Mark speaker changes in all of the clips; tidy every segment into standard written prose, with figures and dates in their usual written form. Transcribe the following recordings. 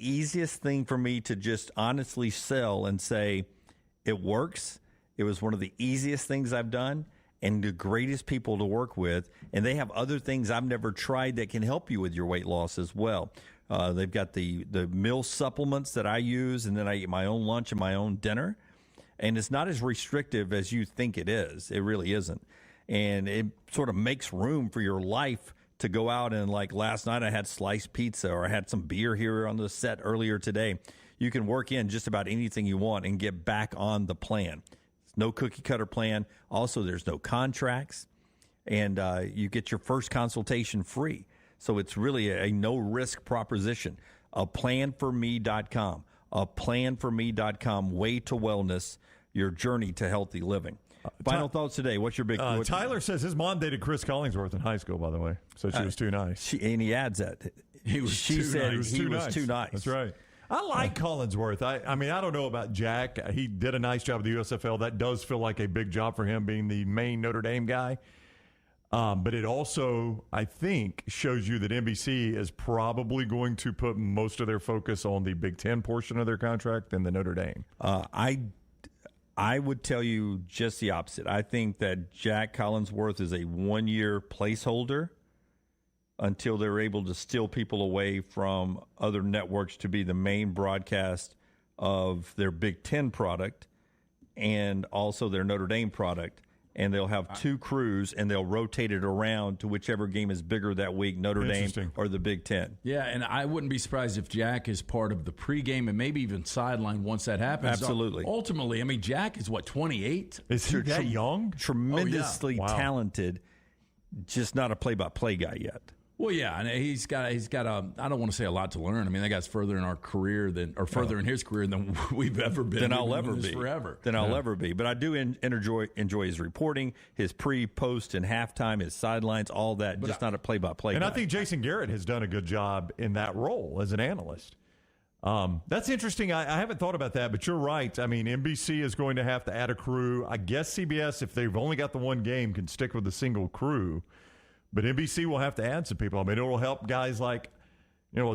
Speaker 1: easiest thing for me to just honestly sell and say, it works. It was one of the easiest things I've done and the greatest people to work with. And they have other things I've never tried that can help you with your weight loss as well. They've got the meal supplements that I use, and then I eat my own lunch and my own dinner. And it's not as restrictive as you think it is. It really isn't. And it sort of makes room for your life to go out and, like last night, I had sliced pizza, or I had some beer here on the set earlier today. You can work in just about anything you want and get back on the plan. It's no cookie cutter plan. Also, there's no contracts, and you get your first consultation free. So it's really a no risk proposition. Aplanforme.com. Aplanforme.com. Way to wellness, your journey to healthy living. Final thoughts today. What's your big...
Speaker 2: Tyler says his mom dated Chris Collingsworth in high school, by the way. So she was too nice.
Speaker 1: And he adds that. She said he was too nice.
Speaker 2: That's right. I like Collinsworth. I mean, I don't know about Jack. He did a nice job at the USFL. That does feel like a big job for him, being the main Notre Dame guy. But it also, I think, shows you that NBC is probably going to put most of their focus on the Big Ten portion of their contract than the Notre Dame.
Speaker 1: I would tell you just the opposite. I think that Jack Collinsworth is a 1-year placeholder until they're able to steal people away from other networks to be the main broadcast of their Big Ten product and also their Notre Dame product. And they'll have two crews, and they'll rotate it around to whichever game is bigger that week, Notre Dame or the Big Ten.
Speaker 3: Yeah, and I wouldn't be surprised if Jack is part of the pregame and maybe even sideline once that happens.
Speaker 1: Absolutely.
Speaker 3: Ultimately, I mean, Jack is, 28?
Speaker 2: Is he that young?
Speaker 1: Tremendously talented, just not a play-by-play guy yet.
Speaker 3: Well, yeah, and he's got a. I don't want to say a lot to learn. I mean, that guy's further in our career in his career than we've ever been.
Speaker 1: Than I'll ever be.
Speaker 3: Forever.
Speaker 1: Than I'll ever be. But I do enjoy his reporting, his pre, post, and halftime, his sidelines, all that. But just not a play-by-play.
Speaker 2: And
Speaker 1: guy.
Speaker 2: I think Jason Garrett has done a good job in that role as an analyst. That's interesting. I haven't thought about that, but you're right. I mean, NBC is going to have to add a crew. I guess CBS, if they've only got the one game, can stick with a single crew. But NBC will have to add some people. I mean, it will help guys like,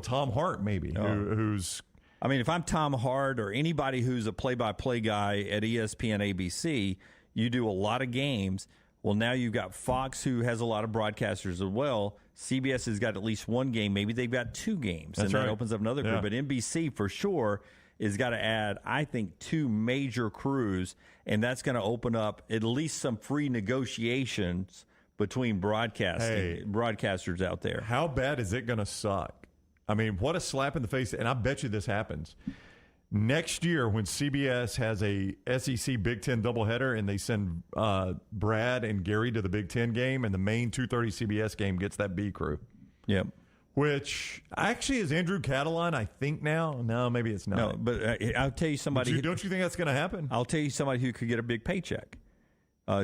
Speaker 2: Tom Hart maybe, who's...
Speaker 1: I mean, if I'm Tom Hart or anybody who's a play-by-play guy at ESPN, ABC, you do a lot of games. Well, now you've got Fox, who has a lot of broadcasters as well. CBS has got at least one game. Maybe they've got two games.
Speaker 2: That's
Speaker 1: and
Speaker 2: right.
Speaker 1: That opens up another crew. But NBC, for sure, is got to add, I think, two major crews, and that's going to open up at least some free negotiations between broadcasters out there.
Speaker 2: How bad is it going to suck? I mean, what a slap in the face. And I bet you this happens. Next year, when CBS has a SEC Big Ten doubleheader and they send Brad and Gary to the Big Ten game, and the main 2:30 CBS game gets that B crew.
Speaker 1: Yep.
Speaker 2: Which actually is Andrew Catalan, I think now. No, maybe it's not.
Speaker 1: No, but I'll tell you somebody.
Speaker 2: Don't you think that's going to happen?
Speaker 1: I'll tell you somebody who could get a big paycheck.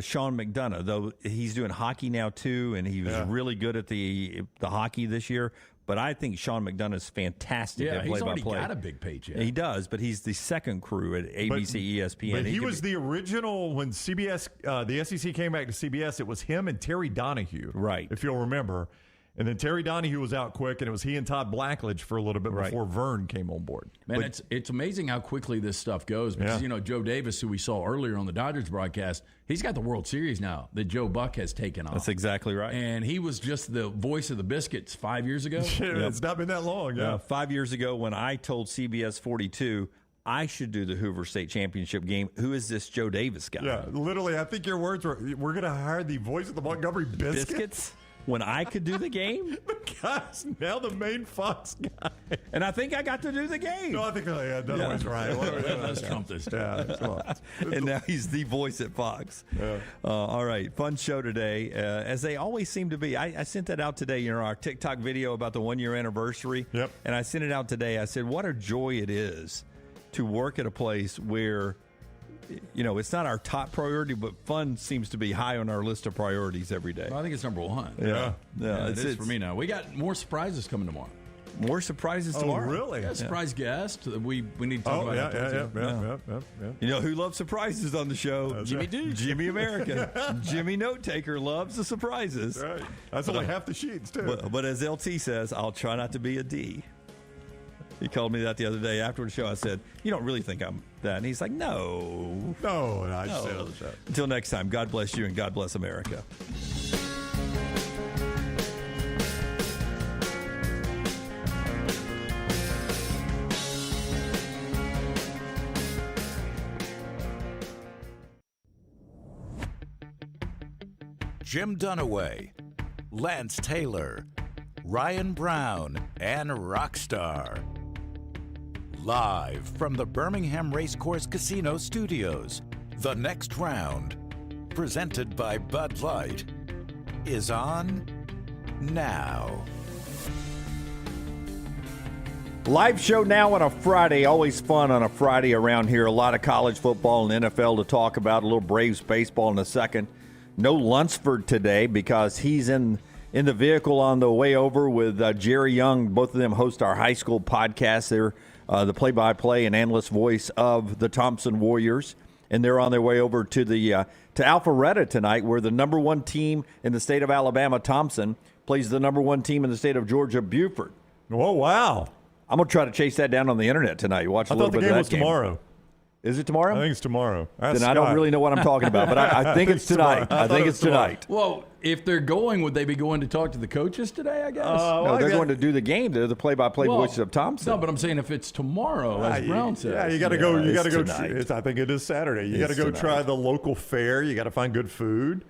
Speaker 1: Sean McDonough, though he's doing hockey now too, and he was really good at the hockey this year. But I think Sean McDonough is fantastic at play-by-play.
Speaker 3: He's already got a big paycheck.
Speaker 1: He does, but he's the second crew at ABC, ESPN.
Speaker 2: But he was the original when CBS, the SEC came back to CBS. It was him and Terry Donahue,
Speaker 1: right?
Speaker 2: If you'll remember. And then Terry Donahue was out quick, and it was he and Todd Blackledge for a little bit before Vern came on board.
Speaker 3: Man, it's amazing how quickly this stuff goes. Because, Joe Davis, who we saw earlier on the Dodgers broadcast, he's got the World Series now that Joe Buck has taken off.
Speaker 1: That's exactly right.
Speaker 3: And he was just the voice of the Biscuits 5 years ago.
Speaker 2: It's not been that long.
Speaker 1: 5 years ago when I told CBS 42 I should do the Hoover State Championship game. Who is this Joe Davis guy?
Speaker 2: Yeah, literally, I think your words were, we're going to hire the voice of the Montgomery Biscuits?
Speaker 1: When I could do the game?
Speaker 2: The guy's now the main Fox guy.
Speaker 1: And I think I got to do the game.
Speaker 2: No, I think Dunaway's right.
Speaker 3: Let's trump this.
Speaker 1: And now he's the voice at Fox.
Speaker 2: Yeah.
Speaker 1: All right, fun show today, as they always seem to be. I sent that out today, our TikTok video about the 1-year anniversary.
Speaker 2: Yep.
Speaker 1: And I sent it out today. I said, what a joy it is to work at a place where it's not our top priority, but fun seems to be high on our list of priorities every day.
Speaker 3: Well, I think it's number one.
Speaker 2: Yeah.
Speaker 3: It is for me now. We got more surprises coming tomorrow.
Speaker 1: More surprises tomorrow.
Speaker 2: Oh, really?
Speaker 3: Yeah, surprise guest. We need to talk about
Speaker 2: that.
Speaker 1: You know who loves surprises on the show?
Speaker 3: Jimmy Duke.
Speaker 1: Jimmy American. Jimmy Note Taker loves the surprises.
Speaker 2: That's right. That's only half the sheets, too.
Speaker 1: But as LT says, I'll try not to be a D. He called me that the other day after the show. I said, "You don't really think I'm that?" And he's like, "No,
Speaker 2: I just said
Speaker 1: no."
Speaker 2: on the show.
Speaker 1: Until next time, God bless you and God bless America.
Speaker 4: Jim Dunaway, Lance Taylor, Ryan Brown, and Rockstar. Live from the Birmingham Racecourse Casino Studios, the next round, presented by Bud Light, is on now.
Speaker 1: Live show now on a Friday. Always fun on a Friday around here. A lot of college football and NFL to talk about. A little Braves baseball in a second. No Lunsford today because he's in the vehicle on the way over with Jerry Young. Both of them host our high school podcast. They're the play-by-play and analyst voice of the Thompson Warriors, and they're on their way over to the to Alpharetta tonight, where the number one team in the state of Alabama, Thompson, plays the number one team in the state of Georgia, Buford.
Speaker 2: Oh, wow.
Speaker 1: I'm going to try to chase that down on the internet tonight. Watch a
Speaker 2: I
Speaker 1: little
Speaker 2: thought the
Speaker 1: bit
Speaker 2: game
Speaker 1: of
Speaker 2: was
Speaker 1: that game.
Speaker 2: tomorrow.
Speaker 1: Is it tomorrow?
Speaker 2: I think it's tomorrow.
Speaker 1: Then I don't really know what I'm talking about, but I think it's tonight. I think it's tonight.
Speaker 3: Well, if they're going, would they be going to talk to the coaches today, I guess?
Speaker 1: No, they're going to do the game. They're the play-by-play voices of Thompson.
Speaker 3: No, but I'm saying if it's tomorrow, as Brown says.
Speaker 2: Yeah, you got to go. You got to go.
Speaker 1: tonight.
Speaker 2: I think it is Saturday. You got to go
Speaker 1: tonight.
Speaker 2: try the local fair. You got to find good food.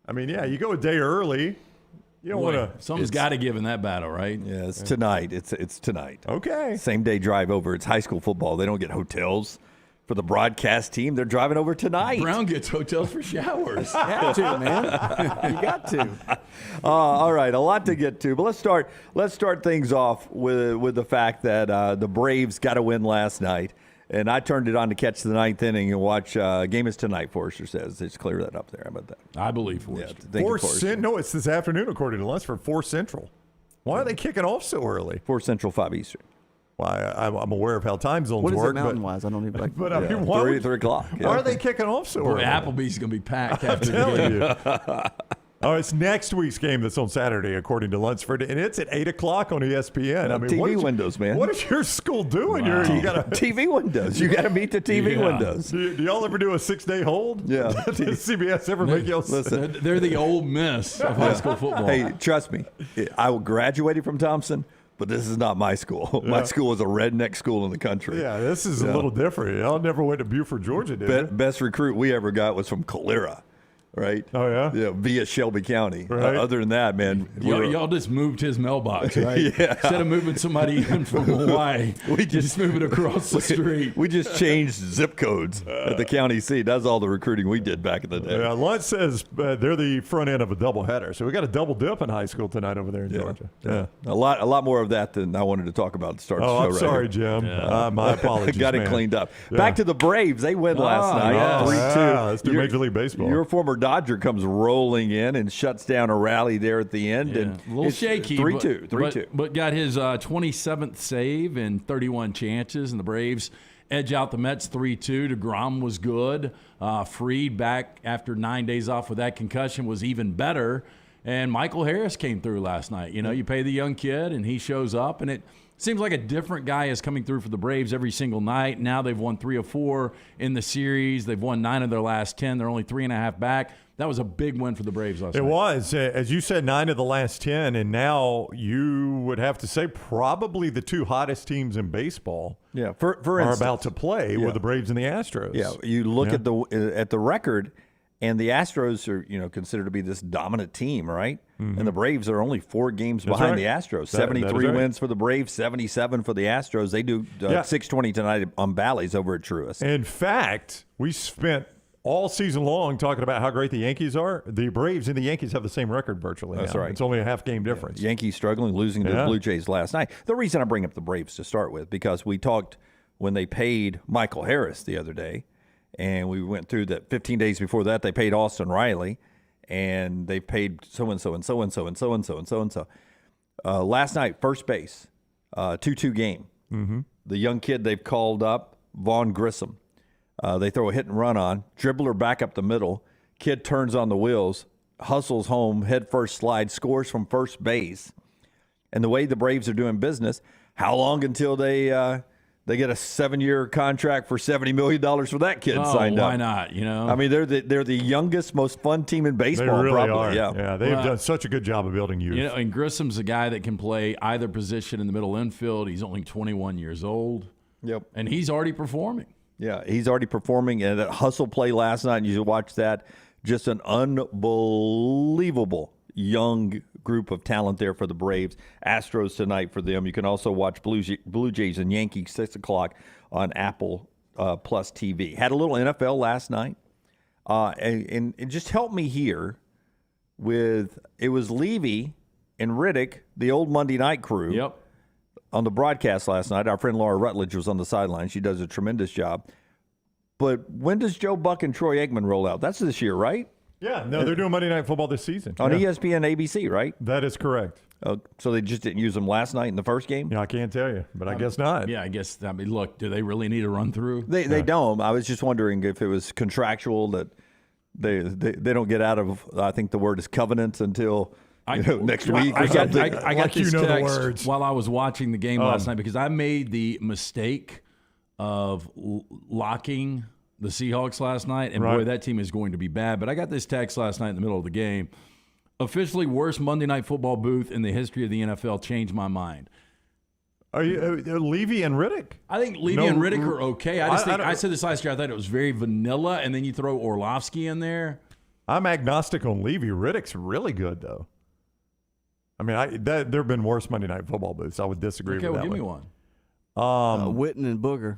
Speaker 2: I mean, yeah, you go a day early. You don't want to.
Speaker 3: Something's got to give in that battle, right?
Speaker 1: Yeah, it's tonight. It's tonight.
Speaker 2: Okay.
Speaker 1: Same day drive over. It's high school football. They don't get hotels for the broadcast team. They're driving over tonight.
Speaker 3: Brown gets hotels for showers.
Speaker 5: You have to, man. You got to.
Speaker 1: All right, a lot to get to, but let's start things off with the fact that the Braves got a win last night, and I turned it on to catch the ninth inning and watch. Game is tonight. Forrester says. Let's clear that up there. How about that?
Speaker 3: I believe Forrester.
Speaker 1: Yeah, thank you, Forrester.
Speaker 2: No, it's this afternoon according to Lunsford. 4 Central. Why are they kicking off so early?
Speaker 1: 4 Central, 5 Eastern.
Speaker 2: Why I'm aware of how time zones
Speaker 5: What is
Speaker 2: work.
Speaker 5: it mountain-wise? I don't even like.
Speaker 2: But I mean, why,
Speaker 1: 3 o'clock. Yeah.
Speaker 2: why are they kicking off so
Speaker 3: Boy,
Speaker 2: early?
Speaker 3: Applebee's going to be packed after the
Speaker 2: Telling
Speaker 3: game.
Speaker 2: you. Oh, it's next week's game that's on Saturday, according to Lunsford, and it's at 8 o'clock on ESPN. I mean,
Speaker 1: TV windows, man.
Speaker 2: What is your school doing?
Speaker 3: Wow.
Speaker 2: You got
Speaker 1: TV windows. You got to meet the TV
Speaker 3: Yeah.
Speaker 1: windows.
Speaker 2: Do y'all ever do a 6-day hold?
Speaker 1: Yeah.
Speaker 2: Does CBS ever make y'all
Speaker 1: Listen.
Speaker 3: They're the Ole Miss of high school football.
Speaker 1: Hey, trust me. I graduated from Thompson, but this is not my school. My school is a redneck school in the country.
Speaker 2: Yeah, this is a little different. Y'all never went to Buford, Georgia, did you?
Speaker 1: Best recruit we ever got was from Calera, right?
Speaker 2: Oh, yeah?
Speaker 1: Yeah, via Shelby County.
Speaker 2: Right.
Speaker 1: Other than that, man,
Speaker 3: Y'all just moved his mailbox, right?
Speaker 1: Yeah.
Speaker 3: Instead of moving somebody in from Hawaii, we just move it across the street.
Speaker 1: we just changed zip codes at the county seat. That's all the recruiting we did back in the day.
Speaker 2: Yeah, Luntz says they're the front end of a doubleheader. So we got a double dip in high school tonight over there in Georgia. Yeah.
Speaker 1: A lot more of that than I wanted to talk about to start the show.
Speaker 2: I'm
Speaker 1: right
Speaker 2: sorry,
Speaker 1: here.
Speaker 2: Jim. My apologies.
Speaker 1: Got it
Speaker 2: man.
Speaker 1: cleaned up.
Speaker 2: Yeah.
Speaker 1: Back to the Braves. They win last night,
Speaker 3: yes.
Speaker 1: 3-2.
Speaker 2: Yeah, let's do Major League Baseball.
Speaker 1: Your former Dodger comes rolling in and shuts down a rally there at the end.
Speaker 3: Yeah.
Speaker 1: And
Speaker 3: A little
Speaker 1: it's
Speaker 3: shaky.
Speaker 1: 3-2. 3-2.
Speaker 3: But got his 27th save in 31 chances, and the Braves edge out the Mets 3-2. DeGrom was good. Fried back after 9 days off with that concussion was even better. And Michael Harris came through last night. You know, you pay the young kid, and he shows up, and it seems like a different guy is coming through for the Braves every single night. Now they've won 3 of 4 in the series. They've won 9 of their last 10. They're only 3.5 back. That was a big win for the Braves last night.
Speaker 2: It was. As you said, 9 of the last 10, and now you would have to say probably the 2 hottest teams in baseball
Speaker 1: Yeah, for
Speaker 2: are
Speaker 1: instance,
Speaker 2: about to play with the Braves and the Astros.
Speaker 1: Yeah, you look at the record, and the Astros are considered to be this dominant team, right?
Speaker 2: Mm-hmm.
Speaker 1: And the Braves are only 4 games behind
Speaker 2: right.
Speaker 1: the Astros.
Speaker 2: That is
Speaker 1: 73
Speaker 2: right.
Speaker 1: wins for the Braves, 77 for the Astros. They do 6:20 tonight on Bally's over at Truist.
Speaker 2: In fact, we spent all season long talking about how great the Yankees are. The Braves and the Yankees have the same record virtually.
Speaker 1: That's
Speaker 2: now.
Speaker 1: right.
Speaker 2: It's only a half game difference.
Speaker 1: Yankees struggling, losing to the Blue Jays last night. The reason I bring up the Braves to start with, because we talked when they paid Michael Harris the other day, and we went through that 15 days before that, they paid Austin Riley, and they paid so-and-so and so-and-so and so-and-so and so-and-so. Last night, first base, 2-2 game. Mm-hmm. The young kid they've called up, Vaughn Grissom. They throw a hit and run on, dribbler back up the middle. Kid turns on the wheels, hustles home, head first slide, scores from first base. And the way the Braves are doing business, how long until they get a 7-year contract for $70 million for that kid signed up?
Speaker 3: Why not?
Speaker 1: I mean, they're the youngest, most fun team in baseball.
Speaker 2: They really
Speaker 1: probably.
Speaker 2: are.
Speaker 1: Yeah,
Speaker 2: they've done such a good job of building youth.
Speaker 3: And Grissom's a guy that can play either position in the middle infield. He's only 21 years old.
Speaker 1: Yep.
Speaker 3: And he's already performing.
Speaker 1: Yeah, he's already performing. And that hustle play last night, and you should watch that. Just an unbelievable young group of talent there for the Braves. Astros tonight for them. You can also watch Blue Jays and Yankees 6 o'clock on Apple Plus TV. Had a little NFL last night. And it just helped me here with, it was Levy and Riddick, the old Monday night crew.
Speaker 3: Yep.
Speaker 1: On the broadcast last night. Our friend Laura Rutledge was on the sideline. She does a tremendous job. But when does Joe Buck and Troy Aikman roll out? That's this year, right?
Speaker 2: Yeah, no, they're doing Monday Night Football this season.
Speaker 1: On ESPN, ABC, right?
Speaker 2: That is correct.
Speaker 1: So they just didn't use them last night in the first game?
Speaker 2: Yeah, I can't tell you, but I guess not.
Speaker 3: Yeah, I guess. I mean, look, do they really need a run through?
Speaker 1: They don't. I was just wondering if it was contractual that they don't get out of, I think the word is covenants until next week or something.
Speaker 3: I got this
Speaker 2: the
Speaker 3: text
Speaker 2: words.
Speaker 3: while I was watching the game last night because I made the mistake of locking the Seahawks last night, and boy, that team is going to be bad. But I got this text last night in the middle of the game. Officially worst Monday Night Football booth in the history of the NFL. Changed my mind.
Speaker 2: Are you Levy and Riddick?
Speaker 3: I think Levy and Riddick are okay. I said this last year. I thought it was very vanilla, and then you throw Orlovsky in there.
Speaker 2: I'm agnostic on Levy. Riddick's really good, though. I mean, there have been worse Monday Night Football booths. I would disagree with that.
Speaker 3: Okay, well, give me one.
Speaker 5: Witten and Booger.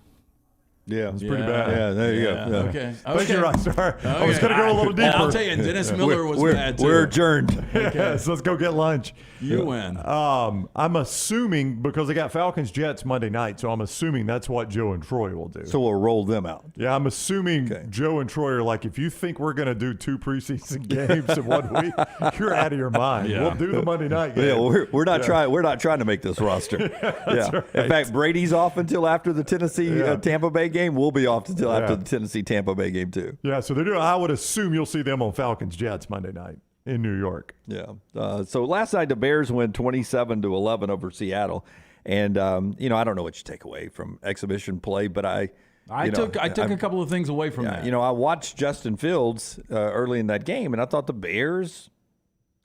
Speaker 1: Yeah,
Speaker 2: it's pretty bad.
Speaker 1: Yeah, there you go. Yeah.
Speaker 3: Okay.
Speaker 2: Thank you, Rockstar. I was going to go a little deeper.
Speaker 3: I'll tell you, Dennis Miller was bad too.
Speaker 1: We're adjourned.
Speaker 2: Yes, let's go get lunch.
Speaker 3: You win.
Speaker 2: I'm assuming, because they got Falcons-Jets Monday night, so I'm assuming that's what Joe and Troy will do.
Speaker 1: So we'll roll them out.
Speaker 2: Yeah, I'm assuming Joe and Troy are like, if you think we're going to do 2 preseason games in 1 week, you're out of your mind.
Speaker 3: Yeah.
Speaker 2: We'll do the Monday night game.
Speaker 1: Yeah, we're not trying. We're not trying to make this roster.
Speaker 2: Right.
Speaker 1: In fact, Brady's off until after the Tennessee Tampa Bay game. We'll be off until after the Tennessee Tampa Bay game too.
Speaker 2: Yeah, so they're doing. I would assume you'll see them on Falcons-Jets Monday night in New York.
Speaker 1: Yeah. So last night the Bears win 27-11 over Seattle, and I don't know what you take away from exhibition play, but I
Speaker 3: took a couple of things away from that.
Speaker 1: I watched Justin Fields early in that game, and I thought the Bears,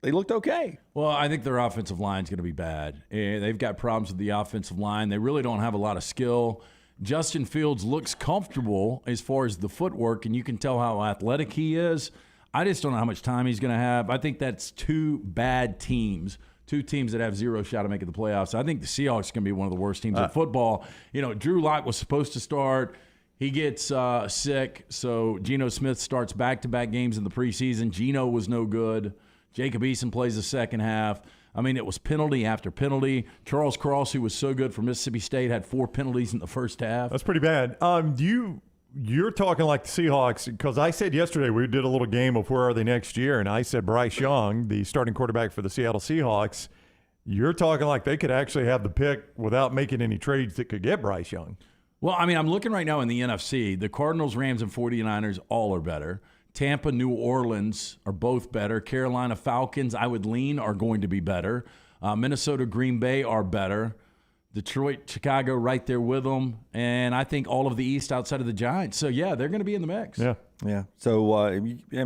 Speaker 1: they looked okay.
Speaker 3: Well, I think their offensive line is going to be bad. They've got problems with the offensive line. They really don't have a lot of skill. Justin Fields looks comfortable as far as the footwork, and you can tell how athletic he is. I just don't know how much time he's going to have. I think that's 2 bad teams, 2 teams that have 0 shot of making the playoffs. I think the Seahawks are going to be one of the worst teams in football. Drew Lock was supposed to start. He gets sick, so Geno Smith starts back-to-back games in the preseason. Geno was no good. Jacob Eason plays the second half. I mean, it was penalty after penalty. Charles Cross, who was so good for Mississippi State, had 4 penalties in the first half.
Speaker 2: That's pretty bad. You're talking like the Seahawks, because I said yesterday we did a little game of where are they next year, and I said Bryce Young, the starting quarterback for the Seattle Seahawks. You're talking like they could actually have the pick without making any trades that could get Bryce Young.
Speaker 3: Well, I mean, I'm looking right now in the NFC. The Cardinals, Rams, and 49ers all are better. Tampa, New Orleans are both better. Carolina, Falcons, I would lean, are going to be better. Minnesota, Green Bay are better. Detroit, Chicago right there with them. And I think all of the East outside of the Giants. So, yeah, they're going to be in the mix.
Speaker 2: Yeah.
Speaker 1: Yeah. So,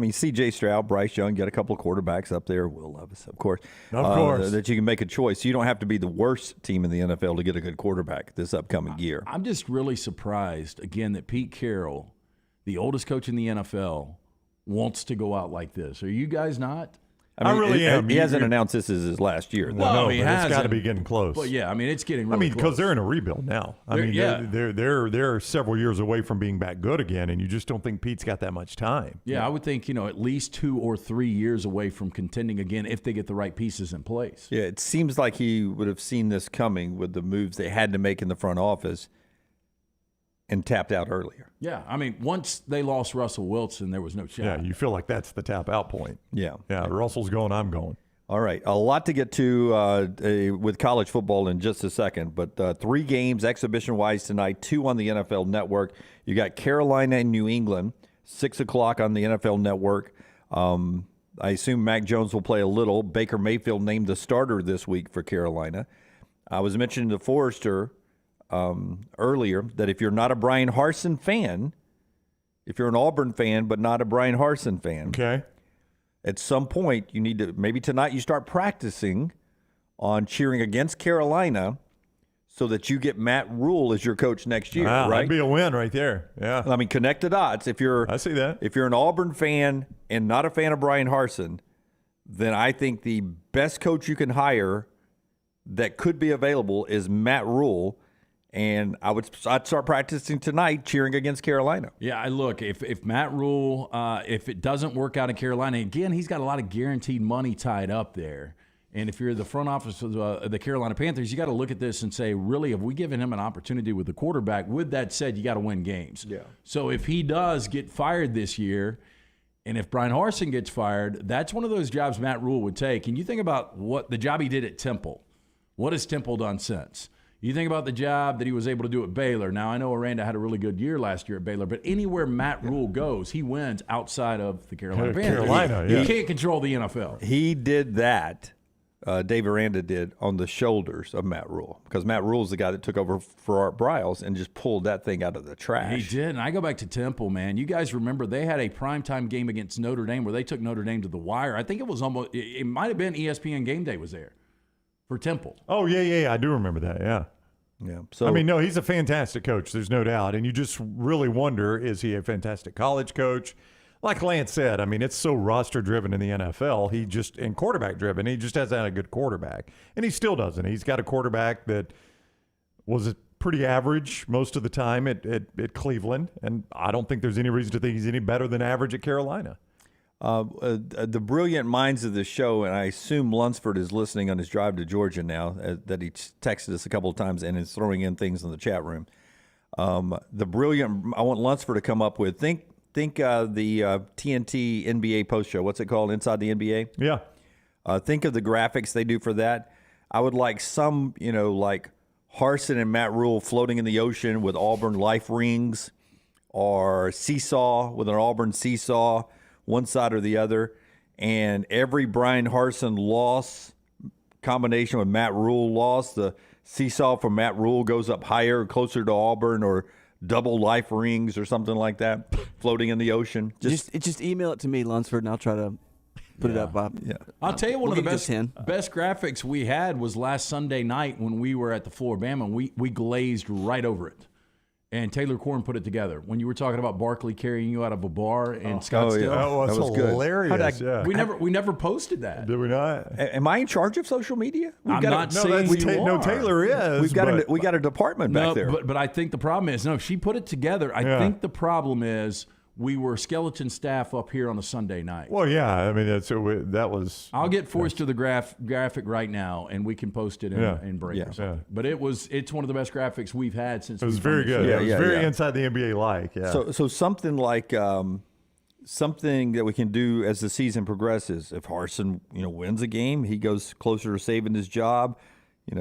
Speaker 1: C.J. Stroud, Bryce Young, get a couple of quarterbacks up there. Will Levis, of course.
Speaker 2: Of course.
Speaker 1: That you can make a choice. You don't have to be the worst team in the NFL to get a good quarterback this upcoming year.
Speaker 3: I'm just really surprised, again, that Pete Carroll, the oldest coach in the NFL, wants to go out like this. Are you guys not?
Speaker 2: I really am.
Speaker 1: He hasn't announced this as his last year.
Speaker 3: Well,
Speaker 2: No,
Speaker 3: he
Speaker 2: but
Speaker 3: hasn't.
Speaker 2: it's got to be getting close.
Speaker 3: But yeah, I mean, it's getting really
Speaker 2: because
Speaker 3: close.
Speaker 2: they're in a rebuild now. They're several years away from being back good again, and you just don't think Pete's got that much time.
Speaker 3: Yeah, I would think, at least 2 or 3 years away from contending again if they get the right pieces in place.
Speaker 1: Yeah, it seems like he would have seen this coming with the moves they had to make in the front office and tapped out earlier.
Speaker 3: Yeah, I mean, once they lost Russell Wilson, there was no shot.
Speaker 2: Yeah, you feel like that's the tap out point.
Speaker 1: Yeah.
Speaker 2: Yeah, Russell's going, I'm going.
Speaker 1: All right, a lot to get to with college football in just a second, but 3 games exhibition-wise tonight, 2 on the NFL Network. You got Carolina and New England, 6 o'clock on the NFL Network. I assume Mac Jones will play a little. Baker Mayfield named the starter this week for Carolina. I was mentioning to Forrester earlier that if you're not a Brian Harsin fan, if you're an Auburn fan but not a Brian Harsin fan,
Speaker 2: Okay.
Speaker 1: at some point you need to, maybe tonight you start practicing on cheering against Carolina so that you get Matt Rule as your coach next year,
Speaker 2: Wow,
Speaker 1: right?
Speaker 2: that'd be a win right there. Yeah.
Speaker 1: I mean, connect the dots. If you're,
Speaker 2: I see that.
Speaker 1: If you're an Auburn fan and not a fan of Brian Harsin, then I think the best coach you can hire that could be available is Matt Rule, and I'd start practicing tonight, cheering against Carolina.
Speaker 3: Yeah, look, if Matt Rule, if it doesn't work out in Carolina, again, he's got a lot of guaranteed money tied up there. And if you're the front office of the Carolina Panthers, you got to look at this and say, really, have we given him an opportunity with the quarterback? With that said, you got to win games.
Speaker 1: Yeah.
Speaker 3: So if he does get fired this year, and if Brian Harsin gets fired, that's one of those jobs Matt Rule would take. And you think about what the job he did at Temple. What has Temple done since? You think about the job that he was able to do at Baylor. Now, I know Aranda had a really good year last year at Baylor, but anywhere Matt Rule goes, he wins outside of the Carolina Panthers.
Speaker 2: Carolina, yeah.
Speaker 3: You can't control the NFL.
Speaker 1: He did that. Dave Aranda did on the shoulders of Matt Rule, because Matt Rule is the guy that took over for Art Briles and just pulled that thing out of the trash.
Speaker 3: He did, and I go back to Temple, man. You guys remember they had a primetime game against Notre Dame where they took Notre Dame to the wire. I think it was almost – it might have been ESPN Game Day was there for Temple.
Speaker 2: Oh, yeah. I do remember that, yeah.
Speaker 1: Yeah. So
Speaker 2: I mean, no, he's a fantastic coach. There's no doubt. And you just really wonder, is he a fantastic college coach? Like Lance said, I mean, it's so roster-driven in the NFL. He just, and quarterback-driven, he just hasn't had a good quarterback. And he still doesn't. He's got a quarterback that was pretty average most of the time at Cleveland. And I don't think there's any reason to think he's any better than average at Carolina.
Speaker 1: The brilliant minds of the show, and I assume Lunsford is listening on his drive to Georgia now, that he texted us a couple of times and is throwing in things in the chat room. The brilliant, I want Lunsford to come up with, think the TNT NBA post show. What's it called? Inside the NBA?
Speaker 2: Yeah.
Speaker 1: Think of the graphics they do for that. I would like some, like Harsin and Matt Rule floating in the ocean with Auburn life rings, or seesaw with an Auburn seesaw, one side or the other. And every Brian Harsin loss combination with Matt Rule loss, the seesaw from Matt Rule goes up higher, closer to Auburn, or double life rings or something like that, floating in the ocean.
Speaker 5: Just email it to me, Lunsford, and I'll try to put it up, Bob.
Speaker 1: Yeah.
Speaker 3: I'll tell you, one
Speaker 5: We'll
Speaker 3: of the
Speaker 5: get you
Speaker 3: best graphics we had was last Sunday night when we were at the Floribama. We glazed right over it. And Taylor Corn put it together. When you were talking about Barkley carrying you out of a bar in Scottsdale.
Speaker 1: yeah.
Speaker 2: Oh, that's
Speaker 1: That was good.
Speaker 2: hilarious. Yeah.
Speaker 3: We never posted that.
Speaker 2: Did we not?
Speaker 1: Am I in charge of social media?
Speaker 3: I'm not
Speaker 2: No,
Speaker 3: saying
Speaker 2: that's
Speaker 3: you are.
Speaker 2: Taylor is.
Speaker 1: We've got
Speaker 2: but-
Speaker 1: we got a department back
Speaker 3: No,
Speaker 1: there.
Speaker 3: but I think the problem is, she put it together. I
Speaker 2: Yeah.
Speaker 3: think the problem is we were skeleton staff up here on a Sunday night.
Speaker 2: Well, yeah. I mean, that was.
Speaker 3: I'll get Forrester the graphic right now, and we can post it in Breakers.
Speaker 2: Yeah.
Speaker 3: But it's one of the best graphics we've had since.
Speaker 2: It was
Speaker 3: we've
Speaker 2: very
Speaker 3: done the
Speaker 2: good.
Speaker 3: show.
Speaker 1: Yeah,
Speaker 2: it was
Speaker 1: yeah,
Speaker 2: very
Speaker 1: yeah.
Speaker 2: inside the NBA like. Yeah.
Speaker 1: So something like something that we can do as the season progresses. If Harsin, wins a game, he goes closer to saving his job.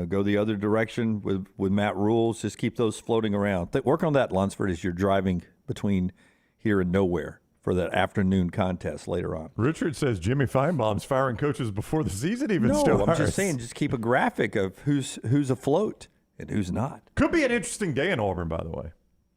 Speaker 1: Go the other direction with Matt Rule. Just keep those floating around. Work on that, Lunsford, as you're driving between here and nowhere for that afternoon contest later on.
Speaker 2: Richard says Jimmy Feinbaum's firing coaches before the season even
Speaker 1: No,
Speaker 2: starts.
Speaker 1: I'm just saying, just keep a graphic of who's afloat and who's not.
Speaker 2: Could be an interesting day in Auburn, by the way.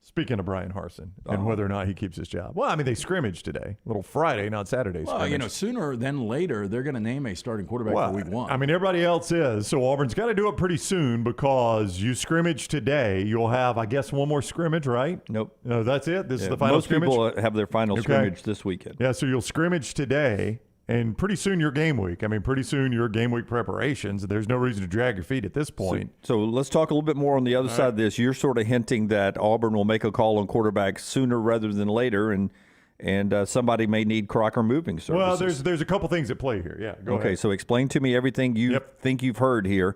Speaker 2: Speaking of Brian Harsin and whether or not he keeps his job. Well, I mean, they scrimmaged today. Little Friday, not Saturday
Speaker 3: Well,
Speaker 2: scrimmage.
Speaker 3: sooner than later, they're going to name a starting quarterback for week one.
Speaker 2: I mean, everybody else is. So Auburn's got to do it pretty soon because you scrimmage today. You'll have, I guess, one more scrimmage, right?
Speaker 1: Nope.
Speaker 2: No, that's it? This is
Speaker 1: Yeah,
Speaker 2: the final
Speaker 1: most
Speaker 2: scrimmage?
Speaker 1: people have their final scrimmage this weekend.
Speaker 2: Yeah, so you'll scrimmage today, and pretty soon your game week. I mean, pretty soon your game week preparations. There's no reason to drag your feet at this point.
Speaker 1: So let's talk a little bit more on the other side of this. You're sort of hinting that Auburn will make a call on quarterback sooner rather than later, and somebody may need Crocker moving services.
Speaker 2: Well, there's a couple things at play here. Yeah, go
Speaker 1: Okay,
Speaker 2: ahead.
Speaker 1: so explain to me everything you think you've heard here.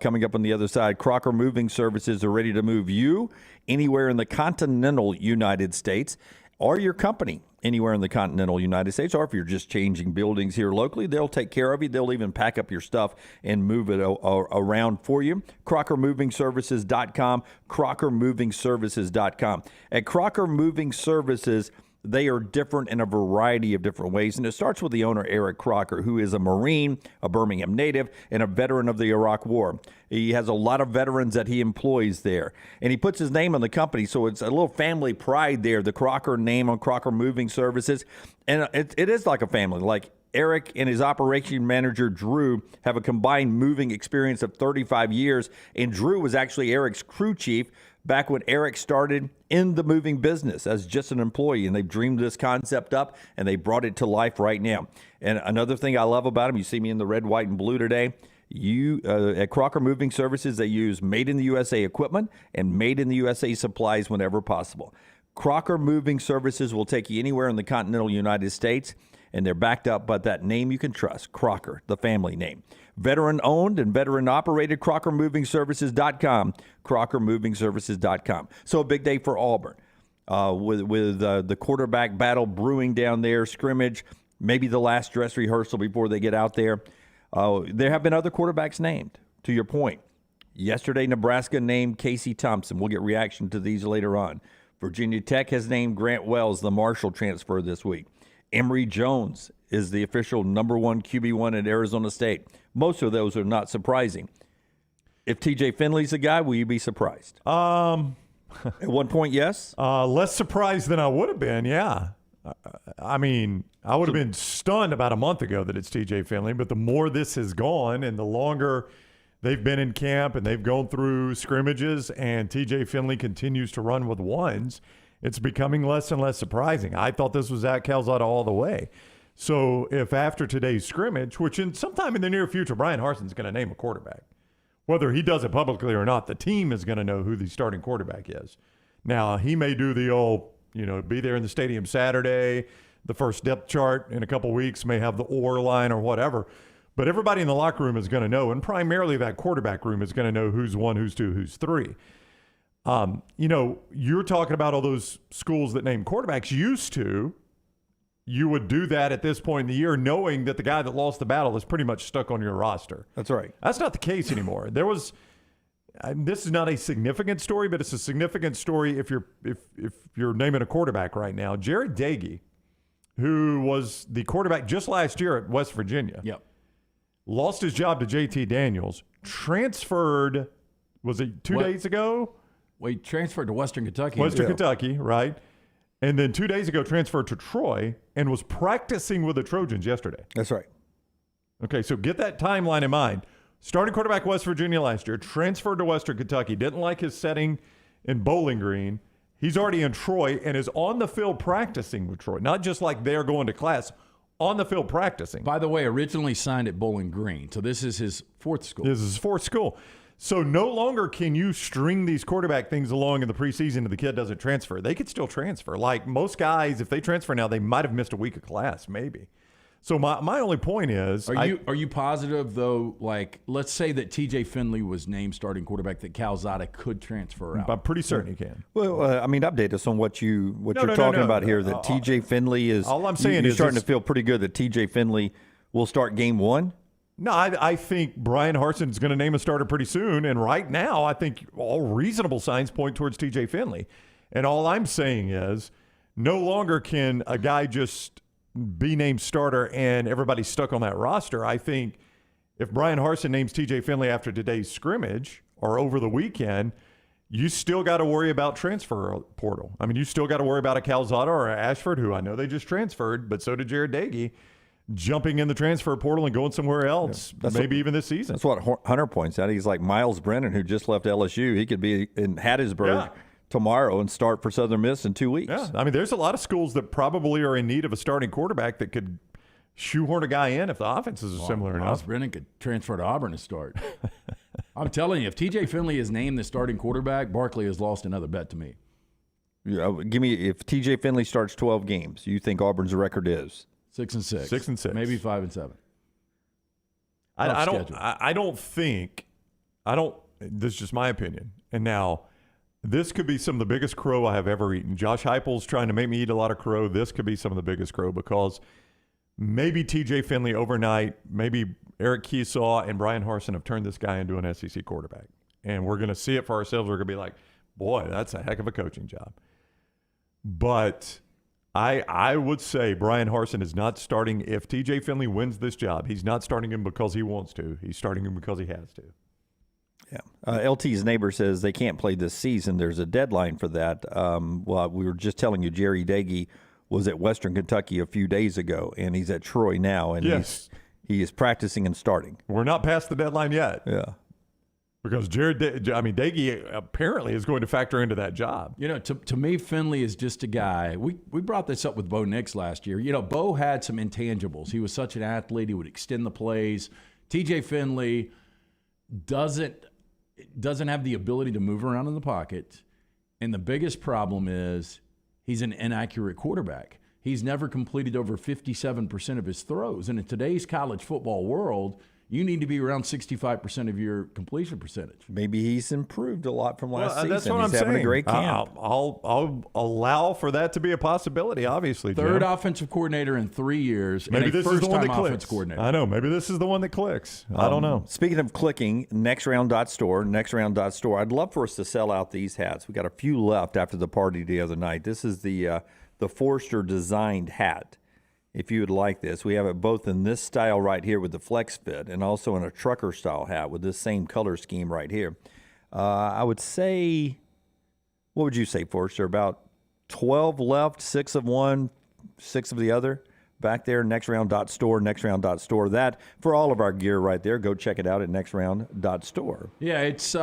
Speaker 1: Coming up on the other side, Crocker Moving Services are ready to move you anywhere in the continental United States, or your company anywhere in the continental United States, or if you're just changing buildings here locally, they'll take care of you. They'll even pack up your stuff and move it around for you. CrockerMovingServices.com, CrockerMovingServices.com. At Crocker Moving Services, they are different in a variety of different ways. And it starts with the owner, Eric Crocker, who is a Marine, a Birmingham native, and a veteran of the Iraq War. He has a lot of veterans that he employs there. And he puts his name on the company, so it's a little family pride there, the Crocker name on Crocker Moving Services. And it is like a family. Like Eric and his operation manager, Drew, have a combined moving experience of 35 years. And Drew was actually Eric's crew chief back when Eric started in the moving business as just an employee. And they've dreamed this concept up, and they brought it to life right now. And another thing I love about him, you see me in the red, white, and blue today. At Crocker Moving Services, they use made in the USA equipment and made in the USA supplies whenever possible. Crocker Moving Services will take you anywhere in the continental United States, and they're backed up by that name you can trust, Crocker, the family name. Veteran-owned and veteran-operated, CrockerMovingServices.com, CrockerMovingServices.com. So a big day for Auburn with the quarterback battle brewing down there, scrimmage, maybe the last dress rehearsal before they get out there. There have been other quarterbacks named, to your point. Yesterday, Nebraska named Casey Thompson. We'll get reaction to these later on. Virginia Tech has named Grant Wells the Marshall transfer this week. Emory Jones is the official number one QB1 at Arizona State. Most of those are not surprising. If TJ Finley's a guy, will you be surprised? At one point, yes?
Speaker 2: Less surprised than I would have been, yeah. I mean, I would have been stunned about a month ago that it's TJ Finley, but the more this has gone and the longer they've been in camp and they've gone through scrimmages and TJ Finley continues to run with ones, it's becoming less and less surprising. I thought this was Zach Calzada all the way. So if after today's scrimmage, which in sometime in the near future, Brian Harsin's going to name a quarterback, whether he does it publicly or not, the team is going to know who the starting quarterback is. Now, he may do the old, be there in the stadium Saturday, the first depth chart in a couple weeks, may have the or line or whatever. But everybody in the locker room is going to know, and primarily that quarterback room is going to know who's one, who's two, who's three. You're talking about all those schools that name quarterbacks. Used to, you would do that at this point in the year knowing that the guy that lost the battle is pretty much stuck on your roster.
Speaker 1: That's right.
Speaker 2: That's not the case anymore. This is not a significant story, but it's a significant story if you're naming a quarterback right now. Jared Dagey, who was the quarterback just last year at West Virginia, lost his job to JT Daniels, transferred, was it 2 days ago?
Speaker 3: Well, he transferred to Western Kentucky.
Speaker 2: Kentucky, right. And then 2 days ago transferred to Troy and was practicing with the Trojans yesterday.
Speaker 1: That's right.
Speaker 2: Okay, so get that timeline in mind. Starting quarterback West Virginia last year, transferred to Western Kentucky, didn't like his setting in Bowling Green. He's already in Troy and is on the field practicing with Troy. Not just like they're going to class, on the field practicing.
Speaker 3: By the way, originally signed at Bowling Green, so this is his fourth school.
Speaker 2: This is his fourth school. So no longer can you string these quarterback things along in the preseason and the kid doesn't transfer. They could still transfer. Like most guys, if they transfer now, they might have missed a week of class, maybe. So my only point is,
Speaker 3: are you positive though? Like, let's say that TJ Finley was named starting quarterback, that Calzada could transfer out.
Speaker 2: I'm pretty certain he can.
Speaker 1: Well, update us on what you're talking about here. That TJ Finley is.
Speaker 2: All I'm saying
Speaker 1: you're
Speaker 2: is
Speaker 1: starting to feel pretty good that TJ Finley will start game one.
Speaker 2: No, I think Brian Harsin is going to name a starter pretty soon. And right now, I think all reasonable signs point towards TJ Finley. And all I'm saying is no longer can a guy just be named starter and everybody's stuck on that roster. I think if Brian Harsin names TJ Finley after today's scrimmage or over the weekend, you still got to worry about transfer portal. I mean, you still got to worry about a Calzada or a Ashford, who I know they just transferred, but so did Jared Dagey, jumping in the transfer portal and going somewhere else, even this season.
Speaker 1: That's what Hunter points out. He's like Miles Brennan, who just left LSU. He could be in Hattiesburg tomorrow and start for Southern Miss in 2 weeks.
Speaker 2: Yeah, I mean, there's a lot of schools that probably are in need of a starting quarterback that could shoehorn a guy in if the offenses are similar enough.
Speaker 3: Miles Brennan could transfer to Auburn and start. I'm telling you, if TJ Finley is named the starting quarterback, Barkley has lost another bet to me.
Speaker 1: Yeah, if TJ Finley starts 12 games, you think Auburn's record is?
Speaker 3: 6-6.
Speaker 2: 6-6.
Speaker 3: Maybe 5-7.
Speaker 2: I don't think. This is just my opinion. And now, this could be some of the biggest crow I have ever eaten. Josh Heupel's trying to make me eat a lot of crow. This could be some of the biggest crow because maybe TJ Finley overnight, maybe Eric Keesaw and Brian Harsin have turned this guy into an SEC quarterback. And we're going to see it for ourselves. We're going to be like, boy, that's a heck of a coaching job. But I would say Brian Harsin is not starting. If TJ Finley wins this job, he's not starting him because he wants to. He's starting him because he has to.
Speaker 1: Yeah. LT's neighbor says they can't play this season. There's a deadline for that. Well, we were just telling you, Jerry Dagey was at Western Kentucky a few days ago, and he's at Troy now, and he is practicing and starting.
Speaker 2: We're not past the deadline yet.
Speaker 1: Yeah.
Speaker 2: Because Dagey apparently is going to factor into that job.
Speaker 3: You know, to me, Finley is just a guy. We brought this up with Bo Nix last year. You know, Bo had some intangibles. He was such an athlete. He would extend the plays. TJ Finley doesn't have the ability to move around in the pocket. And the biggest problem is he's an inaccurate quarterback. He's never completed over 57% of his throws. And in today's college football world, you need to be around 65% of your completion percentage.
Speaker 1: Maybe he's improved a lot from last season.
Speaker 2: That's what
Speaker 1: he's
Speaker 2: I'm
Speaker 1: having
Speaker 2: saying.
Speaker 1: a great camp.
Speaker 2: I'll allow for that to be a possibility, obviously,
Speaker 3: Third
Speaker 2: Jim.
Speaker 3: offensive coordinator in 3 years.
Speaker 2: Maybe
Speaker 3: and a
Speaker 2: this is the one that
Speaker 3: first-time
Speaker 2: clicks.
Speaker 3: offensive coordinator.
Speaker 2: I know. Maybe this is the one that clicks. I don't know.
Speaker 1: Speaking of clicking, nextround.store. I'd love for us to sell out these hats. We got a few left after the party the other night. This is the Forrester designed hat. If you would like this, we have it both in this style right here with the flex fit and also in a trucker style hat with this same color scheme right here. I would say, what would you say, Forrester? About 12 left, 6 of one, 6 of the other. Back there, nextround.store. That, for all of our gear right there, go check it out at nextround.store.
Speaker 3: Yeah, it's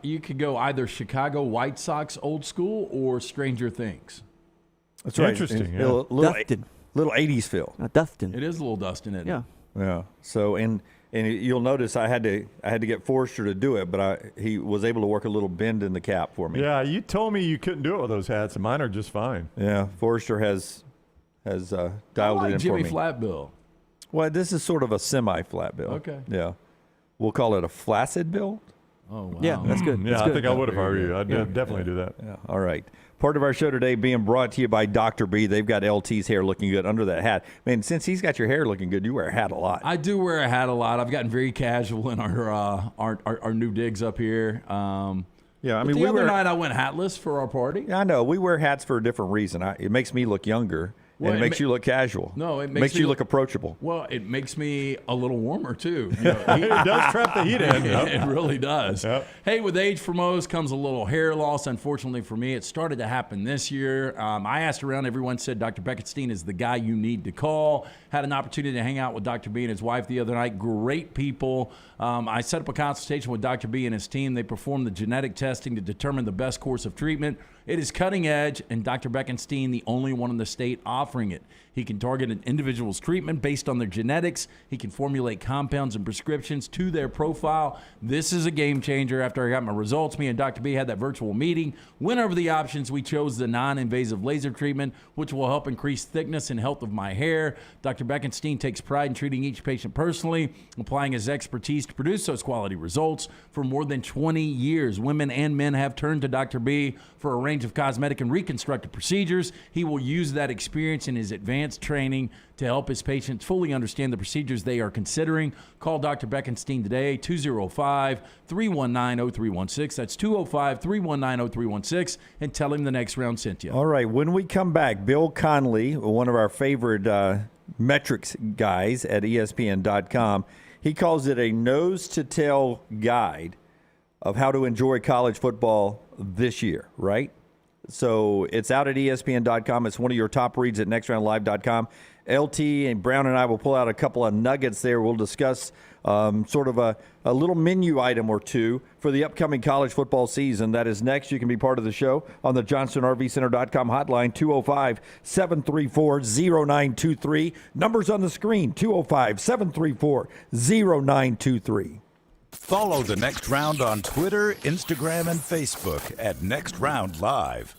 Speaker 3: you could go either Chicago White Sox old school or Stranger Things.
Speaker 1: That's right.
Speaker 2: Interesting,
Speaker 1: A
Speaker 2: yeah.
Speaker 1: little 80s feel.
Speaker 5: Dustin.
Speaker 3: It is a little Dustin, isn't it?
Speaker 1: Yeah. So and you'll notice I had to get Forrester to do it, but he was able to work a little bend in the cap for me.
Speaker 2: Yeah, you told me you couldn't do it with those hats, and mine are just fine.
Speaker 1: Yeah, Forrester has dialed
Speaker 3: I like
Speaker 1: it in
Speaker 3: Jimmy
Speaker 1: for me.
Speaker 3: Flatbill.
Speaker 1: Well, this is sort of a semi-flat bill.
Speaker 3: Okay.
Speaker 1: Yeah. We'll call it a flaccid bill.
Speaker 3: Oh, wow.
Speaker 5: Yeah, that's good.
Speaker 2: Yeah,
Speaker 5: That's
Speaker 2: I
Speaker 5: good.
Speaker 2: think I would if I were you. I'd definitely do that.
Speaker 1: Yeah. All right. Part of our show today being brought to you by Dr. B. They've got LT's hair looking good under that hat. Man, since he's got your hair looking good, you wear a hat a lot.
Speaker 3: I do wear a hat a lot. I've gotten very casual in our new digs up here.
Speaker 1: Yeah, I
Speaker 3: But
Speaker 1: mean,
Speaker 3: the other night I went hatless for our party.
Speaker 1: I know. We wear hats for a different reason. It makes me look younger,
Speaker 3: Well,
Speaker 1: and it
Speaker 3: it
Speaker 1: makes you look casual.
Speaker 3: No, it
Speaker 1: makes
Speaker 3: makes
Speaker 1: you
Speaker 3: me
Speaker 1: look approachable.
Speaker 3: Well, it makes me a little warmer, too. You know,
Speaker 2: It does trap the heat in.
Speaker 3: It really does.
Speaker 2: Yep.
Speaker 3: Hey, with age for most comes a little hair loss. Unfortunately for me, it started to happen this year. I asked around. Everyone said Dr. Beckenstein is the guy you need to call. Had an opportunity to hang out with Dr. B and his wife the other night. Great people. I set up a consultation with Dr. B and his team. They performed the genetic testing to determine the best course of treatment. It is cutting edge, and Dr. Beckenstein, the only one in the state offering it. He can target an individual's treatment based on their genetics. He can formulate compounds and prescriptions to their profile. This is a game changer. After I got my results, me and Dr. B had that virtual meeting. Went over the options. We chose the non-invasive laser treatment, which will help increase thickness and health of my hair. Dr. Beckenstein takes pride in treating each patient personally, applying his expertise to produce those quality results. For more than 20 years, women and men have turned to Dr. B for a range of cosmetic and reconstructive procedures. He will use that experience in his advanced training to help his patients fully understand the procedures they are considering. Call Dr. Beckenstein today, 205-319-0316. That's 205-319-0316, and tell him the next round sent you.
Speaker 1: All right. When we come back, Bill Conley, one of our favorite metrics guys at ESPN.com, he calls it a nose-to-tail guide of how to enjoy college football this year, right? So it's out at ESPN.com. It's one of your top reads at nextroundlive.com. LT and Brown and I will pull out a couple of nuggets there. We'll discuss sort of a little menu item or two for the upcoming college football season. That is next. You can be part of the show on the JohnstonRVCenter.com hotline, 205-734-0923. Numbers on the screen, 205-734-0923.
Speaker 4: Follow The Next Round on Twitter, Instagram, and Facebook at Next Round Live.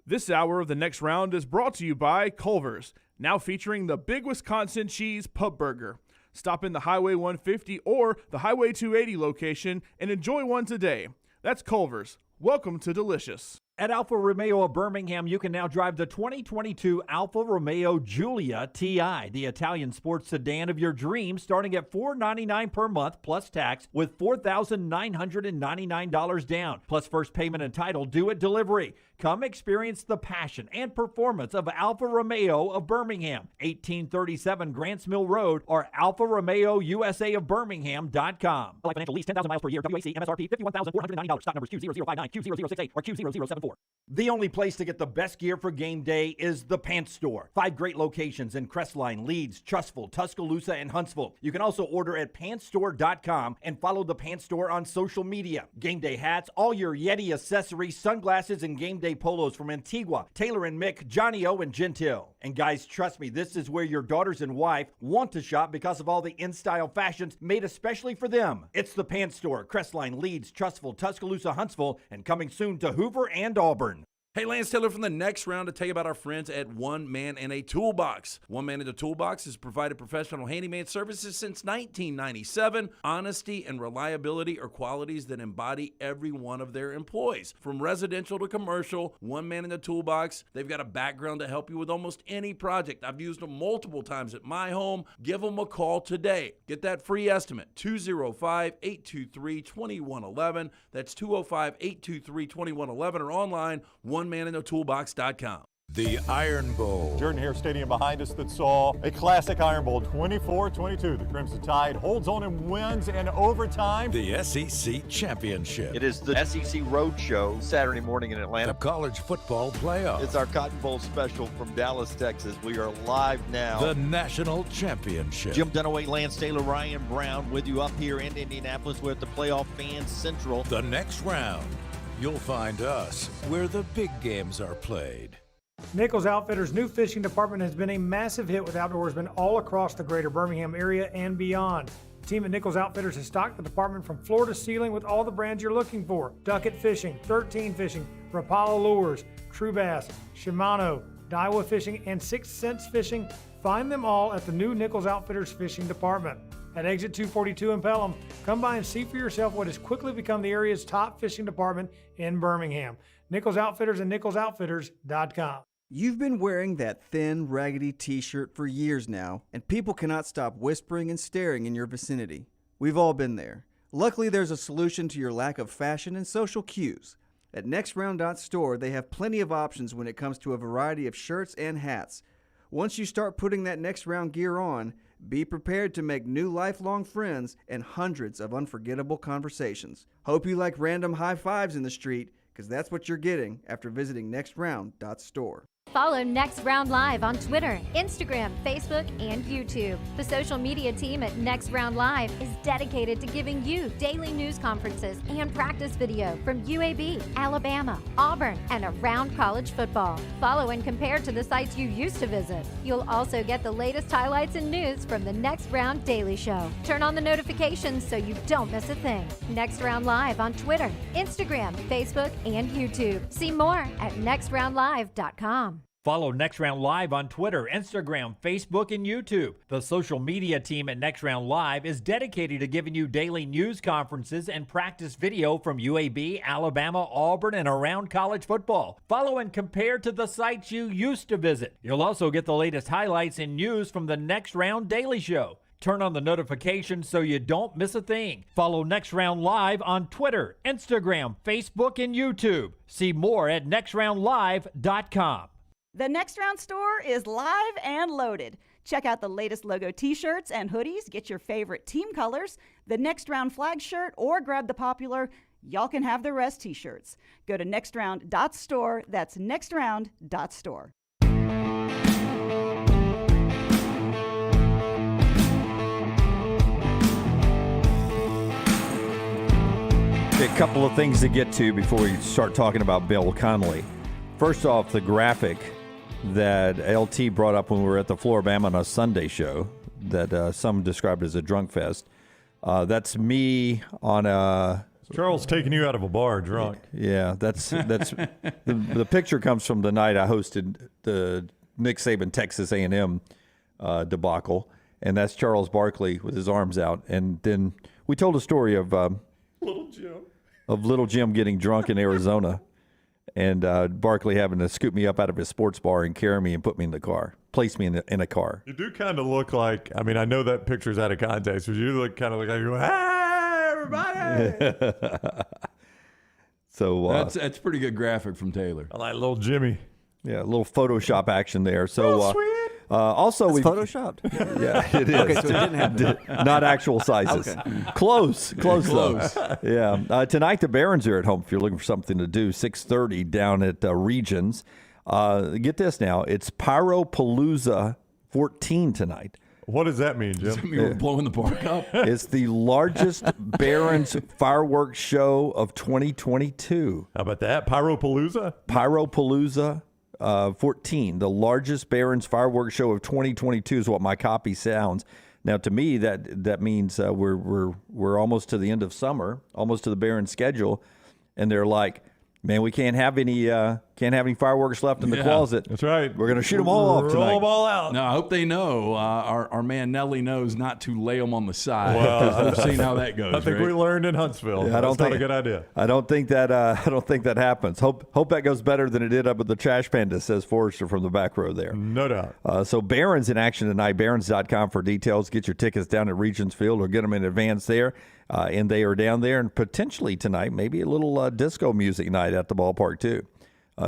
Speaker 6: This hour of The Next Round is brought to you by Culver's, now featuring the Big Wisconsin Cheese Pub Burger. Stop in the Highway 150 or the Highway 280 location and enjoy one today. That's Culver's. Welcome to Delicious.
Speaker 7: At Alfa Romeo of Birmingham, you can now drive the 2022 Alfa Romeo Giulia TI, the Italian sports sedan of your dreams, starting at $499 per month plus tax with $4,999 down, plus first payment and title due at delivery. Come experience the passion and performance of Alfa Romeo of Birmingham, 1837 Grants Mill Road, or Alfa Romeo USA of Birmingham.com. Like financial lease, 10,000 miles per year, WAC, MSRP, $51,490. Stock numbers Q0059, Q0068, or Q0074. The only place to get the best gear for game day is the Pants Store. 5 great locations in Crestline, Leeds, Trustful, Tuscaloosa, and Huntsville. You can also order at pantsstore.com and follow the Pants Store on social media. Game day hats, all your Yeti accessories, sunglasses, and game day polos from Antigua, Taylor and Mick, Johnny O, and Gentile. And guys, trust me, this is where your daughters and wife want to shop because of all the in-style fashions made especially for them. It's the Pants Store, Crestline, Leeds, Trustful, Tuscaloosa, Huntsville, and coming soon to Hoover and Auburn.
Speaker 8: Hey, Lance Taylor from the Next Round to tell you about our friends at One Man and a Toolbox. One Man and a Toolbox has provided professional handyman services since 1997. Honesty and reliability are qualities that embody every one of their employees. From residential to commercial, One Man and a Toolbox, they've got a background to help you with almost any project. I've used them multiple times at my home. Give them a call today. Get that free estimate, 205-823-2111. That's 205-823-2111 or online, OneManInAToolbox.com.
Speaker 4: The Iron Bowl.
Speaker 2: Jordan Hare Stadium behind us that saw a classic Iron Bowl, 24-22. The Crimson Tide holds on and wins in overtime.
Speaker 4: The SEC Championship.
Speaker 9: It is the SEC Road Show Saturday morning in
Speaker 4: The
Speaker 9: Atlanta.
Speaker 4: College Football Playoff.
Speaker 9: It's our Cotton Bowl special from Dallas, Texas. We are live now.
Speaker 4: The National Championship.
Speaker 9: Jim Dunaway, Lance Taylor, Ryan Brown with you up here in Indianapolis. We're at the Playoff Fan Central.
Speaker 4: The Next Round. You'll find us where the big games are played.
Speaker 10: Nichols Outfitters' new fishing department has been a massive hit with outdoorsmen all across the greater Birmingham area and beyond. The team at Nichols Outfitters has stocked the department from floor to ceiling with all the brands you're looking for: Duckett Fishing, 13 Fishing, Rapala Lures, True Bass, Shimano, Daiwa Fishing, and 6th Sense Fishing. Find them all at the new Nichols Outfitters fishing department. At exit 242 in Pelham, come by and see for yourself what has quickly become the area's top fishing department in Birmingham. Nichols Outfitters and NicholsOutfitters.com.
Speaker 5: You've been wearing that thin, raggedy t-shirt for years now, and people cannot stop whispering and staring in your vicinity. We've all been there. Luckily, there's a solution to your lack of fashion and social cues. At NextRound.store, they have plenty of options when it comes to a variety of shirts and hats. Once you start putting that Next Round gear on, be prepared to make new lifelong friends and hundreds of unforgettable conversations. Hope you like random high fives in the street, because that's what you're getting after visiting NextRound.store.
Speaker 11: Follow Next Round Live on Twitter, Instagram, Facebook, and YouTube. The social media team at Next Round Live is dedicated to giving you daily news conferences and practice video from UAB, Alabama, Auburn, and around college football. Follow and compare to the sites you used to visit. You'll also get the latest highlights and news from the Next Round Daily Show. Turn on the notifications so you don't miss a thing. Next Round Live on Twitter, Instagram, Facebook, and YouTube. See more at nextroundlive.com.
Speaker 7: Follow Next Round Live on Twitter, Instagram, Facebook, and YouTube. The social media team at Next Round Live is dedicated to giving you daily news conferences and practice video from UAB, Alabama, Auburn, and around college football. Follow and compare to the sites you used to visit. You'll also get the latest highlights and news from the Next Round Daily Show. Turn on the notifications so you don't miss a thing. Follow Next Round Live on Twitter, Instagram, Facebook, and YouTube. See more at nextroundlive.com.
Speaker 12: The Next Round store is live and loaded. Check out the latest logo t-shirts and hoodies. Get your favorite team colors, the Next Round flag shirt, or grab the popular Y'all Can Have the Rest t-shirts. Go to nextround.store. That's nextround.store.
Speaker 1: A couple of things to get to before we start talking about Bill Connolly. First off, the graphic that LT brought up when we were at the Floribama on a Sunday show that some described as a drunk fest. That's me on a...
Speaker 2: Charles taking you out of a bar drunk.
Speaker 1: Yeah, that's the picture comes from the night I hosted the Nick Saban Texas A&M debacle, and that's Charles Barkley with his arms out. And then we told a story of Little Jim getting drunk in Arizona. and Barkley having to scoop me up out of his sports bar and carry me and put me in the car, place me in a car.
Speaker 2: You do kind of look like, I mean, I know that picture's out of context, but you look kind of like, hey, everybody.
Speaker 1: So
Speaker 3: that's pretty good graphic from Taylor.
Speaker 2: I like little Jimmy.
Speaker 1: Yeah, a little Photoshop action there. So
Speaker 2: sweet.
Speaker 1: Also,
Speaker 5: It's
Speaker 1: we
Speaker 5: photoshopped.
Speaker 1: Yeah, it is.
Speaker 5: Okay, so it didn't happen.
Speaker 1: Not actual sizes.
Speaker 5: Okay.
Speaker 1: Close though. Yeah. Tonight the Barons are at home if you're looking for something to do. 6:30 down at Regions. Get this now. It's Pyropalooza 14 tonight.
Speaker 2: What does that mean, Jim?
Speaker 3: We're blowing the park up.
Speaker 1: It's the largest Barons fireworks show of 2022.
Speaker 2: How about that? Pyropalooza?
Speaker 1: Pyropalooza 14, the largest Barons fireworks show of 2022 is what my copy sounds. Now, to me, that means we're almost to the end of summer, almost to the Barons schedule, and they're like, man, we can't have any fireworks left in the closet.
Speaker 2: That's right.
Speaker 1: We're going to shoot them all off tonight.
Speaker 2: Roll them all out.
Speaker 3: No, I hope they know. Our man Nelly knows not to lay them on the side.
Speaker 2: Well,
Speaker 3: We've seen how that goes.
Speaker 2: I think
Speaker 3: right?
Speaker 2: we learned in Huntsville.
Speaker 1: Yeah,
Speaker 2: That's not a good idea.
Speaker 1: I don't think that happens. Hope that goes better than it did up at the Trash Panda, says Forrester from the back row there.
Speaker 2: No doubt.
Speaker 1: So Barons in action tonight. Barons.com for details. Get your tickets down at Regions Field or get them in advance there. And they are down there, and potentially tonight, maybe a little disco music night at the ballpark too.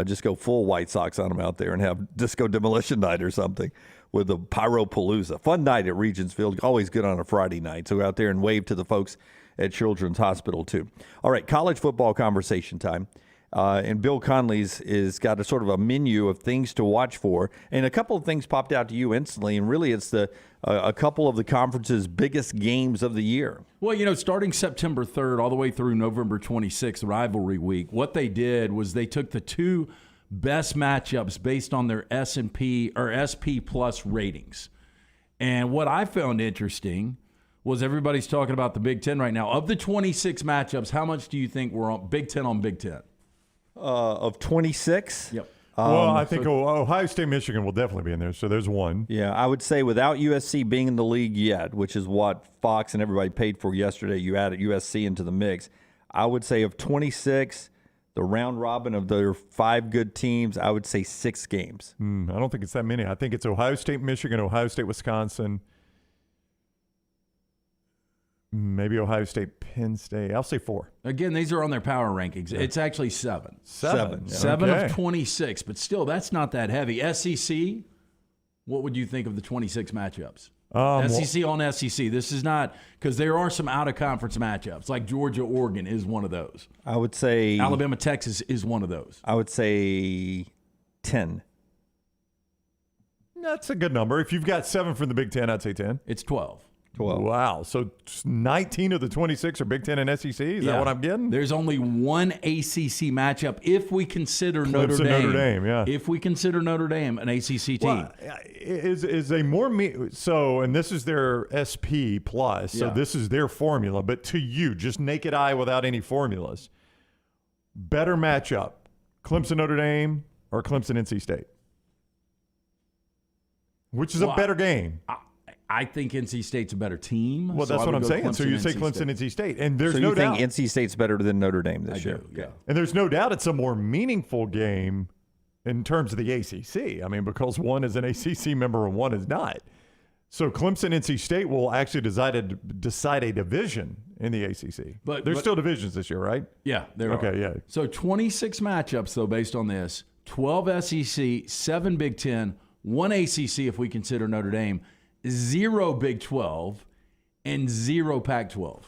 Speaker 1: Just go full White Sox on them out there and have disco demolition night or something with the Pyropalooza. Fun night at Regions Field. Always good on a Friday night. So go out there and wave to the folks at Children's Hospital too. All right, college football conversation time. And Bill Conley's is got a sort of a menu of things to watch for. And a couple of things popped out to you instantly. And really, it's a couple of the conference's biggest games of the year.
Speaker 3: Well, starting September 3rd all the way through November 26th, rivalry week, what they did was they took the two best matchups based on their S&P or SP Plus ratings. And what I found interesting was everybody's talking about the Big Ten right now. Of the 26 matchups, how much do you think were on Big Ten on Big Ten?
Speaker 1: Of 26?
Speaker 3: Yep.
Speaker 2: Well, I think Ohio State, Michigan will definitely be in there. So there's one.
Speaker 1: Yeah, I would say without USC being in the league yet, which is what Fox and everybody paid for yesterday, you added USC into the mix. I would say of 26, the round robin of their 5 good teams, I would say 6 games.
Speaker 2: I don't think it's that many. I think it's Ohio State, Michigan, Ohio State, Wisconsin. Maybe Ohio State, Penn State. I'll say 4.
Speaker 3: Again, these are on their power rankings. Yeah. It's actually 7.
Speaker 2: 7.
Speaker 3: 7 of 26, but still, that's not that heavy. SEC, what would you think of the 26 matchups? SEC on SEC. This is not – because there are some out-of-conference matchups, like Georgia-Oregon is one of those.
Speaker 1: I would say –
Speaker 3: Alabama-Texas is one of those.
Speaker 1: I would say 10.
Speaker 2: That's a good number. If you've got 7 from the Big Ten, I'd say 10.
Speaker 3: It's 12.
Speaker 1: 12.
Speaker 2: Wow. So 19 of the 26 are Big Ten and SEC? Is that what I'm getting?
Speaker 3: There's only one ACC matchup if we consider Notre Dame.
Speaker 2: Notre Dame, yeah.
Speaker 3: If we consider Notre Dame an ACC team.
Speaker 2: Well, is a more and this is their SP plus, so this is their formula. But to you, just naked eye without any formulas, better matchup, Clemson Notre Dame or Clemson NC State? Which is a better game?
Speaker 3: I think NC State's a better team.
Speaker 2: Well, that's what I'm saying. So you say Clemson, NC State. And there's no doubt.
Speaker 1: So you think NC State's better than Notre Dame this year?
Speaker 3: Yeah.
Speaker 2: And there's no doubt it's a more meaningful game in terms of the ACC. I mean, because one is an ACC member and one is not. So Clemson, NC State will actually decide a division in the ACC. But there's still divisions this year, right?
Speaker 3: Yeah, there are.
Speaker 2: Okay, yeah.
Speaker 3: So 26 matchups, though, based on this. 12 SEC, 7 Big Ten, 1 ACC if we consider Notre Dame, 0 Big 12, and 0 Pac-12.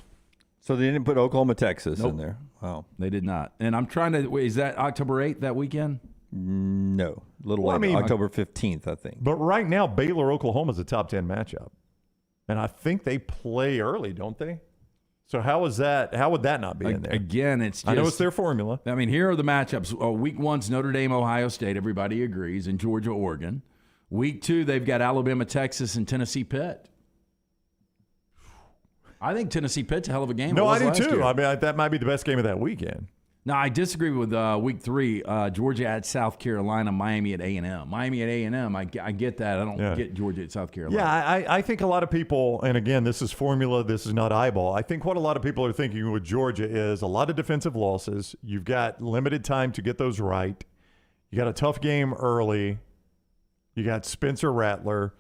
Speaker 1: So they didn't put Oklahoma, Texas in there? Wow.
Speaker 3: They did not. And I'm trying to – is that October 8th, that weekend?
Speaker 1: No. A little later. October 15th, I think.
Speaker 2: But right now, Baylor-Oklahoma is a top 10 matchup. And I think they play early, don't they? So how would that not be in there?
Speaker 3: Again, it's just –
Speaker 2: I know it's their formula.
Speaker 3: I mean, here are the matchups. Week 1's Notre Dame, Ohio State. Everybody agrees. And Georgia, Oregon. Week 2, they've got Alabama, Texas, and Tennessee, Pitt. I think Tennessee, Pitt's a hell of a game.
Speaker 2: No, I do too. I mean, that might be the best game of that weekend.
Speaker 3: No, I disagree with week 3. Georgia at South Carolina, Miami at A&M. Miami at A&M, I get that. I don't get Georgia at South Carolina.
Speaker 2: Yeah, I think a lot of people, and again, this is formula, this is not eyeball. I think what a lot of people are thinking with Georgia is a lot of defensive losses. You've got limited time to get those right. You got a tough game early. You got Spencer Rattler.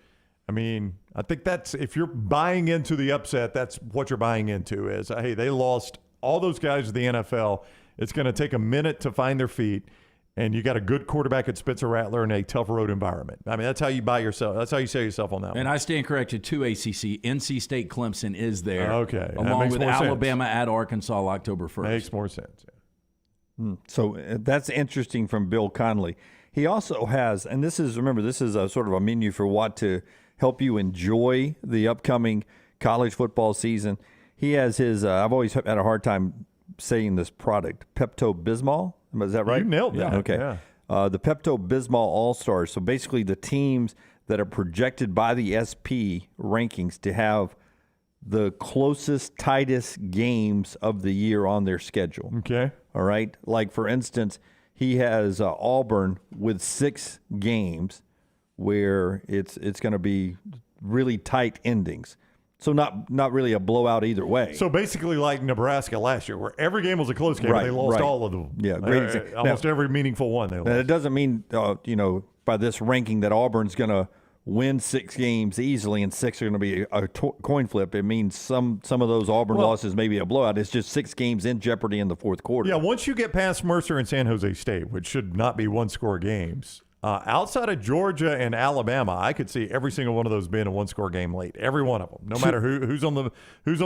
Speaker 2: I mean, I think that's, if you're buying into the upset, that's what you're buying into is, hey, they lost all those guys to the NFL. It's going to take a minute to find their feet, and you got a good quarterback at Spencer Rattler in a tough road environment. I mean, that's how you buy yourself. That's how you sell yourself on that one.
Speaker 3: And I stand corrected, 2 ACC. NC State Clemson is there.
Speaker 2: Okay.
Speaker 3: Along with Alabama at Arkansas October 1st.
Speaker 2: Makes more sense. Yeah.
Speaker 1: So that's interesting from Bill Connolly. He also has, and this is a sort of a menu for what to help you enjoy the upcoming college football season. He has his, I've always had a hard time saying this product, Pepto-Bismol. Is that right?
Speaker 2: You nailed that.
Speaker 1: Yeah. Okay.
Speaker 2: Yeah.
Speaker 1: The Pepto-Bismol All-Stars. So basically the teams that are projected by the SP rankings to have the closest, tightest games of the year on their schedule.
Speaker 2: Okay.
Speaker 1: All right. Like, for instance, he has Auburn with 6 games where it's going to be really tight endings. So not really a blowout either way.
Speaker 2: So basically like Nebraska last year, where every game was a close game,
Speaker 1: Right,
Speaker 2: and they lost
Speaker 1: right.
Speaker 2: all of them.
Speaker 1: Yeah, great example.
Speaker 2: Almost every meaningful one they lost.
Speaker 1: Now, it doesn't mean, by this ranking that Auburn's going to win 6 games easily and 6 are going to be a coin flip. It means some of those Auburn losses may be a blowout. It's just 6 games in jeopardy in the fourth quarter.
Speaker 2: Yeah, once you get past Mercer and San Jose State, which should not be one-score games, outside of Georgia and Alabama, I could see every single one of those being a one-score game late. Every one of them, no matter who's on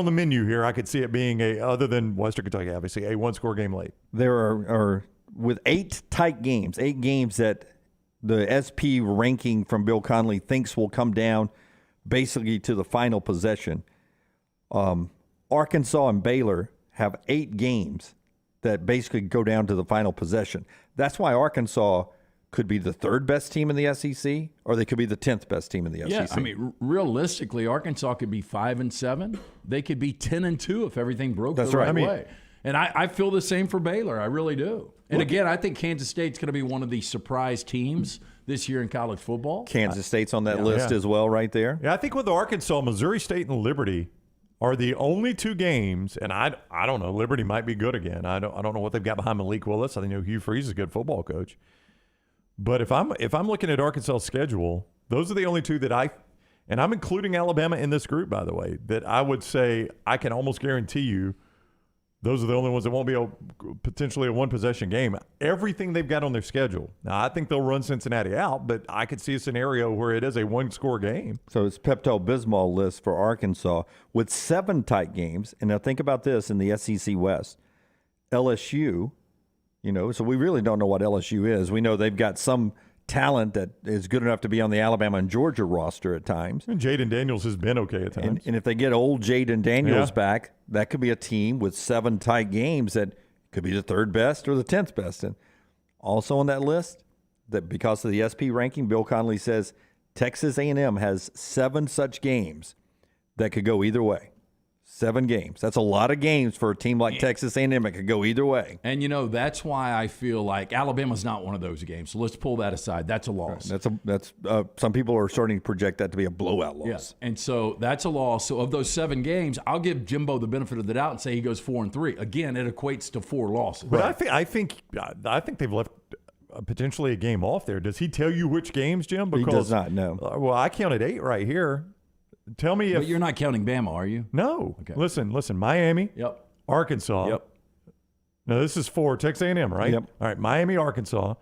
Speaker 2: the menu here. I could see it being other than Western Kentucky, obviously, a one-score game late.
Speaker 1: There are with 8 tight games, 8 games that the SP ranking from Bill Connolly thinks will come down basically to the final possession. Arkansas and Baylor have 8 games that basically go down to the final possession. That's why Arkansas could be the 3rd best team in the SEC, or they could be the 10th best team in the
Speaker 3: Yeah,
Speaker 1: SEC.
Speaker 3: I mean, realistically, Arkansas could be 5-7. They could be 10-2 if everything broke the right way. And I feel the same for Baylor. I really do. And again, I think Kansas State's going to be one of the surprise teams this year in college football.
Speaker 1: Kansas State's on that list as well, right there.
Speaker 2: Yeah, I think with Arkansas, Missouri State and Liberty are the only 2 games, and I don't know. Liberty might be good again. I don't know what they've got behind Malik Willis. I think Hugh Freeze is a good football coach. But if I'm looking at Arkansas' schedule, those are the only 2 that and I'm including Alabama in this group, by the way, that I would say I can almost guarantee you those are the only ones that won't be potentially a one-possession game. Everything they've got on their schedule. Now, I think they'll run Cincinnati out, but I could see a scenario where it is a one-score game.
Speaker 1: So it's Pepto-Bismol list for Arkansas with 7 tight games. And now think about this in the SEC West. LSU, so we really don't know what LSU is. We know they've got some talent that is good enough to be on the Alabama and Georgia roster at times.
Speaker 2: And Jaden Daniels has been okay at times.
Speaker 1: And if they get old Jaden Daniels back, that could be a team with 7 tight games that could be the 3rd best or the 10th best. And also on that list, that because of the SP ranking, Bill Connolly says Texas A&M has 7 such games that could go either way. 7 games. That's a lot of games for a team like Texas A&M. It could go either way.
Speaker 3: And, that's why I feel like Alabama's not one of those games. So let's pull that aside. That's a loss.
Speaker 1: That's some people are starting to project that to be a blowout loss.
Speaker 3: Yes. And so that's a loss. So of those 7 games, I'll give Jimbo the benefit of the doubt and say he goes 4-3. Again, it equates to 4 losses.
Speaker 2: But I think they've left potentially a game off there. Does he tell you which games, Jim? Because,
Speaker 1: he does not know.
Speaker 2: Well, I counted 8 right here. Tell me
Speaker 3: But you're not counting Bama, are you?
Speaker 2: No.
Speaker 3: Okay.
Speaker 2: Listen. Miami.
Speaker 3: Yep.
Speaker 2: Arkansas.
Speaker 3: Yep.
Speaker 2: No, this is for Texas A&M, right?
Speaker 1: Yep.
Speaker 2: All right. Miami, Arkansas.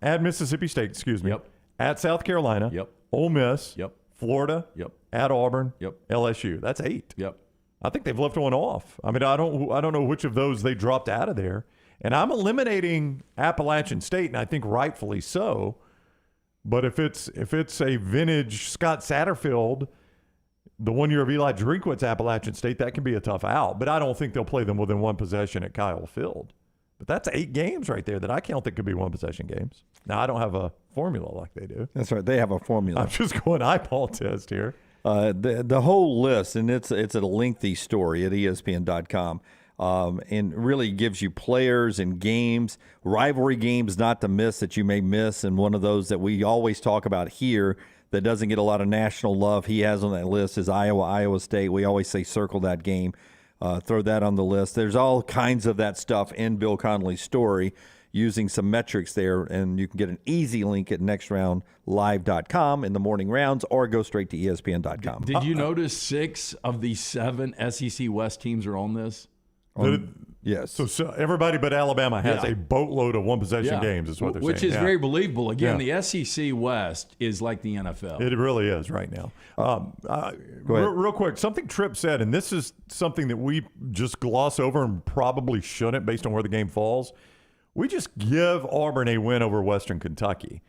Speaker 2: At Mississippi State. Excuse me.
Speaker 3: Yep.
Speaker 2: At South Carolina.
Speaker 3: Yep.
Speaker 2: Ole Miss.
Speaker 3: Yep.
Speaker 2: Florida.
Speaker 3: Yep.
Speaker 2: At Auburn.
Speaker 3: Yep.
Speaker 2: LSU. That's 8.
Speaker 3: Yep.
Speaker 2: I think they've left one off. I mean, I don't know which of those they dropped out of there. And I'm eliminating Appalachian State, and I think rightfully so. But if it's a vintage Scott Satterfield, the 1 year of Eli Drinkwitz Appalachian State, that can be a tough out. But I don't think they'll play them within one possession at Kyle Field. But that's 8 games right there that I count that could be one possession games. Now, I don't have a formula like they do.
Speaker 1: That's right. They have a formula.
Speaker 2: I'm just going eyeball test here.
Speaker 1: The whole list, and it's a lengthy story at ESPN.com. and really gives you players and games, rivalry games not to miss that you may miss. And one of those that we always talk about here that doesn't get a lot of national love he has on that list is Iowa State. We always say circle that game. Throw that on the list. There's all kinds of that stuff in Bill Connolly's story using some metrics there, and you can get an easy link at nextroundlive.com in the morning rounds or go straight to espn.com.
Speaker 3: Did you notice 6 of the 7 SEC West teams are on this?
Speaker 1: Yes.
Speaker 2: So everybody but Alabama has a boatload of one-possession games is what they're
Speaker 3: Which
Speaker 2: saying.
Speaker 3: is very believable. Again, the SEC West is like the NFL.
Speaker 2: It really is right now. Real quick, something Tripp said, and this is something that we just gloss over and probably shouldn't based on where the game falls. We just give Auburn a win over Western Kentucky.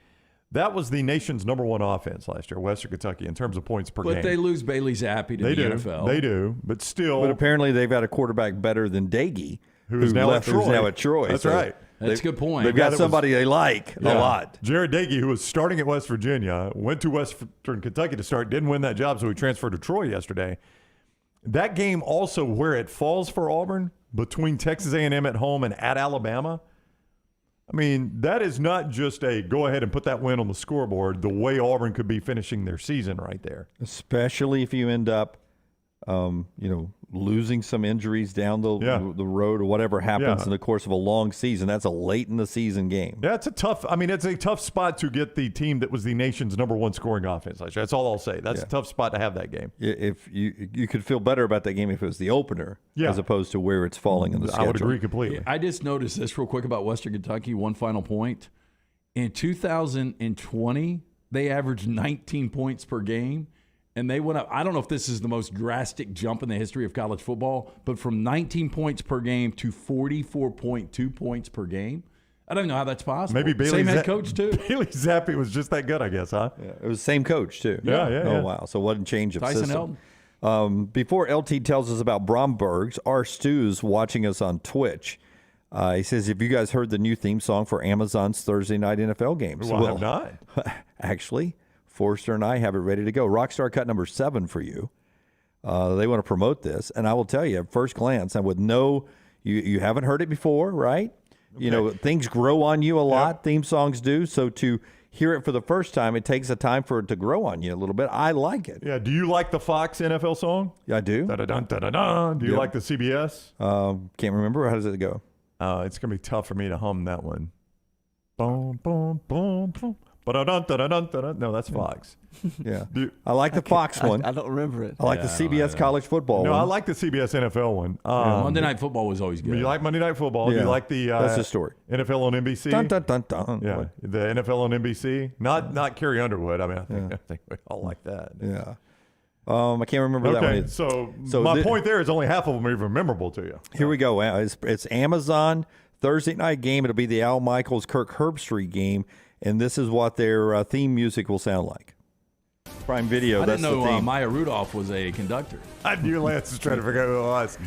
Speaker 2: That was the nation's #1 offense last year, Western Kentucky, in terms of points per game.
Speaker 3: But they lose Bailey Zappi to the NFL.
Speaker 2: They do, but still.
Speaker 1: But apparently they've had a quarterback better than Dagey,
Speaker 2: who's now at Troy.
Speaker 1: That's
Speaker 2: right.
Speaker 3: That's a good point.
Speaker 1: They've got somebody they like a lot.
Speaker 2: Jared Dagey, who was starting at West Virginia, went to Western Kentucky to start, didn't win that job, so he transferred to Troy yesterday. That game also, where it falls for Auburn, between Texas A&M at home and at Alabama, I mean, that is not just a go ahead and put that win on the scoreboard the way Auburn could be finishing their season right there.
Speaker 1: Especially if you end up, losing some injuries down the road or whatever happens in the course of a long season. That's a late in the season game.
Speaker 2: Yeah, it's a tough spot to get the team that was the nation's #1 scoring offense last year. That's all I'll say. That's a tough spot to have that game.
Speaker 1: If you could feel better about that game if it was the opener as opposed to where it's falling in the schedule.
Speaker 2: I would agree completely.
Speaker 3: I just noticed this real quick about Western Kentucky. One final point. In 2020, they averaged 19 points per game. And they went up. I don't know if this is the most drastic jump in the history of college football, but from 19 points per game to 44.2 points per game. I don't know how that's possible.
Speaker 2: Maybe Bailey
Speaker 3: same head coach too.
Speaker 2: Bailey Zappi was just that good, I guess, huh?
Speaker 1: Yeah, it was the same coach too.
Speaker 2: Yeah.
Speaker 1: Wow. So what a change of
Speaker 3: Tyson
Speaker 1: system. Before LT tells us about Bromberg's, our Stu's watching us on Twitch. He says, "Have you guys heard the new theme song for Amazon's Thursday night NFL games?"
Speaker 2: Well, I have not.
Speaker 1: Actually, Forrester and I have it ready to go. Rockstar cut number 7 for you. They want to promote this, and I will tell you at first glance, and with you haven't heard it before, right? Okay. Things grow on you a lot. Theme songs do. So to hear it for the first time, it takes a time for it to grow on you a little bit. I like it.
Speaker 2: Yeah. Do you like the Fox NFL song?
Speaker 1: Yeah, I do.
Speaker 2: Da-da-dun, da-da-dun. Do you like the CBS?
Speaker 1: Can't remember. How does it go?
Speaker 2: It's gonna be tough for me to hum that one. Boom, boom, boom, boom. No, that's Fox.
Speaker 1: Yeah. I like the Fox one.
Speaker 5: I don't remember it.
Speaker 1: I like the CBS college football one.
Speaker 2: No, I like the CBS NFL one.
Speaker 3: Monday Night Football was always good.
Speaker 2: You like Monday Night Football?
Speaker 1: Yeah.
Speaker 2: You like the
Speaker 1: that's the story.
Speaker 2: NFL on NBC?
Speaker 1: Dun, dun, dun, dun.
Speaker 2: Yeah, the NFL on NBC. Not Carrie Underwood. I mean, I think we all like that.
Speaker 1: Yeah. I can't remember that one.
Speaker 2: So my point there is only half of them are even memorable to you.
Speaker 1: Here we go. It's Amazon Thursday night game. It'll be the Al Michaels Kirk Herbstreit game. And this is what their theme music will sound like. Prime Video.
Speaker 3: I
Speaker 1: that's
Speaker 3: didn't know
Speaker 1: the theme.
Speaker 3: Maya Rudolph was a conductor.
Speaker 2: I knew Lance was trying to figure out who it was.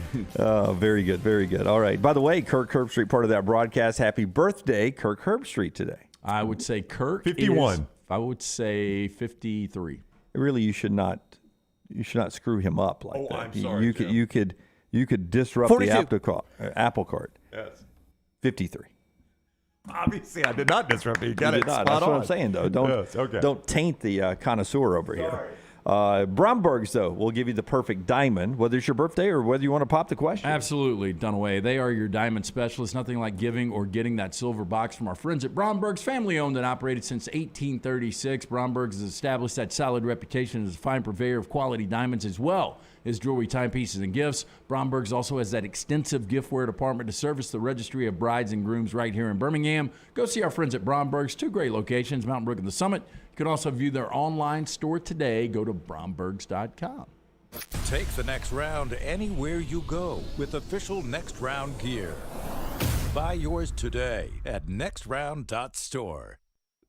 Speaker 1: Very good, very good. All right. By the way, Kirk Herbstreit, part of that broadcast. Happy birthday, Kirk Herbstreit today.
Speaker 3: I would say Kirk
Speaker 2: 51.
Speaker 3: I would say 53.
Speaker 1: Really, you should not screw him up like that.
Speaker 2: I'm sorry.
Speaker 1: You could disrupt
Speaker 5: 42.
Speaker 1: the apple cart.
Speaker 2: Yes.
Speaker 1: 53.
Speaker 2: Obviously, I did not disrupt you. You got it spot
Speaker 1: That's
Speaker 2: on.
Speaker 1: what I'm saying, though. Don't taint the connoisseur over here. Bromberg's, though, will give you the perfect diamond, whether it's your birthday or whether you want to pop the question.
Speaker 3: Absolutely, Dunaway. They are your diamond specialists. Nothing like giving or getting that silver box from our friends at Bromberg's, family owned and operated since 1836. Bromberg's has established that solid reputation as a fine purveyor of quality diamonds as well as jewelry, timepieces, and gifts. Bromberg's also has that extensive giftware department to service the registry of brides and grooms right here in Birmingham. Go see our friends at Bromberg's. 2 great locations, Mountain Brook and the Summit. You can also view their online store today. Go to brombergs.com.
Speaker 4: Take the next round anywhere you go with official Next Round gear. Buy yours today at nextround.store.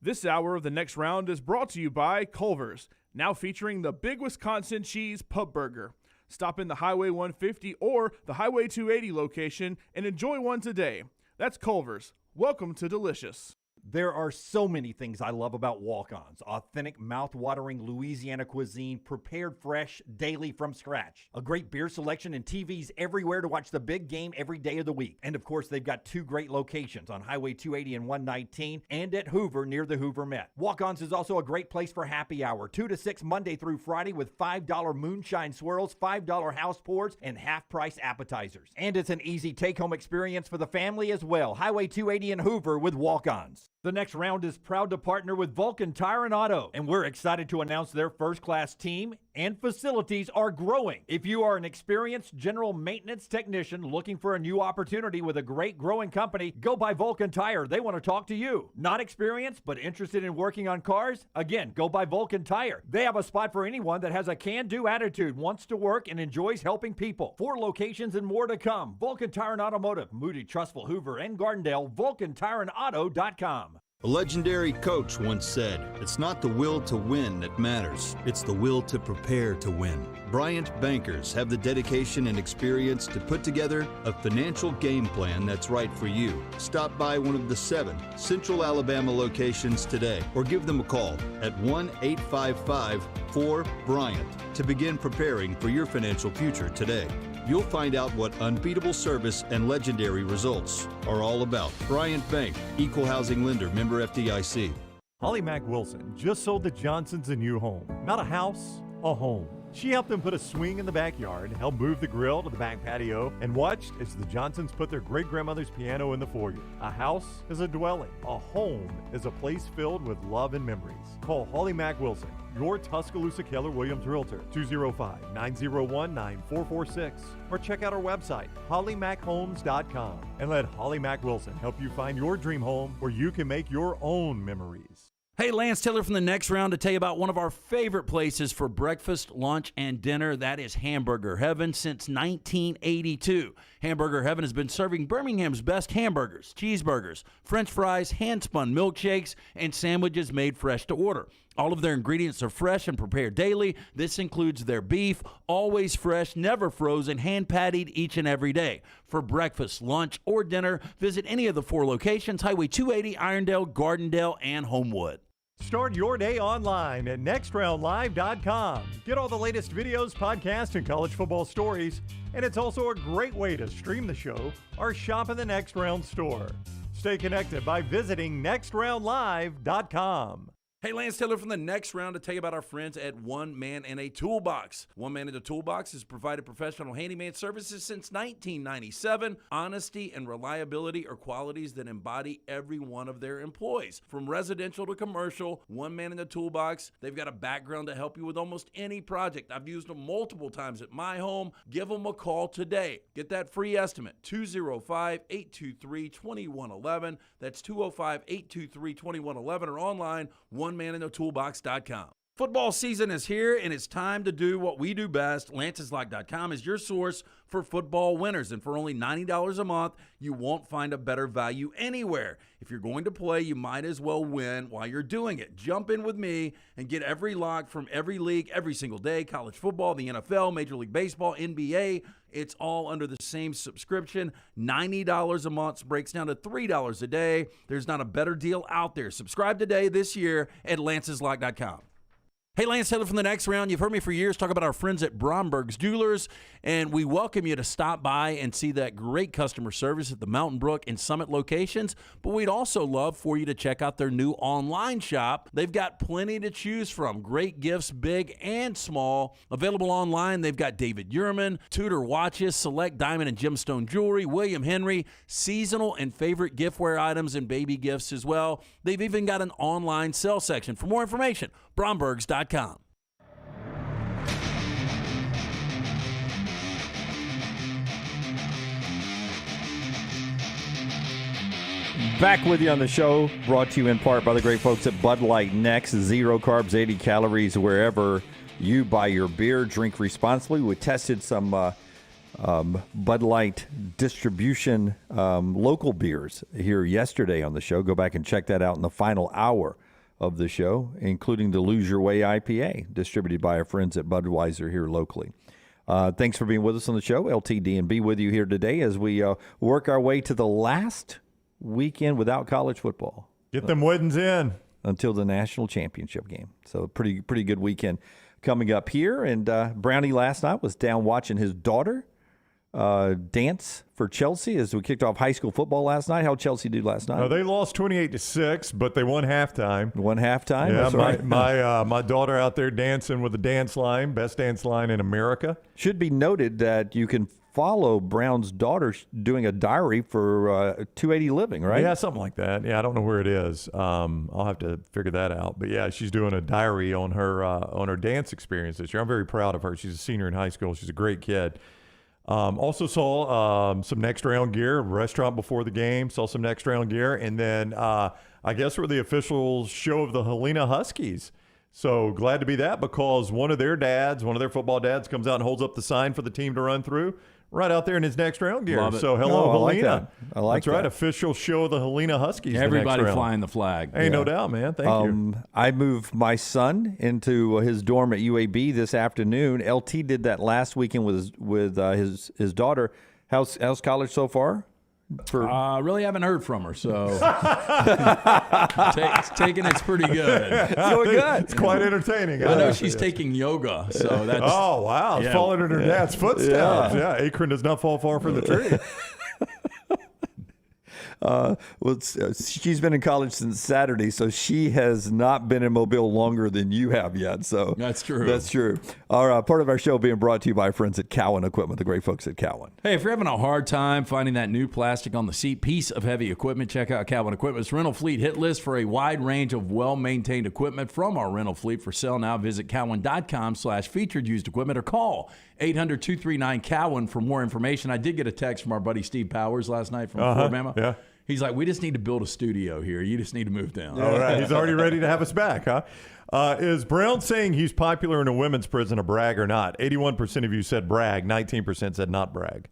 Speaker 6: This hour of the Next Round is brought to you by Culver's, now featuring the Big Wisconsin Cheese Pub Burger. Stop in the Highway 150 or the Highway 280 location and enjoy one today. That's Culver's. Welcome to Delicious.
Speaker 7: There are so many things I love about Walk-Ons. Authentic, mouth-watering Louisiana cuisine prepared fresh daily from scratch. A great beer selection and TVs everywhere to watch the big game every day of the week. And of course, they've got 2 great locations on Highway 280 and 119 and at Hoover near the Hoover Met. Walk-Ons is also a great place for happy hour. 2 to 6 Monday through Friday with $5 moonshine swirls, $5 house pours, and half-price appetizers. And it's an easy take-home experience for the family as well. Highway 280 and Hoover with Walk-Ons. The Next Round is proud to partner with Vulcan Tire and Auto, and we're excited to announce their first-class team and facilities are growing. If you are an experienced general maintenance technician looking for a new opportunity with a great growing company, go by Vulcan Tire. They want to talk to you. Not experienced, but interested in working on cars? Again, go by Vulcan Tire. They have a spot for anyone that has a can-do attitude, wants to work, and enjoys helping people. 4 locations and more to come. Vulcan Tire and Automotive, Moody, Trustful, Hoover, and Gardendale, VulcanTireandAuto.com.
Speaker 13: A legendary coach once said, "It's not the will to win that matters, it's the will to prepare to win." Bryant bankers have the dedication and experience to put together a financial game plan that's right for you. Stop by one of the 7 Central Alabama locations today or give them a call at 1-855-4-BRYANT to begin preparing for your financial future today. You'll find out what unbeatable service and legendary results are all about. Bryant Bank, Equal Housing Lender, member FDIC.
Speaker 2: Holly Mack Wilson just sold the Johnsons a new home. Not a house, a home. She helped them put a swing in the backyard, helped move the grill to the back patio, and watched as the Johnsons put their great-grandmother's piano in the foyer. A house is a dwelling. A home is a place filled with love and memories. Call Holly Mack Wilson, your Tuscaloosa Keller Williams Realtor, 205-901-9446, or check out our website, hollymackhomes.com, and let Holly Mack Wilson help you find your dream home where you can make your own memories.
Speaker 8: Hey, Lance Taylor from The Next Round to tell you about one of our favorite places for breakfast, lunch, and dinner. That is Hamburger Heaven since 1982. Hamburger Heaven has been serving Birmingham's best hamburgers, cheeseburgers, French fries, hand-spun milkshakes, and sandwiches made fresh to order. All of their ingredients are fresh and prepared daily. This includes their beef, always fresh, never frozen, hand-pattied each and every day. For breakfast, lunch, or dinner, visit any of the 4 locations, Highway 280, Irondale, Gardendale, and Homewood.
Speaker 2: Start your day online at nextroundlive.com. Get all the latest videos, podcasts, and college football stories. And it's also a great way to stream the show or shop in the Next Round store. Stay connected by visiting nextroundlive.com.
Speaker 8: Hey, Lance Taylor from The Next Round to tell you about our friends at One Man and a Toolbox. One Man and a Toolbox has provided professional handyman services since 1997. Honesty and reliability are qualities that embody every one of their employees. From residential to commercial, One Man and a Toolbox, they've got a background to help you with almost any project. I've used them multiple times at my home. Give them a call today. Get that free estimate, 205-823-2111. That's 205-823-2111 or online, OneManInAToolbox.com. Football season is here, and it's time to do what we do best. Lance'sLock.com is your source for football winners, and for only $90 a month, you won't find a better value anywhere. If you're going to play, you might as well win while you're doing it. Jump in with me and get every lock from every league every single day. College football, the NFL, Major League Baseball, NBA. It's all under the same subscription. $90 a month breaks down to $3 a day. There's not a better deal out there. Subscribe today this year at Lance'sLock.com. Hey, Lance Taylor from The Next Round. You've heard me for years talk about our friends at Bromberg's Jewelers, and we welcome you to stop by and see that great customer service at the Mountain Brook and Summit locations, but we'd also love for you to check out their new online shop. They've got plenty to choose from. Great gifts, big and small. Available online, they've got David Yurman, Tudor watches, select diamond and gemstone jewelry, William Henry, seasonal and favorite giftware items and baby gifts as well. They've even got an online sale section. For more information, Brombergs.com.
Speaker 1: Back with you on the show, brought to you in part by the great folks at Bud Light Next. 0 carbs, 80 calories wherever you buy your beer. Drink responsibly. We tested some Bud Light distribution local beers here yesterday on the show. Go back and check that out in the final hour of the show, including the Lose Your Way IPA, distributed by our friends at Budweiser here locally. Thanks for being with us on the show. LTD and B with you here today as we work our way to the last weekend without college football.
Speaker 2: Get them weddings in.
Speaker 1: Until the national championship game. So pretty good weekend coming up here. And Brownie last night was down watching his daughter dance for Chelsea as we kicked off high school football last night. How'd Chelsea do last night?
Speaker 2: They lost 28-6, but they won halftime.
Speaker 1: Yeah,
Speaker 2: that's right. my daughter out there dancing with the dance line, best dance line in America.
Speaker 1: Should be noted that you can follow Brown's daughter doing a diary for 280 Living, right?
Speaker 2: Yeah, something like that. Yeah, I don't know where it is. I'll have to figure that out. But yeah, she's doing a diary on her dance experience this year. I'm very proud of her. She's a senior in high school. She's a great kid. Also saw some next round gear, restaurant before the game, saw some next round gear. And then I guess we're the official show of the Helena Huskies. So glad to be that because one of their football dads comes out and holds up the sign for the team to run through right out there in his next round gear.
Speaker 3: Love it.
Speaker 2: So hello, Helena.
Speaker 1: I like
Speaker 2: That's right. Official show of the Helena Huskies.
Speaker 3: Everybody
Speaker 2: the next round.
Speaker 3: flying the flag.
Speaker 2: Hey, no doubt, man. Thank you.
Speaker 1: I moved my son into his dorm at UAB this afternoon. LT did that last weekend with his daughter. How's college so far?
Speaker 3: Really haven't heard from her, so taking it's pretty good.
Speaker 1: Doing good.
Speaker 2: It's quite entertaining.
Speaker 3: I know she's taking yoga, so that's.
Speaker 2: Oh wow! It's following in her dad's footsteps. Yeah, acorn does not fall far from the tree.
Speaker 1: She's been in college since Saturday, so she has not been in Mobile longer than you have yet. So
Speaker 3: that's true.
Speaker 1: That's true. Part of our show being brought to you by friends at Cowan Equipment, the great folks at Cowan.
Speaker 3: Hey, if you're having a hard time finding that new plastic on the seat piece of heavy equipment, check out Cowan Equipment's rental fleet hit list for a wide range of well-maintained equipment from our rental fleet. For sale now, visit cowan.com/featured used equipment or call 800-239-COWAN for more information. I did get a text from our buddy Steve Powers last night from Alabama.
Speaker 2: Yeah.
Speaker 3: He's like, we just need to build a studio here. You just need to move down.
Speaker 2: All right. He's already ready to have us back, huh? Is Brown saying he's popular in a women's prison a brag or not? 81% of you said brag. 19% said not brag.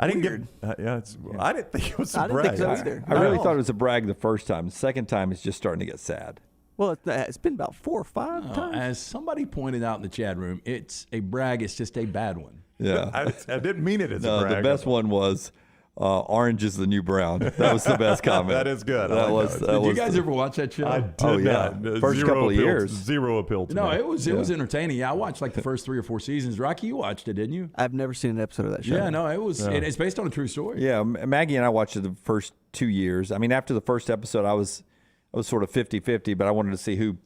Speaker 2: I didn't I didn't think it was a brag.
Speaker 5: I didn't think so either.
Speaker 1: I really thought it was a brag the first time. The second time, it's just starting to get sad.
Speaker 5: Well, it's been about 4 or 5 times.
Speaker 3: As somebody pointed out in the chat room, it's a brag. It's just a bad one.
Speaker 1: Yeah.
Speaker 2: I didn't mean it as a brag.
Speaker 1: The best one was orange is the new brown. That was the best comment.
Speaker 2: That is good.
Speaker 3: Did you guys ever watch that show?
Speaker 2: I did not.
Speaker 1: First couple of years.
Speaker 2: Zero appeal to me.
Speaker 3: No, it was entertaining. Yeah, I watched like the first 3 or 4 seasons. Rocky, you watched it, didn't you?
Speaker 5: I've never seen an episode of that show.
Speaker 3: Yeah, no, it was. It's based on a true story.
Speaker 1: Yeah, Maggie and I watched it the first 2 years. I mean, after the first episode, I was sort of 50-50, but I wanted to see who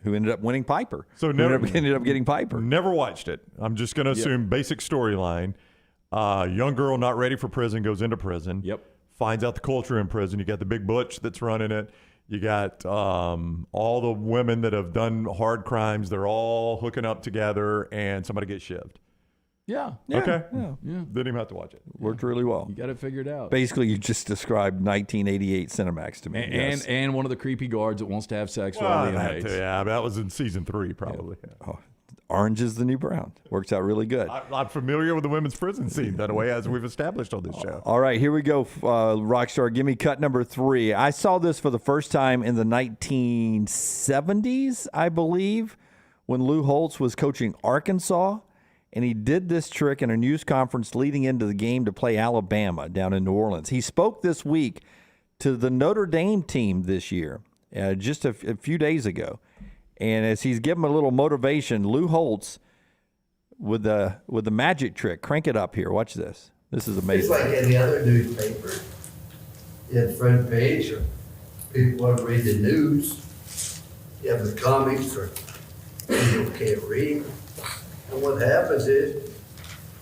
Speaker 1: ended up winning Piper.
Speaker 2: So
Speaker 1: ended up getting Piper.
Speaker 2: Never watched it. I'm just going to assume basic storyline. Young girl not ready for prison goes into prison.
Speaker 3: Yep.
Speaker 2: Finds out the culture in prison. You got the big butch that's running it. You got all the women that have done hard crimes. They're all hooking up together, and somebody gets shivved.
Speaker 3: Yeah.
Speaker 2: Okay.
Speaker 3: Yeah.
Speaker 2: Didn't even have to watch it.
Speaker 1: Worked really well.
Speaker 3: You got it figured out.
Speaker 1: Basically, you just described 1988 Cinemax to me.
Speaker 3: And one of the creepy guards that wants to have sex with all the inmates.
Speaker 2: That was in season 3, probably.
Speaker 1: Yeah. Oh, orange is the new brown. Works out really good.
Speaker 2: I'm familiar with the women's prison scene, by the way, as we've established on this show.
Speaker 1: All right, here we go. Rockstar, give me cut number 3. I saw this for the first time in the 1970s, I believe, when Lou Holtz was coaching Arkansas. And he did this trick in a news conference leading into the game to play Alabama down in New Orleans. He spoke this week to the Notre Dame team this year, just a few days ago. And as he's giving a little motivation, Lou Holtz with the magic trick. Crank it up here. Watch this. This is amazing.
Speaker 14: It's like any other newspaper. You have the front page, or people want to read the news. You have the comics, or people can't read. And what happens is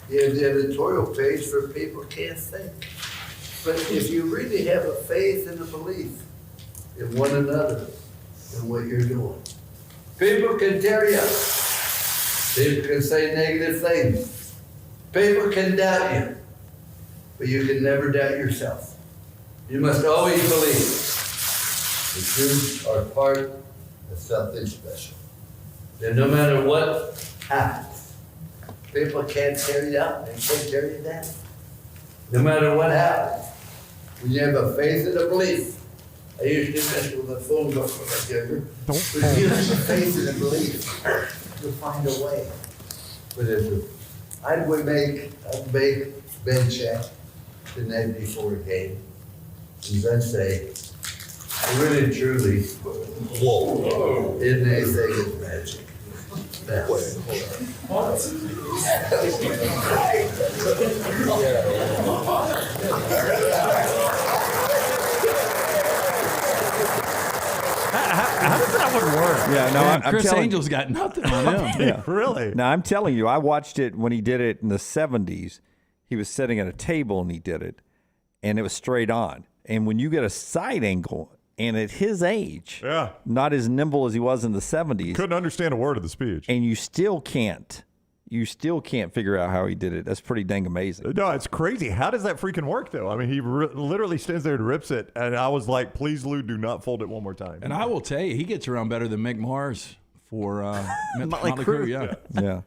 Speaker 14: you have the editorial page for people who can't think. But if you really have a faith and a belief in one another and what you're doing, people can tear you up. People can say negative things. People can doubt you. But you can never doubt yourself. You must always believe that you are part of something special. That no matter what happens, people can't tear you up, they can't tear you down. No matter what happens, when you have a faith and a belief, I usually mess with the phone book when I get her. But if you have a faith and a belief, you'll find a way. But I'd make Ben check the night before a game, and then say, Really, truly, whoa, isn't anything is magic. That way.
Speaker 2: How does that one work?
Speaker 1: Yeah, no,
Speaker 3: Man,
Speaker 1: I'm
Speaker 3: Chris
Speaker 1: telling
Speaker 3: Angel's got nothing on him.
Speaker 1: Yeah.
Speaker 2: Really?
Speaker 1: Now, I'm telling you, I watched it when he did it in the 70s. He was sitting at a table and he did it, and it was straight on. And when you get a side angle, and at his age,
Speaker 2: Yeah.
Speaker 1: not as nimble as he was in the 70s,
Speaker 2: Couldn't understand a word of the speech.
Speaker 1: and you still can't figure out how he did it. That's pretty dang amazing.
Speaker 2: No, it's crazy. How does that freaking work, though? I mean, he literally stands there and rips it, and I was like, please, Lou, do not fold it one more time.
Speaker 3: And I will tell you, he gets around better than Mick Mars for
Speaker 2: Motley Crue.
Speaker 3: Yeah.
Speaker 1: Yeah.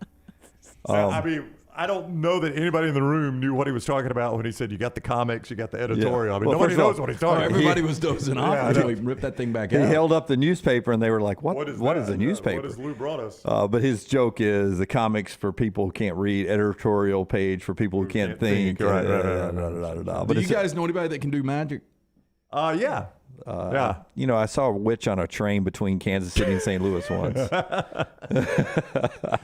Speaker 2: I mean, I don't know that anybody in the room knew what he was talking about when he said, you got the comics, you got the editorial. I mean,
Speaker 1: Well,
Speaker 2: nobody
Speaker 1: first of all,
Speaker 2: knows what he's talking about.
Speaker 3: Everybody was dozing off
Speaker 2: Yeah, I
Speaker 3: until
Speaker 2: know.
Speaker 3: he ripped that thing back
Speaker 1: He
Speaker 3: out.
Speaker 1: held up the newspaper, and they were like, what is
Speaker 2: that?
Speaker 1: a newspaper?
Speaker 2: What has Lou brought us?
Speaker 1: But his joke is the comics for people who can't read, editorial page for people who can't think.
Speaker 2: Right.
Speaker 1: But
Speaker 3: Do you
Speaker 1: it's,
Speaker 3: guys know anybody that can do magic?
Speaker 2: Yeah. Yeah.
Speaker 1: you know, I saw a witch on a train between Kansas City and St. Louis once.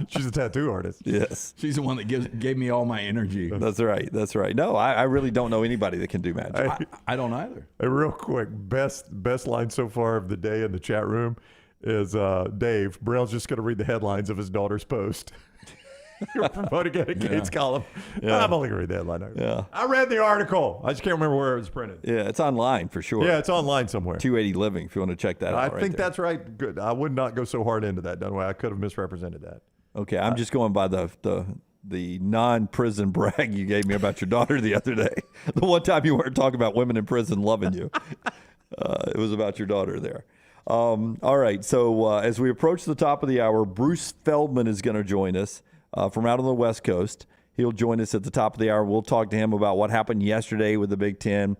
Speaker 2: She's a tattoo artist.
Speaker 1: Yes.
Speaker 3: She's the one that gave me all my energy.
Speaker 1: That's right. That's right. No, I really don't know anybody that can do magic.
Speaker 3: I don't either.
Speaker 2: Hey, real quick, best line so far of the day in the chat room is Dave. Brown's just going to read the headlines of his daughter's post. You're promoting it at Kate's column.
Speaker 1: Yeah.
Speaker 2: I'm only going to read the headline.
Speaker 1: Yeah.
Speaker 2: I read the article. I just can't remember where it was printed.
Speaker 1: Yeah, it's online for sure.
Speaker 2: Yeah, it's online somewhere.
Speaker 1: 280 Living, if you want to check that
Speaker 2: I
Speaker 1: out.
Speaker 2: think that's right. Good. I would not go so hard into that, Dunaway. I could have misrepresented that.
Speaker 1: Okay, I'm just going by the non-prison brag you gave me about your daughter the other day. The one time you weren't talking about women in prison loving you. It was about your daughter there. All right, so as we approach the top of the hour, Bruce Feldman is going to join us from out on the West Coast. He'll join us at the top of the hour. We'll talk to him about what happened yesterday with the Big Ten.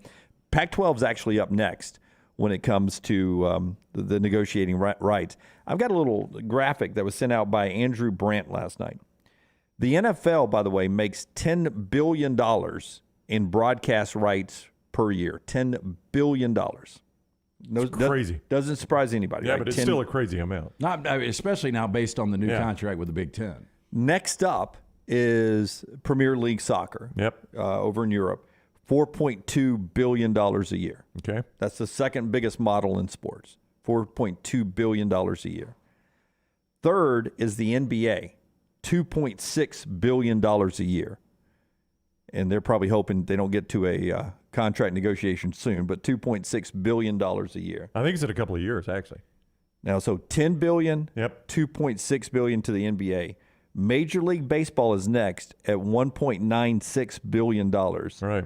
Speaker 1: Pac-12 is actually up next when it comes to the negotiating rights. I've got a little graphic that was sent out by Andrew Brandt last night. The NFL, by the way, makes $10 billion in broadcast rights per year. $10 billion. No,
Speaker 2: crazy.
Speaker 1: Doesn't surprise anybody.
Speaker 2: Yeah,
Speaker 1: right?
Speaker 2: but it's still a crazy amount.
Speaker 3: Not especially now based on the new contract with the Big Ten.
Speaker 1: Next up is Premier League Soccer.
Speaker 2: Yep.
Speaker 1: Over in Europe. $4.2 billion a year.
Speaker 2: Okay.
Speaker 1: That's the second biggest model in sports. $4.2 billion a year. Third is the NBA. $2.6 billion a year. And they're probably hoping they don't get to a contract negotiation soon, but $2.6 billion a year.
Speaker 2: I think it's in a couple of years, actually.
Speaker 1: Now, so $10 billion,
Speaker 2: Yep.
Speaker 1: $2.6 billion to the NBA. Major League Baseball is next at $1.96 billion.
Speaker 2: Right.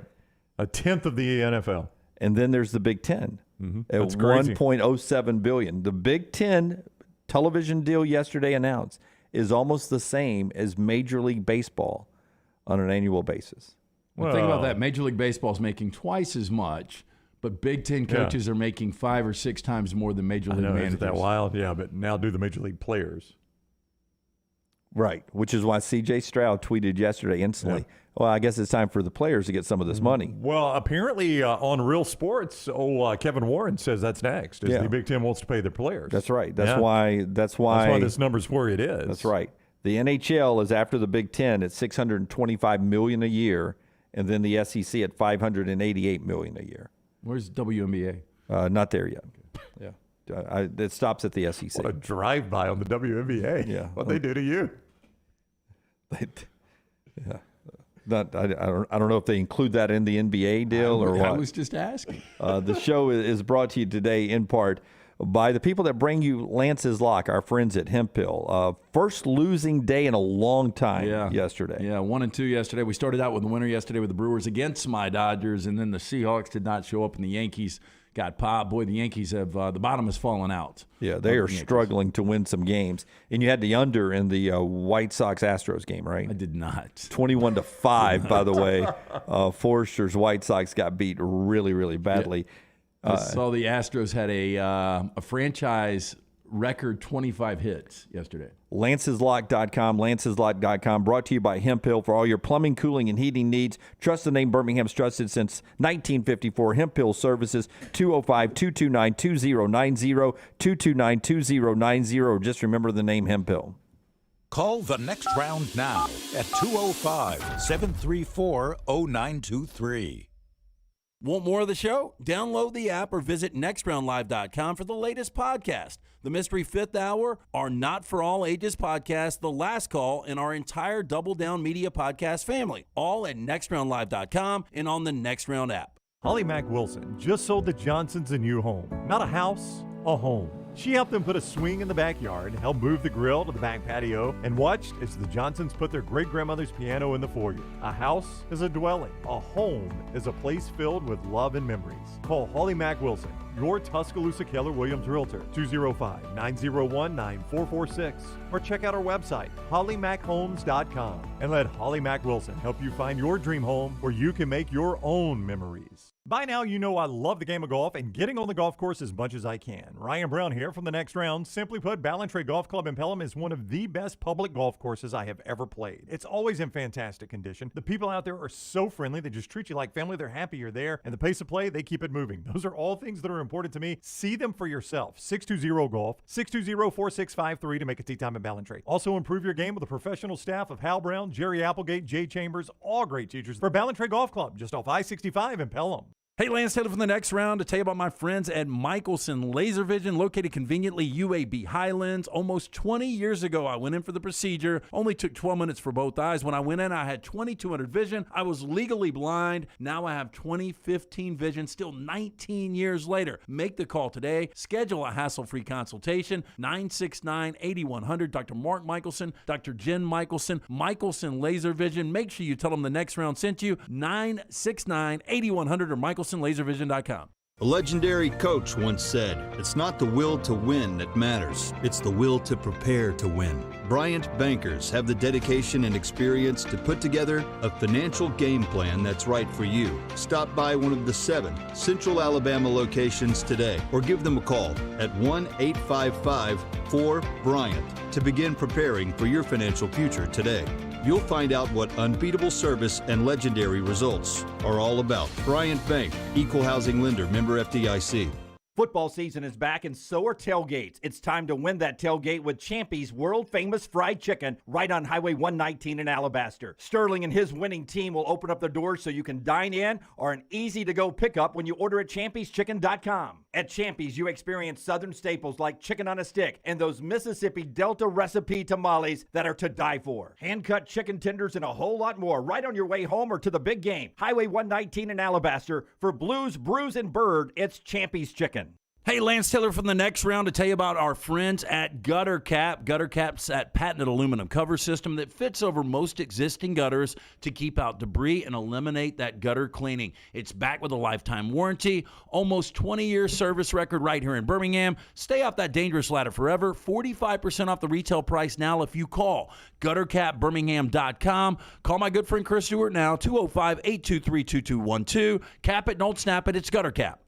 Speaker 2: A tenth of the NFL.
Speaker 1: And then there's the Big Ten at
Speaker 2: That's crazy.
Speaker 1: $1.07 billion. The Big Ten television deal yesterday announced is almost the same as Major League Baseball on an annual basis.
Speaker 3: Well, think about that. Major League Baseball is making twice as much, but Big Ten coaches are making 5 or 6 times more than Major League managers.
Speaker 2: Isn't that wild? Yeah, but now do the Major League players.
Speaker 1: Right, which is why C.J. Stroud tweeted yesterday instantly, well, I guess it's time for the players to get some of this money.
Speaker 2: Well, apparently on Real Sports, Kevin Warren says that's next. The Big Ten wants to pay their players.
Speaker 1: That's right. That's why
Speaker 2: this number's where it is.
Speaker 1: That's right. The NHL is after the Big Ten at $625 million a year, and then the SEC at $588 million a year.
Speaker 3: Where's WNBA?
Speaker 1: Not there yet. Yeah, it stops at the SEC.
Speaker 2: What a drive-by on the WNBA.
Speaker 1: Yeah,
Speaker 2: what they do to you.
Speaker 1: Yeah. I don't know if they include that in the NBA deal or what.
Speaker 3: I was just asking.
Speaker 1: The show is brought to you today in part by the people that bring you Lance's Lock, our friends at Hemp Hill. First losing day in a long time yesterday.
Speaker 3: Yeah, 1-2 yesterday. We started out with the winner yesterday with the Brewers against my Dodgers, and then the Seahawks did not show up, and the Yankees got popped. Boy, the Yankees have the bottom has fallen out.
Speaker 1: Yeah, they are struggling to win some games. And you had the under in the White Sox-Astros game, right?
Speaker 3: I did not.
Speaker 1: 21-5, by the way. Forrester's White Sox got beat really, really badly.
Speaker 3: I saw the Astros had a franchise record 25 hits yesterday.
Speaker 1: Lance'sLock.com, Lance'sLock.com, brought to you by Hemp Hill for all your plumbing, cooling, and heating needs. Trust the name Birmingham's trusted since 1954. Hemp Hill Services, 205-229-2090, 229-2090. Just remember the name Hemp Hill.
Speaker 4: Call the Next Round now at 205-734-0923.
Speaker 8: Want more of the show? Download the app or visit nextroundlive.com for the latest podcast. The Mystery Fifth Hour, our Not For All Ages podcast, The Last Call, and our entire Double Down Media podcast family. All at nextroundlive.com and on the Next Round app.
Speaker 2: Holly Mack Wilson just sold the Johnsons a new home. Not a house, a home. She helped them put a swing in the backyard, helped move the grill to the back patio, and watched as the Johnsons put their great-grandmother's piano in the foyer. A house is a dwelling. A home is a place filled with love and memories. Call Holly Mack Wilson, your Tuscaloosa Keller Williams Realtor, 205-901-9446, or check out our website, hollymackhomes.com, and let Holly Mack Wilson help you find your dream home where you can make your own memories. By now, you know I love the game of golf and getting on the golf course as much as I can. Ryan Brown here from the Next Round. Simply put, Ballantrae Golf Club in Pelham is one of the best public golf courses I have ever played. It's always in fantastic condition. The people out there are so friendly. They just treat you like family. They're happy you're there. And the pace of play, they keep it moving. Those are all things that are important to me. See them for yourself. 620-GOLF, 620-4653 to make a tee time at Ballantrae. Also improve your game with a professional staff of Hal Brown, Jerry Applegate, Jay Chambers, all great teachers for Ballantrae Golf Club, just off I-65 in Pelham.
Speaker 8: Hey, Lance Taylor from the Next Round to tell you about my friends at Michelson Laser Vision, located conveniently UAB Highlands. Almost 20 years ago, I went in for the procedure. Only took 12 minutes for both eyes. When I went in, I had 2200 vision. I was legally blind. Now I have 20/15 vision, still 19 years later. Make the call today. Schedule a hassle-free consultation, 969-8100. Dr. Mark Michelson, Dr. Jen Michelson, Michelson Laser Vision. Make sure you tell them the Next Round sent you, 969-8100 or MichelsonLaserVision.com.
Speaker 13: A legendary coach once said, "It's not the will to win that matters, it's the will to prepare to win." Bryant bankers have the dedication and experience to put together a financial game plan that's right for you. Stop by one of the 7 Central Alabama locations today or give them a call at 1-855-4-BRYANT to begin preparing for your financial future today. You'll find out what unbeatable service and legendary results are all about. Bryant Bank, Equal Housing Lender, member FDIC.
Speaker 7: Football season is back, and so are tailgates. It's time to win that tailgate with Champy's world-famous fried chicken right on Highway 119 in Alabaster. Sterling and his winning team will open up the doors so you can dine in or an easy-to-go pickup when you order at champy'schicken.com. At Champy's, you experience southern staples like chicken on a stick and those Mississippi Delta recipe tamales that are to die for. Hand-cut chicken tenders and a whole lot more right on your way home or to the big game. Highway 119 in Alabaster. For Blues, Brews, and Bird, it's Champy's Chicken.
Speaker 8: Hey, Lance Taylor from the Next Round to tell you about our friends at Gutter Cap. Gutter Cap's that patented aluminum cover system that fits over most existing gutters to keep out debris and eliminate that gutter cleaning. It's backed with a lifetime warranty, almost 20-year service record right here in Birmingham. Stay off that dangerous ladder forever. 45% off the retail price now if you call guttercapbirmingham.com. Call my good friend Chris Stewart now, 205-823-2212. Cap it, don't snap it. It's Gutter Cap.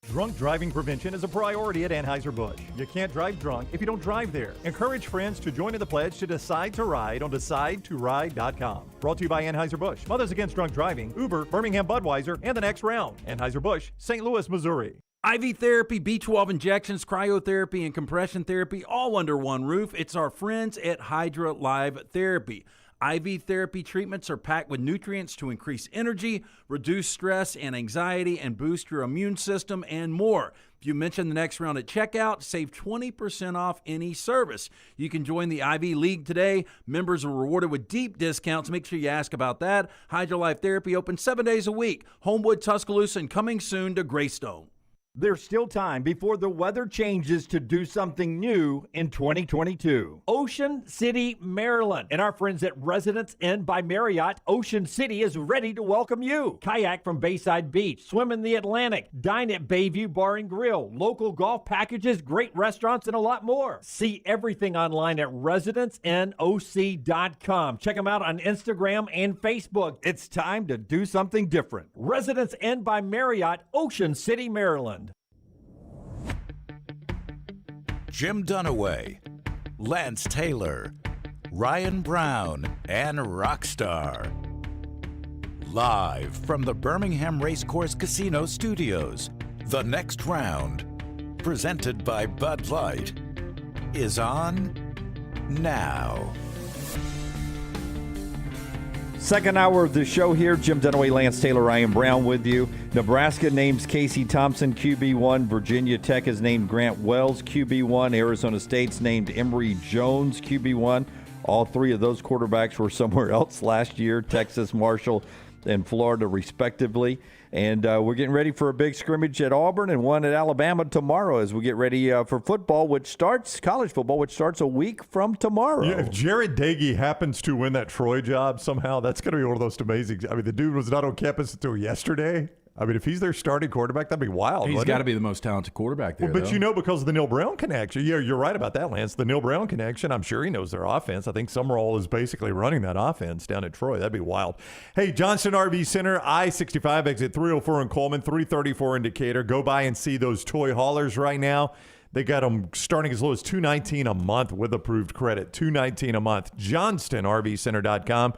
Speaker 2: Drunk driving prevention is a priority at Anheuser-Busch. You can't drive drunk if you don't drive there. Encourage friends to join in the pledge to Decide to Ride on DecideToRide.com. Brought to you by Anheuser-Busch, Mothers Against Drunk Driving, Uber, Birmingham Budweiser, and the Next Round. Anheuser-Busch, St. Louis, Missouri.
Speaker 8: IV therapy, B12 injections, cryotherapy, and compression therapy all under one roof. It's our friends at Hydra Live Therapy. IV therapy treatments are packed with nutrients to increase energy, reduce stress and anxiety, and boost your immune system, and more. If you mention the Next Round at checkout, save 20% off any service. You can join the IV League today. Members are rewarded with deep discounts. Make sure you ask about that. Hydra Life Therapy open 7 days a week. Homewood, Tuscaloosa, and coming soon to Greystone.
Speaker 7: There's still time before the weather changes to do something new in 2022. Ocean City, Maryland, and our friends at Residence Inn by Marriott, Ocean City is ready to welcome you. Kayak from Bayside Beach, swim in the Atlantic, dine at Bayview Bar and Grill, local golf packages, great restaurants, and a lot more. See everything online at residencenoc.com. Check them out on Instagram and Facebook. It's time to do something different. Residence Inn by Marriott, Ocean City, Maryland.
Speaker 4: Jim Dunaway, Lance Taylor, Ryan Brown, and Rockstar. Live from the Birmingham Racecourse Casino Studios, the next round, presented by Bud Light, is on now.
Speaker 1: Second hour of the show here. Jim Dunaway, Lance Taylor, Ryan Brown with you. Nebraska names Casey Thompson QB1. Virginia Tech has named Grant Wells QB1. Arizona State's named Emory Jones QB1. All three of those quarterbacks were somewhere else last year, Texas, Marshall, and Florida, respectively. And we're getting ready for a big scrimmage at Auburn and one at Alabama tomorrow as we get ready for football, college football, which starts a week from tomorrow.
Speaker 2: Yeah, if Jared Dagey happens to win that Troy job somehow, that's going to be one of those amazing. I mean, the dude was not on campus until yesterday. I mean, if he's their starting quarterback, that'd be wild.
Speaker 3: He's got to be the most talented quarterback there.
Speaker 2: Well, but because of the Neil Brown connection. Yeah, you're right about that, Lance. The Neil Brown connection, I'm sure he knows their offense. I think Summerall is basically running that offense down at Troy. That'd be wild. Hey, Johnston RV Center, I-65 exit 304 in Coleman, 334 in Decatur. Go by and see those toy haulers right now. They got them starting as low as $219 a month with approved credit. $219 a month. JohnstonRVCenter.com.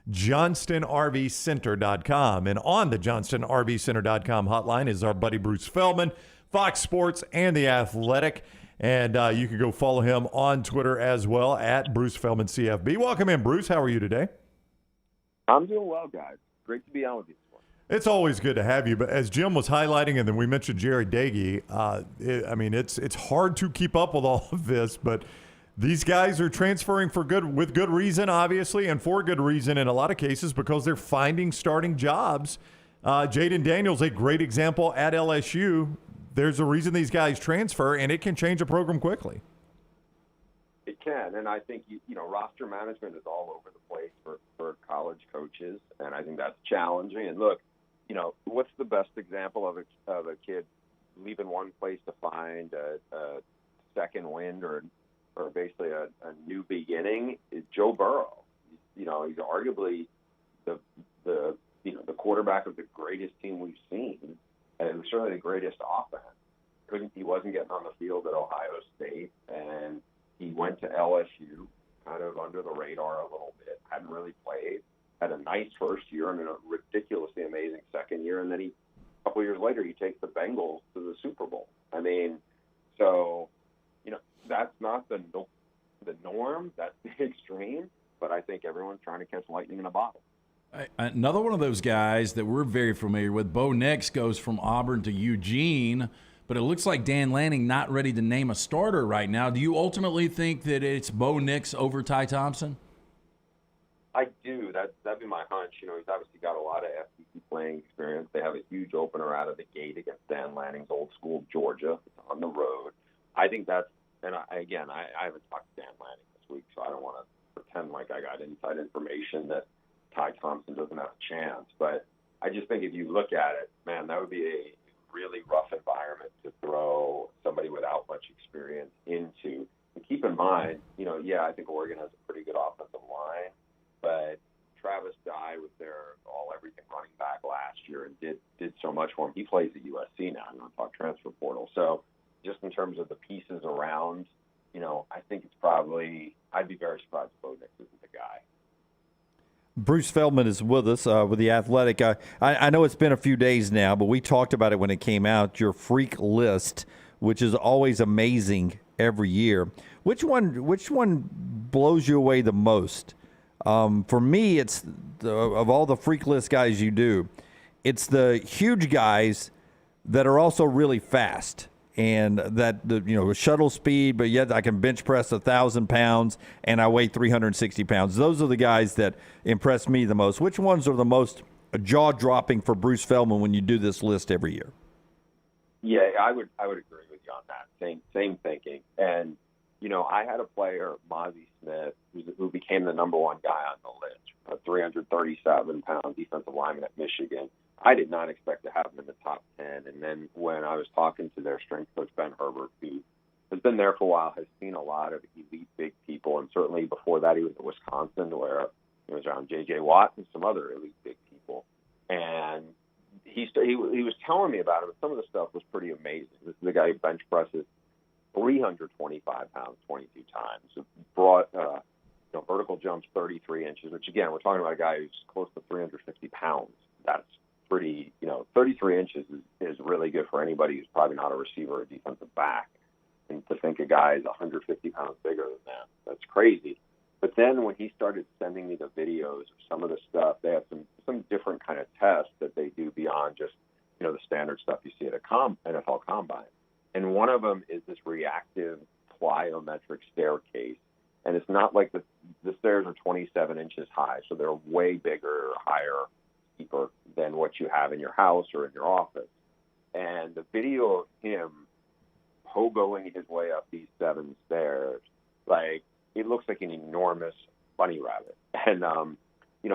Speaker 2: JohnstonRVCenter.com. And on the JohnstonRVCenter.com hotline is our buddy Bruce Feldman, Fox Sports, and The Athletic. And you can go follow him on Twitter as well, at Bruce Feldman CFB. Welcome in, Bruce. How are you today?
Speaker 15: I'm doing well, guys. Great to be on with you this morning.
Speaker 2: It's always good to have you. But as Jim was highlighting, and then we mentioned Jared Dagey, it's hard to keep up with all of this, but these guys are transferring with good reason, obviously, and for good reason in a lot of cases because they're finding starting jobs. Jaden Daniels, a great example at LSU. There's a reason these guys transfer, and it can change a program quickly.
Speaker 15: It can, and I think roster management is all over the place for college coaches, and I think that's challenging. And look, what's the best example of a kid leaving one place to find a second wind or basically a new beginning is Joe Burrow. He's arguably the quarterback of the greatest team we've seen, and certainly the greatest offense. He wasn't getting on the field at Ohio State, and he went to LSU kind of under the radar a little bit. Hadn't really played. Had a nice first year and a ridiculously amazing second year, and then a couple years later he takes the Bengals to the Super Bowl. I mean, so. That's not the norm. That's the extreme. But I think everyone's trying to catch lightning in a bottle.
Speaker 3: Another one of those guys that we're very familiar with, Bo Nix, goes from Auburn to Eugene, but it looks like Dan Lanning not ready to name a starter right now. Do you ultimately think that it's Bo Nix over Ty Thompson?
Speaker 15: I do. That'd be my hunch. He's obviously got a lot of SEC playing experience. They have a huge opener out of the gate against Dan Lanning's old school Georgia on the road. I think that's. And I haven't talked to Dan Lanning this week, so I don't want to pretend like I got inside information that Ty Thompson doesn't have a chance. But I just think if you look at it, man, that would be a really rough environment to throw somebody without much experience into. And keep in mind, I think Oregon has a pretty good offensive line, but Travis Dye was their all-everything running back last year and did so much for him. He plays at USC now. I'm not talking transfer portal. So just in terms of the pieces around, I think it's probably – I'd be very surprised if Bo Nix isn't the guy.
Speaker 1: Bruce Feldman is with us with The Athletic. I know it's been a few days now, but we talked about it when it came out, your freak list, which is always amazing every year. Which one blows you away the most? For me, it's of all the freak list guys you do, it's the huge guys that are also really fast. And that shuttle speed, but yet I can bench press 1,000 pounds and I weigh 360 pounds. Those are the guys that impress me the most. Which ones are the most jaw dropping for Bruce Feldman when you do this list every year?
Speaker 15: Yeah, I would agree with you on that. Same thinking. And I had a player, Mozzie Smith, who became the number one guy on the list, a 337-pound defensive lineman at Michigan. I did not expect to have him in the top 10. And then when I was talking to their strength coach, Ben Herbert, who has been there for a while, has seen a lot of elite big people. And certainly before that, he was at Wisconsin, where he was around J.J. Watt and some other elite big people. And he was telling me about him, and some of the stuff was pretty amazing. This is the guy who bench presses 325 pounds 22 times. Brought vertical jumps 33 inches, which again, we're talking about a guy who's close to 350 pounds. That's pretty, 33 inches is really good for anybody who's probably not a receiver or defensive back. And to think a guy is 150 pounds bigger than that, that's crazy. But then when he started sending me the videos of some of the stuff, they have some different kind of tests that they do beyond just, the standard stuff you see at a NFL combine. And one of them is this reactive plyometric staircase. And it's not like the stairs are 27 inches high, so they're way bigger or higher, steeper than what you have in your house or in your office. And the video of him pogoing his way up these 7 stairs, like, it looks like an enormous bunny rabbit. And,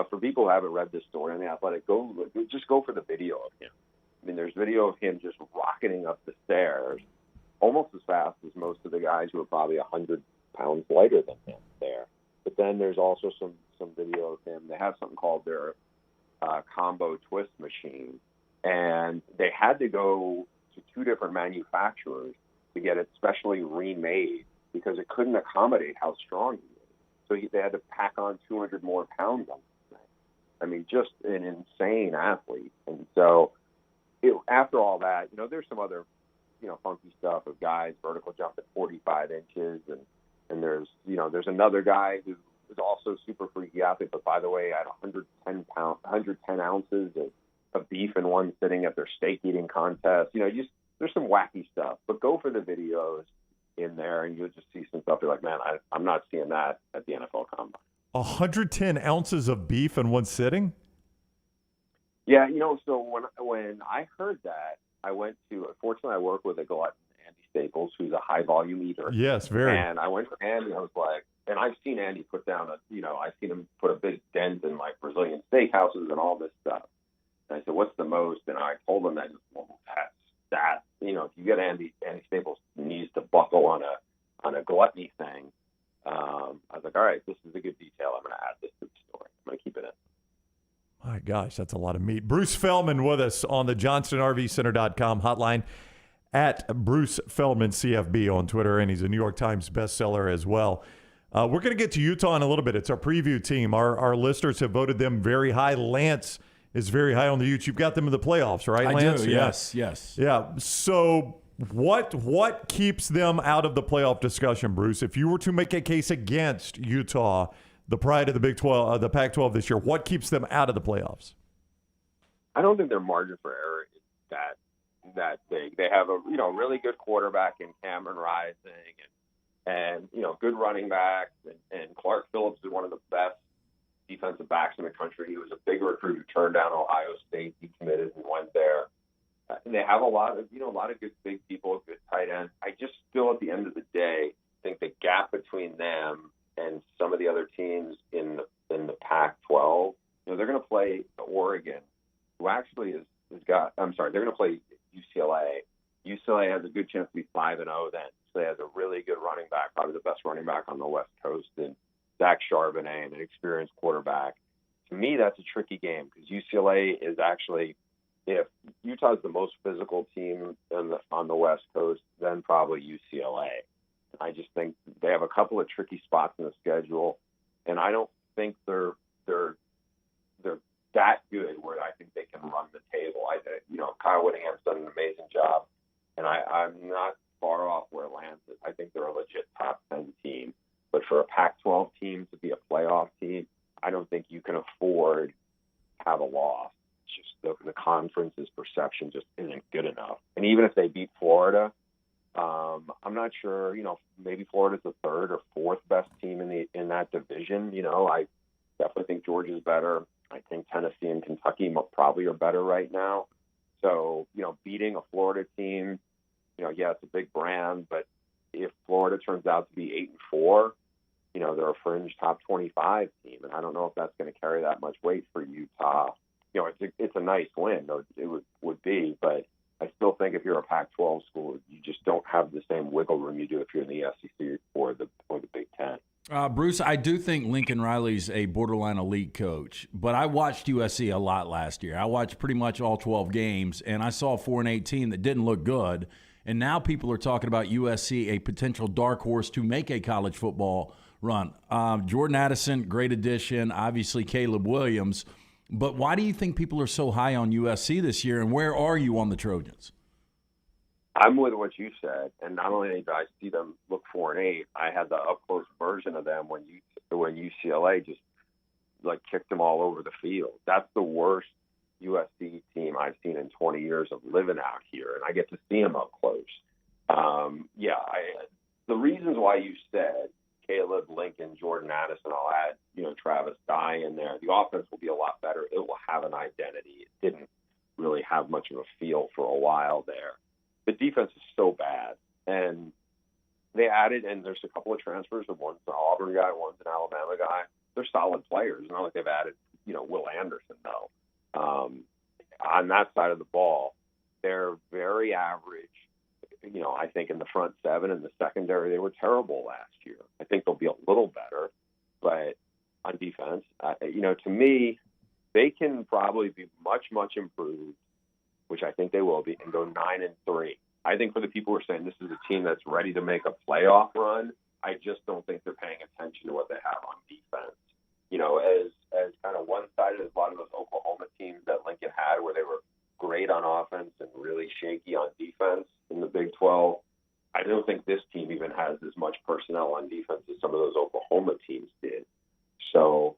Speaker 15: for people who haven't read this story on The Athletic, just go for the video of him. I mean, there's video of him just rocketing up the stairs almost as fast as most of the guys who are probably 100 pounds lighter than him there. But then there's also some video of him. They have something called their combo twist machine, and they had to go to 2 different manufacturers to get it specially remade because it couldn't accommodate how strong he is. So they had to pack on 200 more pounds on this thing. I mean, just an insane athlete. And so after all that, there's some other, funky stuff of guys vertical jump at 45 inches. And there's another guy who is also super freaky athlete, but by the way, had 110 ounces of beef in one sitting at their steak eating contest. There's some wacky stuff, but go for the videos in there and you'll just see some stuff. You're like, man, I'm not seeing that at the NFL Combine.
Speaker 2: 110 ounces of beef in one sitting?
Speaker 15: Yeah, so when I heard that, I went to, unfortunately, I work with a glutton, Andy Staples, who's a high volume eater.
Speaker 2: Yes, very.
Speaker 15: And I went to Andy, I was like, and I've seen Andy put down I've seen him put a big dent in like Brazilian steakhouses and all this stuff. And I said, what's the most? And I told him that, that if you get Andy Staples needs to buckle on a gluttony thing. I was like, all right, this is a good detail. I'm going to add this to the story. I'm going to keep it in.
Speaker 2: My gosh, that's a lot of meat. Bruce Feldman with us on the JohnstonRVCenter.com hotline at Bruce Feldman CFB on Twitter, and he's a New York Times bestseller as well. We're going to get to Utah in a little bit. It's our preview team. Our listeners have voted them very high. Lance is very high on the Utes. You've got them in the playoffs, right, Lance?
Speaker 3: I do, yes.
Speaker 2: Yeah. So what keeps them out of the playoff discussion, Bruce? If you were to make a case against Utah, the pride of the Big 12, the Pac-12 this year, what keeps them out of the playoffs?
Speaker 15: I don't think their margin for error is that big. They have a really good quarterback in Cameron Rising and good running backs and Clark Phillips is one of the best defensive backs in the country. He was a big recruit who turned down Ohio State. He committed and went there. And they have a lot of good big people, good tight ends. I just still at the end of the day think the gap between them and some of the other teams in the Pac-12, they're going to play Oregon, who actually they're going to play UCLA. UCLA has a good chance to be 5-0 then. So they have a really good running back, probably the best running back on the West Coast, and Zach Charbonnet, an experienced quarterback. To me, that's a tricky game because UCLA is actually, if Utah's the most physical team on the West Coast, then probably UCLA. I just think they have a couple of tricky spots in the schedule, and I don't think they're that good where I think they can run the table. Kyle Whittingham's done an amazing job, and I'm not far off where Lance is. I think they're a legit top 10 team, but for a Pac-12 team to be a playoff team, I don't think you can afford to have a loss. It's just the conference's perception just isn't good enough. And even if they beat Florida, I'm not sure. Maybe Florida's the 3rd or 4th best team in that division. I definitely think Georgia's better. I think Tennessee and Kentucky probably are better right now. So beating a Florida team, yeah, it's a big brand, but if Florida turns out to be 8-4, they're a fringe top 25 team, and I don't know if that's going to carry that much weight for Utah. It's a nice win, it would be, but I still think if you're a Pac-12 school, you just don't have the same wiggle room you do if you're in the SEC or the Big Ten.
Speaker 3: Bruce, I do think Lincoln Riley's a borderline elite coach, but I watched USC a lot last year. I watched pretty much all 12 games, and I saw a 4-8 team that didn't look good. And now people are talking about USC, a potential dark horse to make a college football run. Jordan Addison, great addition. Obviously, Caleb Williams. But why do you think people are so high on USC this year, and where are you on the Trojans?
Speaker 15: I'm with what you said, and not only did I see them look 4-8, I had the up-close version of them when UCLA just like kicked them all over the field. That's the worst USC team I've seen in 20 years of living out here, and I get to see them up close. The reasons why you said Caleb, Lincoln, Jordan Addison, I'll add, Travis Dye in there. The offense will be a lot better. It will have an identity. It didn't really have much of a feel for a while there. The defense is so bad, and they added, and there's a couple of transfers. One's an Auburn guy, one's an Alabama guy. They're solid players. It's not like they've added, Will Anderson, though. On that side of the ball, they're very average. I think in the front seven and the secondary, they were terrible last year. I think they'll be a little better, but on defense, to me, they can probably be much, much improved, which I think they will be, and go 9-3. I think for the people who are saying this is a team that's ready to make a playoff run, I just don't think they're paying attention to what they have on defense. As kind of one-sided as a lot of those Oklahoma teams that Lincoln had, where they were great on offense and really shaky on defense in the Big 12. I don't think this team even has as much personnel on defense as some of those Oklahoma teams did. So,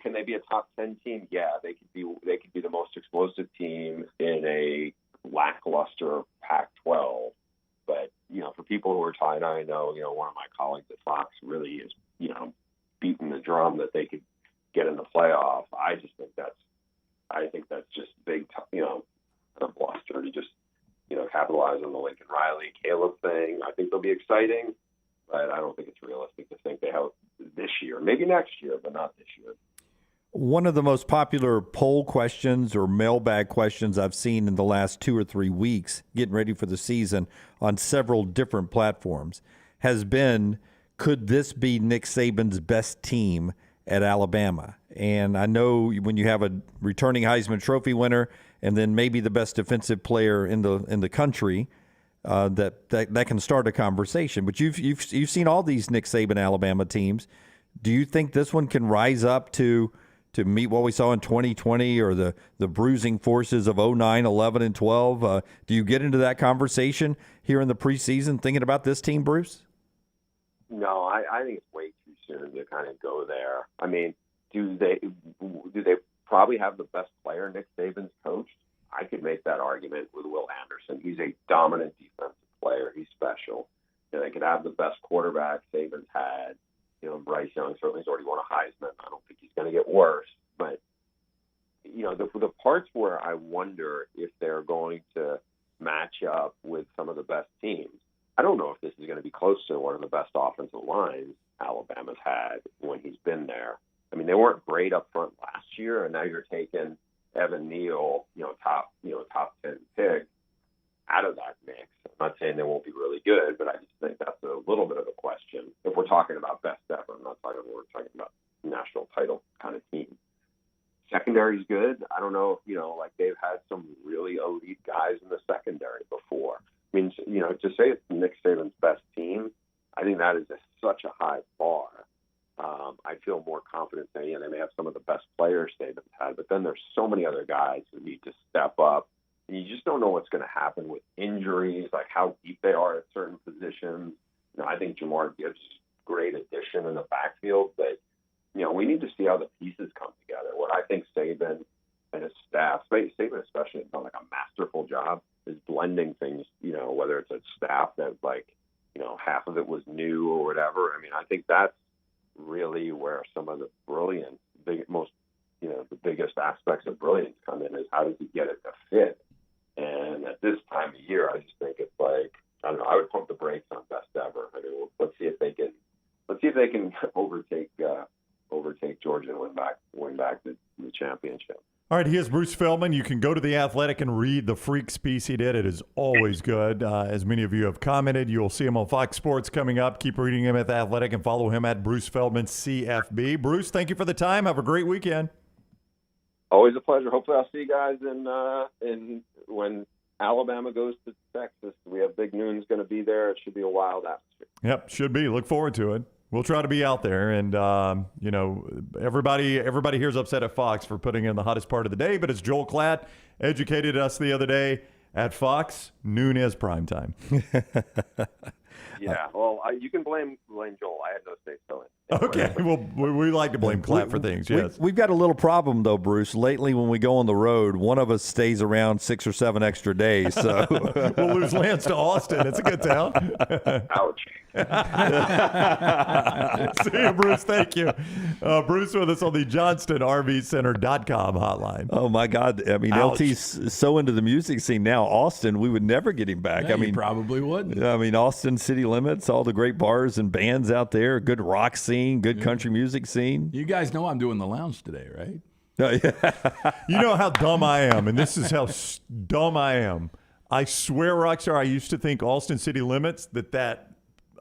Speaker 15: can they be a top 10 team? Yeah, they could be the most explosive team in a lackluster Pac-12. But for people who are tied, I know one of my colleagues at Fox really is beating the drum that they could get in the playoff. I think that's just big, a bluster to just capitalize on the Lincoln Riley Caleb thing. I think they'll be exciting, but I don't think it's realistic to think they have this year. Maybe next year, but not this year.
Speaker 1: One of the most popular poll questions or mailbag questions I've seen in the last 2 or 3 weeks, getting ready for the season on several different platforms, has been, could this be Nick Saban's best team at Alabama? And I know when you have a returning Heisman Trophy winner and then maybe the best defensive player in the country, that can start a conversation. But you've seen all these Nick Saban Alabama teams. Do you think this one can rise up to meet what we saw in 2020 or the bruising forces of 09, 11, and 12? Do you get into that conversation here in the preseason thinking about this team, Bruce?
Speaker 15: No, I think it's way too soon to kind of go there. I mean, do they probably have the best player Nick Saban's coached? I could make that argument with Will Anderson. He's a dominant defensive player. He's special. They could have the best quarterback Saban's had. Bryce Young certainly has already won a Heisman. I don't think he's going to get worse. But, the parts where I wonder if they're going to match up with some of the best teams, I don't know if this is going to be close to one of the best offensive lines Alabama's had when he's been there. I mean, they weren't great up front last year, and now you're taking Evan Neal, top 10 pick out of that mix. I'm not saying they won't be really good, but I just think that's a little bit of a question. If we're talking about best ever, we're talking about national title kind of team. Secondary's good. I don't know if, they've had some really elite guys in the secondary before. I mean, to say it's Nick Saban's best team, I think that is such a high bar. I feel more confident saying they may have some of the best players Saban's had, but then there's so many other guys who need to step up. And you just don't know what's going to happen with injuries, like how deep they are at certain positions. I think Jamar Gibbs is a great addition in the backfield, but, we need to see how the pieces come together. What I think Saban and his staff, Saban especially, has done like a masterful job, is blending things, whether it's a staff that half of it was new or whatever. I mean, I think that's really where some of the brilliance, the biggest aspects of brilliance come in, is how does he get it to fit? And at this time of year, I just think it's I don't know, I would pump the brakes on best ever. I mean, let's see if they can overtake Georgia and win back the championship.
Speaker 2: All right, here's Bruce Feldman. You can go to The Athletic and read the Freaks piece he did. It is always good. As many of you have commented, you'll see him on Fox Sports coming up. Keep reading him at The Athletic and follow him at Bruce Feldman CFB. Bruce, thank you for the time. Have a great weekend.
Speaker 15: Always a pleasure. Hopefully I'll see you guys in when Alabama goes to Texas. We have Big Noon's going to be there. It should be a wild atmosphere.
Speaker 2: Yep, should be. Look forward to it. We'll try to be out there. And, everybody here's upset at Fox for putting in the hottest part of the day. But as Joel Klatt educated us the other day, at Fox, noon is prime time.
Speaker 15: Yeah, well, you can blame Joel. I had no say so in.
Speaker 2: Okay, well, we like to blame Klatt for things, yes.
Speaker 1: We've got a little problem, though, Bruce. Lately, when we go on the road, one of us stays around 6 or 7 extra days. So
Speaker 2: we'll lose Lance to Austin. It's a good town.
Speaker 15: Ouch.
Speaker 2: See you, Bruce. Thank you. Bruce with us on the JohnstonRVCenter.com hotline.
Speaker 1: Oh, my God. I mean,
Speaker 2: Ouch.
Speaker 1: LT's so into the music scene now. Austin, we would never get him back.
Speaker 3: Yeah,
Speaker 1: I mean,
Speaker 3: you probably wouldn't.
Speaker 1: I mean, Austin city limits, all the great bars and bands out there, good rock scene, good country music scene.
Speaker 3: You guys know I'm doing the lounge today, right?
Speaker 2: You know how dumb I am, and this is how dumb I am. I swear, Rockstar, I used to think Austin city limits, that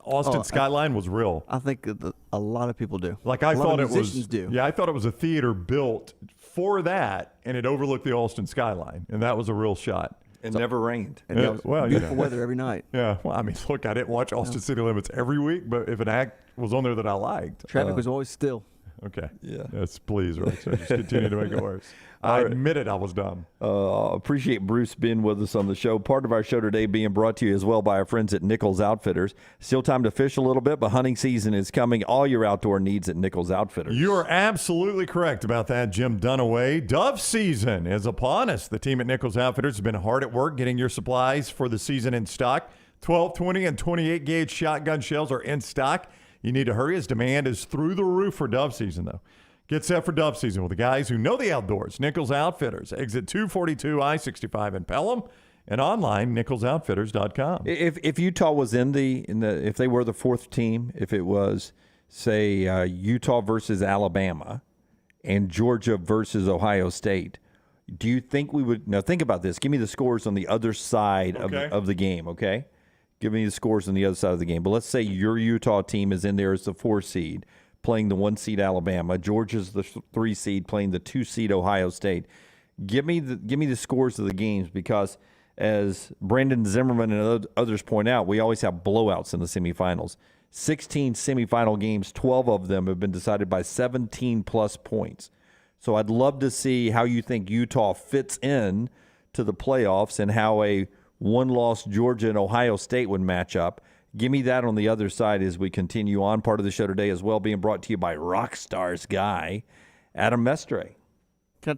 Speaker 2: Austin skyline was real.
Speaker 5: I think a lot of people do.
Speaker 2: Like I
Speaker 5: a lot
Speaker 2: thought
Speaker 5: of
Speaker 2: it was.
Speaker 5: musicians do.
Speaker 2: Yeah, I thought it was a theater built for that, and it overlooked the Austin skyline, and that was a real shot.
Speaker 1: It never rained.
Speaker 5: And it was beautiful weather every night.
Speaker 2: Yeah, well, I mean, look, I didn't watch Austin City Limits every week, but if an act was on there that I liked,
Speaker 5: traffic was always still.
Speaker 2: Okay.
Speaker 1: Yeah.
Speaker 2: Yes, please, right? So just continue to make it worse. I admit it, I was dumb.
Speaker 1: Appreciate Bruce being with us on the show. Part of our show today being brought to you as well by our friends at Nichols Outfitters. Still time to fish a little bit, but hunting season is coming. All your outdoor needs at Nichols Outfitters.
Speaker 2: You are absolutely correct about that, Jim Dunaway. Dove season is upon us. The team at Nichols Outfitters has been hard at work getting your supplies for the season in stock. 12, 20, and 28 gauge shotgun shells are in stock. You need to hurry as demand is through the roof for dove season, though. Get set for dove season with the guys who know the outdoors. Nichols Outfitters, exit 242 I-65 in Pelham, and online, nicholsoutfitters.com.
Speaker 1: If Utah was in the if they were the fourth team, if it was, say, Utah versus Alabama and Georgia versus Ohio State, do you think we would – now think about this. Give me the scores on the other side of the game, okay? Give me the scores on the other side of the game. But let's say your Utah team is in there as the 4 seed, playing the 1 seed Alabama. Georgia's the 3 seed, playing the 2 seed Ohio State. Give me the scores of the games, because as Brandon Zimmerman and others point out, we always have blowouts in the semifinals. 16 semifinal games, 12 of them have been decided by 17-plus points. So I'd love to see how you think Utah fits in to the playoffs and how a one-loss Georgia and Ohio State would match up. Give me that on the other side as we continue on. Part of the show today as well being brought to you by Rockstar's guy, Adam Mestre.
Speaker 5: Can I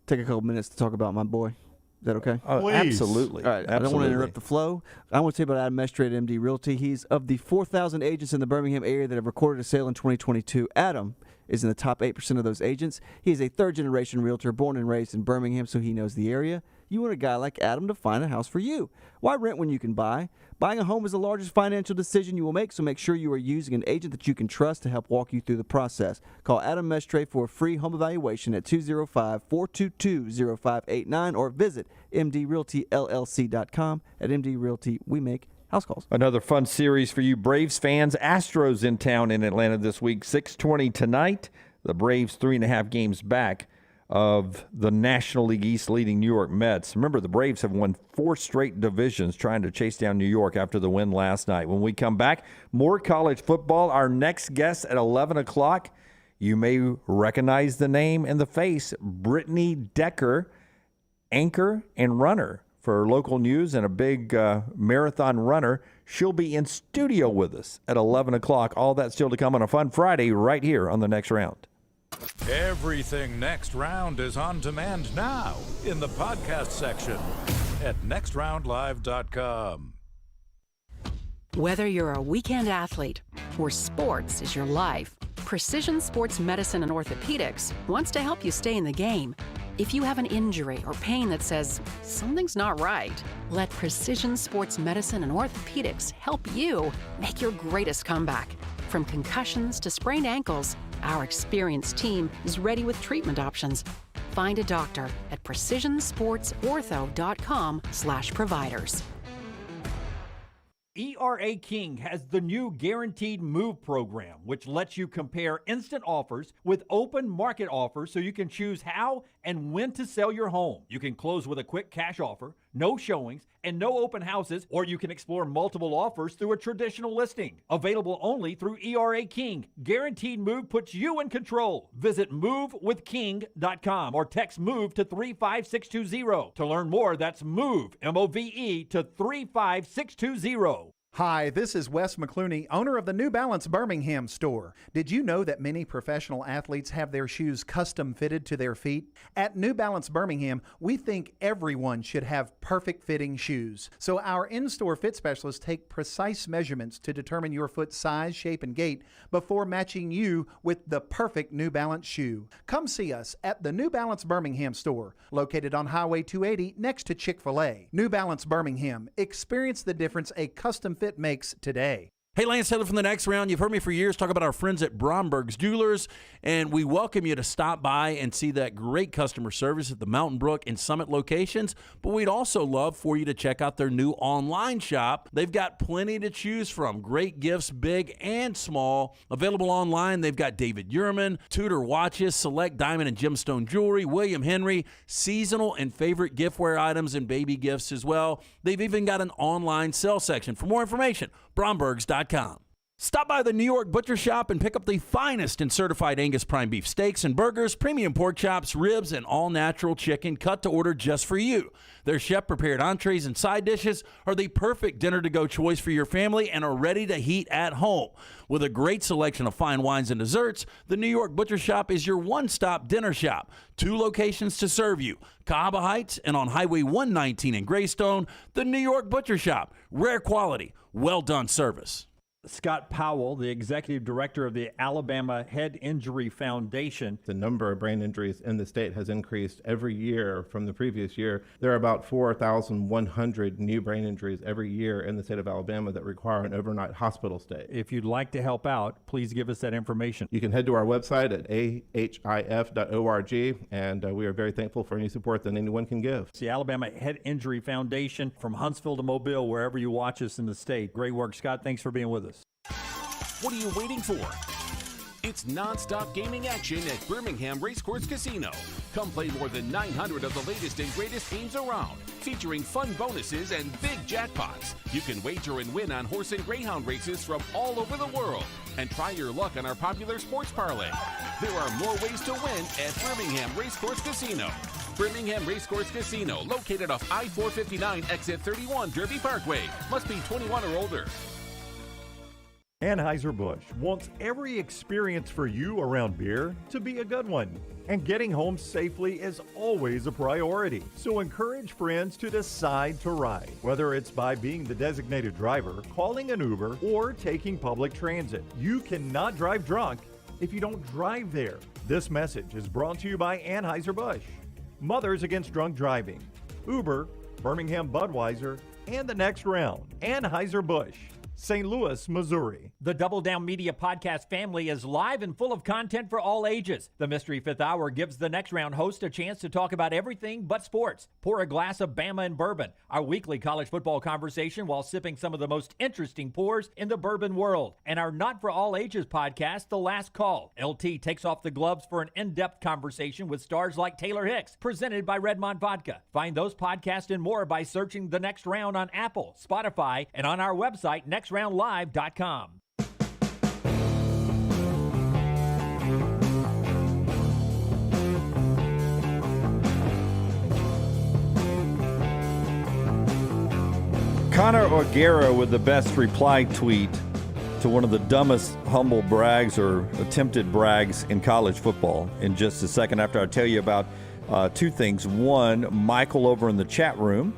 Speaker 5: take a couple minutes to talk about my boy? Is that okay?
Speaker 1: Absolutely.
Speaker 5: All right.
Speaker 1: Absolutely.
Speaker 5: I don't want to interrupt the flow. I want to tell you about Adam Mestre at MD Realty. He's of the 4,000 agents in the Birmingham area that have recorded a sale in 2022. Adam is in the top 8% of those agents. He is a third-generation realtor, born and raised in Birmingham, so he knows the area. You want a guy like Adam to find a house for you. Why rent when you can buy? Buying a home is the largest financial decision you will make, so make sure you are using an agent that you can trust to help walk you through the process. Call Adam Mestre for a free home evaluation at 205-422-0589 or visit mdrealtyllc.com. At MD Realty, we make house calls.
Speaker 1: Another fun series for you Braves fans. Astros in town in Atlanta this week, 6:20 tonight. The Braves 3.5 games back of the National League East leading New York Mets. Remember, the Braves have won 4 straight divisions trying to chase down New York after the win last night. When we come back, more college football. Our next guest at 11 o'clock, you may recognize the name and the face, Brittany Decker, anchor and runner for local news and a big marathon runner. She'll be in studio with us at 11 o'clock. All that still to come on a fun Friday right here on The Next Round.
Speaker 4: Everything Next Round is on demand now in the podcast section at nextroundlive.com.
Speaker 16: Whether you're a weekend athlete or sports is your life, Precision Sports Medicine and Orthopedics wants to help you stay in the game. If you have an injury or pain that says something's not right, let Precision Sports Medicine and Orthopedics help you make your greatest comeback. From concussions to sprained ankles, our experienced team is ready with treatment options. Find a doctor at precisionsportsortho.com/providers.
Speaker 7: ERA King has the new Guaranteed Move program, which lets you compare instant offers with open market offers so you can choose how and when to sell your home. You can close with a quick cash offer, no showings, and no open houses, or you can explore multiple offers through a traditional listing. Available only through ERA King. Guaranteed Move puts you in control. Visit movewithking.com or text MOVE to 35620. To learn more, that's MOVE, M-O-V-E, to 35620.
Speaker 17: Hi, this is Wes McClooney, owner of the New Balance Birmingham store. Did you know that many professional athletes have their shoes custom fitted to their feet? At New Balance Birmingham, we think everyone should have perfect fitting shoes. So our in-store fit specialists take precise measurements to determine your foot size, shape, and gait before matching you with the perfect New Balance shoe. Come see us at the New Balance Birmingham store, located on Highway 280 next to Chick-fil-A. New Balance Birmingham. Experience the difference a custom fit makes today.
Speaker 8: Hey, Lance Taylor from the Next Round. You've heard me for years talk about our friends at Bromberg's Jewelers, and we welcome you to stop by and see that great customer service at the Mountain Brook and Summit locations. But we'd also love for you to check out their new online shop. They've got plenty to choose from. Great gifts, big and small. Available online, they've got David Yurman, Tudor watches, select diamond and gemstone jewelry, William Henry, seasonal and favorite giftware items, and baby gifts as well. They've even got an online sale section. For more information, Brombergs.com. Stop by the New York Butcher Shop and pick up the finest in certified Angus prime beef steaks and burgers, premium pork chops, ribs, and all-natural chicken cut to order just for you. Their chef-prepared entrees and side dishes are the perfect dinner-to-go choice for your family and are ready to heat at home. With a great selection of fine wines and desserts, the New York Butcher Shop is your one-stop dinner shop. 2 locations to serve you, Cahaba Heights and on Highway 119 in Greystone. The New York Butcher Shop. Rare quality, well-done service.
Speaker 7: Scott Powell, the executive director of the Alabama Head Injury Foundation.
Speaker 18: The number of brain injuries in the state has increased every year from the previous year. There are about 4,100 new brain injuries every year in the state of Alabama that require an overnight hospital stay.
Speaker 7: If you'd like to help out, please give us that information.
Speaker 18: You can head to our website at ahif.org, and we are very thankful for any support that anyone can give.
Speaker 7: It's the Alabama Head Injury Foundation from Huntsville to Mobile, wherever you watch us in the state. Great work, Scott. Thanks for being with us.
Speaker 19: What are you waiting for? It's non-stop gaming action at Birmingham Racecourse Casino. Come play more than 900 of the latest and greatest games around, featuring fun bonuses and big jackpots. You can wager and win on horse and greyhound races from all over the world, and try your luck on our popular sports parlay. There are more ways to win at Birmingham Racecourse Casino. Birmingham Racecourse Casino, located off I-459 exit 31 Derby Parkway. Must be 21 or older.
Speaker 2: Anheuser-Busch wants every experience for you around beer to be a good one. And getting home safely is always a priority. So encourage friends to decide to ride, whether it's by being the designated driver, calling an Uber, or taking public transit. You cannot drive drunk if you don't drive there. This message is brought to you by Anheuser-Busch, Mothers Against Drunk Driving, Uber, Birmingham Budweiser, and the Next Round. Anheuser-Busch, St. Louis, Missouri.
Speaker 7: The Double Down Media podcast family is live and full of content for all ages. The Mystery Fifth Hour gives the Next Round host a chance to talk about everything but sports. Pour a glass of Bama and bourbon, our weekly college football conversation while sipping some of the most interesting pours in the bourbon world. And our Not For All Ages podcast, The Last Call. LT takes off the gloves for an in-depth conversation with stars like Taylor Hicks, presented by Redmond Vodka. Find those podcasts and more by searching The Next Round on Apple, Spotify, and on our website, nextroundlive.com.
Speaker 1: Connor O'Gara with the best reply tweet to one of the dumbest humble brags or attempted brags in college football in just a second after I tell you about 2 things. One, Michael over in the chat room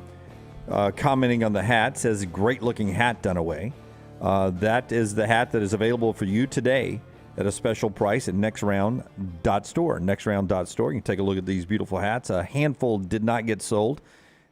Speaker 1: commenting on the hat says, great looking hat, Dunaway. That is the hat that is available for you today at a special price at nextround.store. Nextround.store. You can take a look at these beautiful hats. A handful did not get sold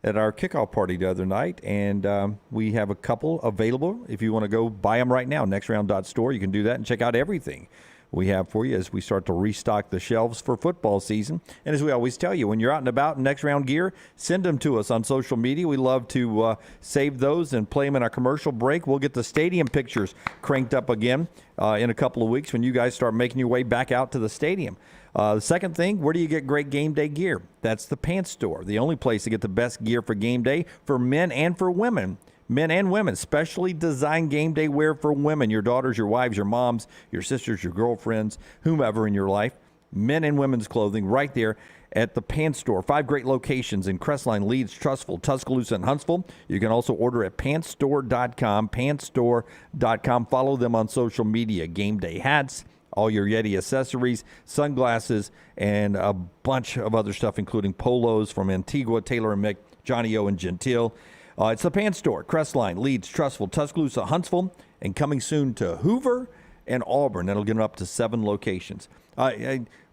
Speaker 1: at our kickoff party the other night, and we have a couple available if you want to go buy them right now. Nextround.store. You can do that and check out everything we have for you as we start to restock the shelves for football season. And as we always tell you, when you're out and about in Next Round gear, send them to us on social media. We love to save those and play them in our commercial break. We'll get the stadium pictures cranked up again in a couple of weeks when you guys start making your way back out to the stadium. The second thing, where do you get great game day gear? That's the Pants Store, the only place to get the best gear for game day for men and for women. Men and women, specially designed game day wear for women, your daughters, your wives, your moms, your sisters, your girlfriends, whomever in your life. Men and women's clothing right there at the Pants Store. 5 great locations in Crestline, Leeds, Trussville, Tuscaloosa, and Huntsville. You can also order at pantsstore.com, pantsstore.com. Follow them on social media. Game day hats, all your Yeti accessories, sunglasses, and a bunch of other stuff, including polos from Antigua, Taylor and Mick, Johnny O, and Gentile. It's the Pants Store, Crestline, Leeds, Trussville, Tuscaloosa, Huntsville, and coming soon to Hoover and Auburn. That'll get up to 7 locations.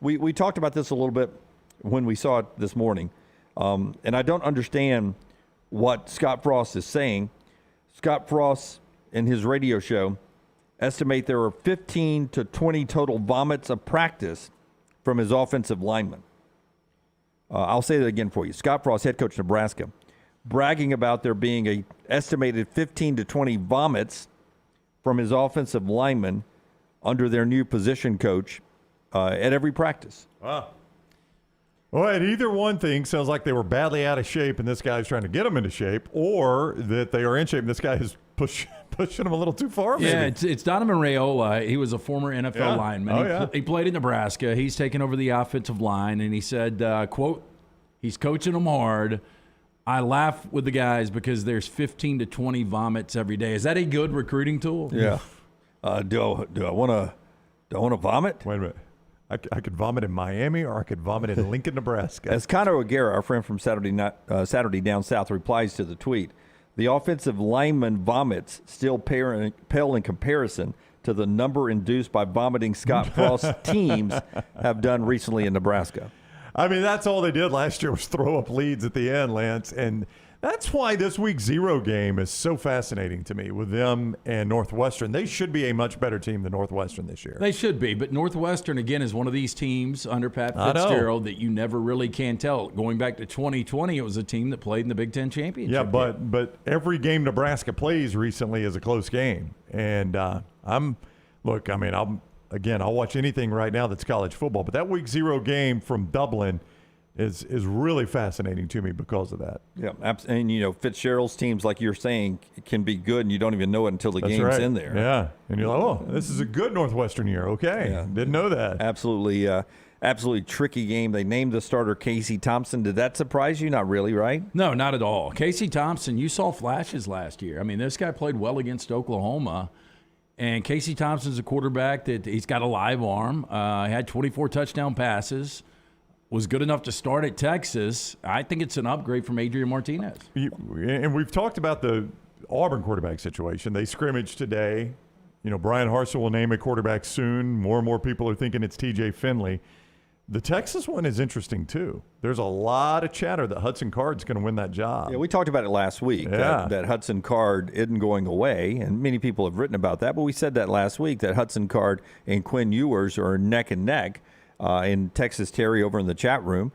Speaker 1: We talked about this a little bit when we saw it this morning, and I don't understand what Scott Frost is saying. Scott Frost, in his radio show, estimate there were 15 to 20 total vomits of practice from his offensive linemen. I'll say that again for you. Scott Frost, head coach of Nebraska, bragging about there being a estimated 15 to 20 vomits from his offensive linemen under their new position coach at every practice.
Speaker 2: Wow. Well, and either one thing sounds like they were badly out of shape and this guy's trying to get them into shape, or that they are in shape and this guy is pushing them a little too far. Maybe.
Speaker 3: Yeah, it's Donovan Raiola. He was a former NFL lineman. He played in Nebraska. He's taken over the offensive line, and he said, quote, he's coaching them hard. I laugh with the guys because there's 15 to 20 vomits every day. Is that a good recruiting tool?
Speaker 1: Yeah. Do I want to vomit?
Speaker 2: Wait a minute. I could vomit in Miami or I could vomit in Lincoln, Nebraska.
Speaker 1: As Connor O'Gara, our friend from Saturday Down South, replies to the tweet, the offensive lineman vomits still pale in comparison to the number induced by vomiting Scott Frost's teams have done recently in Nebraska.
Speaker 2: I mean, that's all they did last year was throw up leads at the end, Lance. And that's why this week 0 game is so fascinating to me with them and Northwestern. They should be a much better team than Northwestern this year.
Speaker 3: They should be, but Northwestern, again, is one of these teams under Pat Fitzgerald that you never really can tell. Going back to 2020, it was a team that played in the Big Ten Championship.
Speaker 2: Yeah, but every game Nebraska plays recently is a close game. And I'll watch anything right now that's college football. But that week 0 game from Dublin is really fascinating to me because of that.
Speaker 1: Yeah, and Fitzgerald's teams, like you're saying, can be good, and you don't even know it until the game's in there.
Speaker 2: Yeah, and you're like, oh, this is a good Northwestern year. Okay, didn't know that.
Speaker 1: Absolutely tricky game. They named the starter Casey Thompson. Did that surprise you? Not really, right?
Speaker 3: No, not at all. Casey Thompson, you saw flashes last year. I mean, this guy played well against Oklahoma. And Casey Thompson's a quarterback that he's got a live arm. He had 24 touchdown passes. Was good enough to start at Texas. I think it's an upgrade from Adrian Martinez.
Speaker 2: And we've talked about the Auburn quarterback situation. They scrimmaged today. Brian Harsin will name a quarterback soon. More and more people are thinking it's TJ Finley. The Texas one is interesting, too. There's a lot of chatter that Hudson Card's going to win that job.
Speaker 1: Yeah, we talked about it last week, that Hudson Card isn't going away, and many people have written about that, but we said that last week, that Hudson Card and Quinn Ewers are neck and neck. In Texas, Terry over in the chat room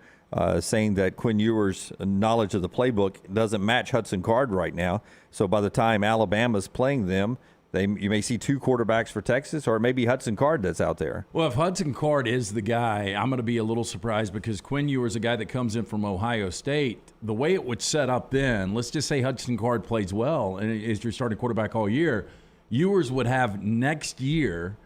Speaker 1: saying that Quinn Ewers' knowledge of the playbook doesn't match Hudson Card right now. So by the time Alabama's playing them, you may see 2 quarterbacks for Texas, or maybe Hudson Card that's out there.
Speaker 3: Well, if Hudson Card is the guy, I'm going to be a little surprised because Quinn Ewers, a guy that comes in from Ohio State, the way it would set up then, let's just say Hudson Card plays well and is your starting quarterback all year, Ewers would have next year,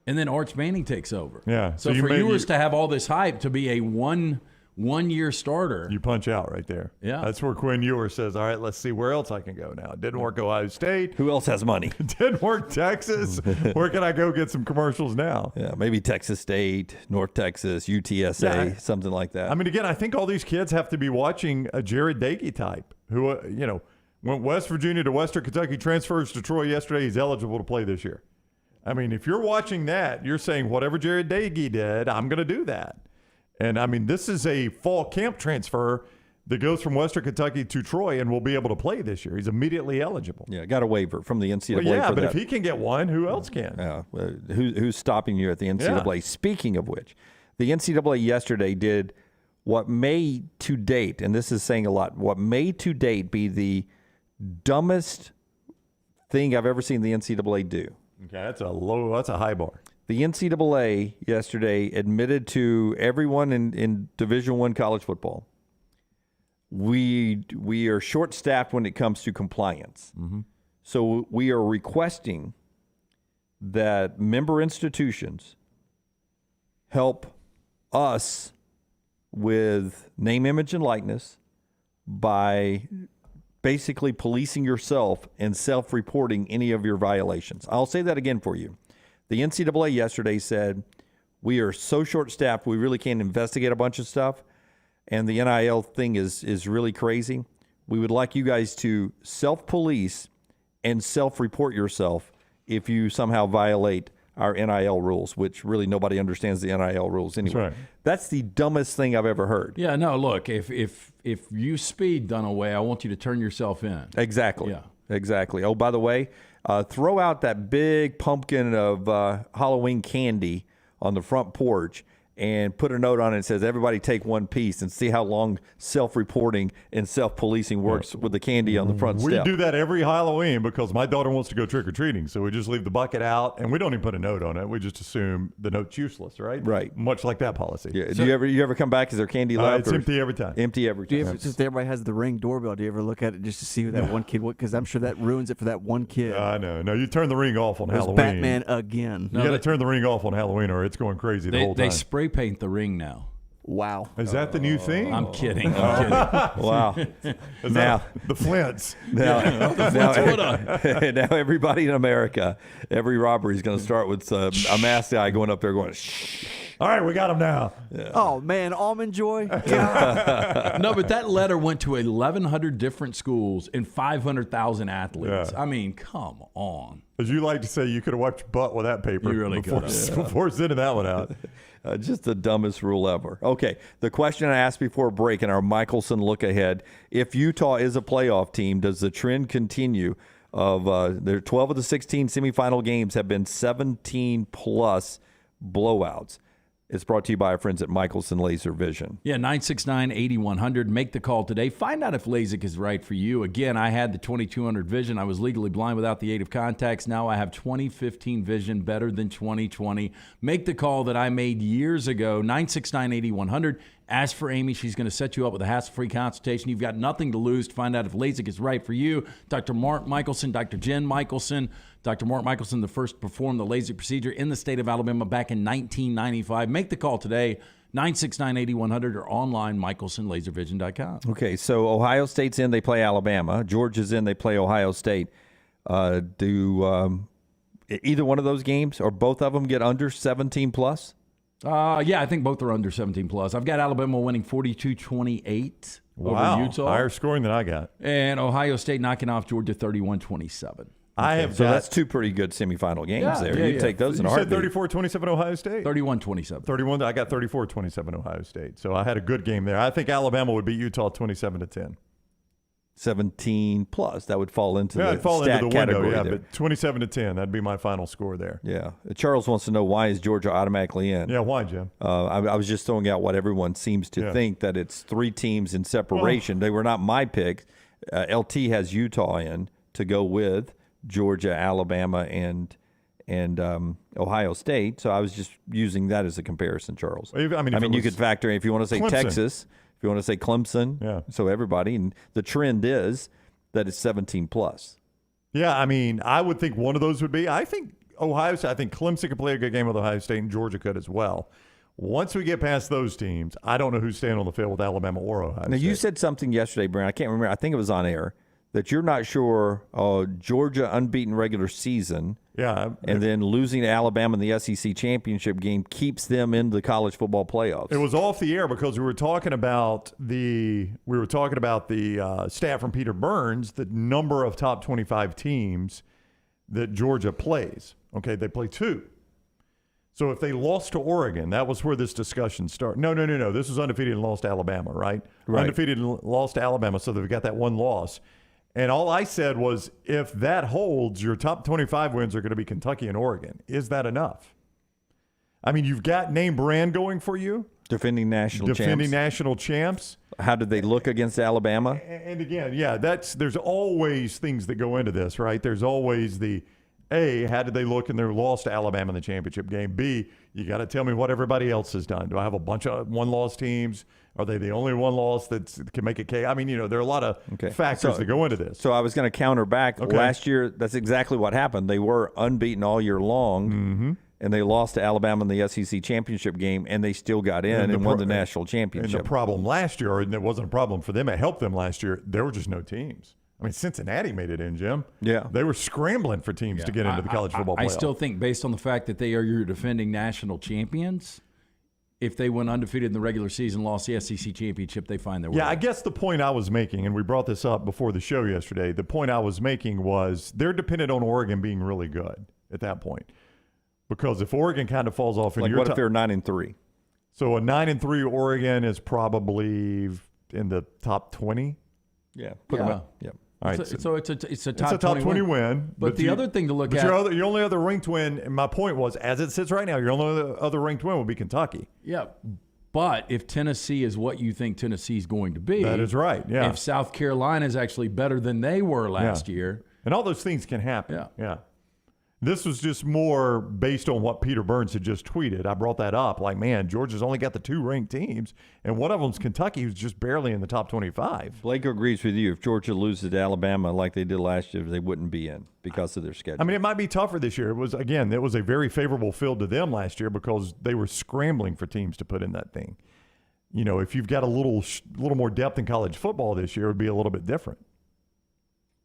Speaker 3: and then Arch Manning takes over.
Speaker 2: Yeah.
Speaker 3: So for Ewers to have all this hype to be a one-year starter.
Speaker 2: You punch out right there.
Speaker 3: Yeah.
Speaker 2: That's where Quinn Ewers says, all right, let's see where else I can go now. It didn't work Ohio State.
Speaker 1: Who else has money?
Speaker 2: Didn't work Texas. Where can I go get some commercials now?
Speaker 1: Yeah, maybe Texas State, North Texas, UTSA, something like that.
Speaker 2: I mean, again, I think all these kids have to be watching a Jared Dagey type who, went West Virginia to Western Kentucky, transfers to Troy yesterday. He's eligible to play this year. I mean, if you're watching that, you're saying whatever Jared Dagey did, I'm going to do that. And, I mean, this is a fall camp transfer that goes from Western Kentucky to Troy and will be able to play this year. He's immediately eligible.
Speaker 1: Yeah, got a waiver from the NCAA.
Speaker 2: Well, yeah,
Speaker 1: for
Speaker 2: but
Speaker 1: that.
Speaker 2: if he can get one, who else can?
Speaker 1: Yeah, who's stopping you at the NCAA?
Speaker 2: Yeah.
Speaker 1: Speaking of which, the NCAA yesterday did what may to date, and this is saying a lot, what may to date be the dumbest thing I've ever seen the NCAA do.
Speaker 2: Okay, that's a high bar.
Speaker 1: The NCAA yesterday admitted to everyone in Division I college football, we are short-staffed when it comes to compliance.
Speaker 3: Mm-hmm.
Speaker 1: So we are requesting that member institutions help us with name, image, and likeness by basically policing yourself and self-reporting any of your violations. I'll say that again for you. The NCAA yesterday said, we are so short-staffed, we really can't investigate a bunch of stuff, and the NIL thing is really crazy. We would like you guys to self-police and self-report yourself if you somehow violate our NIL rules, which really nobody understands the NIL rules anyway.
Speaker 2: That's right.
Speaker 1: That's the dumbest thing I've ever heard.
Speaker 3: Yeah, no, look, if you speed Dunaway, I want you to turn yourself in.
Speaker 1: Exactly.
Speaker 3: Yeah.
Speaker 1: Exactly. Oh, by the way, throw out that big pumpkin of Halloween candy on the front porch and put a note on it that says, everybody take one piece, and see how long self-reporting and self-policing works with the candy on the front step.
Speaker 2: We do that every Halloween because my daughter wants to go trick-or-treating, so we just leave the bucket out, and we don't even put a note on it. We just assume the note's useless, right?
Speaker 1: Right.
Speaker 2: Much like that policy.
Speaker 1: Yeah. Do you ever come back? Is there candy left?
Speaker 2: It's empty every time.
Speaker 1: Empty every time.
Speaker 5: Since everybody has the Ring doorbell, do you ever look at it just to see who that one kid was? Because I'm sure that ruins it for that one kid.
Speaker 2: I know. No, you turn the Ring off on
Speaker 5: There's
Speaker 2: Halloween.
Speaker 5: Batman again.
Speaker 2: You got to turn the Ring off on Halloween, or it's going crazy the whole time.
Speaker 3: They spray paint the ring now.
Speaker 5: Wow.
Speaker 2: Is that the new thing?
Speaker 3: I'm kidding. I'm kidding.
Speaker 1: Wow.
Speaker 2: Now the Flints.
Speaker 1: Now everybody in America, every robbery is going to start with a masked guy going up there going, shh.
Speaker 2: All right, we got him now.
Speaker 1: Yeah.
Speaker 5: Oh, man, Almond Joy.
Speaker 3: No, but that letter went to 1,100 different schools and 500,000 athletes.
Speaker 2: Yeah.
Speaker 3: I mean, come on.
Speaker 2: As you like to say, you could have wiped your butt with that paper
Speaker 3: You really
Speaker 2: before
Speaker 3: could.
Speaker 2: sending that one out.
Speaker 1: Just the dumbest rule ever. Okay, the question I asked before break in our Michelson look ahead: if Utah is a playoff team, does the trend continue? Their 12 of the 16 semifinal games have been 17 plus blowouts. It's brought to you by our friends at Michelson Laser Vision.
Speaker 3: Yeah, 969-8100. Make the call today. Find out if LASIK is right for you. Again, I had the 2200 vision. I was legally blind without the aid of contacts. Now I have 2015 vision, better than 2020. Make the call that I made years ago, 969-8100. Ask for Amy. She's going to set you up with a hassle-free consultation. You've got nothing to lose to find out if LASIK is right for you. Dr. Mark Michelson, Dr. Jen Michelson. Dr. Mark Michelson, the first to perform the LASIK procedure in the state of Alabama back in 1995. Make the call today, 969-8100, or online, michelsonlaservision.com.
Speaker 1: Okay, so Ohio State's in, they play Alabama. Georgia's in, they play Ohio State. Do either one of those games or both of them get under 17 plus?
Speaker 3: Yeah, I think both are under 17 plus. I've got Alabama winning 42-28 over Utah.
Speaker 2: Higher scoring than I got.
Speaker 3: And Ohio State knocking off Georgia 31-27.
Speaker 1: So that's two pretty good semifinal games there. You take those in a heartbeat.
Speaker 2: You said 34-27 Ohio State?
Speaker 3: 31-27.
Speaker 2: 31. I got 34-27 Ohio State. So I had a good game there. I think Alabama would beat Utah 27-10.
Speaker 1: 17 plus. That would fall into the
Speaker 2: fall
Speaker 1: stat
Speaker 2: into the
Speaker 1: category
Speaker 2: window,
Speaker 1: there.
Speaker 2: but 27-10. That'd be my final score there.
Speaker 1: Yeah. Charles wants to know, why is Georgia automatically in?
Speaker 2: Yeah, why, Jim?
Speaker 1: I was just throwing out what everyone seems to think, that it's three teams in separation. They were not my pick. LT has Utah in to go with Georgia, Alabama, and Ohio State. So I was just using that as a comparison, Charles.
Speaker 2: I mean,
Speaker 1: you could factor in, if you want to say
Speaker 2: Clemson.
Speaker 1: Texas, if you want to say Clemson.
Speaker 2: Yeah.
Speaker 1: So everybody, and the trend is that it's 17 plus.
Speaker 2: Yeah, I mean, I would think one of those would be. I think Ohio State. I think Clemson could play a good game with Ohio State, and Georgia could as well. Once we get past those teams, I don't know who's staying on the field with Alabama or Ohio State.
Speaker 1: Now, you said something yesterday, Brian. I can't remember. I think it was on air, that you're not sure Georgia unbeaten regular season, and then losing to Alabama in the SEC championship game keeps them in the college football playoffs.
Speaker 2: It was off the air because we were talking about the stat from Peter Burns, the number of top 25 teams that Georgia plays. Okay, they play 2. So if they lost to Oregon, that was where this discussion started. No. This was undefeated and lost to Alabama, right? Undefeated and lost to Alabama, so they've got that one loss. And all I said was, if that holds, your top 25 wins are going to be Kentucky and Oregon. Is that enough? I mean, you've got name brand going for you.
Speaker 1: Defending national
Speaker 2: champs.
Speaker 1: How did they look against Alabama?
Speaker 2: And again, there's always things that go into this, right? There's always the A, how did they look in their loss to Alabama in the championship game? B, you got to tell me what everybody else has done. Do I have a bunch of one-loss teams? Are they the only one loss that can make it K? I mean, there are a lot of factors that go into this.
Speaker 1: So I was going to counter back.
Speaker 2: Okay.
Speaker 1: Last year, that's exactly what happened. They were unbeaten all year long, and they lost to Alabama in the SEC championship game, and they still got in and won the national championship.
Speaker 2: And the problem last year, and it wasn't a problem for them, it helped them last year, there were just no teams. I mean, Cincinnati made it in, Jim.
Speaker 1: Yeah.
Speaker 2: They were scrambling for teams to get into the college football playoff.
Speaker 3: I still think, based on the fact that they are your defending national champions, if they went undefeated in the regular season, lost the SEC championship, they find their way.
Speaker 2: Yeah, I guess the point I was making, and we brought this up before the show yesterday, the point I was making was they're dependent on Oregon being really good at that point. Because if Oregon kind of falls off in your
Speaker 1: what if they're 9-3?
Speaker 2: So a 9-3 Oregon is probably in the top 20?
Speaker 1: Yeah.
Speaker 3: Put them
Speaker 1: up. Yeah.
Speaker 2: All right,
Speaker 3: so it's a top
Speaker 2: 20 win.
Speaker 3: But the other thing to look at,
Speaker 2: your only other ranked win, and my point was, as it sits right now, your only other ranked win will be Kentucky.
Speaker 3: Yeah, but if Tennessee is what you think Tennessee is going to be,
Speaker 2: that is right. Yeah.
Speaker 3: If South Carolina is actually better than they were last year,
Speaker 2: and all those things can happen.
Speaker 3: Yeah.
Speaker 2: This was just more based on what Peter Burns had just tweeted. I brought that up. Like, man, Georgia's only got the 2 ranked teams, and one of them's Kentucky, who's just barely in the top 25.
Speaker 1: Blake agrees with you. If Georgia loses to Alabama like they did last year, they wouldn't be in because of their schedule.
Speaker 2: I mean, it might be tougher this year. It was a very favorable field to them last year because they were scrambling for teams to put in that thing. If you've got a little more depth in college football this year, it would be a little bit different.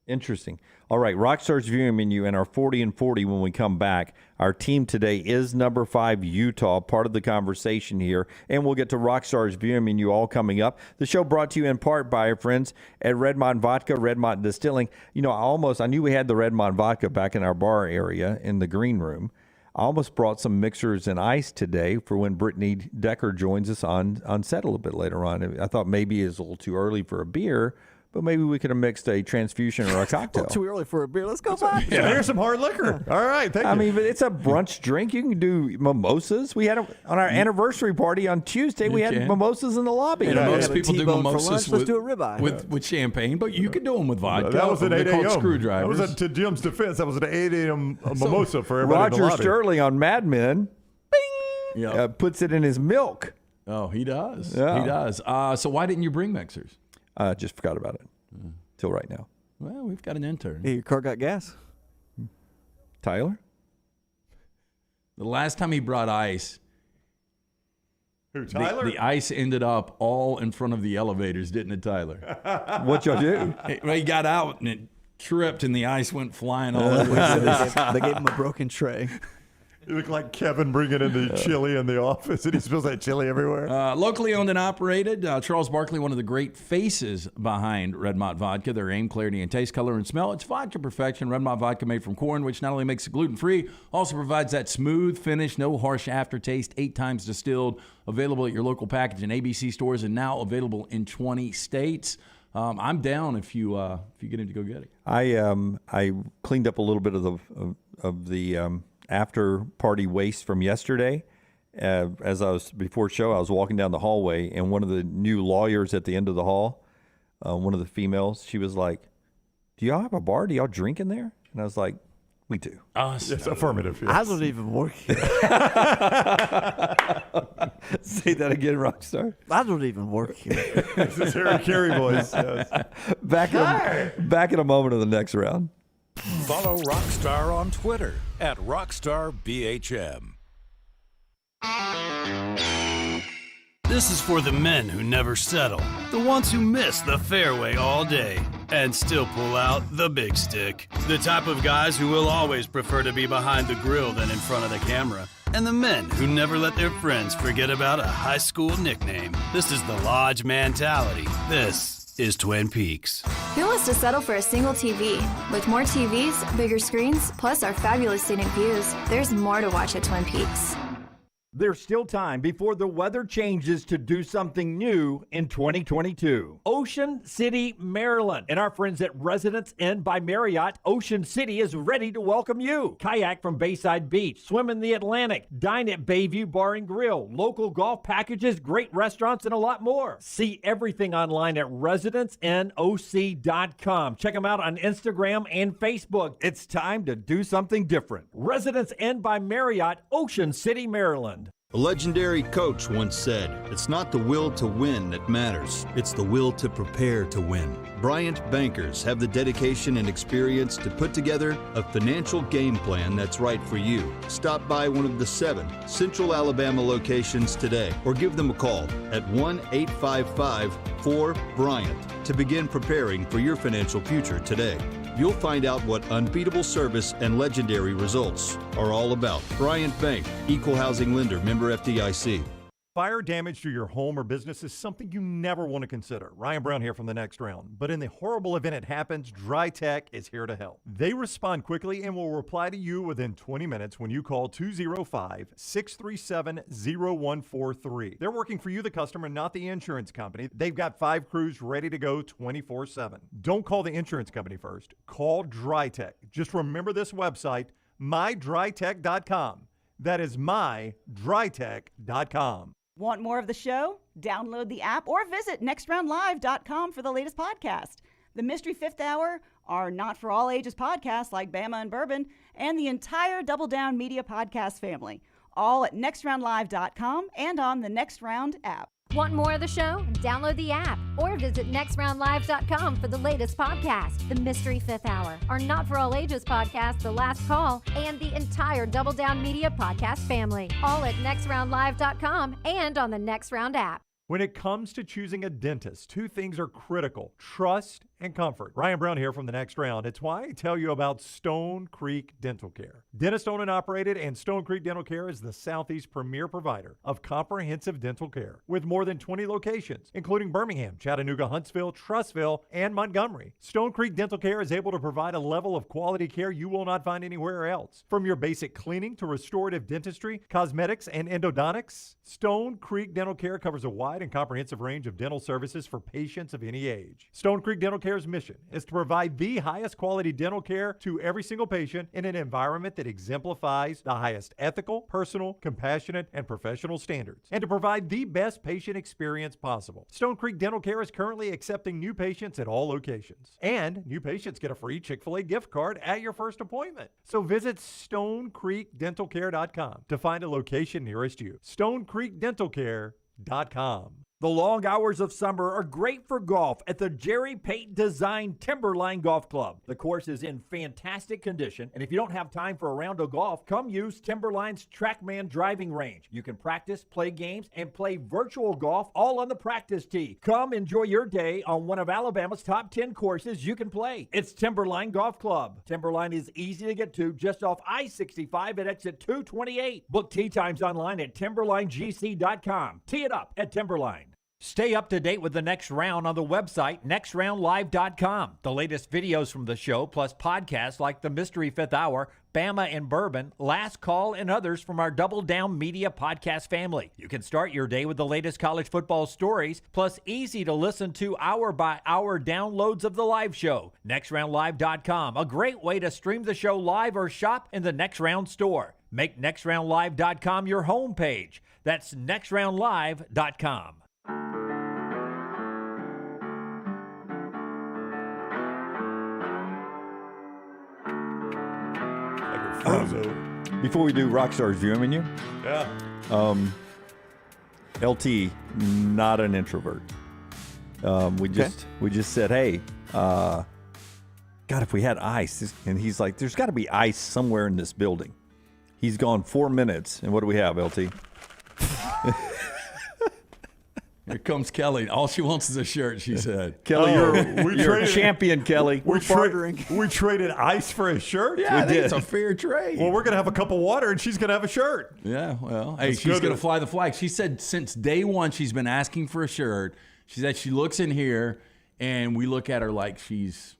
Speaker 1: Interesting. All right, Rockstar's viewing menu and our 40 and 40 when we come back. Our team today is number 5, Utah, part of the conversation here. And we'll get to Rockstar's viewing menu all coming up. The show brought to you in part by our friends at Redmont Vodka, Redmont Distilling. I knew we had the Redmont Vodka back in our bar area in the green room. I almost brought some mixers and ice today for when Brittany Decker joins us on set a little bit later on. I thought maybe it's a little too early for a beer, but maybe we could have mixed a transfusion or a cocktail.
Speaker 5: Too early for a beer. Let's go back.
Speaker 2: Yeah, here's some hard liquor. All right, thank you.
Speaker 1: I mean, but it's a brunch drink. You can do mimosas. We had on our anniversary party on Tuesday. We had mimosas in the lobby.
Speaker 3: And most people do mimosas
Speaker 5: Let's do a ribeye
Speaker 3: with champagne, but you can do them with vodka.
Speaker 2: That was an 8 a.m.
Speaker 3: Screwdrivers.
Speaker 2: That was to Jim's defense. That was an 8 a.m. mimosa for everybody in the
Speaker 1: Roger
Speaker 2: lobby.
Speaker 1: Sterling on Mad Men puts it in his milk.
Speaker 3: Oh, he does.
Speaker 1: Yeah.
Speaker 3: He does. So why didn't you bring mixers?
Speaker 1: Just forgot about it. Till right now.
Speaker 3: Well, we've got an intern.
Speaker 5: Hey, your car got gas?
Speaker 1: Tyler?
Speaker 3: The last time he brought ice,
Speaker 2: who, Tyler?
Speaker 3: The ice ended up all in front of the elevators, didn't it, Tyler?
Speaker 1: What'd y'all do?
Speaker 3: He got out and it tripped and the ice went flying all over the place.
Speaker 5: They gave him a broken tray.
Speaker 2: You look like Kevin bringing in the chili in the office, and he spills that chili everywhere.
Speaker 3: Locally owned and operated, Charles Barkley, one of the great faces behind Redmont Vodka. Their aim, clarity, and taste, color, and smell. It's vodka perfection. Redmont Vodka made from corn, which not only makes it gluten-free, also provides that smooth finish, no harsh aftertaste, 8 times distilled, available at your local package and ABC stores, and now available in 20 states. I'm down if you get him to go get it.
Speaker 1: I cleaned up a little bit of the after party waste from yesterday. As I was before show, I was walking down the hallway, and one of the new lawyers at the end of the hall, one of the females, she was like, "Do y'all have a bar? Do y'all drink in there?" And I was like, "We do."
Speaker 2: Yes, affirmative. Yes.
Speaker 5: I don't even work here.
Speaker 1: Say that again, Rockstar.
Speaker 5: I don't even work here.
Speaker 2: This is Harry Carey voice. Yes.
Speaker 1: Back in a moment of the next round.
Speaker 4: Follow Rockstar on Twitter at RockstarBHM.
Speaker 20: This is for the men who never settle, the ones who miss the fairway all day and still pull out the big stick, the type of guys who will always prefer to be behind the grill than in front of the camera, and the men who never let their friends forget about a high school nickname. This is the Lodge mentality. This is Twin Peaks.
Speaker 21: Who wants to settle for a single TV? With more TVs, bigger screens, plus our fabulous scenic views, there's more to watch at Twin Peaks.
Speaker 7: There's still time before the weather changes to do something new in 2022. Ocean City, Maryland. And our friends at Residence Inn by Marriott, Ocean City is ready to welcome you. Kayak from Bayside Beach, swim in the Atlantic, dine at Bayview Bar and Grill, local golf packages, great restaurants, and a lot more. See everything online at residencenoc.com. Check them out on Instagram and Facebook. It's time to do something different. Residence Inn by Marriott, Ocean City, Maryland.
Speaker 13: A legendary coach once said, "It's not the will to win that matters, it's the will to prepare to win." Bryant bankers have the dedication and experience to put together a financial game plan that's right for you. Stop by one of the 7 Central Alabama locations today or give them a call at 1-855-4-BRYANT to begin preparing for your financial future today. You'll find out what unbeatable service and legendary results are all about. Bryant Bank, Equal Housing Lender, member FDIC.
Speaker 2: Fire damage to your home or business is something you never want to consider. Ryan Brown here from The Next Round. But in the horrible event it happens, Dry Tech is here to help. They respond quickly and will reply to you within 20 minutes when you call 205-637-0143. They're working for you, the customer, not the insurance company. They've got 5 crews ready to go 24/7. Don't call the insurance company first. Call Dry Tech. Just remember this website, mydrytech.com. That is mydrytech.com.
Speaker 12: Want more of the show? Download the app or visit nextroundlive.com for the latest podcast. The Mystery Fifth Hour, our Not For All Ages podcast like Bama and Bourbon, and the entire Double Down Media podcast family. All at nextroundlive.com and on the Next Round app.
Speaker 11: Want more of the show? Download the app or visit nextroundlive.com for the latest podcast, The Mystery Fifth Hour, our Not For All Ages podcast, The Last Call, and the entire Double Down Media podcast family. All at nextroundlive.com and on the Next Round app.
Speaker 2: When it comes to choosing a dentist, 2 things are critical: trust and comfort. Ryan Brown here from The Next Round. It's why I tell you about Stone Creek Dental Care. Dentist owned and operated, and Stone Creek Dental Care is the Southeast premier provider of comprehensive dental care with more than 20 locations, including Birmingham, Chattanooga, Huntsville, Trussville, and Montgomery. Stone Creek Dental Care is able to provide a level of quality care you will not find anywhere else. From your basic cleaning to restorative dentistry, cosmetics, and endodontics, Stone Creek Dental Care covers a wide and comprehensive range of dental services for patients of any age. Stone Creek Dental Care's mission is to provide the highest quality dental care to every single patient in an environment that exemplifies the highest ethical, personal, compassionate, and professional standards, and to provide the best patient experience possible. Stone Creek Dental Care is currently accepting new patients at all locations, and new patients get a free Chick-fil-A gift card at your first appointment. So visit StoneCreekDentalCare.com to find a location nearest you. StoneCreekDentalCare.com.
Speaker 7: The long hours of summer are great for golf at the Jerry Pate Design Timberline Golf Club. The course is in fantastic condition, and if you don't have time for a round of golf, come use Timberline's TrackMan driving range. You can practice, play games, and play virtual golf all on the practice tee. Come enjoy your day on one of Alabama's top 10 courses you can play. It's Timberline Golf Club. Timberline is easy to get to just off I-65 at exit 228. Book tee times online at timberlinegc.com. Tee it up at Timberline. Stay up to date with The Next Round on the website, nextroundlive.com. The latest videos from the show, plus podcasts like The Mystery Fifth Hour, Bama and Bourbon, Last Call, and others from our Double Down Media podcast family. You can start your day with the latest college football stories, plus easy to listen to hour-by-hour downloads of the live show. nextroundlive.com, a great way to stream the show live or shop in the Next Round store. Make nextroundlive.com your homepage. That's nextroundlive.com.
Speaker 1: Before we do Rockstar's View Menu, LT, not an introvert. We just said, hey, God, if we had ice, and he's like, there's got to be ice somewhere in this building. He's gone 4 minutes, and what do we have, LT?
Speaker 3: Here comes Kelly. All she wants is a shirt, she said.
Speaker 1: Kelly, you're a champion, Kelly.
Speaker 2: We traded ice for a shirt?
Speaker 3: Yeah, I think it's a fair trade.
Speaker 2: Well, we're going to have a cup of water, and she's going to have a shirt.
Speaker 3: Yeah, well, hey, she's going to fly the flag. She said since day one she's been asking for a shirt. She said she looks in here, and we look at her like she's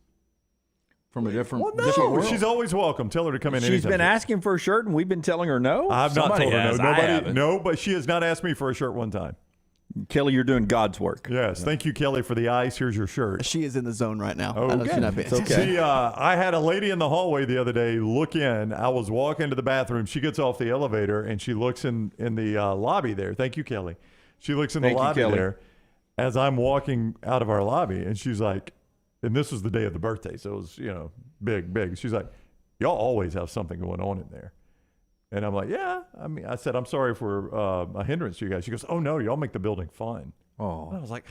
Speaker 3: from a different,
Speaker 2: Well,
Speaker 3: different
Speaker 2: no,
Speaker 3: world.
Speaker 2: she's always welcome. Tell her to come in.
Speaker 1: She's
Speaker 2: anytime.
Speaker 1: been asking for a shirt, and we've been telling her no.
Speaker 2: I've
Speaker 3: Somebody
Speaker 2: not told her
Speaker 3: has.
Speaker 2: no.
Speaker 3: I
Speaker 2: Nobody,
Speaker 3: haven't.
Speaker 2: no, but she has not asked me for a shirt one time.
Speaker 1: Kelly, you're doing God's work.
Speaker 2: Yes, thank you, Kelly, for the ice. Here's your shirt.
Speaker 5: She is in the zone right now.
Speaker 2: Oh,
Speaker 5: I know she's not paying attention.
Speaker 2: See, I had a lady in the hallway the other day look in. I was walking to the bathroom. She gets off the elevator, and she looks in the lobby there. Thank you, Kelly. She looks in the lobby there as I'm walking out of our lobby, and she's like, and this was the day of the birthday, so it was, big. She's like, y'all always have something going on in there. And I'm like, yeah. I said, I'm sorry for a hindrance to you guys. She goes, oh, no, y'all make the building fun.
Speaker 1: Oh.
Speaker 2: And I was like,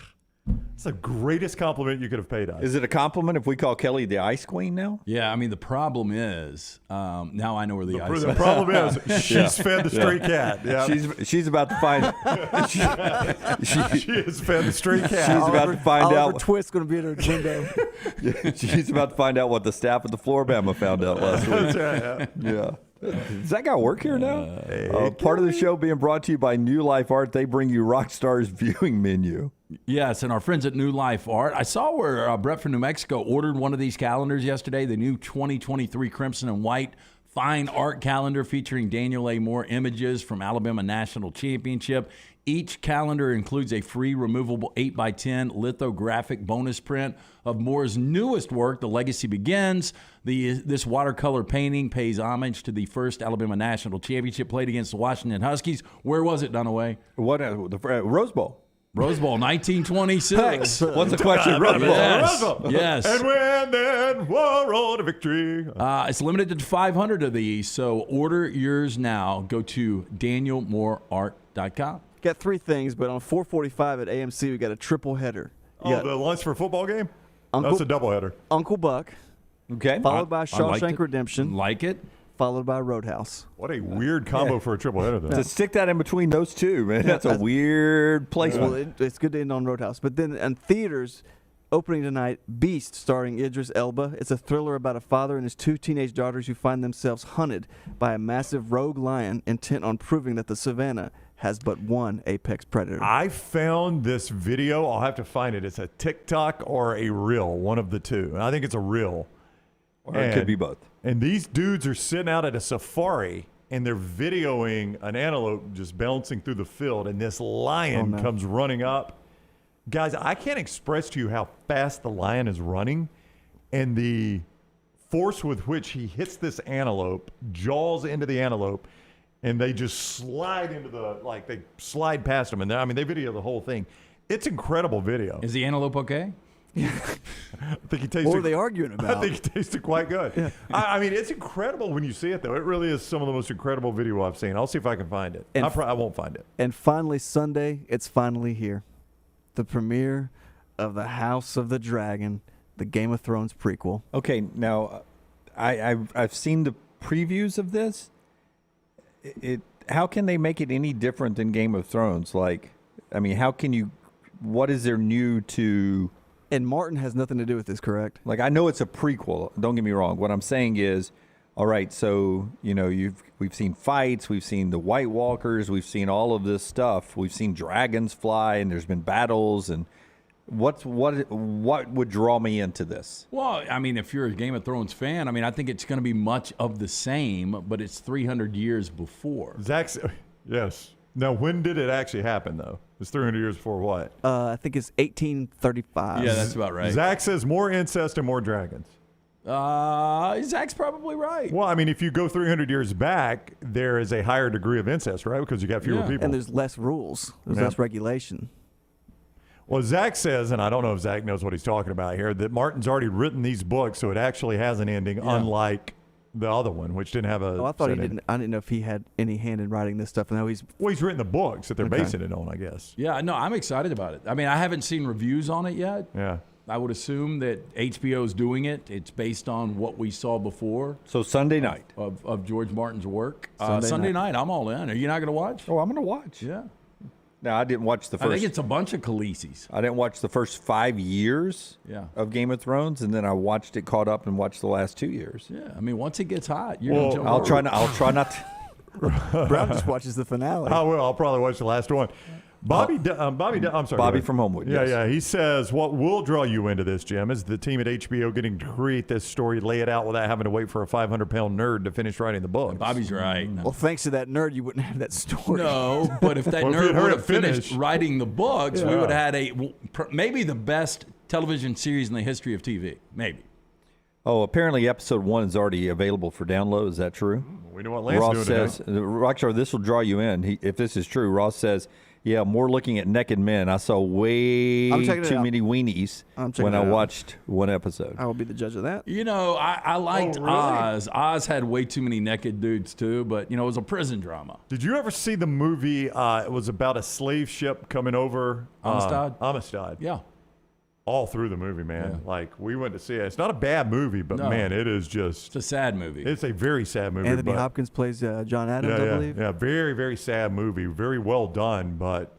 Speaker 2: it's the greatest compliment you could have paid us.
Speaker 1: Is it a compliment if we call Kelly the Ice Queen now?
Speaker 3: Yeah, I mean, the problem is, now I know where the ice is.
Speaker 2: The problem is she's fed the stray cat. Yeah.
Speaker 1: She's about to find.
Speaker 2: she has fed the stray cat.
Speaker 1: She's about to find
Speaker 5: Oliver
Speaker 1: out.
Speaker 5: Twist's going to be at her window.
Speaker 1: She's about to find out what the staff at the Floribama found out last week.
Speaker 2: That's right.
Speaker 1: Yeah. Does that guy work here now? Part of the show being brought to you by New Life Art. They bring you Rockstar's viewing menu.
Speaker 3: Yes, and our friends at New Life Art. I saw where Brett from New Mexico ordered one of these calendars yesterday, the new 2023 Crimson and White Fine Art Calendar featuring Daniel A. Moore images from Alabama National Championship. Each calendar includes a free removable 8x10 lithographic bonus print of Moore's newest work, The Legacy Begins. This watercolor painting pays homage to the first Alabama National Championship played against the Washington Huskies. Where was it, Dunaway?
Speaker 1: What? The Rose Bowl.
Speaker 3: Rose Bowl, 1926.
Speaker 1: What's the question? Rose Bowl.
Speaker 3: Yes.
Speaker 2: Rose Bowl.
Speaker 3: Yes.
Speaker 2: And when then war road to victory.
Speaker 3: It's limited to 500 of these, so order yours now. Go to danielmooreart.com.
Speaker 5: Got three things, but on 4:45 at AMC, we got a triple header. You got
Speaker 2: The lunch for football game?
Speaker 5: Uncle-
Speaker 2: That's a doubleheader.
Speaker 5: Uncle Buck,
Speaker 1: Okay.
Speaker 5: followed by
Speaker 3: liked
Speaker 5: Shawshank
Speaker 3: it.
Speaker 5: Redemption,
Speaker 3: Like it?
Speaker 5: followed by Roadhouse.
Speaker 2: What a weird combo for a triple header, though.
Speaker 1: To stick that in between those two, man, that's a weird placement.
Speaker 5: Well, it's good to end on Roadhouse. But then in theaters, opening tonight, Beast, starring Idris Elba. It's a thriller about a father and his two teenage daughters who find themselves hunted by a massive rogue lion intent on proving that the savannah has but one apex predator.
Speaker 2: I found this video. I'll have to find it. It's a TikTok or a reel, one of the two. I think it's a reel.
Speaker 1: Or it could be both.
Speaker 2: And these dudes are sitting out at a safari, and they're videoing an antelope just bouncing through the field, and this lion comes running up. Guys, I can't express to you how fast the lion is running, and the force with which he hits this antelope, jaws into the antelope, and they just slide into they slide past him. And they video the whole thing. It's incredible video.
Speaker 3: Is the antelope okay?
Speaker 2: I think he tasted.
Speaker 5: What were they arguing about?
Speaker 2: I think it tasted quite good. Yeah. I mean, it's incredible when you see it, though. It really is some of the most incredible video I've seen. I'll see if I can find it. I won't find it.
Speaker 5: And finally, Sunday, it's finally here. The premiere of The House of the Dragon, the Game of Thrones prequel.
Speaker 1: Okay, now I've seen the previews of this. How can they make it any different than Game of Thrones? How can you? What is there new to?
Speaker 5: And Martin has nothing to do with this, correct?
Speaker 1: I know it's a prequel. Don't get me wrong. What I'm saying is, all right. So we've seen fights, we've seen the White Walkers, we've seen all of this stuff. We've seen dragons fly, and there's been battles. And what would draw me into this?
Speaker 3: Well, if you're a Game of Thrones fan, I think it's going to be much of the same, but it's 300 years before.
Speaker 2: Yes. Now, when did it actually happen, though? It's 300 years before what?
Speaker 5: I think it's 1835.
Speaker 3: Yeah, that's about right.
Speaker 2: Zach says more incest and more dragons.
Speaker 3: Zach's probably right.
Speaker 2: Well, if you go 300 years back, there is a higher degree of incest, right? Because you got fewer people.
Speaker 5: And there's less rules. There's less regulation.
Speaker 2: Well, Zach says, and I don't know if Zach knows what he's talking about here, that Martin's already written these books, so it actually has an ending, unlike the other one, which didn't have a.
Speaker 5: Oh, I thought he didn't. I didn't know if he had any hand in writing this stuff. No, he's
Speaker 2: written the books that they're basing it on, I guess.
Speaker 3: Yeah, no, I'm excited about it. I haven't seen reviews on it yet.
Speaker 2: Yeah.
Speaker 3: I would assume that HBO's doing it. It's based on what we saw before.
Speaker 1: So Sunday night
Speaker 3: of George Martin's work.
Speaker 5: Sunday
Speaker 3: night, I'm all in. Are you not going to watch?
Speaker 1: Oh, I'm going to watch.
Speaker 3: Yeah.
Speaker 1: No, I didn't watch the first.
Speaker 3: I think it's a bunch of Khaleesi's.
Speaker 1: I didn't watch the first 5 years of Game of Thrones, and then I watched it, caught up, and watched the last 2 years.
Speaker 3: Yeah, once it gets hot, you're going to jump
Speaker 1: I'll try not to.
Speaker 5: Brown just watches the finale.
Speaker 2: I will. I'll probably watch the last one. I'm sorry.
Speaker 1: Bobby from Homewood.
Speaker 2: Yeah,
Speaker 1: yes.
Speaker 2: yeah. He says what will draw you into this, Jim, is the team at HBO getting to create this story, lay it out without having to wait for a 500-pound nerd to finish writing the book.
Speaker 3: Bobby's right.
Speaker 5: Well, thanks to that nerd, you wouldn't have that story.
Speaker 3: No, but if that
Speaker 2: Well, if
Speaker 3: nerd
Speaker 2: he'd heard
Speaker 3: would
Speaker 2: it
Speaker 3: have finished
Speaker 2: finish.
Speaker 3: writing the books, we
Speaker 2: Yeah.
Speaker 3: would have had maybe the best television series in the history of TV. Maybe.
Speaker 1: Oh, apparently episode 1 is already available for download. Is that true?
Speaker 2: We know what Lance
Speaker 1: Ross
Speaker 2: doing
Speaker 1: says,
Speaker 2: today.
Speaker 1: Rockstar, this will draw you in. If this is true, Ross says, yeah, more looking at naked men. I saw way
Speaker 5: I'm checking it
Speaker 1: too
Speaker 5: out.
Speaker 1: many weenies
Speaker 5: I'm checking
Speaker 1: when
Speaker 5: it
Speaker 1: I
Speaker 5: out.
Speaker 1: watched one episode.
Speaker 5: I will be the judge of that.
Speaker 3: You know, I liked
Speaker 2: really?
Speaker 3: Oz. Oz had way too many naked dudes too, but you know, it was a prison drama.
Speaker 2: Did you ever see the movie? It was about a slave ship coming over.
Speaker 3: Amistad?
Speaker 2: Amistad.
Speaker 3: Yeah.
Speaker 2: All through the movie, man. Like, we went to see it. It's not a bad movie, but,
Speaker 3: No.
Speaker 2: man, it is just...
Speaker 3: It's a sad movie.
Speaker 2: It's a very sad movie.
Speaker 5: Anthony
Speaker 2: but,
Speaker 5: Hopkins plays John Adams, I believe.
Speaker 2: Yeah, very, very sad movie. Very well done, but,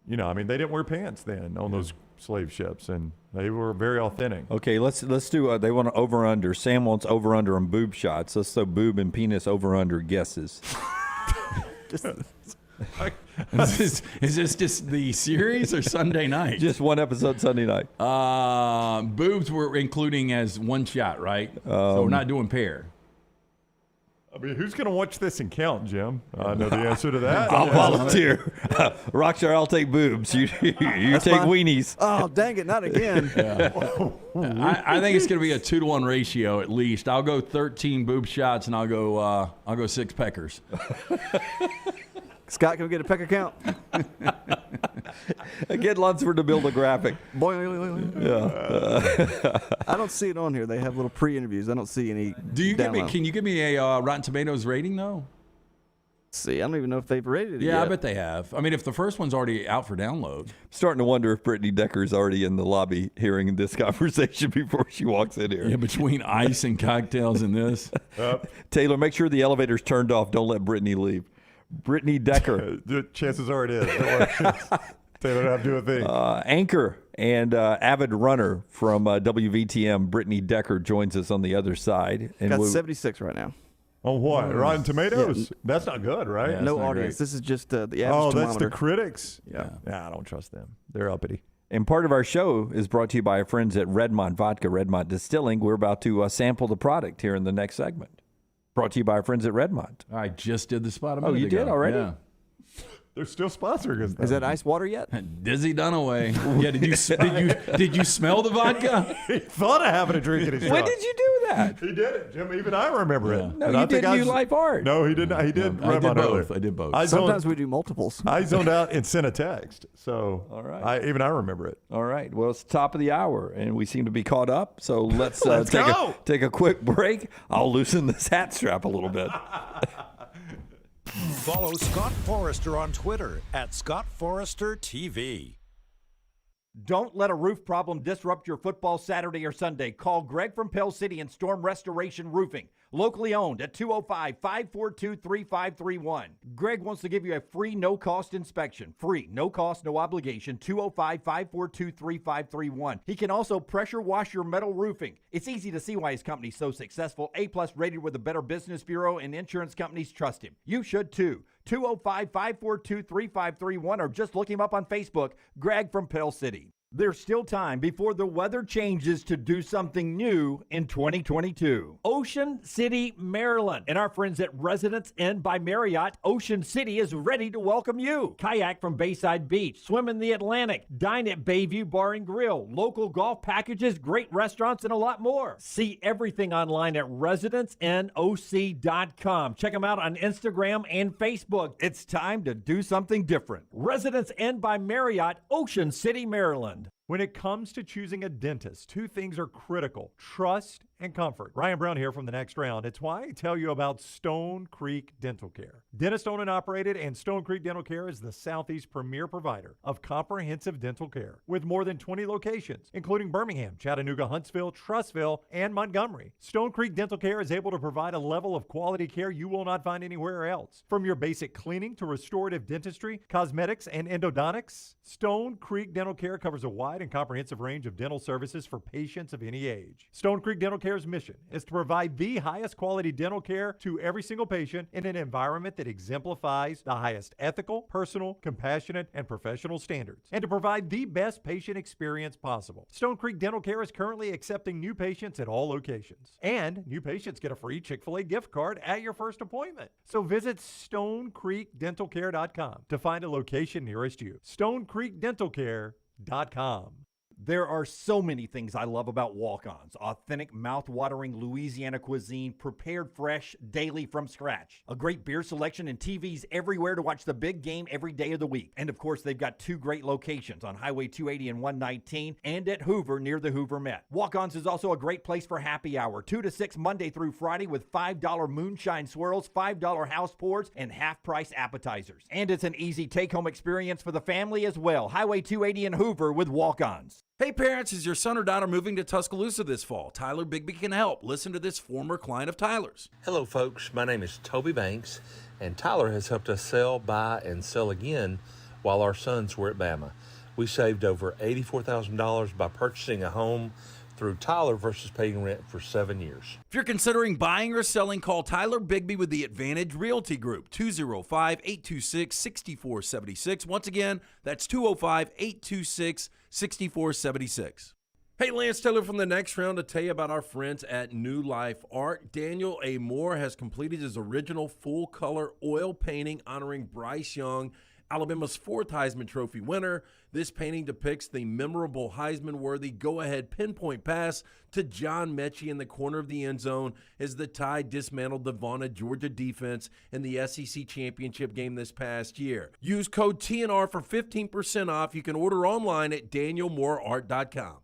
Speaker 2: you know, I mean, they didn't wear pants then on those slave ships, and they were very authentic.
Speaker 1: Okay, let's do. They want to over under. Sam wants over under on boob shots. Let's throw boob and penis over under guesses.
Speaker 3: Is this just the series or Sunday night?
Speaker 1: Just one episode Sunday night.
Speaker 3: Boobs we're including as one shot, right? So we're not doing pair.
Speaker 2: I mean, who's going to watch this and count, Jim? I know the answer to that.
Speaker 1: I'll volunteer. Rockstar, I'll take boobs. You take
Speaker 5: fine.
Speaker 1: weenies.
Speaker 5: Oh, dang it, not again.
Speaker 3: I think it's going to be a 2-to-1 ratio at least. I'll go 13 boob shots and I'll go 6 peckers.
Speaker 5: Scott, can we get a pecker count?
Speaker 1: Get Lunsford to build a graphic.
Speaker 5: Yeah. I don't see it on here. They have little pre-interviews. I don't see any.
Speaker 3: Can you give me a Rotten Tomatoes rating though?
Speaker 5: See, I don't even know if they've rated it
Speaker 3: Yeah,
Speaker 5: yet.
Speaker 3: I bet they have. I mean, if the first one's already out for download.
Speaker 1: Starting to wonder if Brittany Decker is already in the lobby hearing this conversation before she walks in here.
Speaker 3: Yeah, between ice and cocktails and this.
Speaker 1: Taylor, make sure the elevator's turned off. Don't let Brittany leave. Brittany Decker.
Speaker 2: The chances are it is. Taylor don't have to do a thing.
Speaker 1: Anchor and avid runner from WVTM, Brittany Decker, joins us on the other side. And
Speaker 5: Got 76 right now.
Speaker 2: On what? Rotten Tomatoes? That's not good, right?
Speaker 3: Yeah,
Speaker 5: No
Speaker 3: not
Speaker 5: audience.
Speaker 3: great.
Speaker 5: This is just the average
Speaker 2: Oh,
Speaker 5: thermometer.
Speaker 2: that's the critics?
Speaker 5: Yeah.
Speaker 2: I don't trust them. They're uppity.
Speaker 1: And part of our show is brought to you by our friends at Redmont Vodka, Redmont Distilling. We're about to sample the product here in the next segment. Brought to you by our friends at Redmont.
Speaker 3: I just did the spot a
Speaker 1: Oh,
Speaker 3: minute
Speaker 1: you
Speaker 3: ago.
Speaker 1: did already?
Speaker 3: Yeah.
Speaker 2: They're still sponsoring us.
Speaker 5: Is that ice water yet?
Speaker 3: Dizzy Dunaway. Yeah, did you smell the vodka?
Speaker 2: He thought of having a drink in his
Speaker 1: When
Speaker 2: truck.
Speaker 1: did you do that?
Speaker 2: He did it, Jim. Even I remember it.
Speaker 1: No,
Speaker 2: And
Speaker 1: you
Speaker 2: I think
Speaker 1: did
Speaker 2: I
Speaker 1: New
Speaker 2: was-
Speaker 1: Life Art.
Speaker 2: No, he did not. He did.
Speaker 3: I did
Speaker 2: Redmont
Speaker 3: both.
Speaker 2: earlier.
Speaker 3: I did both.
Speaker 5: Sometimes we do multiples.
Speaker 2: I zoned out and sent a text. So
Speaker 1: All right.
Speaker 2: I remember it.
Speaker 1: All right. Well, it's top of the hour, and we seem to be caught up. So let's,
Speaker 2: Let's go.
Speaker 1: take a quick break. I'll loosen this hat strap a little bit.
Speaker 4: Follow Scott Forrester on Twitter at ScottForresterTV.
Speaker 7: Don't let a roof problem disrupt your football Saturday or Sunday. Call Greg from Pell City and Storm Restoration Roofing. Locally owned at 205-542-3531. Greg wants to give you a free, no-cost inspection. Free, no cost, no obligation, 205-542-3531. He can also pressure wash your metal roofing. It's easy to see why his company's so successful. A-plus rated with the Better Business Bureau, and insurance companies trust him. You should too. 205-542-3531 or just look him up on Facebook, Greg from Pell City. There's still time before the weather changes to do something new in 2022. Ocean City, Maryland, and our friends at Residence Inn by Marriott, Ocean City is ready to welcome you. Kayak from Bayside Beach, swim in the Atlantic, dine at Bayview Bar and Grill, local golf packages, great restaurants, and a lot more. See everything online at residencenoc.com. Check them out on Instagram and Facebook. It's time to do something different. Residence Inn by Marriott, Ocean City, Maryland.
Speaker 2: When it comes to choosing a dentist, two things are critical: trust and comfort. Ryan Brown here from The Next Round. It's why I tell you about Stone Creek Dental Care. Dentist owned and operated, and Stone Creek Dental Care is the Southeast premier provider of comprehensive dental care with more than 20 locations, including Birmingham, Chattanooga, Huntsville, Trussville, and Montgomery. Stone Creek Dental Care is able to provide a level of quality care you will not find anywhere else. From your basic cleaning to restorative dentistry, cosmetics, and endodontics, Stone Creek Dental Care covers a wide and comprehensive range of dental services for patients of any age. Stone Creek Dental Care Care's mission is to provide the highest quality dental care to every single patient in an environment that exemplifies the highest ethical, personal, compassionate, and professional standards, and to provide the best patient experience possible. Stone Creek Dental Care is currently accepting new patients at all locations, and new patients get a free Chick-fil-A gift card at your first appointment. So visit StoneCreekDentalCare.com to find a location nearest you. StoneCreekDentalCare.com.
Speaker 7: There are so many things I love about Walk-Ons. Authentic, mouth-watering Louisiana cuisine, prepared fresh, daily from scratch. A great beer selection and TVs everywhere to watch the big game every day of the week. And of course, they've got 2 great locations on Highway 280 and 119 and at Hoover near the Hoover Met. Walk-Ons is also a great place for happy hour, 2 to 6 Monday through Friday with $5 moonshine swirls, $5 house pours, and half-price appetizers. And it's an easy take-home experience for the family as well. Highway 280 and Hoover with Walk-Ons.
Speaker 8: Hey parents, is your son or daughter moving to Tuscaloosa this fall? Tyler Bigby can help. Listen to this former client of Tyler's.
Speaker 9: Hello folks, my name is Toby Banks, and Tyler has helped us sell, buy, and sell again while our sons were at Bama. We saved over $84,000 by purchasing a home through Tyler versus paying rent for 7 years.
Speaker 8: If you're considering buying or selling, call Tyler Bigby with the Advantage Realty Group, 205-826-6476. Once again, that's 205-826-6476. Hey, Lance Taylor from the Next Round to tell you about our friends at New Life Art. Daniel A. Moore has completed his original full-color oil painting honoring Bryce Young, Alabama's 4th Heisman Trophy winner. This painting depicts the memorable Heisman-worthy go-ahead pinpoint pass to John Mechie in the corner of the end zone as the Tide dismantled the vaunted Georgia defense in the SEC championship game this past year. Use code TNR for 15% off. You can order online at danielmooreart.com.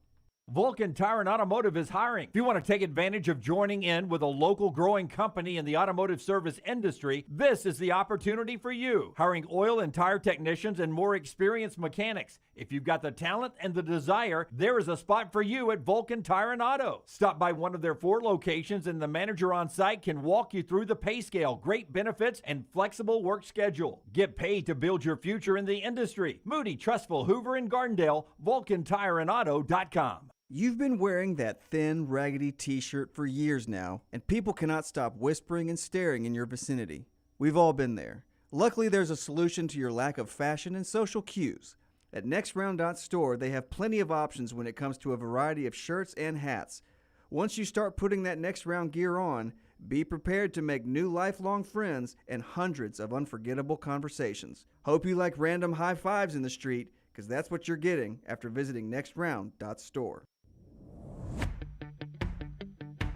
Speaker 7: Vulcan Tire and Automotive is hiring. If you want to take advantage of joining in with a local growing company in the automotive service industry, this is the opportunity for you. Hiring oil and tire technicians and more experienced mechanics. If you've got the talent and the desire, there is a spot for you at Vulcan Tire and Auto. Stop by one of their 4 locations and the manager on site can walk you through the pay scale, great benefits, and flexible work schedule. Get paid to build your future in the industry. Moody, Trustful, Hoover, and Gardendale, VulcanTireandAuto.com.
Speaker 5: You've been wearing that thin, raggedy t-shirt for years now, and people cannot stop whispering and staring in your vicinity. We've all been there. Luckily, there's a solution to your lack of fashion and social cues. At NextRound.store, they have plenty of options when it comes to a variety of shirts and hats. Once you start putting that Next Round gear on, be prepared to make new lifelong friends and hundreds of unforgettable conversations. Hope you like random high fives in the street, because that's what you're getting after visiting NextRound.store.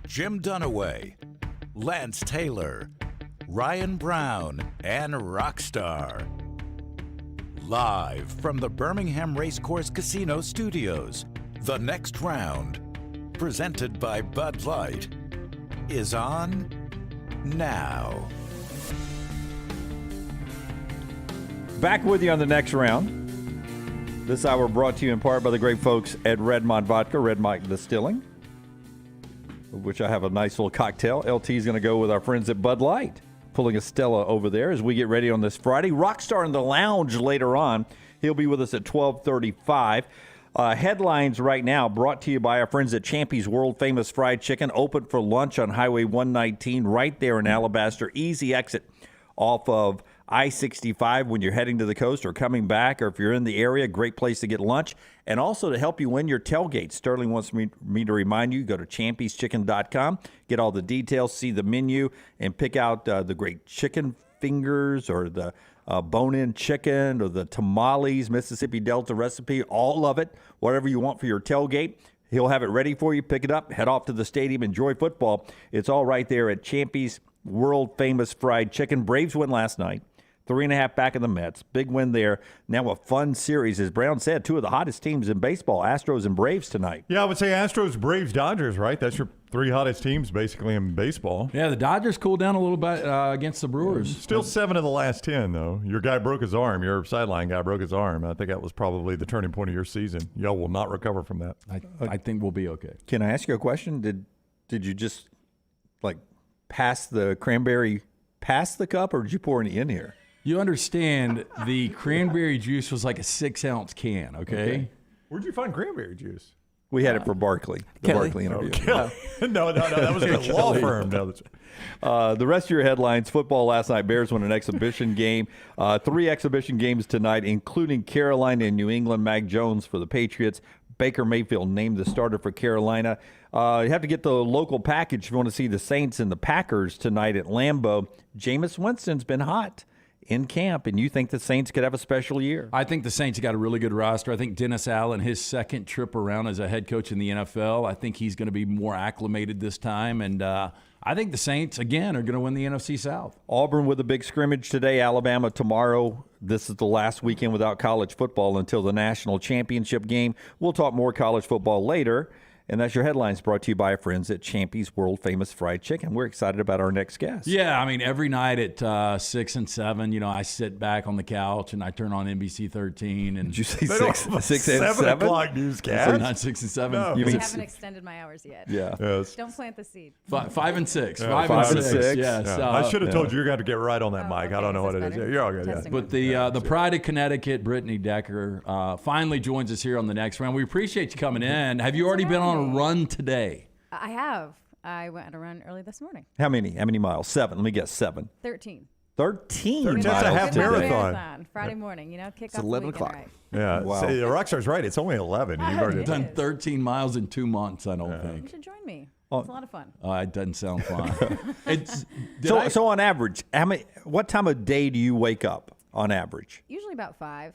Speaker 4: Jim Dunaway, Lance Taylor, Ryan Brown, and Rockstar. Live from the Birmingham Racecourse Casino Studios, The Next Round, presented by Bud Light, is on now.
Speaker 1: Back with you on The Next Round. This hour brought to you in part by the great folks at Redmont Vodka, Redmont Distilling, which I have a nice little cocktail. LT is going to go with our friends at Bud Light, pulling a Stella over there as we get ready on this Friday. Rockstar in the lounge later on. He'll be with us at 12:35. Headlines right now brought to you by our friends at Champy's World Famous Fried Chicken, open for lunch on Highway 119 right there in Alabaster. Easy exit off of I-65 when you're heading to the coast or coming back, or if you're in the area, great place to get lunch. And also to help you win your tailgate, Sterling wants me to remind you, go to champyschicken.com, get all the details, see the menu, and pick out the great chicken fingers or the bone-in chicken or the tamales, Mississippi Delta recipe, all of it, whatever you want for your tailgate. He'll have it ready for you. Pick it up, head off to the stadium, enjoy football. It's all right there at Champy's World Famous Fried Chicken. Braves win last night. 3.5 back of the Mets. Big win there. Now a fun series. As Brown said, 2 of the hottest teams in baseball, Astros and Braves tonight.
Speaker 2: Yeah, I would say Astros, Braves, Dodgers, right? That's your 3 hottest teams basically in baseball.
Speaker 3: Yeah, the Dodgers cooled down a little bit against the Brewers.
Speaker 2: Still 7 of the last 10, though. Your guy broke his arm. Your sideline guy broke his arm. I think that was probably the turning point of your season. Y'all will not recover from that.
Speaker 3: I think we'll be okay.
Speaker 1: Can I ask you a question? Did you just, pass the cranberry past the cup, or did you pour any in here?
Speaker 3: You understand the cranberry juice was like a 6-ounce can, okay?
Speaker 2: Where'd you find cranberry juice?
Speaker 1: We had it for Barkley, the
Speaker 2: Kelly.
Speaker 1: Barkley interview.
Speaker 2: No, that was a law firm. No,
Speaker 1: the rest of your headlines: football last night. Bears won an exhibition game. 3 exhibition games tonight, including Carolina and New England. Mac Jones for the Patriots. Baker Mayfield named the starter for Carolina. You have to get the local package if you want to see the Saints and the Packers tonight at Lambeau. Jameis Winston's been hot in camp, and you think the Saints could have a special year?
Speaker 3: I think the Saints got a really good roster. I think Dennis Allen, his second trip around as a head coach in the NFL, I think he's going to be more acclimated this time. And I think the Saints, again, are going to win the NFC South.
Speaker 1: Auburn with a big scrimmage today, Alabama tomorrow. This is the last weekend without college football until the national championship game. We'll talk more college football later. And that's your headlines, brought to you by our friends at Champy's World Famous Fried Chicken. We're excited about our next guest.
Speaker 3: Yeah, I mean, every night at 6 and 7, I sit back on the couch and I turn on NBC 13. And
Speaker 1: did you say 6 and 7?
Speaker 2: 7 o'clock newscast?
Speaker 3: Not 6 and 7.
Speaker 2: No.
Speaker 3: You
Speaker 10: I
Speaker 3: mean,
Speaker 10: haven't extended my hours yet.
Speaker 1: Yeah.
Speaker 2: Yes.
Speaker 10: Don't plant the seed.
Speaker 3: 5 and 6.
Speaker 2: Yeah,
Speaker 3: 5 and 6. Yes.
Speaker 2: Yeah. I should have told you. You're going to get right on that mic. I don't know what it is.
Speaker 10: better?
Speaker 2: Yeah, you're all good.
Speaker 10: Testing.
Speaker 3: But the Pride of Connecticut, Brittany Decker, finally joins us here on the next round. We appreciate you coming in. Have you already been on a run today?
Speaker 10: I have. I went on a run early this morning.
Speaker 1: How many miles? 7. Let me guess. 7.
Speaker 10: 13.
Speaker 1: 13
Speaker 2: That's
Speaker 1: miles.
Speaker 2: a half
Speaker 1: today.
Speaker 2: marathon.
Speaker 10: Friday morning, kick
Speaker 1: It's
Speaker 10: off
Speaker 1: 11
Speaker 10: the weekend,
Speaker 1: o'clock.
Speaker 10: right?
Speaker 2: Yeah.
Speaker 1: Wow.
Speaker 2: See, Rockstar's right. It's only 11. You've already
Speaker 3: done 13 miles in 2 months, I don't
Speaker 10: You
Speaker 3: think.
Speaker 10: should join me.
Speaker 1: Oh.
Speaker 10: It's a lot of fun.
Speaker 3: It doesn't sound fun.
Speaker 1: So on average, what time of day do you wake up on average?
Speaker 10: Usually about 5.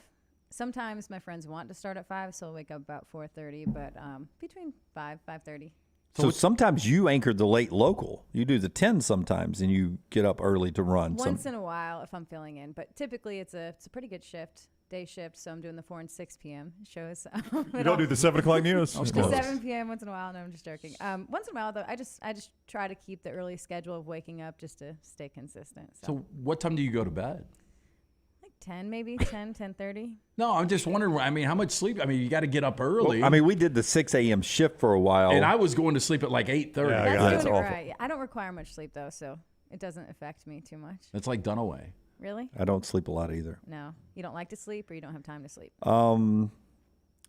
Speaker 10: Sometimes my friends want to start at 5, so I'll wake up about 4:30, but between 5, 5:30.
Speaker 1: So sometimes you anchor the late local. You do the 10 sometimes, and you get up early to run.
Speaker 10: Once in a while if I'm filling in, but typically it's a pretty good shift, day shift, so I'm doing the 4 and 6 p.m. shows.
Speaker 2: You don't do the 7 o'clock news?
Speaker 10: The 7 p.m. once in a while. No, I'm just joking. Once in a while, though, I just try to keep the early schedule of waking up just to stay consistent.
Speaker 3: So what time do you go to bed?
Speaker 10: 10 maybe, 10:30.
Speaker 3: No, I'm just wondering, how much sleep? You got to get up early.
Speaker 1: Well, we did the 6 a.m. shift for a while.
Speaker 3: And I was going to sleep at like 8:30.
Speaker 10: That's doing it right. I don't require much sleep, though, so it doesn't affect me too much.
Speaker 3: It's like Dunaway.
Speaker 10: Really?
Speaker 1: I don't sleep a lot either.
Speaker 10: No. You don't like to sleep or you don't have time to sleep?
Speaker 1: A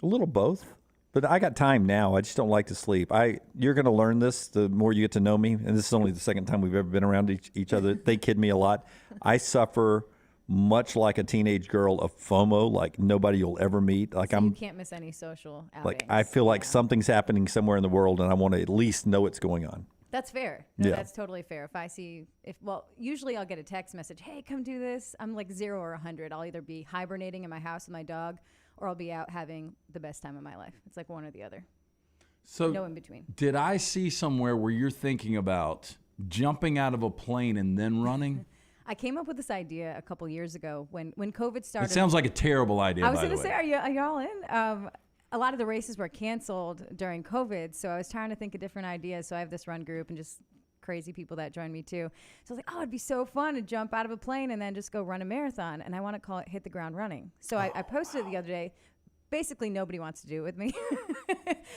Speaker 1: little both. But I got time now. I just don't like to sleep. You're going to learn this the more you get to know me. And this is only the second time we've ever been around each other. They kid me a lot. I suffer much like a teenage girl of FOMO, like nobody you'll ever meet. Like
Speaker 10: so you can't miss any social outings.
Speaker 1: Like I feel like something's happening somewhere in the world, and I want to at least know what's going on.
Speaker 10: That's fair. No, that's totally fair. If I see, usually I'll get a text message, hey, come do this. I'm like 0 or 100. I'll either be hibernating in my house with my dog, or I'll be out having the best time of my life. It's like one or the other.
Speaker 3: So
Speaker 10: no in between.
Speaker 3: Did I see somewhere where you're thinking about jumping out of a plane and then running?
Speaker 10: I came up with this idea a couple years ago when COVID started.
Speaker 3: It sounds like a terrible idea.
Speaker 10: I was going to say, are y'all in? A lot of the races were canceled during COVID, so I was trying to think of different ideas. So I have this run group and just crazy people that join me too. So I was like, it'd be so fun to jump out of a plane and then just go run a marathon. And I want to call it Hit the Ground Running. So I posted it the other day. Basically, nobody wants to do it with me.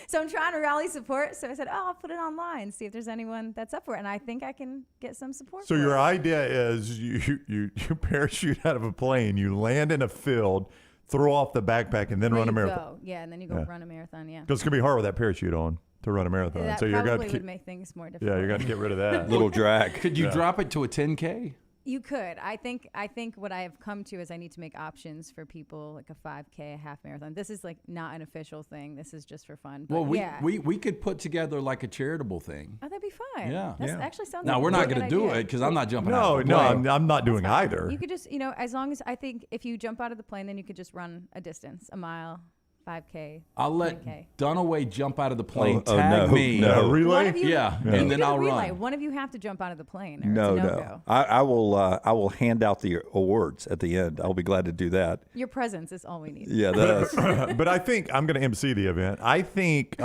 Speaker 10: So I'm trying to rally support. So I said, I'll put it online, see if there's anyone that's up for it. And I think I can get some support.
Speaker 2: So your idea is you parachute out of a plane, you land in a field, throw off the backpack, and then run a marathon.
Speaker 10: Yeah, and then you go run a marathon, yeah.
Speaker 2: Because it's going to be hard with that parachute on to run a marathon.
Speaker 10: That
Speaker 2: so you're
Speaker 10: probably would make things more difficult.
Speaker 2: Yeah, you're going to get rid of that.
Speaker 1: Little drag.
Speaker 3: Could you drop it to a 10K?
Speaker 10: You could. I think what I have come to is I need to make options for people like a 5K, a half marathon. This is like not an official thing. This is just for fun. But
Speaker 3: we could put together like a charitable thing.
Speaker 10: Oh, that'd be fun.
Speaker 3: Yeah.
Speaker 10: That actually sounds
Speaker 3: Now,
Speaker 10: like
Speaker 3: we're
Speaker 10: a
Speaker 3: not
Speaker 10: good
Speaker 3: going to do
Speaker 10: idea.
Speaker 3: it because I'm not jumping out of the
Speaker 2: No,
Speaker 3: plane.
Speaker 2: I'm not doing either.
Speaker 10: You could just, as long as I think if you jump out of the plane, then you could just run a distance, a mile, 5K.
Speaker 3: I'll let
Speaker 10: 10K.
Speaker 3: Take jump out of the plane,
Speaker 1: Oh,
Speaker 3: tag me.
Speaker 2: No, relay?
Speaker 3: And then I'll
Speaker 10: relay.
Speaker 3: run.
Speaker 10: One of you have to jump out of the plane. Or
Speaker 1: No,
Speaker 10: it's a
Speaker 1: no.
Speaker 10: no-go.
Speaker 1: I will hand out the awards at the end. I'll be glad to do that.
Speaker 10: Your presence is all we need.
Speaker 1: Yeah, that's.
Speaker 2: But I think I'm going to MC the event. I think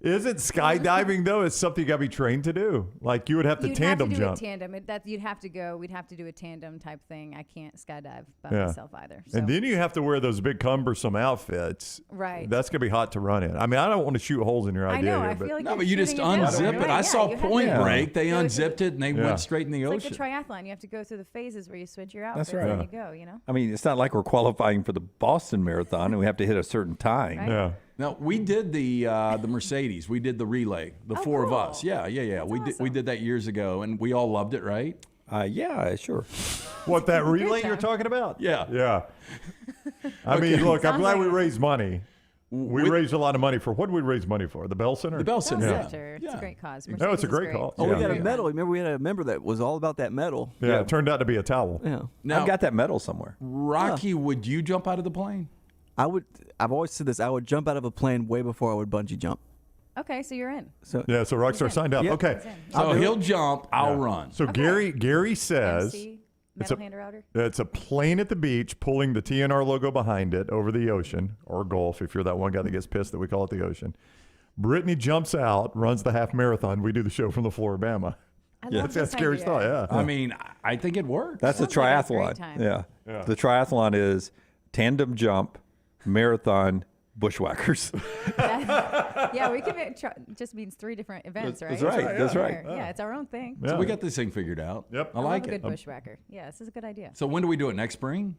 Speaker 2: Isn't skydiving, though, is something you got to be trained to do? Like, you would have to tandem
Speaker 10: You'd have
Speaker 2: jump.
Speaker 10: to do a tandem. You'd have to go. We'd have to do a tandem type thing. I can't skydive by myself either. So.
Speaker 2: And then you have to wear those big cumbersome outfits.
Speaker 10: Right.
Speaker 2: That's going to be hot to run in. I mean, I don't want to shoot holes in your idea
Speaker 10: know,
Speaker 2: here.
Speaker 10: I feel like
Speaker 3: No, but you just unzip it. I saw Point Break. They unzipped it and they went straight in the ocean.
Speaker 10: It's like a triathlon. You have to go through the phases where you switch your outfits
Speaker 1: That's right.
Speaker 10: and you go, you know?
Speaker 1: I mean, it's not like we're qualifying for the Boston Marathon and we have to hit a certain time.
Speaker 10: Right.
Speaker 2: Yeah.
Speaker 3: No, we did the Mercedes. We did the relay. The four of us. Yeah. We did that years ago, and we all loved it, right?
Speaker 1: Yeah, sure.
Speaker 2: What, that relay you're talking about?
Speaker 3: Yeah.
Speaker 2: Yeah. I mean, look, I'm glad we raised money. We raised a lot of money for, what did we raise money for? The Bell Center?
Speaker 3: The Bell Center,
Speaker 10: It's a great cause.
Speaker 2: No, it's a great cause.
Speaker 6: Oh, we got a medal. Remember, we had a member that was all about that medal.
Speaker 2: Yeah, it turned out to be a towel.
Speaker 6: Yeah.
Speaker 3: Now,
Speaker 1: I've got that medal somewhere.
Speaker 3: Rocky, would you jump out of the plane?
Speaker 6: I've always said this. I would jump out of a plane way before I would bungee jump.
Speaker 10: Okay, so you're in.
Speaker 2: So Rockstar signed up.
Speaker 6: Yep.
Speaker 2: Okay.
Speaker 3: So he'll jump, I'll run.
Speaker 2: So Gary says it's a plane at the beach pulling the TNR logo behind it over the ocean, or Gulf if you're that one guy that gets pissed that we call it the ocean. Brittany jumps out, runs the half marathon. We do the show from the floor of Bama. That's Gary's thought. Yeah.
Speaker 3: I mean, I think it works.
Speaker 1: That's a triathlon. Yeah. The triathlon is tandem jump, marathon, bushwhackers.
Speaker 10: Yeah, we can make just means 3 different events, right?
Speaker 1: That's right.
Speaker 10: Yeah, it's our own thing.
Speaker 3: So we got this thing figured out.
Speaker 2: Yep.
Speaker 3: I like
Speaker 10: love a
Speaker 3: it.
Speaker 10: good bushwhacker. Yeah, this is a good idea.
Speaker 3: So when do we do it? Next spring?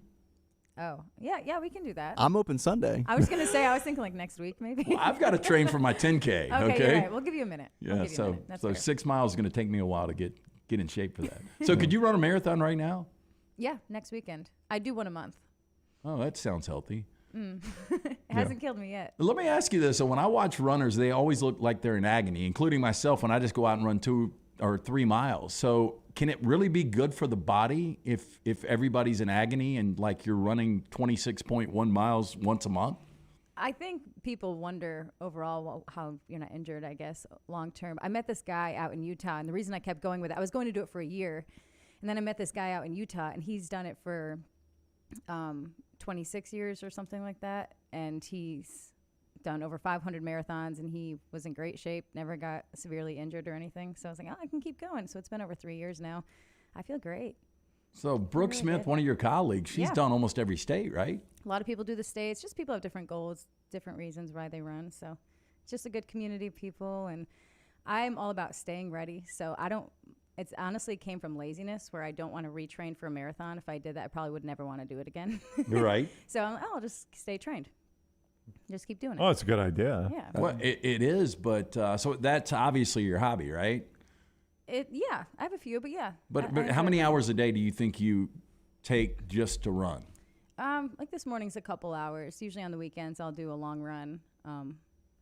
Speaker 10: Oh, yeah, we can do that.
Speaker 6: I'm open Sunday.
Speaker 10: I was going to say, I was thinking like next week, maybe.
Speaker 3: Well, I've got to train for my 10K.
Speaker 10: Okay, you're right. We'll give you a minute.
Speaker 3: Yeah, so 6 miles is going to take me a while to get in shape for that. So could you run a marathon right now?
Speaker 10: Yeah, next weekend. I do one a month.
Speaker 3: Oh, that sounds healthy.
Speaker 10: It hasn't killed me yet.
Speaker 3: Let me ask you this. So when I watch runners, they always look like they're in agony, including myself when I just go out and run 2 or 3 miles. So can it really be good for the body if everybody's in agony and like you're running 26.1 miles once a month?
Speaker 10: I think people wonder overall how you're not injured, I guess, long term. I met this guy out in Utah, and the reason I kept going with it, I was going to do it for a year, and then I met this guy out in Utah, and he's done it for 26 years or something like that, and he's done over 500 marathons, and he was in great shape, never got severely injured or anything. So I was like, I can keep going. So it's been over 3 years now. I feel great.
Speaker 3: So Brooke
Speaker 10: really
Speaker 3: Smith,
Speaker 10: good.
Speaker 3: one of your colleagues, she's done almost every state, right?
Speaker 10: A lot of people do the states. Just people have different goals, different reasons why they run. So it's just a good community of people, and I'm all about staying ready. So it's honestly came from laziness where I don't want to retrain for a marathon. If I did that, I probably would never want to do it again.
Speaker 1: You're right.
Speaker 10: So I'll just stay trained. Just keep doing it.
Speaker 2: Oh, it's a good idea.
Speaker 10: Yeah.
Speaker 3: Well, it is, but so that's obviously your hobby, right?
Speaker 10: Yeah, I have a few, but yeah.
Speaker 3: But
Speaker 10: I
Speaker 3: how many
Speaker 10: enjoy it.
Speaker 3: hours a day do you think you take just to run?
Speaker 10: Like this morning's a couple hours. Usually on the weekends I'll do a long run.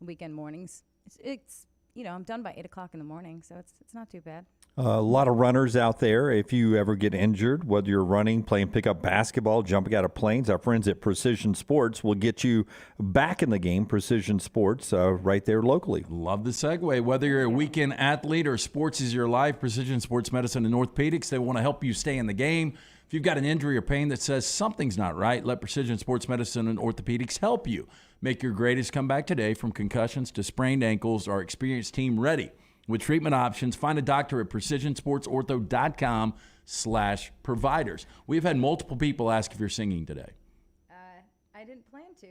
Speaker 10: Weekend mornings. It's I'm done by 8 o'clock in the morning, so it's not too bad.
Speaker 1: A lot of runners out there. If you ever get injured, whether you're running, playing pickup basketball, jumping out of planes, our friends at Precision Sports will get you back in the game. Precision Sports, right there locally.
Speaker 3: Love the segue. Whether you're a weekend athlete or sports is your life, Precision Sports Medicine and Orthopedics, they want to help you stay in the game. If you've got an injury or pain that says something's not right, let Precision Sports Medicine and Orthopedics help you. Make your greatest comeback today, from concussions to sprained ankles. Our experienced team ready with treatment options. Find a doctor at precisionsportsortho.com/providers. We've had multiple people ask if you're singing today.
Speaker 10: I didn't plan to.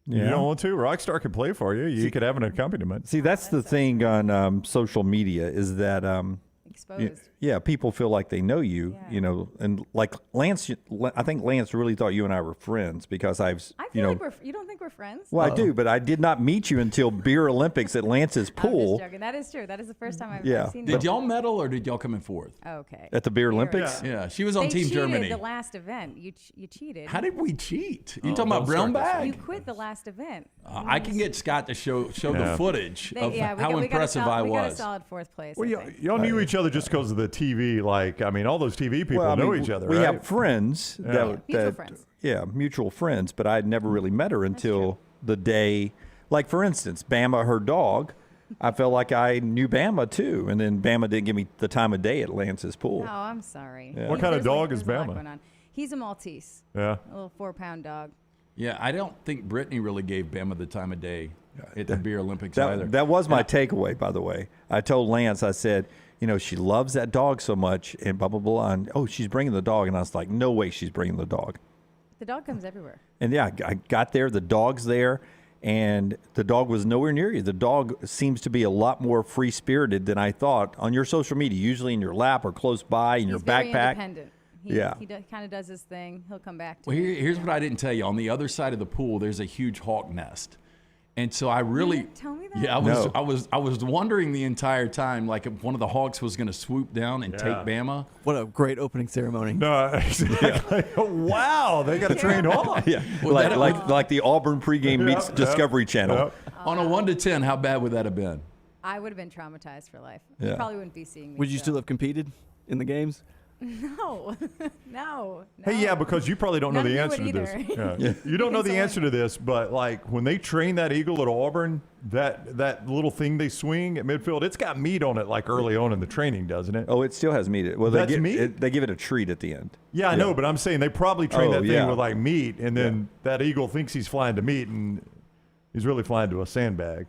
Speaker 2: You don't want to? Rockstar can play for you. You could have an accompaniment.
Speaker 1: See, that's the thing on social media is that
Speaker 10: exposed.
Speaker 1: People feel like they know you, and like Lance, I think Lance really thought you and I were friends because
Speaker 10: I feel like you don't think we're friends?
Speaker 1: Well, I do, but I did not meet you until Beer Olympics at Lance's pool.
Speaker 10: I'm just joking. That is true. That is the first time I've ever seen
Speaker 3: Did y'all medal or did y'all come in fourth?
Speaker 10: Okay.
Speaker 1: At the Beer Olympics?
Speaker 3: Yeah, she was on Team
Speaker 10: cheated
Speaker 3: Germany.
Speaker 10: The last event. You cheated.
Speaker 3: How did we cheat? You talking about brown bag?
Speaker 10: You quit the last event.
Speaker 3: I can get Scott to show the footage of how
Speaker 10: we
Speaker 3: impressive
Speaker 10: I
Speaker 3: was.
Speaker 10: We got a solid 4th place.
Speaker 2: Well, y'all knew each other just because of the TV. Like, I mean, all those TV people know each other.
Speaker 1: We
Speaker 2: right?
Speaker 1: have friends
Speaker 10: mutual friends.
Speaker 1: Yeah, mutual friends. But I'd never really met her until the day. Like, for instance, Bama, her dog. I felt like I knew Bama too, and then Bama didn't give me the time of day at Lance's pool.
Speaker 10: Oh, I'm sorry.
Speaker 2: What kind of dog is
Speaker 10: there's a lot
Speaker 2: Bama?
Speaker 10: going on. He's a Maltese.
Speaker 2: Yeah.
Speaker 10: A little 4-pound dog.
Speaker 3: Yeah, I don't think Brittany really gave Bama the time of day at the Beer Olympics either.
Speaker 1: That was my takeaway, by the way. I told Lance, I said, she loves that dog so much, and blah, blah, blah. And, she's bringing the dog. And I was like, no way she's bringing the dog.
Speaker 10: The dog comes everywhere.
Speaker 1: And, yeah, I got there. The dog's there. And the dog was nowhere near you. The dog seems to be a lot more free-spirited than I thought on your social media, usually in your lap or close by in your backpack.
Speaker 10: He's very independent. He kind of does his thing. He'll come back to me.
Speaker 3: Here's what I didn't tell you. On the other side of the pool, there's a huge hawk nest. And so I really...
Speaker 10: You didn't tell me that?
Speaker 3: Yeah, I was wondering the entire time, like, if one of the hawks was going to swoop down and take Bama.
Speaker 6: What a great opening ceremony.
Speaker 2: No, exactly. Wow, they got a trained hawk.
Speaker 1: Yeah, like the Auburn pregame meets Discovery Channel.
Speaker 3: On a 1 to 10, how bad would that have been?
Speaker 10: I would have been traumatized for life.
Speaker 1: Yeah.
Speaker 10: You probably wouldn't be seeing me.
Speaker 6: Would you still have competed in the games?
Speaker 10: No. No.
Speaker 2: Hey, yeah, because you probably don't know
Speaker 10: None
Speaker 2: the
Speaker 10: of
Speaker 2: answer
Speaker 10: you
Speaker 2: to
Speaker 10: would
Speaker 2: this.
Speaker 10: either.
Speaker 2: Yeah. You don't know the answer to this, but like when they train that eagle at Auburn, that little thing they swing at midfield, it's got meat on it like early on in the training, doesn't it?
Speaker 1: Oh, it still has meat. Well,
Speaker 2: That's meat?
Speaker 1: They give it a treat at the end.
Speaker 2: Yeah, I know, but I'm saying they probably train that thing
Speaker 1: yeah.
Speaker 2: with like meat, and then that eagle thinks he's flying to meat, and he's really flying to a sandbag.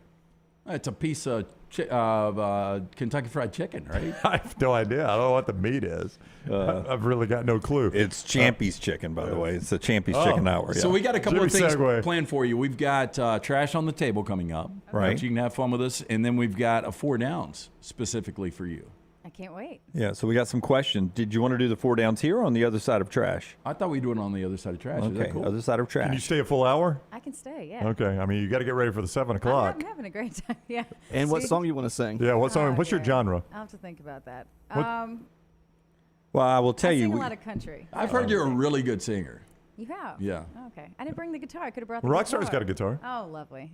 Speaker 3: It's a piece of Kentucky Fried Chicken, right?
Speaker 2: I have no idea. I don't know what the meat is. I've really got no clue.
Speaker 1: It's Champy's chicken, by the way. It's the Champy's chicken hour. Yeah.
Speaker 3: So we got a couple of things
Speaker 2: segue.
Speaker 3: planned for you. We've got Trash on the Table coming up.
Speaker 1: Right.
Speaker 3: You can have fun with us. And then we've got a 4 downs specifically for you.
Speaker 10: I can't wait.
Speaker 1: Yeah, so we got some questions. Did you want to do the 4 downs here or on the other side of trash?
Speaker 3: I thought we'd do it on the other side of trash. Is
Speaker 1: Okay,
Speaker 3: that cool?
Speaker 1: other side of trash.
Speaker 2: Can you stay a full hour?
Speaker 10: I can stay, yeah.
Speaker 2: Okay. I mean, you got to get ready for the 7 o'clock.
Speaker 10: I'm having a great time, yeah.
Speaker 6: And what
Speaker 10: See?
Speaker 6: song you want to sing?
Speaker 2: Yeah, what song? What's your genre?
Speaker 10: I'll have to think about that.
Speaker 1: Well, I will tell
Speaker 10: I
Speaker 1: you.
Speaker 10: sing a lot of country.
Speaker 3: I've heard you're a really good singer.
Speaker 10: You have?
Speaker 3: Yeah.
Speaker 10: Okay. I didn't bring the guitar. I could have brought the
Speaker 2: Rockstar's
Speaker 10: guitar.
Speaker 2: got a guitar.
Speaker 10: Oh, lovely.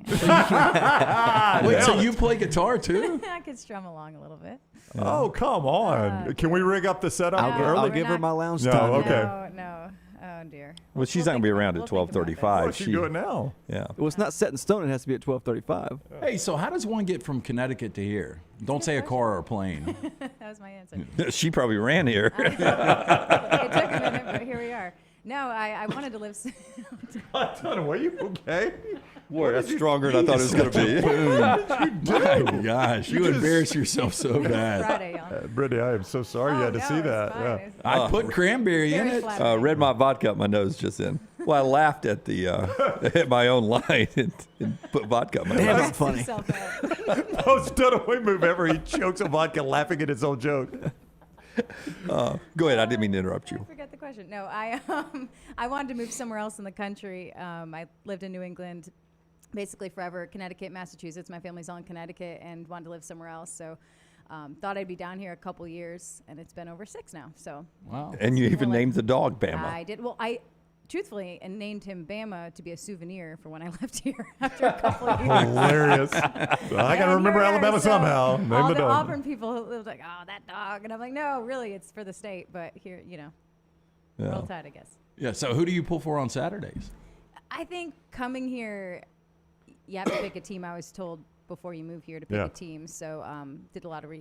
Speaker 3: Wait, so you play guitar too?
Speaker 10: I could strum along a little bit.
Speaker 2: Oh, come on. Can we rig up the setup?
Speaker 6: I'll give her my lounge
Speaker 2: No,
Speaker 6: time.
Speaker 2: okay.
Speaker 10: No. Oh, dear.
Speaker 1: Well, she's not going to be around at
Speaker 10: we'll think about
Speaker 1: 12:35.
Speaker 2: What's she doing now?
Speaker 1: Yeah.
Speaker 6: Well, it's not set in stone. It has to be at 12:35.
Speaker 3: Hey, so how does one get from Connecticut to here? Don't say a car or a plane.
Speaker 10: That was my answer.
Speaker 1: She probably ran here.
Speaker 10: It took a minute, but here we are. No, I wanted to live.
Speaker 2: I don't know. Were you okay?
Speaker 1: Boy, that's stronger than I thought it was going to be.
Speaker 3: My gosh, you embarrass yourself so bad.
Speaker 10: Friday, y'all.
Speaker 2: Brittany, I am so sorry you had to see that.
Speaker 10: Fine.
Speaker 2: Yeah.
Speaker 10: It's
Speaker 3: I put cranberry in
Speaker 10: very
Speaker 3: it.
Speaker 10: flattering.
Speaker 1: Red my vodka up my nose just then. Well, I laughed at the at my own line and put vodka up my
Speaker 6: Damn,
Speaker 1: nose.
Speaker 6: that's funny.
Speaker 10: Yourself out.
Speaker 2: Most dunaway move ever. He chokes on vodka laughing at his own joke.
Speaker 1: Go ahead. I didn't mean to interrupt you.
Speaker 10: I forgot the question. No, I wanted to move somewhere else in the country. I lived in New England basically forever, Connecticut, Massachusetts. My family's all in Connecticut and wanted to live somewhere else. So thought I'd be down here a couple years, and it's been over 6 now. So
Speaker 3: Wow.
Speaker 1: And you even named the dog Bama.
Speaker 10: I did. Well, I truthfully and named him Bama to be a souvenir for when I left here after a couple of years.
Speaker 2: Hilarious. So I got to remember
Speaker 10: here,
Speaker 2: Alabama
Speaker 10: so
Speaker 2: somehow. Name
Speaker 10: all
Speaker 2: the
Speaker 10: the
Speaker 2: dog.
Speaker 10: Auburn people was like, oh, that dog. And I'm like, no, really, it's for the state. But here, roll tide, I guess.
Speaker 3: Yeah. So who do you pull for on Saturdays?
Speaker 10: I think coming here, you have to pick a team. I was told before you move here to pick
Speaker 2: Yeah.
Speaker 10: a team. So did a lot of,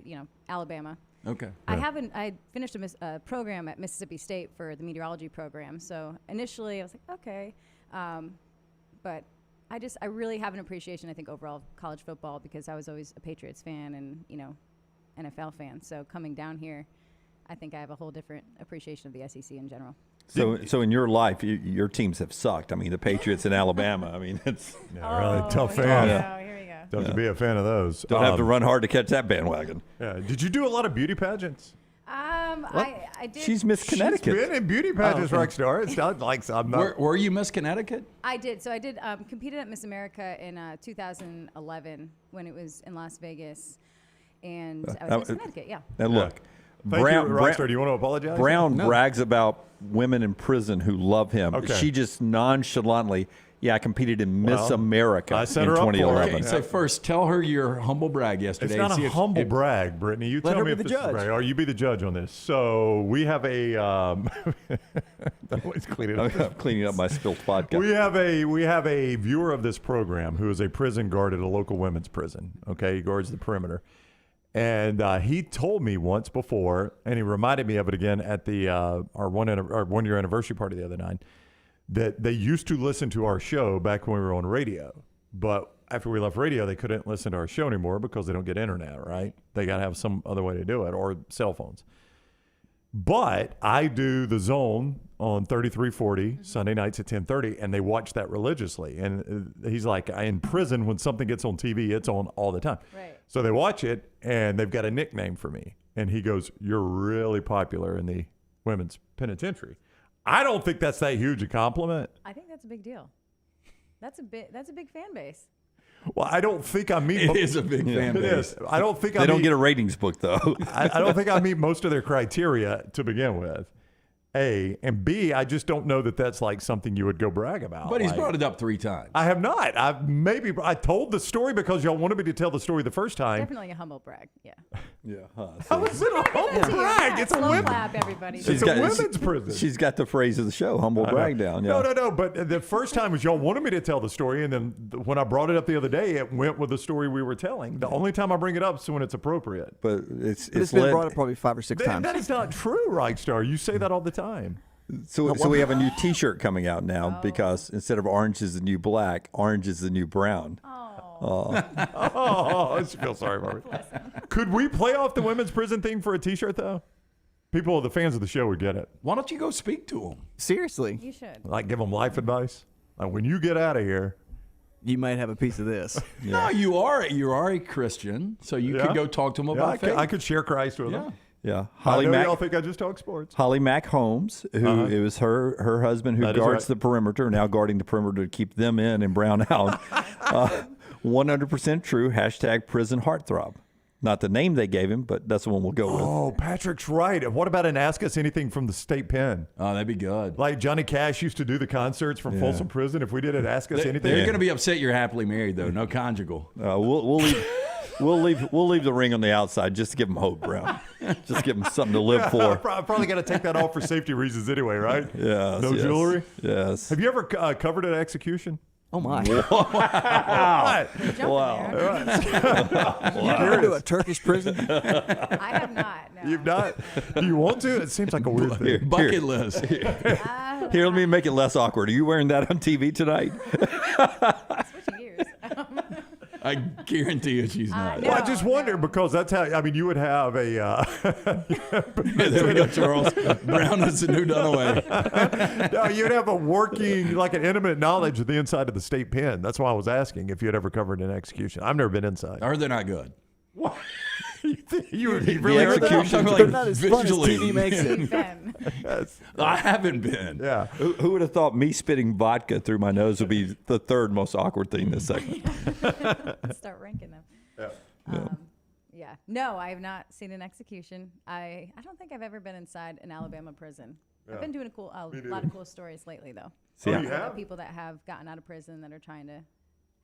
Speaker 10: Alabama.
Speaker 3: Okay.
Speaker 10: I finished a program at Mississippi State for the meteorology program. So initially I was like, okay. But I really have an appreciation, I think, overall of college football because I was always a Patriots fan and, NFL fan. So coming down here, I think I have a whole different appreciation of the SEC in general.
Speaker 1: So in your life, your teams have sucked. I mean, the Patriots in Alabama. I mean, it's
Speaker 2: really tough fan.
Speaker 10: Here we go.
Speaker 2: Tough to be a fan of those.
Speaker 1: Don't have to run hard to catch that bandwagon.
Speaker 2: Yeah. Did you do a lot of beauty pageants?
Speaker 10: I did.
Speaker 1: She's Miss Connecticut.
Speaker 2: She's been in beauty pageants, Rockstar. It's not like I'm not.
Speaker 3: Were you Miss Connecticut?
Speaker 10: I did. So I did competed at Miss America in 2011 when it was in Las Vegas, and I was Miss Connecticut. Yeah.
Speaker 1: Now look,
Speaker 2: Thank you, Rockstar. Do you want to apologize?
Speaker 1: Brown brags about women in prison who love him.
Speaker 2: Okay.
Speaker 1: She just nonchalantly, I competed in Miss America
Speaker 2: I set
Speaker 1: in
Speaker 2: her up for it.
Speaker 1: 2011.
Speaker 3: Okay, so first, tell her your humble brag yesterday.
Speaker 2: It's not
Speaker 3: See
Speaker 2: a
Speaker 3: if-
Speaker 2: humble
Speaker 3: if-
Speaker 2: brag, Brittany. You
Speaker 6: Let
Speaker 2: tell
Speaker 6: her
Speaker 2: me
Speaker 6: be
Speaker 2: if
Speaker 6: the
Speaker 2: this is
Speaker 6: judge.
Speaker 2: brag. Or you be the judge on this. So we have a. Always clean it up.
Speaker 1: I'm cleaning up my spilt vodka.
Speaker 2: We have a viewer of this program who is a prison guard at a local women's prison. Okay, he guards the perimeter, and he told me once before, and he reminded me of it again at the our 1 year anniversary party the other night, that they used to listen to our show back when we were on radio, but after we left radio, they couldn't listen to our show anymore because they don't get internet, right? They got to have some other way to do it, or cell phones. But I do The Zone on 3340 Sunday nights at 10:30, and they watch that religiously. And he's like, in prison, when something gets on TV, it's on all the time.
Speaker 10: Right.
Speaker 2: So they watch it, and they've got a nickname for me. And he goes, "You're really popular in the women's penitentiary." I don't think that's that huge a compliment.
Speaker 10: I think that's a big deal. That's a big fan base.
Speaker 2: Well, I don't think I meet.
Speaker 3: It is a big fan
Speaker 2: It
Speaker 3: base.
Speaker 2: is. I don't think
Speaker 1: They don't get a ratings book, though.
Speaker 2: I don't think I meet most of their criteria to begin with. A, and B, I just don't know that that's like something you would go brag about.
Speaker 3: But he's
Speaker 2: Like,
Speaker 3: brought it up 3 times.
Speaker 2: I have not. I told the story because y'all wanted me to tell the story the first time.
Speaker 10: Definitely a humble brag. Yeah.
Speaker 1: Yeah.
Speaker 2: How is it a humble brag? It's a
Speaker 10: Slow
Speaker 2: women.
Speaker 10: clap, everybody.
Speaker 2: It's a women's prison.
Speaker 1: She's got the phrase of the show, humble brag down. Yeah.
Speaker 2: No. But the first time was y'all wanted me to tell the story, and then when I brought it up the other day, it went with the story we were telling. The only time I bring it up is when it's appropriate.
Speaker 1: But
Speaker 6: It's been brought up probably 5 or 6 times.
Speaker 2: That is not true, Rockstar. You say that all the time.
Speaker 1: So we have a new T-shirt coming out now because instead of orange is the new black, orange is the new brown.
Speaker 2: Oh, I feel sorry, Barbie. Could we play off the women's prison thing for a T-shirt, though? People, the fans of the show would get it.
Speaker 3: Why don't you go speak to them?
Speaker 6: Seriously.
Speaker 10: You should.
Speaker 2: Like, give them life advice. Like, when you get out of here,
Speaker 6: You might have a piece of this.
Speaker 3: No, you are a Christian, so you could go talk to them about faith.
Speaker 2: I could share Christ with them.
Speaker 1: Yeah,
Speaker 2: Holly Mack. Y'all think I just talk sports?
Speaker 1: Holly Mack Holmes, who it was her husband who
Speaker 2: That is
Speaker 1: guards
Speaker 2: right.
Speaker 1: the perimeter, now guarding the perimeter to keep them in and Brown out. 100% true. # prison heartthrob. Not the name they gave him, but that's the one we'll go with.
Speaker 2: Oh, Patrick's right. What about an Ask Us Anything from the state pen?
Speaker 3: Oh, that'd be good.
Speaker 2: Like Johnny Cash used to do the concerts from Folsom Prison. If we did it, Ask Us Anything.
Speaker 3: They're going to be upset you're happily married, though. No conjugal.
Speaker 1: We'll leave the ring on the outside just to give them hope, Brown. Just give them something to live for.
Speaker 2: I'm probably going to take that off for safety reasons anyway, right?
Speaker 1: Yes.
Speaker 2: No
Speaker 1: yes,
Speaker 2: jewelry?
Speaker 1: Yes.
Speaker 2: Have you ever covered an execution?
Speaker 6: Oh, my.
Speaker 1: Wow.
Speaker 6: You ever do a Turkish prison?
Speaker 10: I have not. No.
Speaker 2: You've not? Do you want to? It seems like a weird thing.
Speaker 3: Bucket list.
Speaker 1: Here, let me make it less awkward. Are you wearing that on TV tonight?
Speaker 10: Switching gears.
Speaker 3: I guarantee you she's not.
Speaker 2: Well, I just wonder because that's how, I mean, you would have a.
Speaker 3: There we go, Charles. Brown is the new Dunaway.
Speaker 2: No, you'd have a working, like an intimate knowledge of the inside of the state pen. That's why I was asking if you had ever covered an execution. I've never been inside.
Speaker 3: Or they're not good.
Speaker 2: What? You really
Speaker 1: execution?
Speaker 6: They're not as fun as TV makes it.
Speaker 2: Yes.
Speaker 3: I haven't been.
Speaker 2: Yeah.
Speaker 1: Who would have thought me spitting vodka through my nose would be the third most awkward thing this segment?
Speaker 10: Let's start ranking them. Yeah. No, I have not seen an execution. I don't think I've ever been inside an Alabama prison.
Speaker 2: Yeah.
Speaker 10: I've been doing a lot of cool stories lately, though.
Speaker 2: So you
Speaker 10: About
Speaker 2: have?
Speaker 10: people that have gotten out of prison that are trying to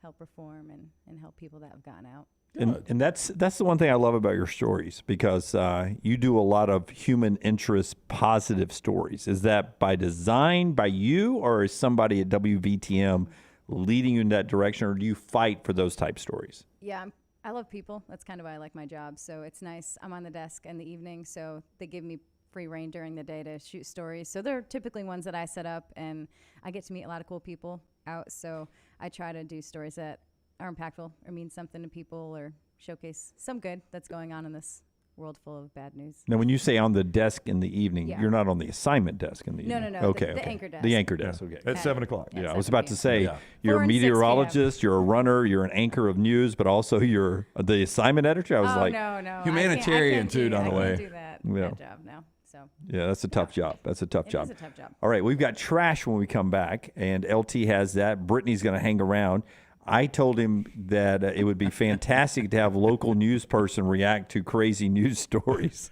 Speaker 10: help reform and help people that have gotten out.
Speaker 1: And that's the one thing I love about your stories because you do a lot of human interest positive stories. Is that by design, by you, or is somebody at WVTM leading you in that direction, or do you fight for those type stories?
Speaker 10: Yeah, I love people. That's kind of why I like my job. So it's nice. I'm on the desk in the evening, so they give me free reign during the day to shoot stories. So they're typically ones that I set up, and I get to meet a lot of cool people out. So I try to do stories that are impactful or mean something to people or showcase some good that's going on in this world full of bad news.
Speaker 1: Now, when you say on the desk in the evening,
Speaker 10: Yeah.
Speaker 1: you're not on the assignment desk in the
Speaker 10: No,
Speaker 1: evening.
Speaker 10: no, no.
Speaker 1: Okay,
Speaker 10: The
Speaker 1: okay.
Speaker 10: anchor desk.
Speaker 1: The anchor desk.
Speaker 2: Yeah.
Speaker 1: Okay.
Speaker 2: At 7 o'clock.
Speaker 10: Yeah,
Speaker 1: Yeah, I
Speaker 10: 7
Speaker 1: was about to
Speaker 10: p.m.
Speaker 1: say
Speaker 3: Yeah.
Speaker 1: you're
Speaker 10: 4
Speaker 1: a
Speaker 10: and 6
Speaker 1: meteorologist, you're a runner, you're an anchor of news, but also you're the assignment editor. I was like,
Speaker 10: no.
Speaker 3: Humanitarian,
Speaker 10: I can't
Speaker 3: too,
Speaker 10: do, I
Speaker 3: Dunaway.
Speaker 10: can't do that,
Speaker 1: Yeah.
Speaker 10: that job now. So
Speaker 1: yeah, that's a tough job. That's a tough
Speaker 10: It
Speaker 1: job.
Speaker 10: is a tough job.
Speaker 1: All right, we've got trash when we come back, and LT has that. Brittany's going to hang around. I told him that it would be fantastic to have a local news person react to crazy news stories.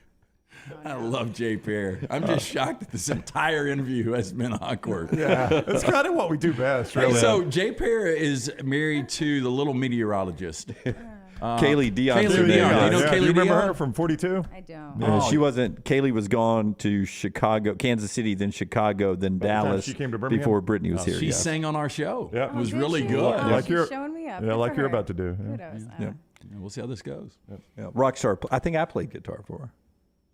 Speaker 3: I love Jay Pear. I'm just shocked that this entire interview has been awkward.
Speaker 2: Yeah. That's kind of what we do best,
Speaker 3: Hey,
Speaker 2: really.
Speaker 3: so Jay Pear is married to the little meteorologist.
Speaker 1: Kaylee Dion.
Speaker 3: Kaylee
Speaker 1: today.
Speaker 3: Dion. Do you know
Speaker 2: Yeah.
Speaker 3: Kaylee
Speaker 2: You remember
Speaker 3: Dion?
Speaker 2: her from 42?
Speaker 10: I don't.
Speaker 1: Yeah,
Speaker 3: Oh.
Speaker 1: she wasn't. Kaylee was gone to Chicago, Kansas City, then Chicago, then
Speaker 2: By the time
Speaker 1: Dallas
Speaker 2: she came to Birmingham?
Speaker 1: before Brittany was here.
Speaker 3: She
Speaker 1: yes.
Speaker 3: sang on our show.
Speaker 2: Yeah.
Speaker 3: It was
Speaker 10: did
Speaker 3: really
Speaker 10: she?
Speaker 3: good.
Speaker 10: Oh,
Speaker 2: Like
Speaker 10: she's
Speaker 2: you're-
Speaker 10: showing me up.
Speaker 2: Yeah,
Speaker 10: Good
Speaker 2: like
Speaker 10: for
Speaker 2: you're
Speaker 10: her.
Speaker 2: about to do.
Speaker 10: Kudos.
Speaker 1: Yeah.
Speaker 3: We'll see how this goes.
Speaker 1: Yeah. Rockstar. I think I played guitar for her.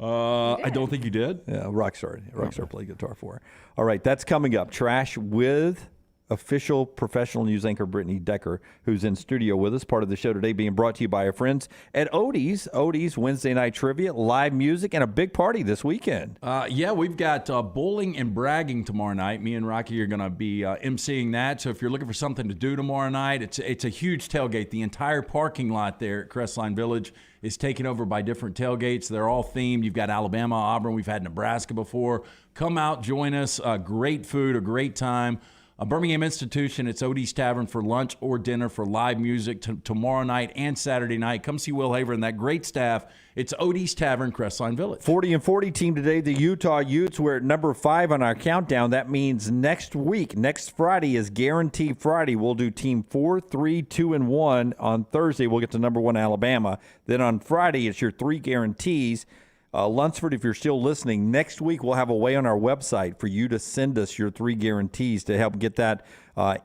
Speaker 3: I don't think you did.
Speaker 1: Yeah, Rockstar played guitar for her. All right, that's coming up. Trash with official professional news anchor Brittany Decker, who's in studio with us. Part of the show today being brought to you by our friends at Odie's. Odie's Wednesday night trivia, live music, and a big party this weekend.
Speaker 3: Yeah, we've got bowling and bragging tomorrow night. Me and Rocky are going to be emceeing that. So if you're looking for something to do tomorrow night, it's a huge tailgate. The entire parking lot there at Crestline Village is taken over by different tailgates. They're all themed. You've got Alabama, Auburn. We've had Nebraska before. Come out, join us. Great food, a great time. A Birmingham institution. It's Odie's Tavern for lunch or dinner for live music tomorrow night and Saturday night. Come see Will Haver and that great staff. It's Odie's Tavern, Crestline Village.
Speaker 1: 40 and 40 team today, the Utah Utes. We're at number 5 on our countdown. That means next week, next Friday is Guarantee Friday. We'll do team 4, 3, 2, and 1. On Thursday, we'll get to number 1 Alabama. Then on Friday, it's your 3 guarantees. Lunsford, if you're still listening, next week we'll have a way on our website for you to send us your 3 guarantees to help get that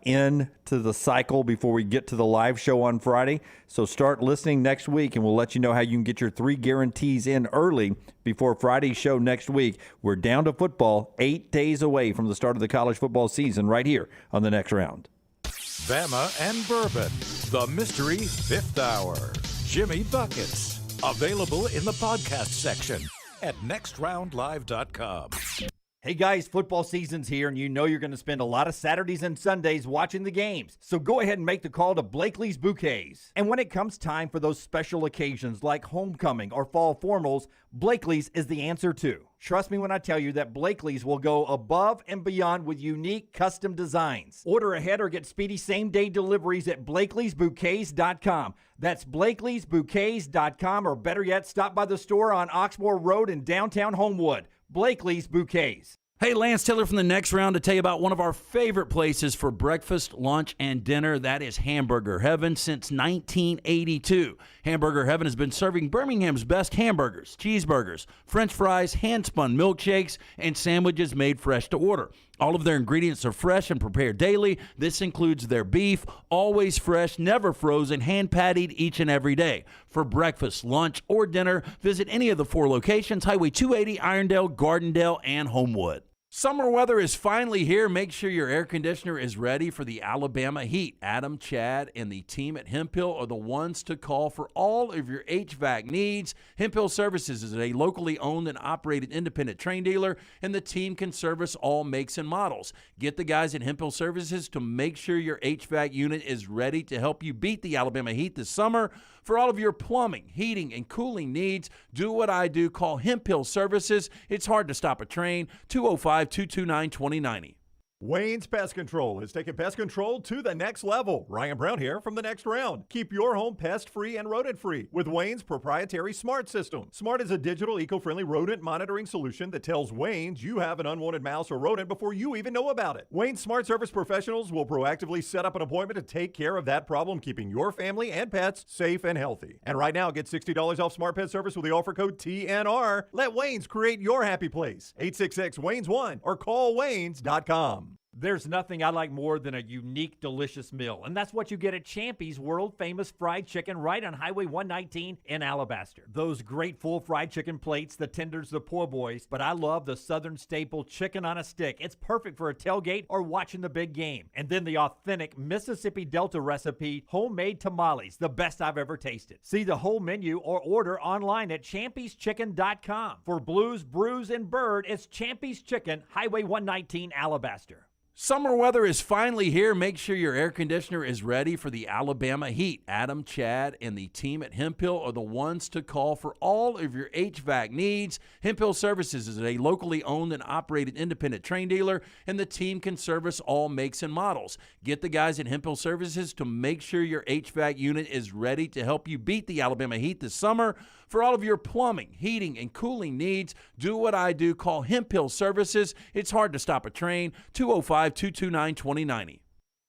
Speaker 1: into the cycle before we get to the live show on Friday. So start listening next week, and we'll let you know how you can get your 3 guarantees in early before Friday's show next week. We're down to football, 8 days away from the start of the college football season right here on The Next Round.
Speaker 4: Bama and Bourbon, the Mystery Fifth Hour. Jimmy Buckets. Available in the podcast section at nextroundlive.com.
Speaker 7: Hey guys, football season's here, and you know you're going to spend a lot of Saturdays and Sundays watching the games. So go ahead and make the call to Blakely's Bouquets. And when it comes time for those special occasions like homecoming or fall formals, Blakely's is the answer too. Trust me when I tell you that Blakely's will go above and beyond with unique custom designs. Order ahead or get speedy same-day deliveries at Blakely'sBouquets.com. That's Blakely'sBouquets.com, or better yet, stop by the store on Oxmoor Road in downtown Homewood. Blakely's Bouquets.
Speaker 8: Hey, Lance Taylor from The Next Round to tell you about one of our favorite places for breakfast, lunch, and dinner. That is Hamburger Heaven since 1982. Hamburger Heaven has been serving Birmingham's best hamburgers, cheeseburgers, French fries, hand-spun milkshakes, and sandwiches made fresh to order. All of their ingredients are fresh and prepared daily. This includes their beef, always fresh, never frozen, hand-pattied each and every day. For breakfast, lunch, or dinner, visit any of the 4 locations, Highway 280, Irondale, Gardendale, and Homewood. Summer weather is finally here. Make sure your air conditioner is ready for the Alabama heat. Adam, Chad, and the team at Hemphill are the ones to call for all of your HVAC needs. Hemphill Services is a locally owned and operated independent train dealer, and the team can service all makes and models. Get the guys at Hemphill Services to make sure your HVAC unit is ready to help you beat the Alabama heat this summer. For all of your plumbing, heating, and cooling needs, do what I do. Call Hemphill Services. It's hard to stop a train. 205-229-2090.
Speaker 2: Wayne's Pest Control is taking pest control to the next level. Ryan Brown here from The Next Round. Keep your home pest-free and rodent-free with Wayne's proprietary Smart System. Smart is a digital, eco-friendly rodent monitoring solution that tells Wayne's you have an unwanted mouse or rodent before you even know about it. Wayne's Smart Service professionals will proactively set up an appointment to take care of that problem, keeping your family and pets safe and healthy. And right now, get $60 off Smart Pet Service with the offer code TNR. Let Wayne's create your happy place. 866-WAYNES1 or call Waynes.com.
Speaker 7: There's nothing I like more than a unique, delicious meal, and that's what you get at Champy's world-famous fried chicken right on Highway 119 in Alabaster. Those great full fried chicken plates, the tenders, the po' boys, but I love the Southern staple chicken on a stick. It's perfect for a tailgate or watching the big game. And then the authentic Mississippi Delta recipe, homemade tamales, the best I've ever tasted. See the whole menu or order online at champyschicken.com. For Blues, Brews, and Bird, it's Champy's Chicken, Highway 119, Alabaster.
Speaker 8: Summer weather is finally here. Make sure your air conditioner is ready for the Alabama heat. Adam, Chad, and the team at Hemphill are the ones to call for all of your HVAC needs. Hemphill Services is a locally owned and operated independent train dealer, and the team can service all makes and models. Get the guys at Hemphill Services to make sure your HVAC unit is ready to help you beat the Alabama heat this summer. For all of your plumbing, heating, and cooling needs, do what I do. Call Hemphill Services. It's hard to stop a train. 205-229-2090.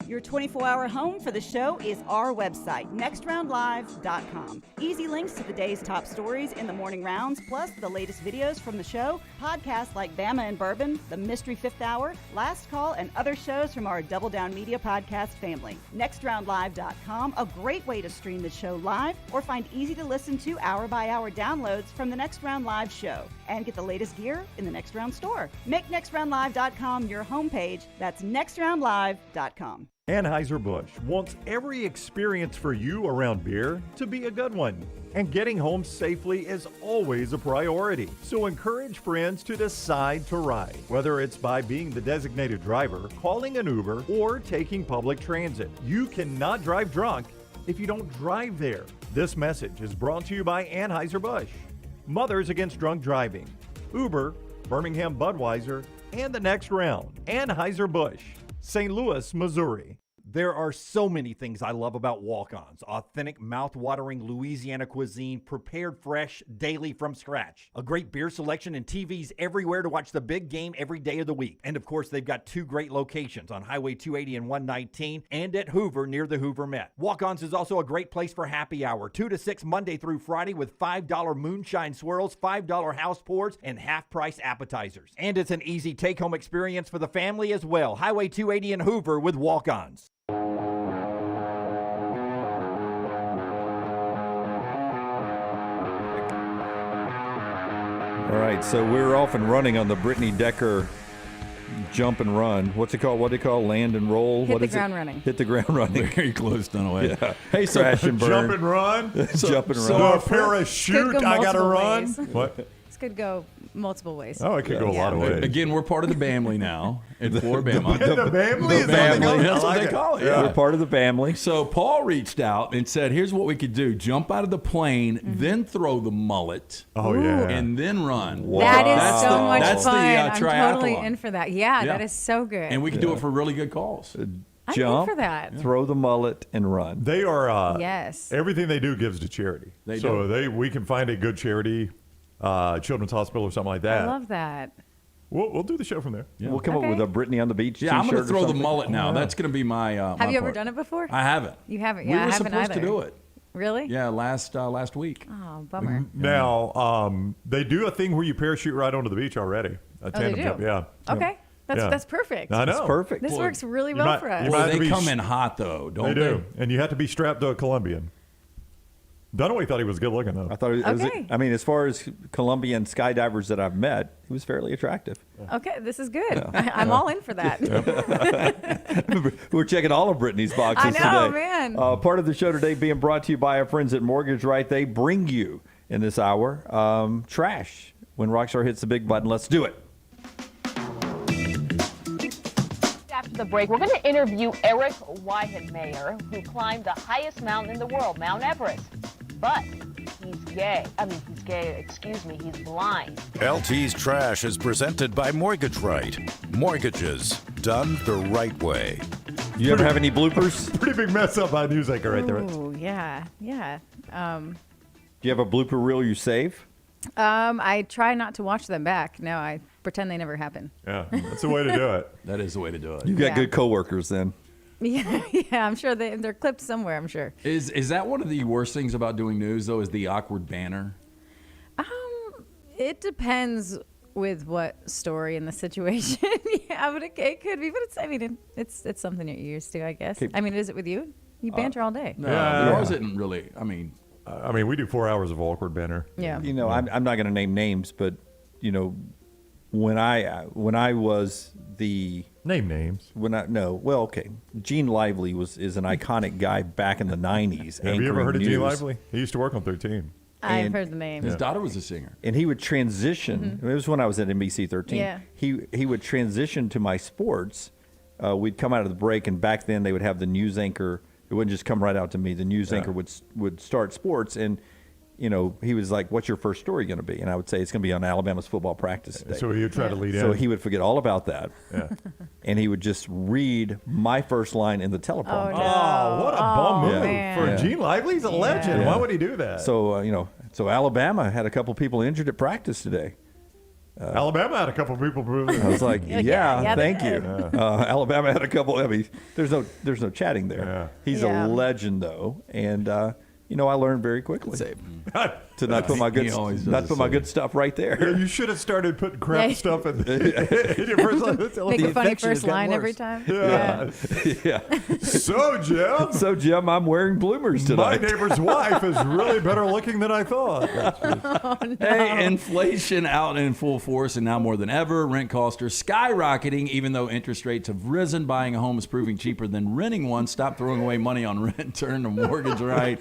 Speaker 12: Your 24-hour home for the show is our website, nextroundlive.com. Easy links to the day's top stories in the morning rounds, plus the latest videos from the show, podcasts like Bama and Bourbon, The Mystery Fifth Hour, Last Call, and other shows from our Double Down Media podcast family. Nextroundlive.com, a great way to stream the show live or find easy-to-listen to hour-by-hour downloads from the Next Round Live show. And get the latest gear in the Next Round store. Make nextroundlive.com your homepage. That's nextroundlive.com.
Speaker 2: Anheuser-Busch wants every experience for you around beer to be a good one. And getting home safely is always a priority. So encourage friends to decide to ride, whether it's by being the designated driver, calling an Uber, or taking public transit. You cannot drive drunk if you don't drive there. This message is brought to you by Anheuser-Busch, Mothers Against Drunk Driving, Uber, Birmingham Budweiser, and the Next Round. Anheuser-Busch, St. Louis, Missouri.
Speaker 7: There are so many things I love about walk-ons. Authentic, mouth-watering Louisiana cuisine, prepared fresh, daily from scratch. A great beer selection and TVs everywhere to watch the big game every day of the week. And of course, they've got 2 great locations on Highway 280 and 119 and at Hoover near the Hoover Met. Walk-ons is also a great place for happy hour, 2 to 6 Monday through Friday with $5 moonshine swirls, $5 house pours, and half-price appetizers. And it's an easy take-home experience for the family as well. Highway 280 and Hoover with walk-ons.
Speaker 1: All right, so we're off and running on the Brittany Decker jump and run. What's it called? What do you call land and roll?
Speaker 10: Hit
Speaker 1: What
Speaker 10: the
Speaker 1: is
Speaker 10: ground
Speaker 1: it?
Speaker 10: running.
Speaker 1: Hit the ground running.
Speaker 3: Very close, Dunaway.
Speaker 1: Yeah. Hey, crash and burn.
Speaker 2: Jump and run.
Speaker 1: Jump and run.
Speaker 2: So a parachute,
Speaker 10: Could go
Speaker 2: I got to
Speaker 10: multiple
Speaker 2: run.
Speaker 10: ways.
Speaker 2: What?
Speaker 10: This could go multiple ways.
Speaker 2: Oh, it could go a lot of ways.
Speaker 3: Again, we're part of the family now in Floribama.
Speaker 2: The family?
Speaker 1: The
Speaker 2: Is that what they call
Speaker 1: family.
Speaker 2: it?
Speaker 3: That's
Speaker 2: I
Speaker 3: what
Speaker 2: like
Speaker 3: they
Speaker 2: it.
Speaker 3: call it.
Speaker 2: Yeah.
Speaker 1: We're part of the family.
Speaker 3: So Paul reached out and said, here's what we could do. Jump out of the plane, then throw the mullet.
Speaker 2: Oh, yeah.
Speaker 3: And then run.
Speaker 1: Wow.
Speaker 10: That is
Speaker 3: That's
Speaker 10: so
Speaker 3: the-
Speaker 10: much
Speaker 3: that's the,
Speaker 10: fun. I'm
Speaker 3: triathlon.
Speaker 10: totally in for that. Yeah, that is so good.
Speaker 3: And we can do it for really good calls.
Speaker 10: I'm in
Speaker 1: Jump,
Speaker 10: for that.
Speaker 1: throw the mullet, and run.
Speaker 2: They are,
Speaker 10: Yes.
Speaker 2: everything they do gives to charity.
Speaker 3: They
Speaker 2: so
Speaker 3: do.
Speaker 2: we can find a good charity, Children's Hospital or something like that.
Speaker 10: I love that.
Speaker 2: We'll do the show from there.
Speaker 3: Yeah.
Speaker 1: We'll come up with a Brittany on the beach
Speaker 3: Yeah, I'm
Speaker 1: t-shirt
Speaker 3: going
Speaker 1: or
Speaker 3: to throw the
Speaker 1: something.
Speaker 3: mullet now.
Speaker 1: Oh, yeah.
Speaker 3: That's going to be my
Speaker 10: Have you ever done it before?
Speaker 3: I haven't.
Speaker 10: You haven't?
Speaker 3: We
Speaker 10: Yeah, I
Speaker 3: were
Speaker 10: haven't
Speaker 3: supposed
Speaker 10: either.
Speaker 3: to do it.
Speaker 10: Really?
Speaker 3: Yeah, last week.
Speaker 10: Oh, bummer.
Speaker 2: Now, they do a thing where you parachute right onto the beach already. A
Speaker 10: they
Speaker 2: tandem
Speaker 10: do?
Speaker 2: jump, yeah.
Speaker 10: Okay.
Speaker 2: Yeah.
Speaker 10: That's perfect.
Speaker 2: I know.
Speaker 1: That's perfect.
Speaker 10: This
Speaker 3: Boy,
Speaker 10: works really
Speaker 2: you
Speaker 10: well
Speaker 2: might-
Speaker 10: for
Speaker 2: you
Speaker 10: us.
Speaker 2: might-
Speaker 3: Well, they
Speaker 2: be
Speaker 3: come
Speaker 2: sh-
Speaker 3: in hot, though, don't
Speaker 2: They
Speaker 3: they?
Speaker 2: do. And you have to be strapped to a Colombian. Dunaway thought he was good looking, though.
Speaker 1: I thought it was,
Speaker 10: Okay.
Speaker 1: I mean, as far as Colombian skydivers that I've met, he was fairly attractive.
Speaker 10: Okay, this is good. I'm all in for that.
Speaker 1: We're checking all of Brittany's boxes
Speaker 10: I know,
Speaker 1: today.
Speaker 10: man.
Speaker 1: Part of the show today being brought to you by our friends at Mortgage Right. They bring you, in this hour, trash. When Rockstar hits the big button, let's do it.
Speaker 14: After the break, we're going to interview Eric Weihenmayer, who climbed the highest mountain in the world, Mount Everest. But he's gay. He's blind.
Speaker 4: LT's Trash is presented by Mortgage Right. Mortgages done the right way.
Speaker 1: You ever have any bloopers?
Speaker 2: Pretty big mess up by news anchor right there.
Speaker 10: Ooh, yeah.
Speaker 1: Do you have a blooper reel you save?
Speaker 10: I try not to watch them back. No, I pretend they never happen.
Speaker 2: Yeah, that's the way to do it.
Speaker 3: That is the way to do it.
Speaker 1: You've got
Speaker 10: Yeah.
Speaker 1: good coworkers then.
Speaker 10: Yeah, I'm sure they're clipped somewhere. I'm sure.
Speaker 3: Is that one of the worst things about doing news, though, is the awkward banner?
Speaker 10: It depends with what story and the situation. Yeah, but it could be. But it's something you're used to, I guess.
Speaker 1: Okay.
Speaker 10: I mean, is it with you? You banter all day.
Speaker 3: No,
Speaker 2: Yeah.
Speaker 3: ours isn't really. I mean,
Speaker 2: we do 4 hours of awkward banner.
Speaker 10: Yeah.
Speaker 1: You know, I'm not going to name names, but you know, when I was the
Speaker 2: Name names.
Speaker 1: Okay. Gene Lively is an iconic guy back in the 90s.
Speaker 2: Have you ever heard of Gene
Speaker 1: news.
Speaker 2: Lively? He used to work on 13.
Speaker 10: I've heard the name.
Speaker 3: his daughter was a singer.
Speaker 1: And he would transition. It was when I was at NBC 13.
Speaker 10: Yeah.
Speaker 1: He would transition to my sports. We'd come out of the break, and back then they would have the news anchor. It wouldn't just come right out to me. The news anchor would start sports, and you know, he was like, "What's your first story going to be?" And I would say, "It's going to be on Alabama's football practice today."
Speaker 2: So he would try to lead in.
Speaker 1: So he would forget all about that.
Speaker 2: Yeah.
Speaker 1: And he would just read my first line in the teleprompter.
Speaker 2: Oh, what a bum move.
Speaker 10: man.
Speaker 2: For Gene Lively, he's a legend.
Speaker 1: Yeah.
Speaker 2: Why would he do that?
Speaker 1: So, so Alabama had a couple people injured at practice today.
Speaker 2: Alabama had a couple of people prove it.
Speaker 1: I was like, yeah, thank
Speaker 10: they
Speaker 1: you. Alabama had a couple. I mean, there's no chatting there.
Speaker 2: Yeah.
Speaker 1: He's a legend though, and I learned very quickly to not put my good stuff right there.
Speaker 2: Yeah, you should have started putting crap stuff in your first line.
Speaker 10: Make a funny first line every time.
Speaker 2: Yeah. So, Jim,
Speaker 1: I'm wearing bloomers tonight.
Speaker 2: My neighbor's wife is really better looking than I thought.
Speaker 10: Oh, no.
Speaker 3: Hey, inflation out in full force, and now more than ever, rent costs are skyrocketing. Even though interest rates have risen, buying a home is proving cheaper than renting one. Stop throwing away money on rent. Turn to Mortgage Right.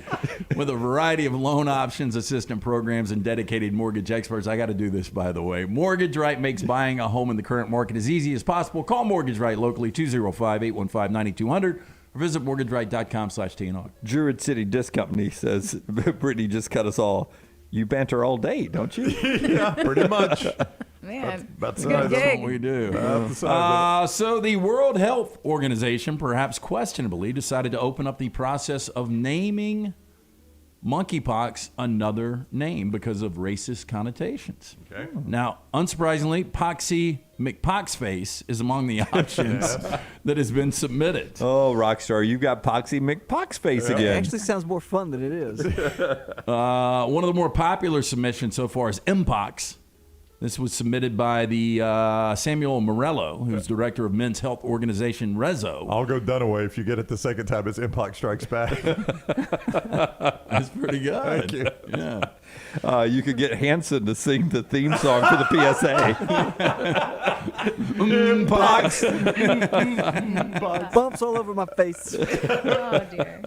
Speaker 3: With a variety of loan options, assistant programs, and dedicated mortgage experts. I got to do this, by the way. Mortgage Right makes buying a home in the current market as easy as possible. Call Mortgage Right locally, 205-815-9200, or visit mortgageright.com/TNR.
Speaker 1: Druid City Disc Company says, Brittany just cut us all. You banter all day, don't you?
Speaker 2: Yeah, pretty much.
Speaker 10: Man,
Speaker 2: that's
Speaker 3: what we do. So the World Health Organization, perhaps questionably, decided to open up the process of naming monkeypox another name because of racist connotations.
Speaker 2: Okay.
Speaker 3: Now, unsurprisingly, Poxy McPoxface is among the options that has been submitted.
Speaker 1: Oh, Rockstar, you got Poxy McPoxface again.
Speaker 6: It actually sounds more fun than it is.
Speaker 3: One of the more popular submissions so far is Mpox. This was submitted by the Samuel Morello, who's director of men's health organization Rezo.
Speaker 2: I'll go Dunaway if you get it the second time as Mpox Strikes Back.
Speaker 3: That's pretty good.
Speaker 2: Thank you.
Speaker 3: Yeah.
Speaker 1: You could get Hanson to sing the theme song for the PSA.
Speaker 6: Mpox. Bumps all over my face.
Speaker 10: Oh, dear.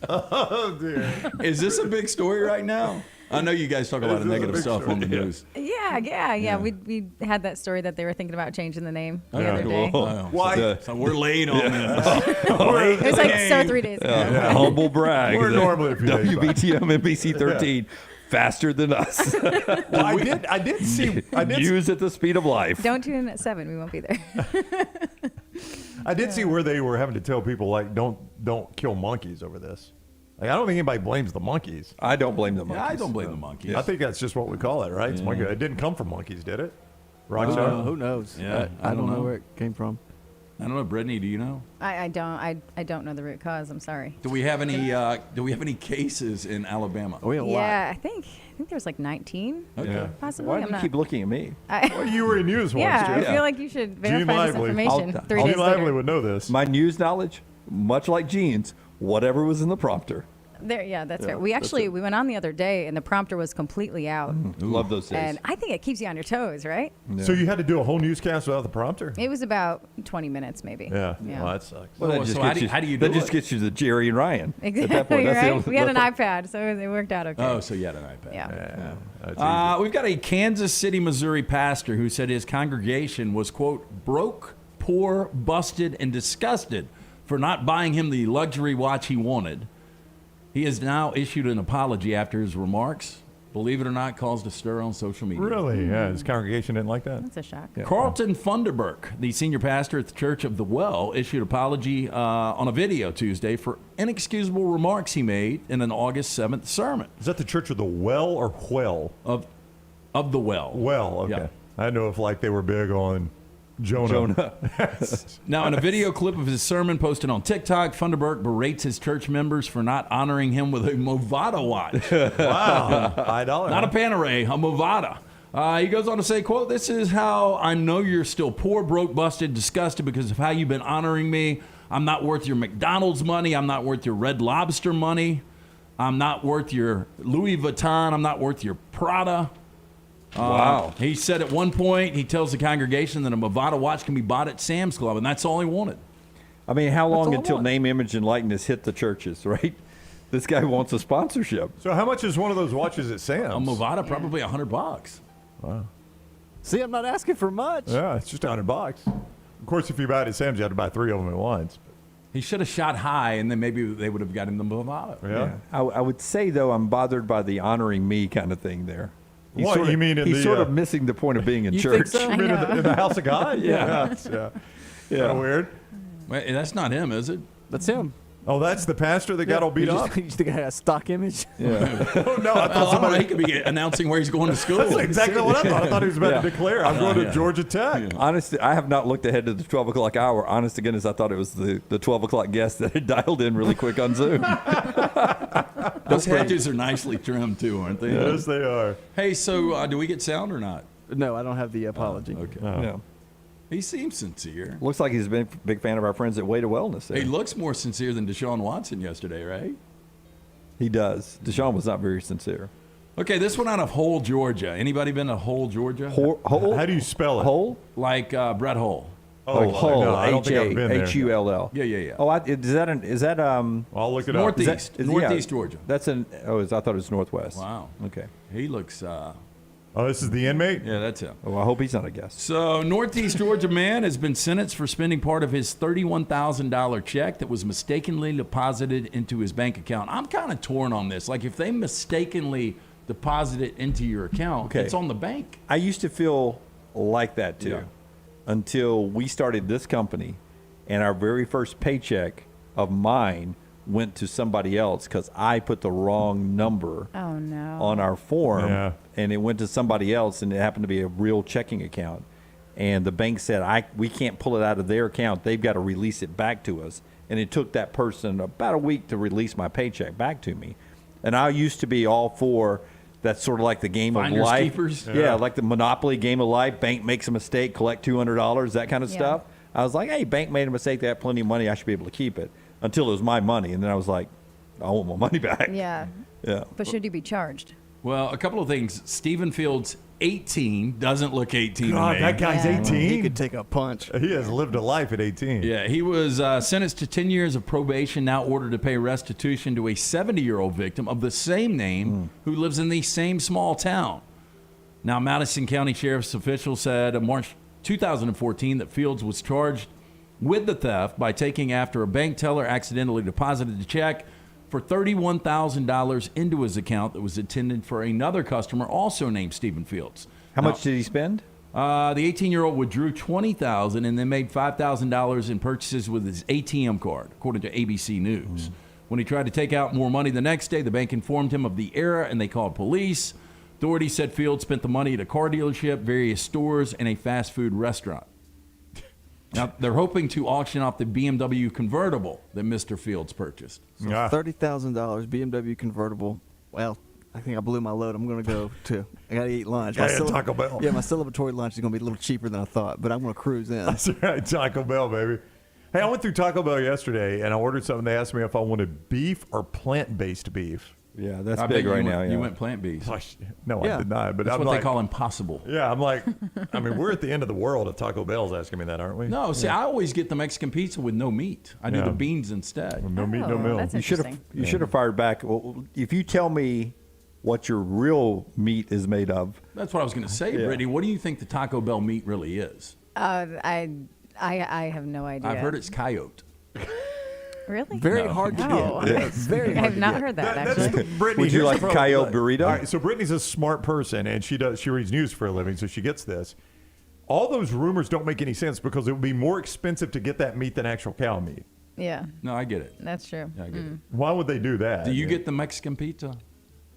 Speaker 2: Oh, dear.
Speaker 3: Is this a big story right now? I know you guys talk a lot of negative stuff on the news.
Speaker 10: Yeah. We had that story that they were thinking about changing the name the other day.
Speaker 3: Why? So we're late on this.
Speaker 10: It was like 3 days ago.
Speaker 1: Humble brag.
Speaker 2: We're normally a few days back.
Speaker 1: WBTM NBC 13. Faster than us.
Speaker 2: Well, I did see.
Speaker 1: Use at the speed of life.
Speaker 10: Don't tune in at 7. We won't be there.
Speaker 2: I did see where they were having to tell people, like, don't kill monkeys over this. Like, I don't think anybody blames the monkeys.
Speaker 1: I don't blame the monkeys.
Speaker 3: Yeah, I don't blame the monkeys.
Speaker 2: I think that's just what we call it, right? It's monkey. It didn't come from monkeys, did it? Rockstar?
Speaker 6: Who knows?
Speaker 3: Yeah,
Speaker 6: I don't know where it came from.
Speaker 3: I don't know, Brittany. Do you know?
Speaker 10: I don't know the root cause. I'm sorry.
Speaker 3: Do we have any cases in Alabama?
Speaker 6: We have a lot.
Speaker 10: Yeah, I think there's like 19.
Speaker 3: Okay.
Speaker 10: Possibly.
Speaker 1: Why do you keep looking at me?
Speaker 2: Well, you were in news once,
Speaker 10: Yeah,
Speaker 2: too.
Speaker 10: I feel like you should verify this
Speaker 2: Lively.
Speaker 10: information 3
Speaker 2: Gene
Speaker 10: days
Speaker 2: Lively
Speaker 10: later.
Speaker 2: would know this.
Speaker 1: My news knowledge, much like Gene's, whatever was in the prompter.
Speaker 10: That's fair. We went on the other day, and the prompter was completely out.
Speaker 1: Love those days.
Speaker 10: And I think it keeps you on your toes, right?
Speaker 1: Yeah.
Speaker 2: So you had to do a whole newscast without the prompter?
Speaker 10: It was about 20 minutes, maybe.
Speaker 2: Yeah. Well, that sucks.
Speaker 1: Well, that just gets
Speaker 3: how do you do
Speaker 1: that just
Speaker 3: it?
Speaker 1: gets you to Jerry and Ryan.
Speaker 10: Exactly,
Speaker 1: At that point, that's the
Speaker 10: right?
Speaker 1: only-
Speaker 10: We had an iPad, so it worked out okay.
Speaker 3: Oh, so you had an iPad.
Speaker 10: Yeah.
Speaker 3: We've got a Kansas City, Missouri pastor who said his congregation was, quote, broke, poor, busted, and disgusted for not buying him the luxury watch he wanted. He has now issued an apology after his remarks, believe it or not, caused a stir on social media.
Speaker 2: Really? Yeah, his congregation didn't like that?
Speaker 10: That's a shock.
Speaker 1: Yeah.
Speaker 3: Carlton Funderburk, the senior pastor at the Church of the Well, issued an apology on a video Tuesday for inexcusable remarks he made in an August 7th sermon.
Speaker 2: Is that the Church of the Well or Whell?
Speaker 3: Of the Well.
Speaker 2: Well, okay.
Speaker 3: Yeah.
Speaker 2: I didn't know if like they were big on Jonah.
Speaker 3: Now, in a video clip of his sermon posted on TikTok, Funderburk berates his church members for not honoring him with a Movada watch.
Speaker 2: Wow. $5.
Speaker 3: Not a Panerai, a Movada. He goes on to say, quote, "This is how I know you're still poor, broke, busted, disgusted because of how you've been honoring me. I'm not worth your McDonald's money. I'm not worth your Red Lobster money. I'm not worth your Louis Vuitton. I'm not worth your Prada."
Speaker 1: Wow.
Speaker 3: He said at one point, he tells the congregation that a Movada watch can be bought at Sam's Club, and that's all he wanted.
Speaker 1: I mean, how long
Speaker 3: all I
Speaker 1: until
Speaker 3: want.
Speaker 1: name, image, and likeness hit the churches, right? This guy wants a sponsorship.
Speaker 2: So how much is one of those watches at Sam's?
Speaker 3: A Movada, probably $100.
Speaker 2: Wow.
Speaker 6: See, I'm not asking for much.
Speaker 2: Yeah, it's just $100. Of course, if you buy it at Sam's, you have to buy 3 of them at once.
Speaker 3: He should have shot high, and then maybe they would have got him the Movada.
Speaker 2: Yeah.
Speaker 1: I would say, though, I'm bothered by the honoring me kind of thing there.
Speaker 2: What, you mean in
Speaker 1: he's
Speaker 2: the,
Speaker 1: sort of missing the point of being in
Speaker 6: You
Speaker 1: church.
Speaker 6: think so?
Speaker 2: You mean in the house of God?
Speaker 1: Yeah.
Speaker 2: Yeah. Kind of weird.
Speaker 3: Wait, that's not him, is it?
Speaker 6: That's him.
Speaker 2: Oh, that's the pastor that got all beat up?
Speaker 6: You think I had a stock image?
Speaker 2: Yeah. Oh, no, I thought somebody...
Speaker 3: He could be announcing where he's going to school.
Speaker 2: That's exactly what I thought. I thought he was about to declare, I'm going to Georgia Tech.
Speaker 1: Honestly, I have not looked ahead to the 12 o'clock hour. Honest to goodness, I thought it was the 12 o'clock guest that had dialed in really quick on Zoom.
Speaker 3: Those hedges are nicely trimmed, too, aren't they?
Speaker 2: Yes, they are.
Speaker 3: Hey, so do we get sound or not?
Speaker 6: No, I don't have the apology.
Speaker 3: Okay.
Speaker 1: No.
Speaker 3: He seems sincere.
Speaker 1: Looks like he's been a big fan of our friends at Way to Wellness. There.
Speaker 3: He looks more sincere than Deshaun Watson yesterday, right?
Speaker 1: He does. Deshaun was not very sincere.
Speaker 3: Okay, this one out of Hull, Georgia. Anybody been to Hull, Georgia?
Speaker 1: Hull?
Speaker 2: How do you spell it?
Speaker 1: Hull?
Speaker 3: Like Brett Hull.
Speaker 1: Oh, Hull.
Speaker 2: No, I don't think I've been there.
Speaker 1: Hull.
Speaker 3: Yeah.
Speaker 1: Oh, is that
Speaker 2: I'll look it
Speaker 3: Northeast.
Speaker 2: up.
Speaker 3: Northeast Georgia.
Speaker 1: That's I thought it was Northwest.
Speaker 3: Wow.
Speaker 1: Okay.
Speaker 3: He looks.
Speaker 2: Oh, this is the inmate?
Speaker 3: Yeah, that's him.
Speaker 1: Oh, I hope he's not a guest.
Speaker 3: So, Northeast Georgia man has been sentenced for spending part of his $31,000 check that was mistakenly deposited into his bank account. I'm kind of torn on this. Like, if they mistakenly deposit it into your account, it's on the bank.
Speaker 1: I used to feel like that, too, until we started this company, and our very first paycheck of mine went to somebody else because I put the wrong number on our form, and it went to somebody else, and it happened to be a real checking account. And the bank said, we can't pull it out of their account. They've got to release it back to us. And it took that person about a week to release my paycheck back to me. And I used to be all for that's sort of like the game
Speaker 3: Finders
Speaker 1: of life.
Speaker 3: keepers?
Speaker 1: Yeah, like the Monopoly game of life. Bank makes a mistake, collect $200, that kind of stuff. I was like, hey, bank made a mistake. They have plenty of money. I should be able to keep it. Until it was my money. And then I was like, I want my money back.
Speaker 10: Yeah.
Speaker 1: Yeah.
Speaker 10: But should you be charged?
Speaker 3: Well, a couple of things. Stephen Fields, 18, doesn't look 18
Speaker 2: God,
Speaker 3: to me.
Speaker 2: that guy's 18.
Speaker 6: He could take a punch.
Speaker 2: He has lived a life at 18.
Speaker 3: Yeah, he was sentenced to 10 years of probation, now ordered to pay restitution to a 70-year-old victim of the same name who lives in the same small town. Now, Madison County Sheriff's officials said in March 2014 that Fields was charged with the theft by taking after a bank teller accidentally deposited a check for $31,000 into his account that was intended for another customer also named Stephen Fields.
Speaker 1: How much did he spend?
Speaker 3: The 18-year-old withdrew $20,000 and then made $5,000 in purchases with his ATM card, according to ABC News. When he tried to take out more money the next day, the bank informed him of the error and they called police. Authorities said Fields spent the money at a car dealership, various stores, and a fast food restaurant. Now, they're hoping to auction off the BMW convertible that Mr. Fields purchased.
Speaker 6: So $30,000 BMW convertible. Well, I think I blew my load. I'm going to go to. I got to eat lunch.
Speaker 2: Taco Bell.
Speaker 6: Yeah, my celebratory lunch is going to be a little cheaper than I thought, but I'm going to cruise in.
Speaker 2: That's right, Taco Bell, baby. Hey, I went through Taco Bell yesterday, and I ordered something. They asked me if I wanted beef or plant-based beef.
Speaker 1: Yeah, that's big right now.
Speaker 3: You went plant-based.
Speaker 2: No, I did not. But
Speaker 3: that's
Speaker 2: I'm
Speaker 3: what
Speaker 2: like,
Speaker 3: they call impossible.
Speaker 2: Yeah, I'm like, I mean, we're at the end of the world if Taco Bell's asking me that, aren't we?
Speaker 3: No, see, I always get the Mexican pizza with no meat. I do the beans instead.
Speaker 2: No meat, no milk.
Speaker 10: That's
Speaker 1: You should have fired back. Well, if you tell me what your real meat is made of.
Speaker 3: That's what I was going to say, Brittany. What do you think the Taco Bell meat really is?
Speaker 10: I have no idea.
Speaker 3: I've heard it's coyote.
Speaker 10: Really?
Speaker 6: Very hard to get.
Speaker 1: Yes.
Speaker 6: Very hard
Speaker 10: I have not
Speaker 6: to get.
Speaker 10: heard that, actually.
Speaker 2: Brittany,
Speaker 1: Would you
Speaker 2: here's
Speaker 1: like
Speaker 2: the
Speaker 1: a
Speaker 2: problem.
Speaker 1: coyote burrito?
Speaker 2: All right, so Brittany's a smart person, and she reads news for a living, so she gets this. All those rumors don't make any sense because it would be more expensive to get that meat than actual cow meat.
Speaker 10: Yeah.
Speaker 3: No, I get it.
Speaker 10: That's true.
Speaker 3: Yeah, I get it.
Speaker 2: Why would they do that?
Speaker 3: Do you get the Mexican pizza?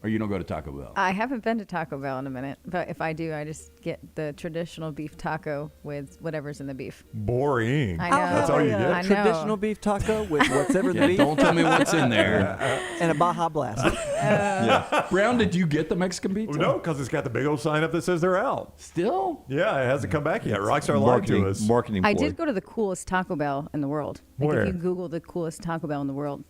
Speaker 3: Or you don't go to Taco Bell?
Speaker 10: I haven't been to Taco Bell in a minute, but if I do, I just get the traditional beef taco with whatever's in the beef.
Speaker 2: Boring.
Speaker 10: I know.
Speaker 2: That's all you get?
Speaker 10: I know.
Speaker 6: Traditional beef taco with whatever the beef.
Speaker 3: Don't tell me what's in there.
Speaker 6: And a Baja Blast.
Speaker 3: Brown, did you get the Mexican pizza?
Speaker 2: No, because it's got the big old sign up that says they're out.
Speaker 3: Still?
Speaker 2: Yeah, it hasn't come back yet. Rockstar lied to us.
Speaker 1: Marketing.
Speaker 10: I did go to the coolest Taco Bell in the world. Like
Speaker 2: Where?
Speaker 10: if you Google the coolest Taco Bell in the world.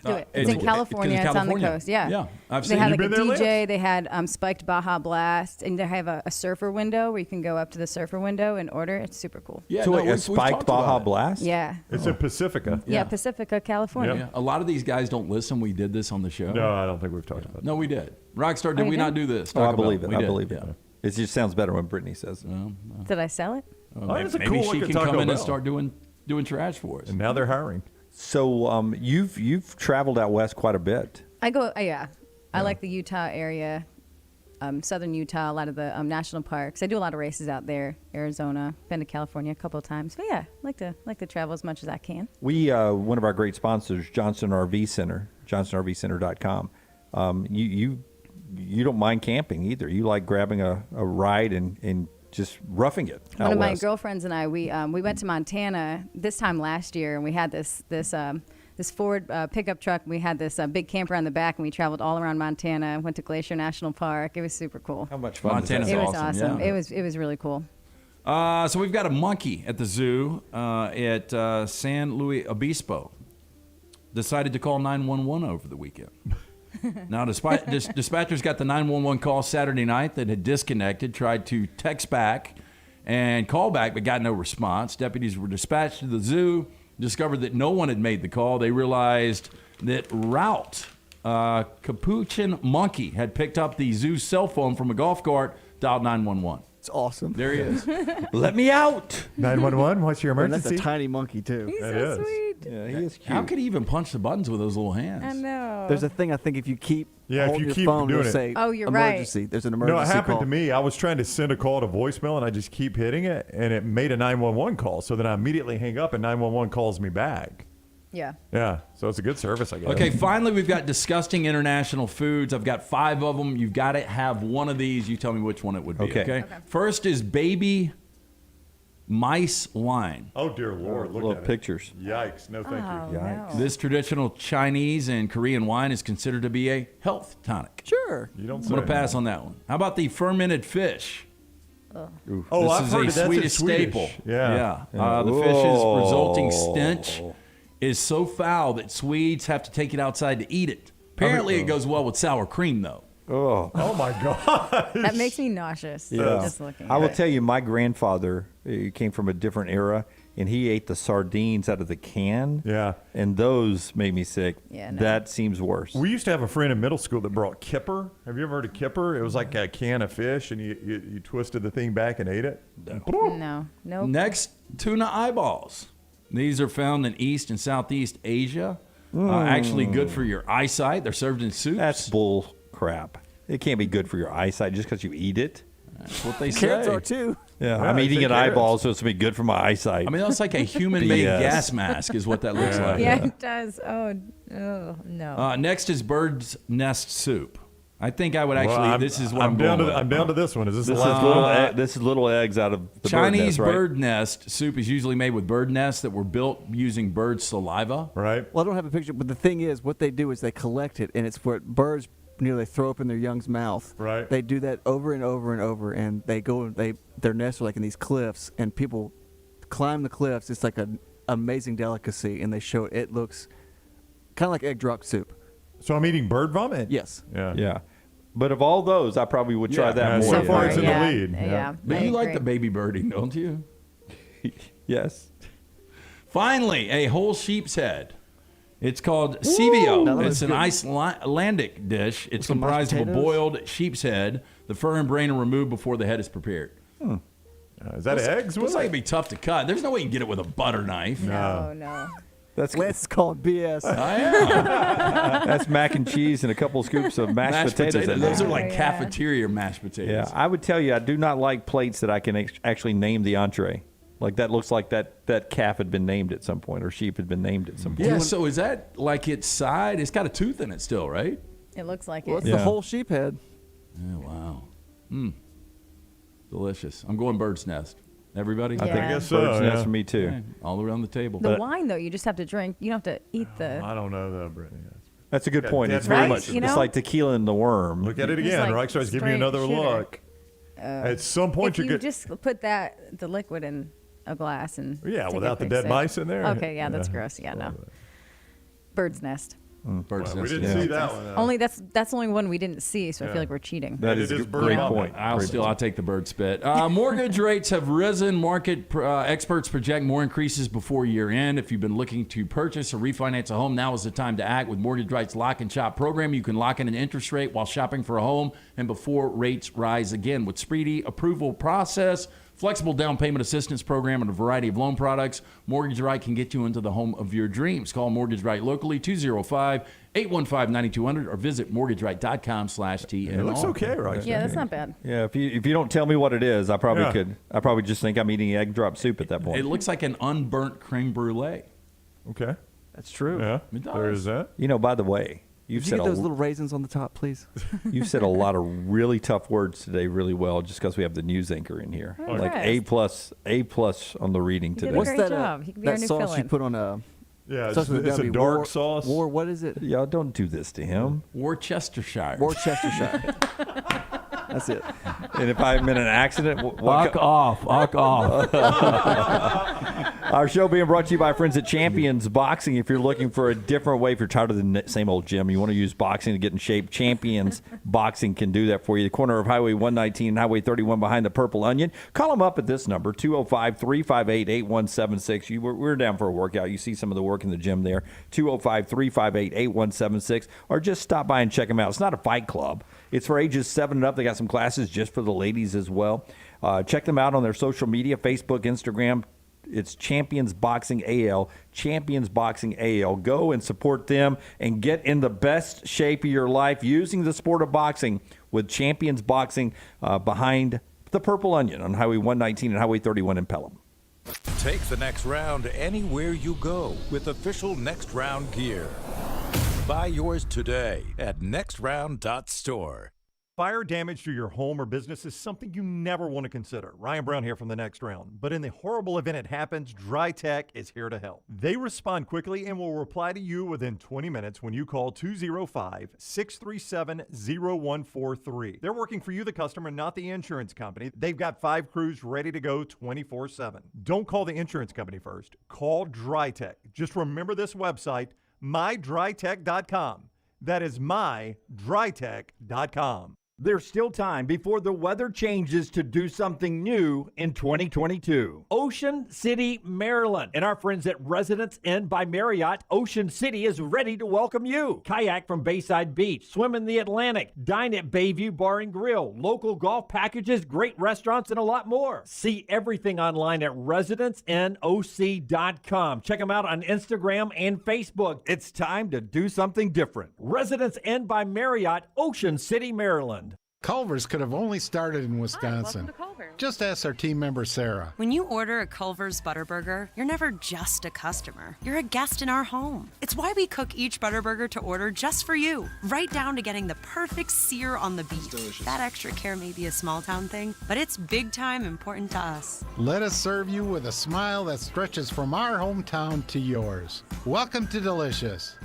Speaker 10: Do it.
Speaker 3: It's
Speaker 10: It's in California. It's on the coast. Yeah.
Speaker 3: Yeah. I've
Speaker 10: They
Speaker 3: seen
Speaker 10: had
Speaker 3: you
Speaker 10: like a
Speaker 3: been there,
Speaker 10: DJ.
Speaker 3: Lance?
Speaker 10: They had spiked Baja Blast, and they have a surfer window where you can go up to the surfer window and order. It's super cool.
Speaker 3: Yeah,
Speaker 1: So
Speaker 3: no,
Speaker 1: wait, a
Speaker 3: we've
Speaker 1: spiked
Speaker 3: talked
Speaker 1: Baja
Speaker 3: about it.
Speaker 1: Blast?
Speaker 10: Yeah.
Speaker 2: It's in Pacifica.
Speaker 10: Yeah, Pacifica, California.
Speaker 3: Yeah. A lot of these guys don't listen. We did this on the show.
Speaker 2: No, I don't think we've talked about it.
Speaker 3: No, we did. Rockstar, did
Speaker 10: you
Speaker 3: we
Speaker 10: did?
Speaker 3: not do this?
Speaker 1: Oh, I
Speaker 3: Taco Bell.
Speaker 1: believe it.
Speaker 3: We
Speaker 1: I
Speaker 3: did.
Speaker 1: believe it.
Speaker 3: Yeah.
Speaker 1: It just sounds better when Brittany says it.
Speaker 10: Did I sell it?
Speaker 2: that's a
Speaker 3: Maybe
Speaker 2: cool
Speaker 3: she
Speaker 2: looking
Speaker 3: can
Speaker 2: Taco
Speaker 3: come in and
Speaker 2: Bell.
Speaker 3: start doing trash for us.
Speaker 2: And now they're hiring.
Speaker 1: So you've traveled out west quite a bit.
Speaker 10: I go. Yeah. I like the Utah area. southern Utah, a lot of the national parks. I do a lot of races out there, Arizona, been to California a couple of times. But yeah, like to travel as much as I can.
Speaker 1: We one of our great sponsors, Johnson RV Center, johnsonrvcenter.com. You don't mind camping either. You like grabbing a ride and just roughing it.
Speaker 10: One of my girlfriends and I, we went to Montana this time last year, and we had this Ford pickup truck. We had this big camper on the back, and we traveled all around Montana. Went to Glacier National Park. It was super cool.
Speaker 1: How much fun!
Speaker 3: Montana's
Speaker 10: it was
Speaker 3: awesome.
Speaker 10: Yeah. It was really cool.
Speaker 3: So we've got a monkey at the zoo at San Luis Obispo. Decided to call 911 over the weekend. Now, dispatchers got the 911 call Saturday night that had disconnected, tried to text back and call back, but got no response. Deputies were dispatched to the zoo, discovered that no one had made the call. They realized that Route, Capuchin Monkey, had picked up the zoo's cell phone from a golf cart, dialed 911.
Speaker 6: It's awesome.
Speaker 3: There he is.
Speaker 1: Let me out.
Speaker 2: 911, what's your
Speaker 6: And
Speaker 2: emergency?
Speaker 6: that's a tiny monkey, too.
Speaker 10: He's
Speaker 2: That
Speaker 10: so
Speaker 2: is.
Speaker 10: sweet.
Speaker 1: Yeah, he is cute.
Speaker 3: How could he even punch the buttons with those little hands?
Speaker 10: I know.
Speaker 6: There's a thing, I think, if you keep
Speaker 2: Yeah, if
Speaker 6: holding
Speaker 2: you
Speaker 6: your
Speaker 2: keep
Speaker 6: phone,
Speaker 2: doing
Speaker 6: it'll
Speaker 2: it.
Speaker 6: say
Speaker 10: Oh, you're right.
Speaker 6: emergency. There's an
Speaker 2: No,
Speaker 6: emergency
Speaker 2: it happened
Speaker 6: call.
Speaker 2: to me. I was trying to send a call to voicemail, and I just keep hitting it, and it made a 911 call. So then I immediately hang up, and 911 calls me back.
Speaker 10: Yeah.
Speaker 2: Yeah, so it's a good service, I guess.
Speaker 3: Okay, finally, we've got disgusting international foods. I've got 5 of them. You've got to have one of these. You tell me which one it would be, okay? First is baby mice wine.
Speaker 2: Oh, dear Lord. Look
Speaker 1: Little
Speaker 2: at
Speaker 1: pictures.
Speaker 2: it. Yikes. No, thank you.
Speaker 1: Yikes.
Speaker 3: This traditional Chinese and Korean wine is considered to be a health tonic.
Speaker 6: Sure.
Speaker 2: You don't
Speaker 3: I'm
Speaker 2: say.
Speaker 3: going to pass on that one. How about the fermented fish?
Speaker 2: Oh,
Speaker 3: This
Speaker 2: I've
Speaker 3: is
Speaker 2: heard
Speaker 3: a
Speaker 2: it. That's
Speaker 3: Swedish
Speaker 2: Swedish.
Speaker 3: staple.
Speaker 2: Yeah.
Speaker 3: The fish's resulting stench is so foul that Swedes have to take it outside to eat it. Apparently, it goes well with sour cream, though.
Speaker 1: Oh,
Speaker 2: my God.
Speaker 10: That makes me nauseous.
Speaker 1: Yeah.
Speaker 10: Just looking.
Speaker 1: I will tell you, my grandfather, he came from a different era, and he ate the sardines out of the can.
Speaker 2: Yeah.
Speaker 1: And those made me sick.
Speaker 10: Yeah, no.
Speaker 1: That seems worse.
Speaker 2: We used to have a friend in middle school that brought kipper. Have you ever heard of kipper? It was like a can of fish, and you twisted the thing back and ate it.
Speaker 10: No. Nope.
Speaker 3: Next, tuna eyeballs. These are found in East and Southeast Asia. Actually good for your eyesight. They're served in soups.
Speaker 1: That's bull crap. It can't be good for your eyesight just because you eat it.
Speaker 3: That's what they say.
Speaker 6: Carrots are, too.
Speaker 1: Yeah,
Speaker 2: Yeah,
Speaker 1: I'm
Speaker 2: I
Speaker 1: eating
Speaker 2: think
Speaker 1: an eyeball,
Speaker 2: carrots.
Speaker 1: so it's going to be good for my eyesight.
Speaker 3: I mean, that's like a human-made
Speaker 1: BS.
Speaker 3: gas mask is what that looks like.
Speaker 10: Yeah, it does. Oh no.
Speaker 3: Next is bird's nest soup. I think I would
Speaker 2: Well,
Speaker 3: actually, this is what I'm
Speaker 2: down
Speaker 3: going
Speaker 2: to. I'm
Speaker 3: with.
Speaker 2: down to this one. Is this
Speaker 1: This
Speaker 2: the
Speaker 1: is
Speaker 2: last
Speaker 1: little.
Speaker 2: one?
Speaker 1: This is little eggs out of the
Speaker 3: Chinese
Speaker 1: bird nest, right?
Speaker 3: bird nest soup is usually made with bird nests that were built using bird saliva.
Speaker 2: Right.
Speaker 6: Well, I don't have a picture, but the thing is, what they do is they collect it, and it's what birds they throw up in their young's mouth.
Speaker 2: Right.
Speaker 6: They do that over and over and over, and they go. Their nests are like in these cliffs, and people climb the cliffs. It's like an amazing delicacy, and they show it. It looks kind of like egg drop soup.
Speaker 2: So I'm eating bird vomit?
Speaker 6: Yes.
Speaker 2: Yeah.
Speaker 1: Yeah. But of all those, I probably would try that more.
Speaker 2: So far,
Speaker 10: Yeah.
Speaker 2: it's in
Speaker 10: Yeah.
Speaker 2: the lead.
Speaker 10: Yeah.
Speaker 3: But
Speaker 10: I
Speaker 3: you like
Speaker 10: agree.
Speaker 3: the baby birding, don't you?
Speaker 1: Yes.
Speaker 3: Finally, a whole sheep's head. It's called cevio.
Speaker 6: Now that
Speaker 3: It's
Speaker 6: was
Speaker 3: an
Speaker 6: good.
Speaker 3: Icelandic dish. It's
Speaker 6: some mashed
Speaker 3: comprised of a
Speaker 6: potatoes?
Speaker 3: boiled sheep's head. The fur and brain are removed before the head is prepared.
Speaker 2: Is that eggs?
Speaker 3: Looks like it'd be tough to cut. There's no way you can get it with a butter knife.
Speaker 10: No.
Speaker 6: Let's call it BS.
Speaker 1: That's mac and cheese and a couple of scoops of mashed potatoes. in
Speaker 3: Those
Speaker 1: there.
Speaker 3: are like
Speaker 10: Yeah.
Speaker 3: cafeteria mashed potatoes.
Speaker 1: Yeah, I would tell you, I do not like plates that I can actually name the entree. Like that looks like that calf had been named at some point, or sheep had been named at some point.
Speaker 3: Yeah, so is that like its side? It's got a tooth in it still, right?
Speaker 10: It looks like
Speaker 6: Well,
Speaker 10: it.
Speaker 6: it's the whole sheep head.
Speaker 3: Oh, wow. Delicious. I'm going bird's nest. Everybody?
Speaker 1: I think
Speaker 10: Yeah.
Speaker 2: guess so,
Speaker 1: bird's nest
Speaker 2: yeah.
Speaker 1: for me too.
Speaker 3: Okay, all around the table.
Speaker 10: The wine though, you just have to drink. You don't have to eat the.
Speaker 2: I don't know though, Brittany.
Speaker 1: That's a good
Speaker 2: Got
Speaker 1: point.
Speaker 2: dead
Speaker 1: It's very
Speaker 10: mice.
Speaker 1: much.
Speaker 10: You
Speaker 1: It's
Speaker 10: know?
Speaker 1: like tequila and the worm.
Speaker 2: Look at it
Speaker 10: It's
Speaker 2: again.
Speaker 10: like
Speaker 2: Rockstar's giving you
Speaker 10: straight
Speaker 2: another
Speaker 10: shooter.
Speaker 2: look. At some point,
Speaker 10: If
Speaker 2: you're
Speaker 10: you
Speaker 2: good.
Speaker 10: just put the liquid in a glass and
Speaker 2: Yeah,
Speaker 10: take a
Speaker 2: without the
Speaker 10: quick
Speaker 2: dead
Speaker 10: sip.
Speaker 2: mice in there?
Speaker 10: Okay, yeah, that's
Speaker 2: Yeah.
Speaker 10: gross. Yeah, no. Bird's nest.
Speaker 3: Bird's
Speaker 2: Well, we
Speaker 3: nest.
Speaker 2: didn't
Speaker 3: yeah.
Speaker 2: see that one.
Speaker 10: Only that's the only one we didn't see, so I feel like we're cheating.
Speaker 1: That
Speaker 2: And
Speaker 1: is
Speaker 2: it
Speaker 1: a
Speaker 2: is bird
Speaker 1: great
Speaker 2: vomit.
Speaker 1: point.
Speaker 3: I'll take the bird spit. Mortgage rates have risen. Market experts project more increases before year end. If you've been looking to purchase or refinance a home, now is the time to act. With Mortgage Rates Lock and Shop program, you can lock in an interest rate while shopping for a home and before rates rise again. With speedy approval process, Flexible down payment assistance program and a variety of loan products. Mortgage Right can get you into the home of your dreams. Call Mortgage Right locally, 205-815-9200, or visit mortgageright.com/TNR.
Speaker 2: It looks okay, right?
Speaker 10: Yeah, that's not bad.
Speaker 1: Yeah, if you don't tell me what it is, I probably just think I'm eating egg drop soup at that point.
Speaker 3: It looks like an unburnt creme brulee.
Speaker 2: Okay.
Speaker 6: That's true.
Speaker 2: Yeah,
Speaker 3: It does.
Speaker 2: there is that.
Speaker 1: You know, by the way,
Speaker 6: Did you get those little raisins on the top, please?
Speaker 1: You've said a lot of really tough words today really well just because we have the news anchor in here.
Speaker 10: I'm
Speaker 1: Like
Speaker 10: impressed.
Speaker 1: A plus on the reading today.
Speaker 10: did a
Speaker 6: What's
Speaker 10: great
Speaker 6: that?
Speaker 10: job. He can be our
Speaker 6: That
Speaker 10: new
Speaker 6: sauce you
Speaker 10: fill-in.
Speaker 6: put on a.
Speaker 2: Yeah,
Speaker 6: starts with
Speaker 2: it's a
Speaker 6: W.
Speaker 2: dark sauce.
Speaker 6: War, what is it?
Speaker 1: Y'all don't do this to him.
Speaker 3: Worcestershire.
Speaker 6: Worcestershire. That's it.
Speaker 1: And if I'm in an accident,
Speaker 3: Fuck off.
Speaker 1: Our show being brought to you by our friends at Champions Boxing. If you're looking for a different way, if you're tired of the same old gym, you want to use boxing to get in shape, Champions Boxing can do that for you. The corner of Highway 119 and Highway 31 behind the Purple Onion. Call them up at this number, 205-358-8176. We're down for a workout. You see some of the work in the gym there, 205-358-8176. Or just stop by and check them out. It's not a fight club. It's for ages 7 and up. They got some classes just for the ladies as well. Check them out on their social media, Facebook, Instagram. It's Champions Boxing AL, Champions Boxing AL. Go and support them and get in the best shape of your life using the sport of boxing with Champions Boxing behind the Purple Onion on Highway 119 and Highway 31 in Pelham.
Speaker 4: Take the next round anywhere you go with official Next Round gear. Buy yours today at nextround.store.
Speaker 2: Fire damage to your home or business is something you never want to consider. Ryan Brown here from the Next Round. But in the horrible event it happens, Dry Tech is here to help. They respond quickly and will reply to you within 20 minutes when you call 205-637-0143. They're working for you, the customer, not the insurance company. They've got 5 crews ready to go 24/7. Don't call the insurance company first. Call Dry Tech. Just remember this website, mydrytech.com. That is mydrytech.com.
Speaker 7: There's still time before the weather changes to do something new in 2022. Ocean City, Maryland, and our friends at Residence Inn by Marriott, Ocean City is ready to welcome you. Kayak from Bayside Beach, swim in the Atlantic, dine at Bayview Bar and Grill, local golf packages, great restaurants, and a lot more. See everything online at residenceinnoc.com. Check them out on Instagram and Facebook. It's time to do something different. Residence Inn by Marriott, Ocean City, Maryland.
Speaker 15: Culver's could have only started in Wisconsin. Just ask our team member, Sarah.
Speaker 22: When you order a Culver's Butterburger, you're never just a customer. You're a guest in our home. It's why we cook each Butterburger to order just for you, right down to getting the perfect sear on the beef. That extra care may be a small town thing, but it's big time important to us.
Speaker 15: Let us serve you with a smile that stretches from our hometown to yours. Welcome to Delicious.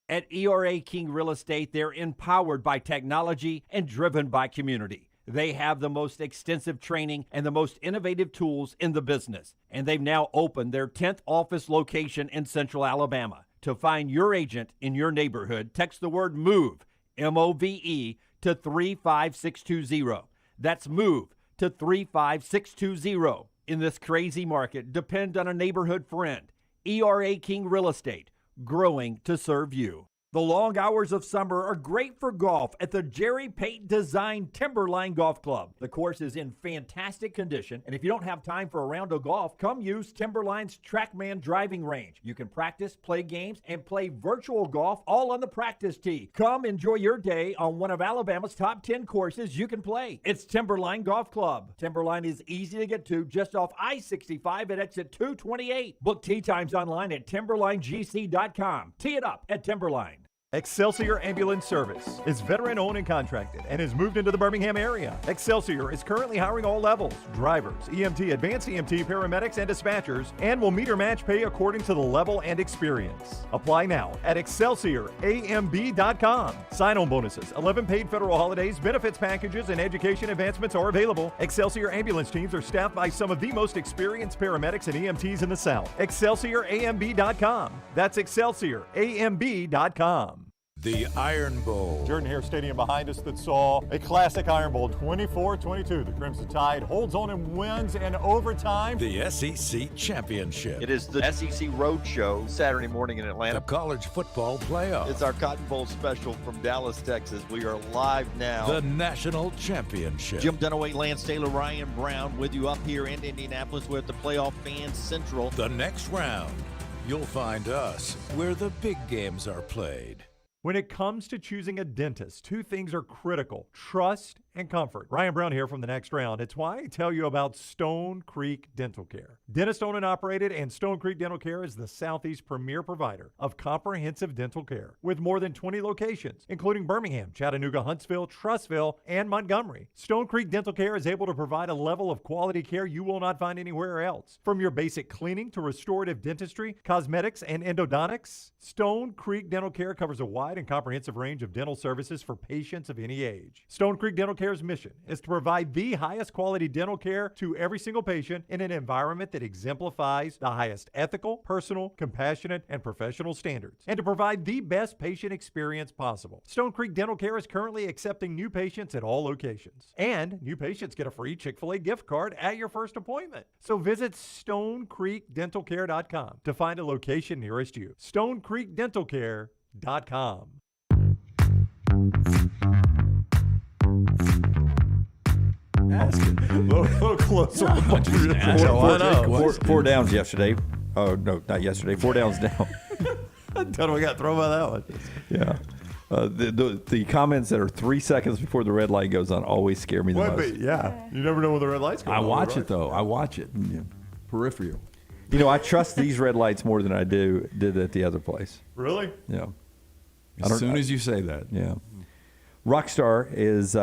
Speaker 7: At ERA King Real Estate, they're empowered by technology and driven by community. They have the most extensive training and the most innovative tools in the business. And they've now opened their 10th office location in Central Alabama. To find your agent in your neighborhood, text the word MOVE, M-O-V-E, to 35620. That's MOVE to 35620. In this crazy market, depend on a neighborhood friend. ERA King Real Estate, growing to serve you. The long hours of summer are great for golf at the Jerry Pate designed Timberline Golf Club. The course is in fantastic condition, and if you don't have time for a round of golf, come use Timberline's TrackMan driving range. You can practice, play games, and play virtual golf all on the practice tee. Come enjoy your day on one of Alabama's top 10 courses you can play. It's Timberline Golf Club. Timberline is easy to get to just off I-65 at exit 228. Book tee times online at timberlinegc.com. Tee it up at Timberline.
Speaker 2: Excelsior Ambulance Service is veteran-owned and contracted and has moved into the Birmingham area. Excelsior is currently hiring all levels, drivers, EMT, advanced EMT, paramedics, and dispatchers, and will meter match pay according to the level and experience. Apply now at ExcelsiorAMB.com. Sign-on bonuses, 11 paid federal holidays, benefits packages, and education advancements are available. Excelsior Ambulance teams are staffed by some of the most experienced paramedics and EMTs in the South. ExcelsiorAMB.com. That's ExcelsiorAMB.com.
Speaker 4: The Iron Bowl.
Speaker 2: Jordan-Hare Stadium behind us that saw a classic Iron Bowl, 24-22. The Crimson Tide holds on and wins in overtime.
Speaker 4: The SEC Championship.
Speaker 16: It is the SEC Roadshow Saturday morning in Atlanta.
Speaker 4: The College Football Playoff.
Speaker 16: It's our Cotton Bowl special from Dallas, Texas. We are live now.
Speaker 4: The National Championship.
Speaker 16: Jim Dunaway, Lance Taylor, Ryan Brown with you up here in Indianapolis. We're at the Playoff Fans Central.
Speaker 4: The next round, you'll find us where the big games are played.
Speaker 2: When it comes to choosing a dentist, two things are critical: trust and comfort. Ryan Brown here from The Next Round. It's why I tell you about Stone Creek Dental Care. Dentist owned and operated, and Stone Creek Dental Care is the Southeast premier provider of comprehensive dental care with more than 20 locations, including Birmingham, Chattanooga, Huntsville, Trussville, and Montgomery. Stone Creek Dental Care is able to provide a level of quality care you will not find anywhere else. From your basic cleaning to restorative dentistry, cosmetics, and endodontics, Stone Creek Dental Care covers a wide and comprehensive range of dental services for patients of any age. Stone Creek Dental Care's mission is to provide the highest quality dental care to every single patient in an environment that exemplifies the highest ethical, personal, compassionate, and professional standards, and to provide the best patient experience possible. Stone Creek Dental Care is currently accepting new patients at all locations, and new patients get a free Chick-fil-A gift card at your first appointment. So visit StoneCreekDentalCare.com to find a location nearest you. StoneCreekDentalCare.com.
Speaker 1: A little closer. Four downs yesterday. Oh, no, not yesterday. 4 downs down.
Speaker 2: I totally got thrown by that one.
Speaker 1: Yeah. The comments that are 3 seconds before the red light goes on always scare me the most.
Speaker 2: Yeah. You never know when the red light's going on.
Speaker 3: I watch it, though. I watch it. Yeah. Peripheral.
Speaker 1: You know, I trust these red lights more than I did at the other place.
Speaker 2: Really?
Speaker 1: Yeah.
Speaker 3: As soon as you say that.
Speaker 1: Yeah. Rockstar is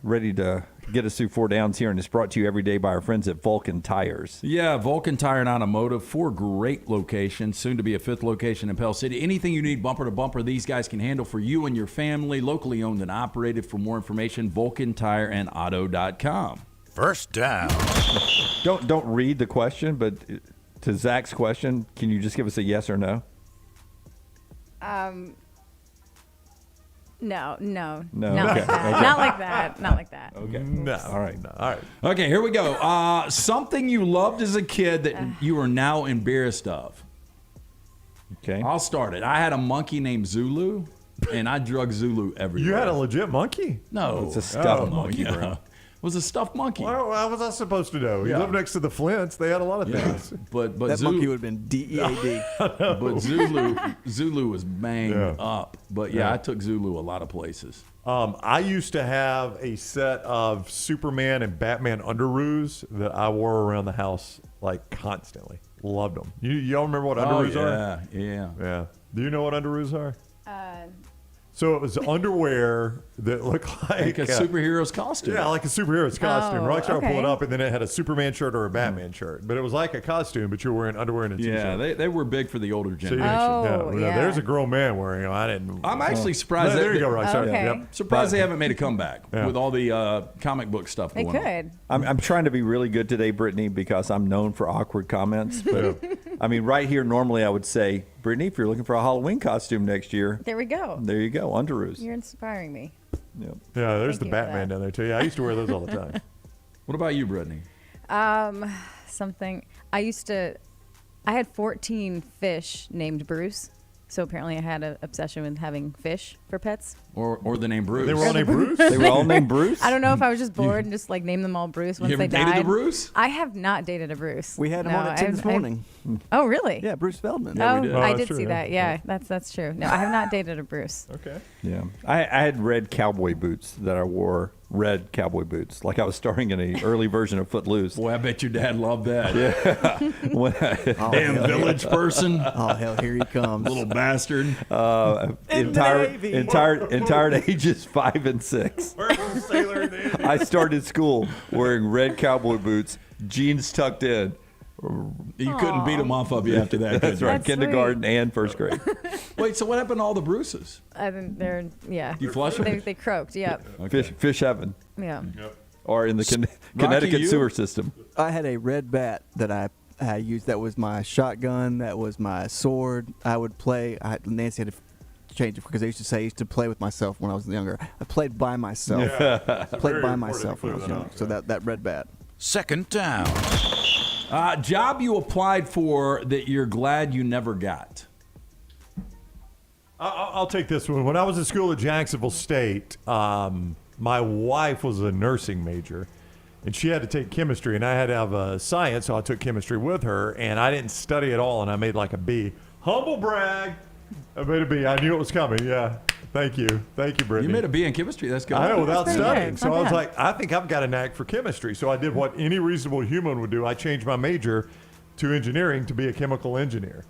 Speaker 1: ready to get us through 4 downs here, and it's brought to you every day by our friends at Vulcan Tires.
Speaker 3: Yeah, Vulcan Tire and Automotive, 4 great locations, soon to be a 5th location in Pell City. Anything you need bumper to bumper, these guys can handle for you and your family, locally owned and operated. For more information, VulcanTireandAuto.com.
Speaker 4: First down.
Speaker 1: Don't read the question, but to Zach's question, can you just give us a yes or no?
Speaker 10: No.
Speaker 1: Okay.
Speaker 10: Not like that. Not like that.
Speaker 1: Okay.
Speaker 2: No.
Speaker 1: All right.
Speaker 2: All right.
Speaker 3: Okay, here we go. Something you loved as a kid that you are now embarrassed of.
Speaker 1: Okay.
Speaker 3: I'll start it. I had a monkey named Zulu, and I drug Zulu everywhere.
Speaker 2: You had a legit monkey?
Speaker 3: No.
Speaker 1: It's a stuffed monkey,
Speaker 3: yeah.
Speaker 1: bro.
Speaker 3: It was a stuffed monkey.
Speaker 2: Well, how was I supposed to know? You
Speaker 3: Yeah.
Speaker 2: live next to the Flints. They had a lot of things.
Speaker 3: But
Speaker 6: That
Speaker 3: Zulu,
Speaker 6: monkey would have been DEAD.
Speaker 3: but Zulu was banged up. But yeah, I took Zulu a lot of places.
Speaker 2: I used to have a set of Superman and Batman underoos that I wore around the house like constantly. Loved them. Y'all remember what underoos are? Yeah. Do you know what underoos are? So it was underwear that looked
Speaker 3: Like a superhero's costume.
Speaker 2: Yeah, like a superhero's costume. Rockstar
Speaker 10: okay.
Speaker 2: pulled it up, and then it had a Superman shirt or a Batman shirt. But it was like a costume, but you were wearing underwear and a t-shirt.
Speaker 3: Yeah, they were big for the older
Speaker 2: So
Speaker 3: generation.
Speaker 10: yeah.
Speaker 2: there's a grown man wearing them. I didn't.
Speaker 3: I'm actually surprised.
Speaker 2: There you go, Rockstar.
Speaker 10: Okay.
Speaker 2: Yep.
Speaker 3: Surprised they haven't made a comeback
Speaker 2: Yeah.
Speaker 3: with all the comic book stuff
Speaker 10: They
Speaker 3: going on.
Speaker 10: could.
Speaker 1: I'm trying to be really good today, Brittany, because I'm known for awkward comments. But I mean, right here, normally I would say, Brittany, if you're looking for a Halloween costume next year,
Speaker 10: There we go.
Speaker 1: there you go, underoos.
Speaker 10: You're inspiring me.
Speaker 1: Yep.
Speaker 2: Yeah, there's
Speaker 10: Thank
Speaker 2: the
Speaker 10: you for
Speaker 2: Batman
Speaker 10: that.
Speaker 2: down there, too. Yeah, I used to wear those all the time.
Speaker 3: What about you, Brittany?
Speaker 10: Something. I had 14 fish named Bruce. So apparently I had an obsession with having fish for pets.
Speaker 3: Or the name Bruce?
Speaker 2: They were all named Bruce?
Speaker 1: They were all named Bruce?
Speaker 10: I don't know if I was just bored and just like named them all Bruce once
Speaker 3: You
Speaker 10: they
Speaker 3: ever dated
Speaker 10: died.
Speaker 3: a Bruce?
Speaker 10: I have not dated a Bruce.
Speaker 6: We had him
Speaker 10: No,
Speaker 6: on at 10 this morning.
Speaker 10: Oh, really?
Speaker 6: Yeah, Bruce Feldman.
Speaker 10: Oh,
Speaker 3: we did.
Speaker 10: I
Speaker 2: that's
Speaker 10: did
Speaker 2: true,
Speaker 10: see
Speaker 2: yeah.
Speaker 10: that. Yeah, that's true. No, I have not dated a Bruce.
Speaker 2: Okay.
Speaker 1: Yeah. I had red cowboy boots that I wore, red cowboy boots, like I was starring in an early version of Footloose.
Speaker 3: Boy, I bet your dad loved that.
Speaker 1: Yeah.
Speaker 3: Damn village person.
Speaker 6: Oh, hell, here he comes.
Speaker 3: Little bastard.
Speaker 1: Entire ages 5 and 6. I started school wearing red cowboy boots, jeans tucked in.
Speaker 3: You couldn't beat him off of you after that, could
Speaker 1: That's
Speaker 3: you?
Speaker 1: right,
Speaker 10: That's
Speaker 1: kindergarten and first grade.
Speaker 3: Wait, so what happened to all the Bruces?
Speaker 10: I think they're, yeah.
Speaker 3: You flush them?
Speaker 10: They croaked, yep.
Speaker 1: Fish heaven,
Speaker 10: Yeah.
Speaker 1: or in the Connecticut
Speaker 3: you?
Speaker 1: sewer system.
Speaker 6: I had a red bat that I used. That was my shotgun. That was my sword. I would play. Nancy had to change it because I used to say I used to play with myself when I was younger. I played by myself. Played by myself when I was younger. So that read bad.
Speaker 4: Second down.
Speaker 3: Job you applied for that you're glad you never got.
Speaker 2: I'll take this one. When I was in school at Jacksonville State, my wife was a nursing major, and she had to take chemistry, and I had to have science, so I took chemistry with her, and I didn't study at all, and I made like a B. Humble brag. I made a B. I knew it was coming. Yeah. Thank you, Brittany.
Speaker 3: You made a B in chemistry. That's good.
Speaker 2: I know, without studying. So I was like, I think I've got a knack for chemistry. So I did what any reasonable human would do. I changed my major to engineering to be a chemical engineer.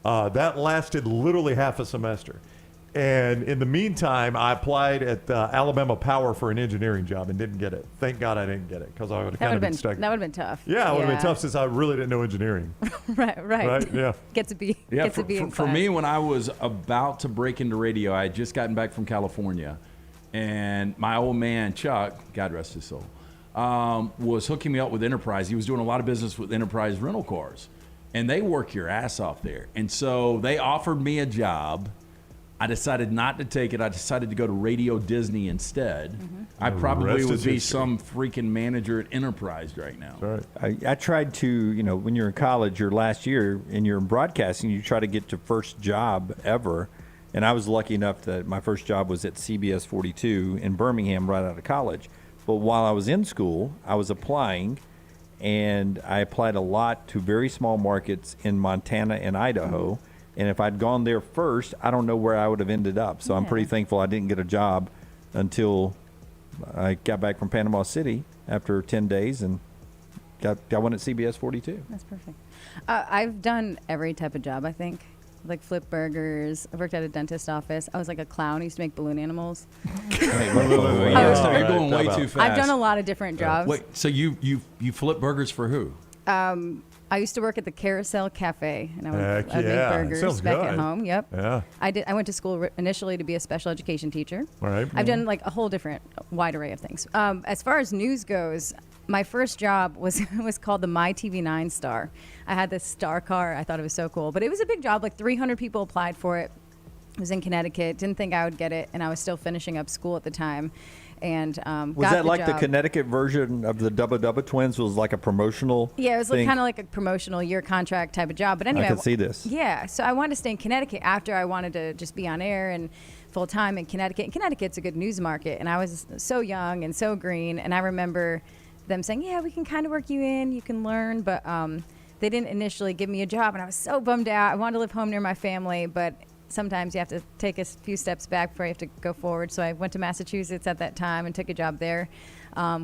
Speaker 2: That lasted literally half a semester. And in the meantime, I applied at Alabama Power for an engineering job and didn't get it. Thank God I didn't get it because I would have kind of been stuck.
Speaker 10: That would have been tough.
Speaker 2: Yeah, it would have been tough since I really didn't know engineering.
Speaker 10: Right.
Speaker 2: Yeah.
Speaker 10: Get to be in
Speaker 3: for
Speaker 10: class.
Speaker 3: me, when I was about to break into radio, I had just gotten back from California, and my old man Chuck, God rest his soul, was hooking me up with Enterprise. He was doing a lot of business with Enterprise rental cars, and they work your ass off there. And so they offered me a job. I decided not to take it. I decided to go to Radio Disney instead. I probably would be some freaking manager at Enterprise right now.
Speaker 1: I tried to, when you're in college, your last year, and you're in broadcasting, you try to get your first job ever. And I was lucky enough that my first job was at CBS 42 in Birmingham right out of college. But while I was in school, I was applying, and I applied a lot to very small markets in Montana and Idaho. And if I'd gone there first, I don't know where I would have ended up. So I'm pretty thankful I didn't get a job until I got back from Panama City after 10 days and got one at CBS 42.
Speaker 10: That's perfect. I've done every type of job, I think. Like flip burgers. I worked at a dentist office. I was like a clown. I used to make balloon animals.
Speaker 3: You're going way too fast.
Speaker 10: I've done a lot of different jobs.
Speaker 3: Wait, so you flip burgers for who?
Speaker 10: I used to work at the Carousel Cafe, and I would make burgers
Speaker 2: Sounds
Speaker 10: back
Speaker 2: good.
Speaker 10: at home. Yep.
Speaker 2: Yeah.
Speaker 10: I went to school initially to be a special education teacher.
Speaker 2: All right.
Speaker 10: I've done like a whole different wide array of things. As far as news goes, my first job was called the My TV9 Star. I had this star car. I thought it was so cool, but it was a big job. Like 300 people applied for it. It was in Connecticut. Didn't think I would get it, and I was still finishing up school at the time. And
Speaker 1: was that like
Speaker 10: job.
Speaker 1: the Connecticut version of the Dubba Dubba Twins? Was like a promotional?
Speaker 10: Yeah, it was
Speaker 1: thing?
Speaker 10: kind of like a promotional year contract type of job. But anyway,
Speaker 1: I can see this.
Speaker 10: Yeah, so I wanted to stay in Connecticut after I wanted to just be on air and full time in Connecticut. And Connecticut's a good news market, and I was so young and so green. And I remember them saying, "Yeah, we can kind of work you in, you can learn," but they didn't initially give me a job, and I was so bummed out. I wanted to live home near my family, but sometimes you have to take a few steps back before you have to go forward. So I went to Massachusetts at that time and took a job there,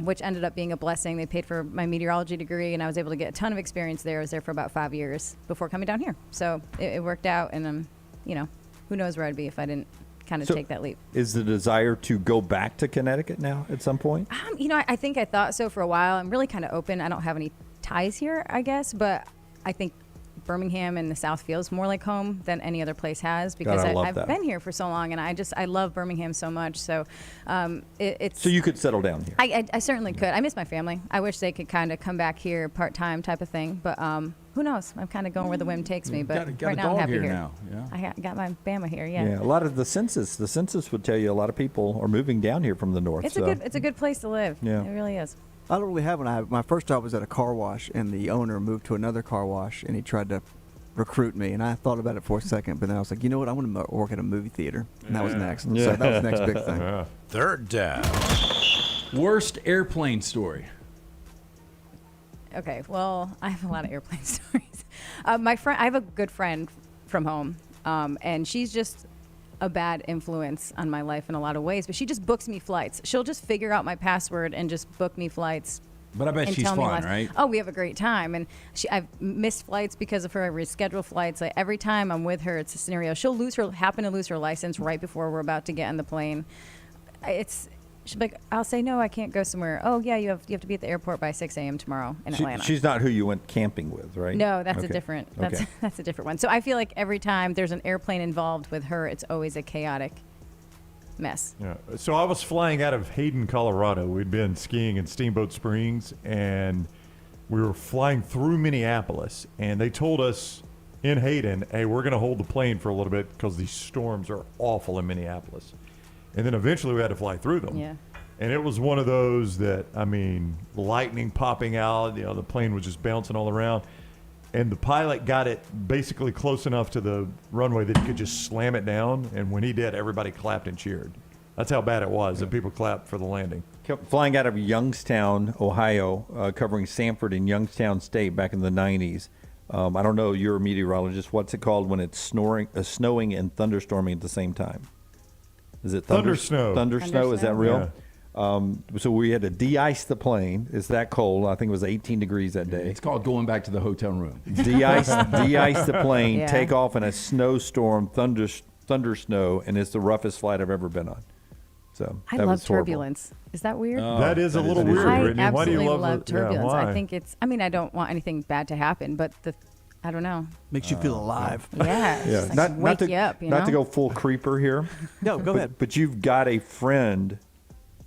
Speaker 10: which ended up being a blessing. They paid for my meteorology degree, and I was able to get a ton of experience there. I was there for about 5 years before coming down here. So it worked out, and who knows where I'd be if I didn't kind of take that leap.
Speaker 1: Is the desire to go back to Connecticut now at some point?
Speaker 10: I think I thought so for a while. I'm really kind of open. I don't have any ties here, I guess, but I think Birmingham and the South feels more like home than any other place has because I've been here for so long, and I love Birmingham so much. So it's
Speaker 1: so you could settle down here.
Speaker 10: I certainly could. I miss my family. I wish they could kind of come back here part-time type of thing, but who knows? I'm kind of going where the wind takes me. But
Speaker 3: got
Speaker 10: right
Speaker 3: a
Speaker 10: now I'm
Speaker 3: dog
Speaker 10: happy
Speaker 3: here
Speaker 10: here.
Speaker 3: now. Yeah.
Speaker 10: I got my Bama here.
Speaker 1: Yeah, a lot of the census would tell you a lot of people are moving down here from the north.
Speaker 10: It's a good place to live.
Speaker 1: Yeah.
Speaker 10: It really is.
Speaker 6: I don't really have one. My first job was at a car wash, and the owner moved to another car wash, and he tried to recruit me, and I thought about it for a second, but then I was like, you know what, I want to work at a movie theater, and that was next.
Speaker 1: Yeah.
Speaker 6: So that was the next big thing.
Speaker 2: Yeah.
Speaker 4: Third down.
Speaker 3: Worst airplane story.
Speaker 10: Okay, well, I have a lot of airplane stories. I have a good friend from home, and she's just a bad influence on my life in a lot of ways, but she just books me flights. She'll just figure out my password and just book me flights.
Speaker 3: But I bet she's fun, right?
Speaker 10: Oh, we have a great time. And I've missed flights because of her. I reschedule flights. Like, every time I'm with her, it's a scenario. She'll happen to lose her license right before we're about to get on the plane. She'll be like, I'll say, no, I can't go somewhere. Oh, yeah, you have to be at the airport by 6 a.m. tomorrow in Atlanta.
Speaker 1: She's not who you went camping with, right?
Speaker 10: No, that's
Speaker 1: Okay.
Speaker 10: a different.
Speaker 1: Okay.
Speaker 10: That's a different one. So I feel like every time there's an airplane involved with her, it's always a chaotic mess.
Speaker 2: Yeah. So I was flying out of Hayden, Colorado. We'd been skiing in Steamboat Springs, and we were flying through Minneapolis, and they told us in Hayden, hey, we're going to hold the plane for a little bit because these storms are awful in Minneapolis. And then eventually we had to fly through them.
Speaker 10: Yeah.
Speaker 2: And it was one of those that, I mean, lightning popping out, the plane was just bouncing all around. And the pilot got it basically close enough to the runway that he could just slam it down. And when he did, everybody clapped and cheered. That's how bad it was, that people clapped for the landing.
Speaker 1: Kept flying out of Youngstown, Ohio, covering Sanford and Youngstown State back in the 90s. I don't know, you're a meteorologist. What's it called when it's snowing and thunderstorming at the same time? Is it
Speaker 2: Thunder snow?
Speaker 1: Thunder snow, is that real? Yeah. So we had to de-ice the plane. It's that cold. I think it was 18 degrees that day.
Speaker 3: It's called going back to the hotel room.
Speaker 1: De-ice the plane, take off in a snowstorm, thunder snow, and it's the roughest flight I've ever been on. So
Speaker 10: I
Speaker 1: that
Speaker 10: love
Speaker 1: was horrible.
Speaker 10: turbulence. Is that weird?
Speaker 2: That is a little weird, Brittany. Why do you
Speaker 10: love turbulence?
Speaker 2: why?
Speaker 10: I think it's. I mean, I don't want anything bad to happen, but I don't know.
Speaker 6: Makes you feel alive.
Speaker 10: Yeah.
Speaker 1: Yeah.
Speaker 10: Just like wake you up.
Speaker 1: Not to go full creeper here.
Speaker 6: No, go ahead.
Speaker 1: But you've got a friend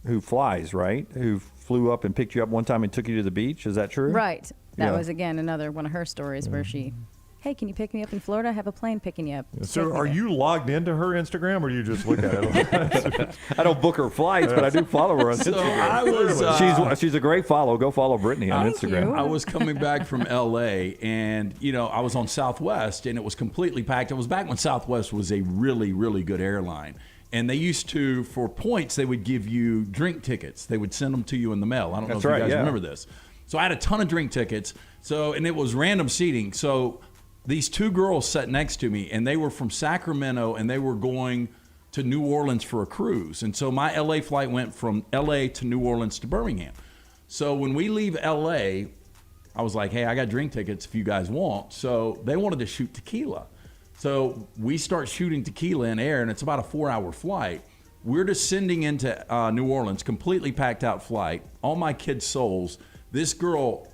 Speaker 1: who flies, right? Who flew up and picked you up one time and took you to the beach. Is that true?
Speaker 10: Right. That
Speaker 1: Yeah.
Speaker 10: was again another one of her stories where she. Hey, can you pick me up in Florida? I have a plane picking you up.
Speaker 2: So are you logged into her Instagram, or do you just look at it?
Speaker 1: I don't book her flights, but I do follow her on
Speaker 3: So
Speaker 1: Instagram.
Speaker 3: I was,
Speaker 1: she's a great follow. Go follow Brittany on Instagram.
Speaker 3: I was coming back from L.A. and, I was on Southwest and it was completely packed. It was back when Southwest was a really, really good airline. And they used to, for points, they would give you drink tickets. They would send them to you in the mail. I don't know if you guys remember this. So I had a ton of drink tickets. And it was random seating. So these two girls sat next to me, and they were from Sacramento, and they were going to New Orleans for a cruise. And so my LA flight went from LA to New Orleans to Birmingham. So when we leave LA, I was like, hey, I got drink tickets if you guys want. So they wanted to shoot tequila. So we start shooting tequila in air, and it's about a 4-hour flight. We're descending into New Orleans, completely packed out flight, all my kids' souls. This girl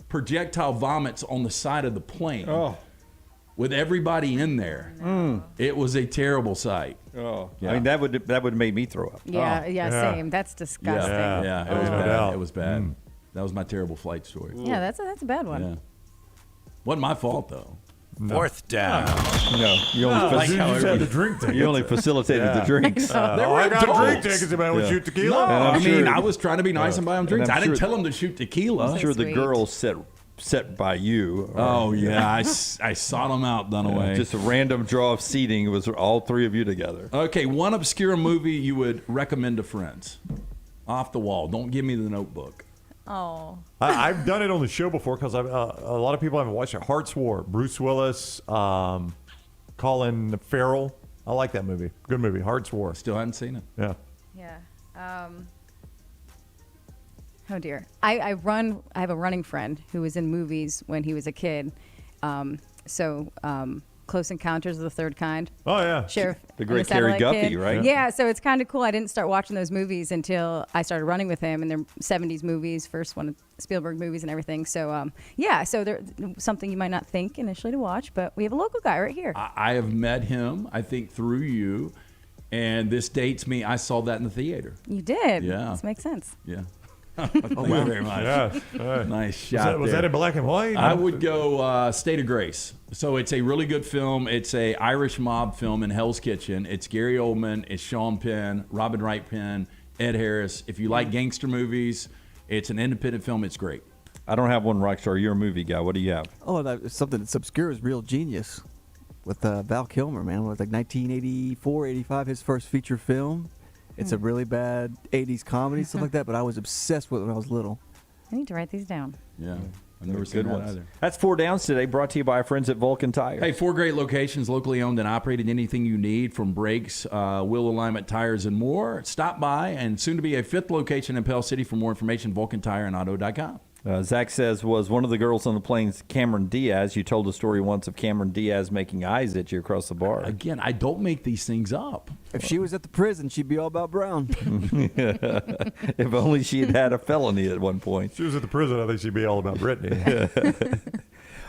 Speaker 3: projectile vomits on the side of the plane.
Speaker 1: Oh.
Speaker 3: With everybody in there. It was a terrible sight.
Speaker 1: Oh,
Speaker 3: Yeah.
Speaker 1: I mean that would make me throw up.
Speaker 10: Yeah, same. That's disgusting.
Speaker 3: Yeah, it was
Speaker 2: no
Speaker 3: bad.
Speaker 2: doubt.
Speaker 3: It was bad. That was my terrible flight story.
Speaker 10: Yeah, that's a bad one.
Speaker 3: Yeah. Wasn't my fault though.
Speaker 4: Fourth down.
Speaker 1: No, you only facilitated the drinks.
Speaker 2: I got drink tickets about would shoot tequila.
Speaker 3: I was trying to be nice and buy them drinks. I didn't tell them to shoot tequila.
Speaker 1: I'm sure the girls set by you.
Speaker 3: Oh yeah, I sought them out, Dunaway.
Speaker 1: Just a random draw of seating. It was all three of you together.
Speaker 3: Okay, one obscure movie you would recommend to friends. Off the wall. Don't give me The Notebook.
Speaker 10: Oh.
Speaker 2: I've done it on the show before because a lot of people haven't watched it. Heart's War, Bruce Willis, Colin Farrell. I like that movie. Good movie. Heart's War.
Speaker 3: Still haven't seen it.
Speaker 2: Yeah.
Speaker 10: Yeah. Oh dear. I have a running friend who was in movies when he was a kid. Close Encounters of the Third Kind.
Speaker 2: Oh yeah.
Speaker 10: Sheriff.
Speaker 1: The great
Speaker 10: and
Speaker 1: Terry
Speaker 10: Satellite
Speaker 1: Guffey,
Speaker 10: Kid.
Speaker 1: right?
Speaker 10: Yeah, so it's kind of cool. I didn't start watching those movies until I started running with him, and they're 70s movies, first one of Spielberg movies and everything. So so they're something you might not think initially to watch, but we have a local guy right here.
Speaker 3: I have met him, I think, through you, and this dates me. I saw that in the theater.
Speaker 10: You did.
Speaker 3: Yeah.
Speaker 10: This makes sense.
Speaker 3: Yeah. Thank you very much.
Speaker 2: Yeah.
Speaker 3: Nice shot.
Speaker 2: Was that in black and white?
Speaker 3: I would go State of Grace. So it's a really good film. It's a Irish mob film in Hell's Kitchen. It's Gary Oldman, it's Sean Penn, Robin Wright Penn, Ed Harris. If you like gangster movies, it's an independent film. It's great.
Speaker 1: I don't have one, Rockstar. You're a movie guy. What do you have?
Speaker 6: Oh, something that's obscure is Real Genius with Val Kilmer, man. It was like 1984, 85, his first feature film. It's a really bad 80s comedy, stuff like that, but I was obsessed with it when I was little.
Speaker 10: I need to write these down.
Speaker 3: Yeah. I've never seen that either.
Speaker 1: That's 4 Downs today, brought to you by our friends at Vulcan Tires.
Speaker 3: Hey, 4 great locations, locally owned and operated. Anything you need from brakes, wheel alignment, tires, and more. Stop by, and soon to be a 5th location in Pell City. For more information, VulcanTireandAuto.com.
Speaker 1: Zach says, was one of the girls on the plane's Cameron Diaz. You told a story once of Cameron Diaz making eyes at you across the bar.
Speaker 3: Again, I don't make these things up.
Speaker 6: If she was at the prison, she'd be all about Brown.
Speaker 1: If only she had had a felony at one point.
Speaker 2: If she was at the prison, I think she'd be all about Brittany.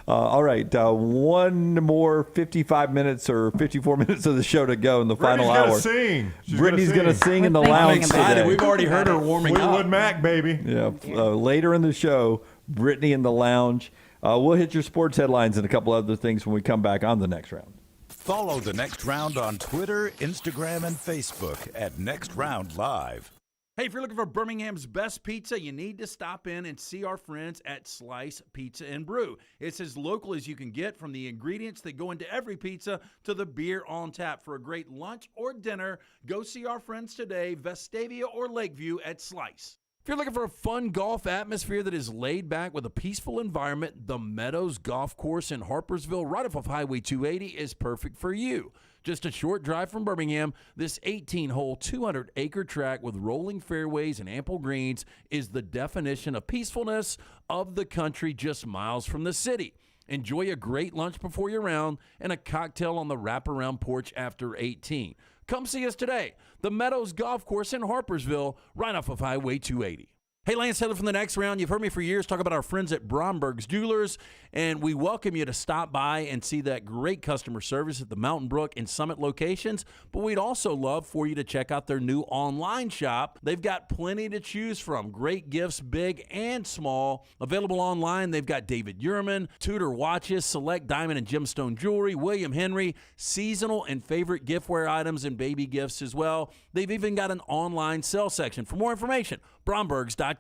Speaker 1: All right, one more 55 minutes or 54 minutes of the show to go in the final hour. Brittany's going to sing in the lounge today.
Speaker 3: We've already heard her warming up.
Speaker 2: Fleetwood Mac, baby.
Speaker 1: Yeah, later in the show, Brittany in the lounge. We'll hit your sports headlines and a couple other things when we come back on the next round.
Speaker 4: Follow the Next Round on Twitter, Instagram, and Facebook at Next Round Live.
Speaker 8: Hey, if you're looking for Birmingham's best pizza, you need to stop in and see our friends at Slice Pizza and Brew. It's as local as you can get, from the ingredients that go into every pizza to the beer on tap. For a great lunch or dinner, go see our friends today, Vestavia or Lakeview at Slice. If you're looking for a fun golf atmosphere that is laid back with a peaceful environment, the Meadows Golf Course in Harpersville, right off of Highway 280, is perfect for you. Just a short drive from Birmingham, this 18-hole, 200-acre track with rolling fairways and ample greens is the definition of peacefulness of the country, just miles from the city. Enjoy a great lunch before your round and a cocktail on the wraparound porch after 18. Come see us today. The Meadows Golf Course in Harpersville, right off of Highway 280. Hey, Lance Taylor from the Next Round. You've heard me for years talk about our friends at Bromberg's Jewelers, and we welcome you to stop by and see that great customer service at the Mountain Brook and Summit locations. But we'd also love for you to check out their new online shop. They've got plenty to choose from. Great gifts, big and small. Available online, they've got David Yurman, Tudor watches, select diamond and gemstone jewelry, William Henry, seasonal and favorite giftware items, and baby gifts as well. They've even got an online sale section. For more information, Brombergs.com.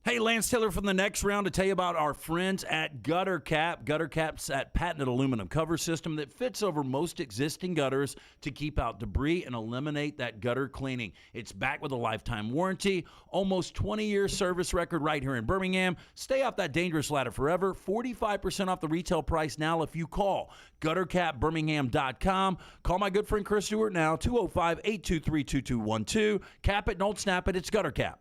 Speaker 8: Hey, Lance Taylor from the Next Round to tell you about our friends at Gutter Cap. Gutter Cap's that patented aluminum cover system that fits over most existing gutters to keep out debris and eliminate that gutter cleaning. It's backed with a lifetime warranty, almost 20-year service record right here in Birmingham. Stay off that dangerous ladder forever. 45% off the retail price now if you call guttercapbirmingham.com. Call my good friend Chris Stewart now, 205-823-2212. Cap it, don't snap it. It's Gutter Cap.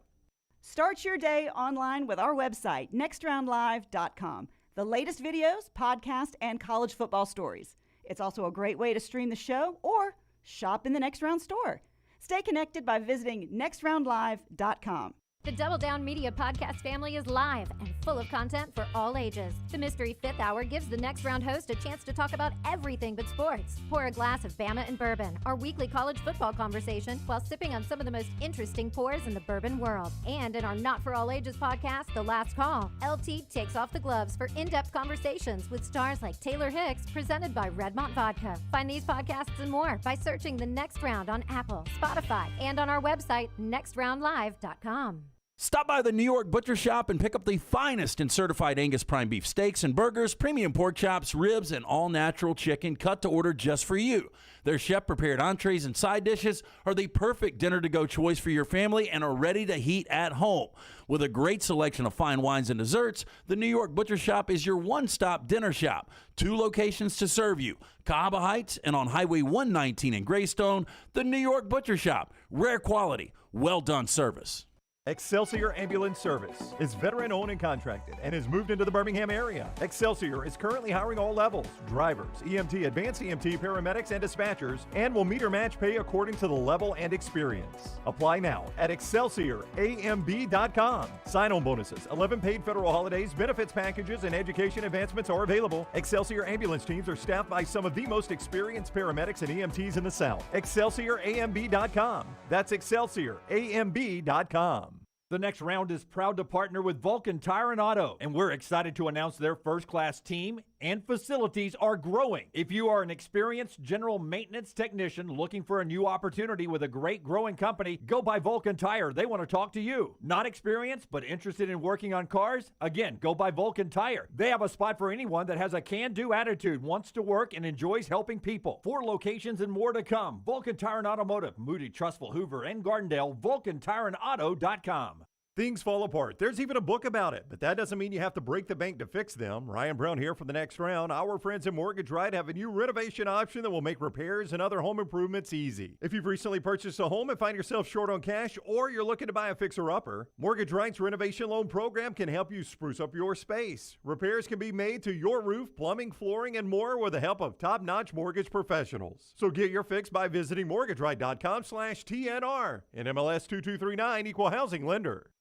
Speaker 12: Start your day online with our website, nextroundlive.com. The latest videos, podcasts, and college football stories. It's also a great way to stream the show or shop in the Next Round store. Stay connected by visiting nextroundlive.com.
Speaker 11: The Double Down Media podcast family is live and full of content for all ages. The Mystery Fifth Hour gives the Next Round host a chance to talk about everything but sports. Pour a glass of Bama and bourbon, our weekly college football conversation, while sipping on some of the most interesting pours in the bourbon world. And in our Not For All Ages podcast, The Last Call, LT takes off the gloves for in-depth conversations with stars like Taylor Hicks, presented by Redmont Vodka. Find these podcasts and more by searching The Next Round on Apple, Spotify, and on our website, nextroundlive.com.
Speaker 8: Stop by the New York Butcher Shop and pick up the finest in certified Angus prime beef steaks and burgers, premium pork chops, ribs, and all-natural chicken cut to order just for you. Their chef-prepared entrees and side dishes are the perfect dinner-to-go choice for your family and are ready to heat at home. With a great selection of fine wines and desserts, the New York Butcher Shop is your one-stop dinner shop. 2 locations to serve you, Cahaba Heights and on Highway 119 in Greystone. The New York Butcher Shop, rare quality, well-done service.
Speaker 2: Excelsior Ambulance Service is veteran-owned and contracted and has moved into the Birmingham area. Excelsior is currently hiring all levels, drivers, EMT, advanced EMT, paramedics, and dispatchers, and will meet or match pay according to the level and experience. Apply now at ExcelsiorAMB.com. Sign-on bonuses, 11 paid federal holidays, benefits packages, and education advancements are available. Excelsior ambulance teams are staffed by some of the most experienced paramedics and EMTs in the South. ExcelsiorAMB.com. That's ExcelsiorAMB.com.
Speaker 7: The Next Round is proud to partner with Vulcan Tire and Auto, and we're excited to announce their first-class team and facilities are growing. If you are an experienced general maintenance technician looking for a new opportunity with a great growing company, go by Vulcan Tire. They want to talk to you. Not experienced, but interested in working on cars? Again, go by Vulcan Tire. They have a spot for anyone that has a can-do attitude, wants to work, and enjoys helping people. 4 locations and more to come. Vulcan Tire and Automotive, Moody, Trustful, Hoover, and Gardendale, VulcanTireandAuto.com.
Speaker 2: Things fall apart. There's even a book about it, but that doesn't mean you have to break the bank to fix them. Ryan Brown here for the Next Round. Our friends at Mortgage Right have a new renovation option that will make repairs and other home improvements easy. If you've recently purchased a home and find yourself short on cash, or you're looking to buy a fixer-upper, Mortgage Right's renovation loan program can help you spruce up your space. Repairs can be made to your roof, plumbing, flooring, and more with the help of top-notch mortgage professionals. So get your fix by visiting mortgageright.com/TNR. And MLS 2239, Equal Housing Lender.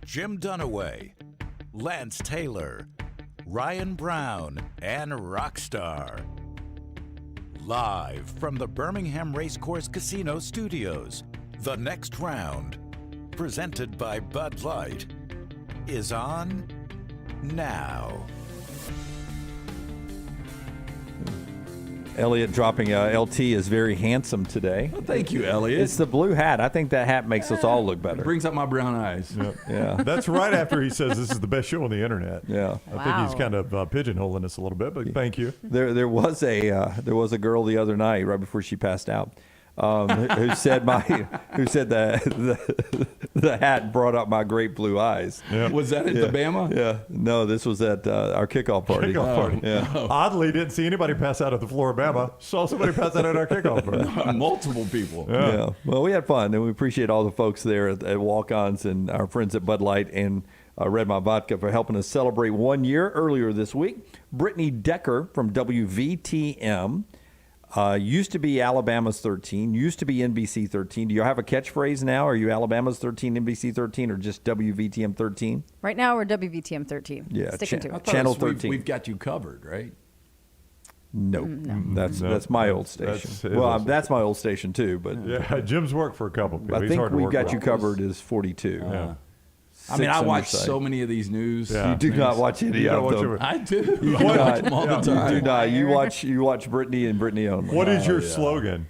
Speaker 4: Jim Dunaway, Lance Taylor, Ryan Brown, and Rockstar. Live from the Birmingham Racecourse Casino Studios, The Next Round, presented by Bud Light. is on now.
Speaker 1: Elliot dropping LT is very handsome today.
Speaker 3: Well, thank you, Elliot.
Speaker 1: It's the blue hat. I think that hat makes us all look better.
Speaker 3: It brings up my brown eyes.
Speaker 2: Yep.
Speaker 1: Yeah.
Speaker 2: That's right after he says this is the best show on the internet.
Speaker 1: Yeah.
Speaker 2: I think he's kind of pigeonholing us a little bit, but thank you.
Speaker 1: There was a girl the other night right before she passed out. Who said the hat brought up my great blue eyes.
Speaker 2: Yeah.
Speaker 3: Was that at the Bama?
Speaker 1: Yeah. No, this was at our kickoff party.
Speaker 2: Yeah. Oddly, didn't see anybody pass out at the floor of Bama. Saw somebody pass out at our kickoff party.
Speaker 3: Multiple people.
Speaker 1: Yeah. Well, we had fun, and we appreciate all the folks there at Walk-Ons and our friends at Bud Light and Red My Vodka for helping us celebrate 1 year earlier this week. Brittany Decker from WVTM. Used to be Alabama's 13, used to be NBC 13. Do you have a catchphrase now? Are you Alabama's 13, NBC 13, or just WVTM 13?
Speaker 10: Right now, we're WVTM 13.
Speaker 1: Yeah,
Speaker 10: Sticking to it.
Speaker 1: Channel 13.
Speaker 3: We've got you covered, right?
Speaker 1: Nope.
Speaker 10: No.
Speaker 1: That's my old station. That's my old station too. But
Speaker 2: yeah, Jim's worked for a couple people.
Speaker 1: I think we've got you covered is 42.
Speaker 2: Yeah.
Speaker 3: I mean, I watch so many of these news.
Speaker 2: Yeah.
Speaker 1: You do not watch any of them.
Speaker 3: I do.
Speaker 1: You
Speaker 3: I
Speaker 1: do
Speaker 3: watch
Speaker 1: not.
Speaker 3: them all the time.
Speaker 1: You do not. You watch Brittany and Brittany only.
Speaker 2: What is your slogan?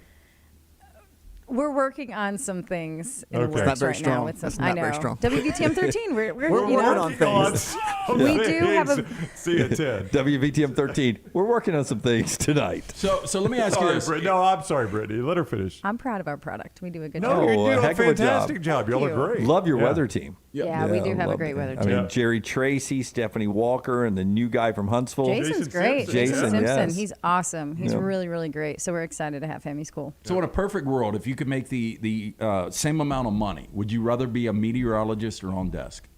Speaker 10: We're working on some things in the
Speaker 2: Okay.
Speaker 10: works
Speaker 6: It's not very
Speaker 10: right
Speaker 6: strong.
Speaker 10: now. With some,
Speaker 6: It's not
Speaker 10: I know.
Speaker 6: very strong.
Speaker 10: WVTM 13. We're
Speaker 6: working
Speaker 10: you know,
Speaker 6: on things.
Speaker 10: We do have a.
Speaker 2: See you at 10.
Speaker 1: WVTM 13. We're working on some things tonight.
Speaker 3: So let me ask you this.
Speaker 2: No, I'm sorry, Brittany. Let her finish.
Speaker 10: I'm proud of our product. We do a good
Speaker 2: No,
Speaker 10: job.
Speaker 2: you do a
Speaker 1: heck of a
Speaker 2: fantastic job. Y'all
Speaker 10: Thank
Speaker 2: are
Speaker 10: you.
Speaker 2: great.
Speaker 1: Love your weather team.
Speaker 10: Yeah, we do have a
Speaker 1: love
Speaker 10: great
Speaker 1: it.
Speaker 10: weather
Speaker 1: I mean,
Speaker 10: team.
Speaker 1: Jerry Tracy, Stephanie Walker, and the new guy from Huntsville.
Speaker 10: Jason's great.
Speaker 1: Jason,
Speaker 10: Simpson.
Speaker 1: yes.
Speaker 10: He's awesome. He's
Speaker 1: Yeah.
Speaker 10: really, really great. So we're excited to have him. He's cool.
Speaker 3: So in a perfect world, if you could make the same amount of money, would you rather be a meteorologist or on desk?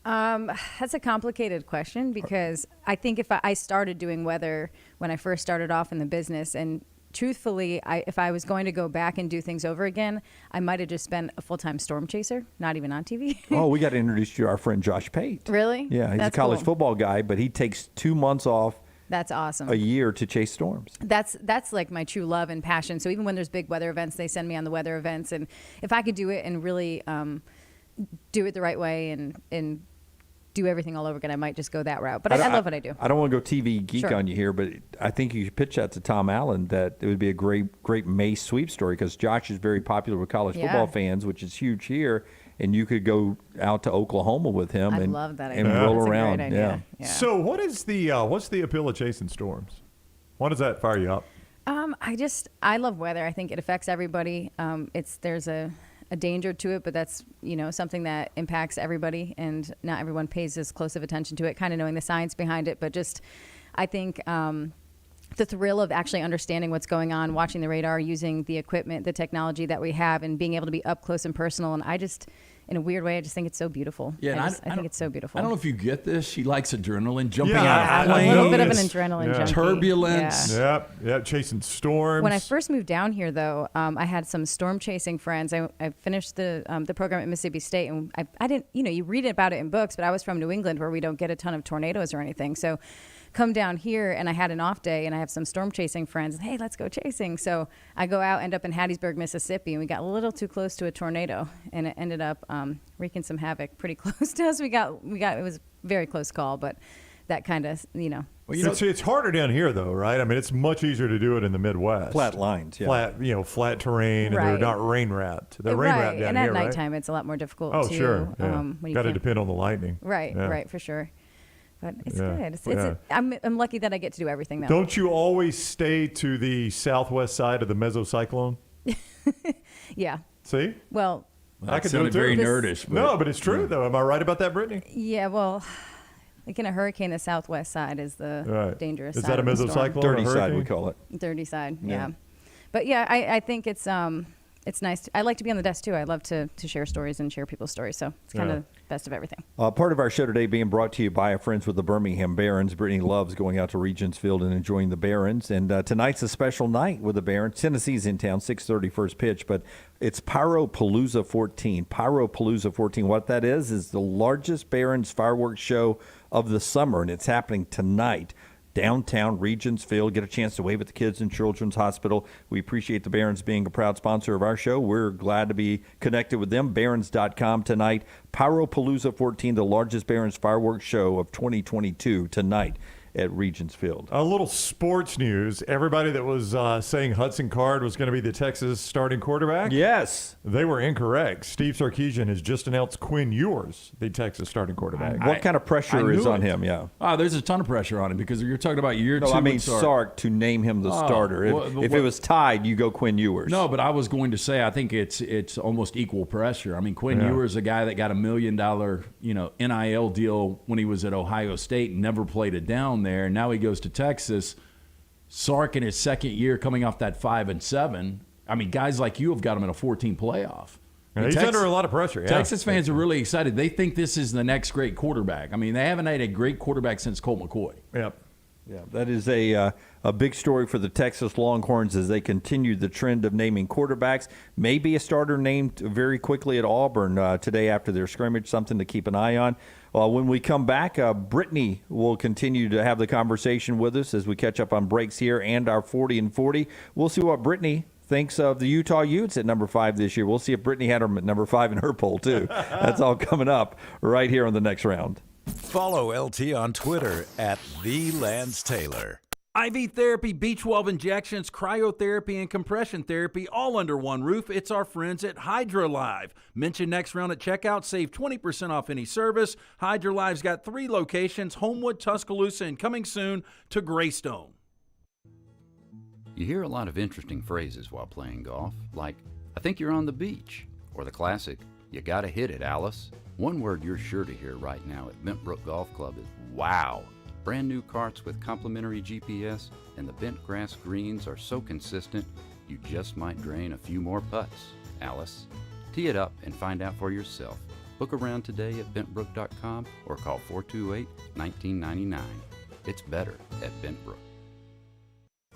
Speaker 10: That's a complicated question because I think if I started doing weather when I first started off in the business, and truthfully, if I was going to go back and do things over again, I might have just been a full-time storm chaser, not even on TV.
Speaker 1: Oh, we got to introduce you to our friend Josh Pate.
Speaker 10: Really?
Speaker 1: Yeah, he's
Speaker 10: That's
Speaker 1: a college
Speaker 10: cool.
Speaker 1: football guy, but he takes 2 months off
Speaker 10: That's awesome.
Speaker 1: a year to chase storms.
Speaker 10: That's like my true love and passion. So even when there's big weather events, they send me on the weather events, and if I could do it and really do it the right way and do everything all over again, I might just go that route. But I love what I do.
Speaker 1: I don't want to go TV geek
Speaker 10: Sure.
Speaker 1: on you here, but I think you should pitch that to Tom Allen that it would be a great May sweep story because Josh is very popular with college
Speaker 10: Yeah.
Speaker 1: football fans, which is huge here. And you could go out to Oklahoma with him
Speaker 10: I
Speaker 1: and,
Speaker 10: love that
Speaker 1: and
Speaker 10: idea.
Speaker 1: roll
Speaker 10: That's a great
Speaker 1: around.
Speaker 10: idea.
Speaker 1: Yeah.
Speaker 2: So what is the what's the appeal of chasing storms? Why does that fire you up?
Speaker 10: I love weather. I think it affects everybody. There's a danger to it, but that's something that impacts everybody, and not everyone pays as close of attention to it. Kind of knowing the science behind it, but just I think the thrill of actually understanding what's going on, watching the radar, using the equipment, the technology that we have, and being able to be up close and personal. And I just, in a weird way, I just think it's so beautiful.
Speaker 3: Yeah,
Speaker 10: I think it's so beautiful.
Speaker 3: I don't know if you get this. She likes adrenaline, jumping
Speaker 2: Yeah,
Speaker 3: out of
Speaker 10: I'm a
Speaker 3: planes.
Speaker 10: little bit of an adrenaline junkie.
Speaker 3: Turbulence.
Speaker 10: Yeah.
Speaker 2: Yep, chasing storms.
Speaker 10: When I first moved down here, though, I had some storm chasing friends. I finished the program at Mississippi State, and I didn't, you read about it in books, but I was from New England where we don't get a ton of tornadoes or anything. So come down here, and I had an off day, and I have some storm chasing friends. Hey, let's go chasing. So I go out, end up in Hattiesburg, Mississippi, and we got a little too close to a tornado, and it ended up wreaking some havoc pretty close to us. We got it was a very close call, but that kind of
Speaker 2: Well, it's harder down here, though, right? I mean, it's much easier to do it in the Midwest.
Speaker 1: Flat lines, yeah.
Speaker 2: Flat terrain, and they're
Speaker 10: Right.
Speaker 2: not rain wrapped. They're rain wrapped down
Speaker 10: and
Speaker 2: here,
Speaker 10: at
Speaker 2: right?
Speaker 10: nighttime, it's a lot more difficult.
Speaker 2: Oh,
Speaker 10: too,
Speaker 2: sure. Yeah.
Speaker 10: when you
Speaker 2: Got to
Speaker 10: can't-
Speaker 2: depend on the lightning.
Speaker 10: Right,
Speaker 2: Yeah.
Speaker 10: right, for sure. But it's
Speaker 2: Yeah.
Speaker 10: good.
Speaker 2: Yeah.
Speaker 10: I'm lucky that I get to do everything though.
Speaker 2: Don't you always stay to the southwest side of the mesocyclone?
Speaker 10: Yeah.
Speaker 2: See?
Speaker 10: Well,
Speaker 2: I could do
Speaker 3: sounded
Speaker 2: it too.
Speaker 3: very nerdish.
Speaker 2: No, but it's true, though. Am I right about that, Brittany?
Speaker 10: yeah. Well, like in a hurricane, the southwest side is the
Speaker 2: Right.
Speaker 10: dangerous.
Speaker 2: Is
Speaker 10: side
Speaker 2: that a
Speaker 10: of the storm.
Speaker 2: mesocyclone?
Speaker 1: Dirty
Speaker 2: a
Speaker 1: side, we
Speaker 2: hurricane?
Speaker 1: call it.
Speaker 10: Dirty side.
Speaker 1: Yeah.
Speaker 10: Yeah. But yeah, I think it's nice. I like to be on the desk too. I love to share stories and share people's stories. So it's kind
Speaker 1: Yeah.
Speaker 10: of best of everything.
Speaker 1: Part of our show today being brought to you by our friends with the Birmingham Barons. Brittany loves going out to Regents Field and enjoying the Barons. And tonight's a special night with the Barons. Tennessee's in town, 6:30 first pitch, but it's Pyropalooza 14. Pyropalooza 14. What that is the largest Barons fireworks show of the summer, and it's happening tonight. downtown Regentsville. Get a chance to wave at the kids in Children's Hospital. We appreciate the Barons being a proud sponsor of our show. We're glad to be connected with them. Barons.com tonight. Pyropalooza 14, the largest Barons fireworks show of 2022 tonight at Regents Field.
Speaker 2: A little sports news. Everybody that was saying Hudson Card was going to be the Texas starting quarterback.
Speaker 1: Yes.
Speaker 2: They were incorrect. Steve Sarkisian has just announced Quinn Ewers, the Texas starting quarterback.
Speaker 1: What kind of pressure is on him? Yeah.
Speaker 3: There's a ton of pressure on him because you're talking about year two.
Speaker 1: No, I mean Sark to name him the starter. If it was tied, you go Quinn Ewers.
Speaker 3: No, but I was going to say I think it's almost equal pressure. I mean, Quinn Ewers is a guy that got $1 million, NIL deal when he was at Ohio State and never played it down there. Now he goes to Texas. Sark in his second year coming off that 5-7. I mean, guys like you have got him in a 14 playoff.
Speaker 2: He's under a lot of pressure. Yeah.
Speaker 3: Texas fans are really excited. They think this is the next great quarterback. I mean, they haven't had a great quarterback since Colt McCoy.
Speaker 2: Yep.
Speaker 1: Yeah, that is a big story for the Texas Longhorns as they continue the trend of naming quarterbacks. Maybe a starter named very quickly at Auburn today after their scrimmage, something to keep an eye on. When we come back, Brittany will continue to have the conversation with us as we catch up on breaks here and our 40 and 40. We'll see what Brittany thinks of the Utah Utes at number 5 this year. We'll see if Brittany had them at number 5 in her poll, too. That's all coming up right here on the next round.
Speaker 4: Follow LT on Twitter at @TheLanceTaylor.
Speaker 8: IV therapy, B12 injections, cryotherapy, and compression therapy all under one roof. It's our friends at Hydra Live. Mention next round at checkout. Save 20% off any service. Hydra Live's got 3 locations, Homewood, Tuscaloosa, and coming soon to Greystone.
Speaker 17: You hear a lot of interesting phrases while playing golf, like, I think you're on the beach, or the classic, you gotta hit it, Alice. One word you're sure to hear right now at Bentbrook Golf Club is wow. Brand new carts with complimentary GPS and the bent grass greens are so consistent, you just might drain a few more putts, Alice. Tee it up and find out for yourself. Book around today at bentbrook.com or call 428-1999. It's better at Bentbrook.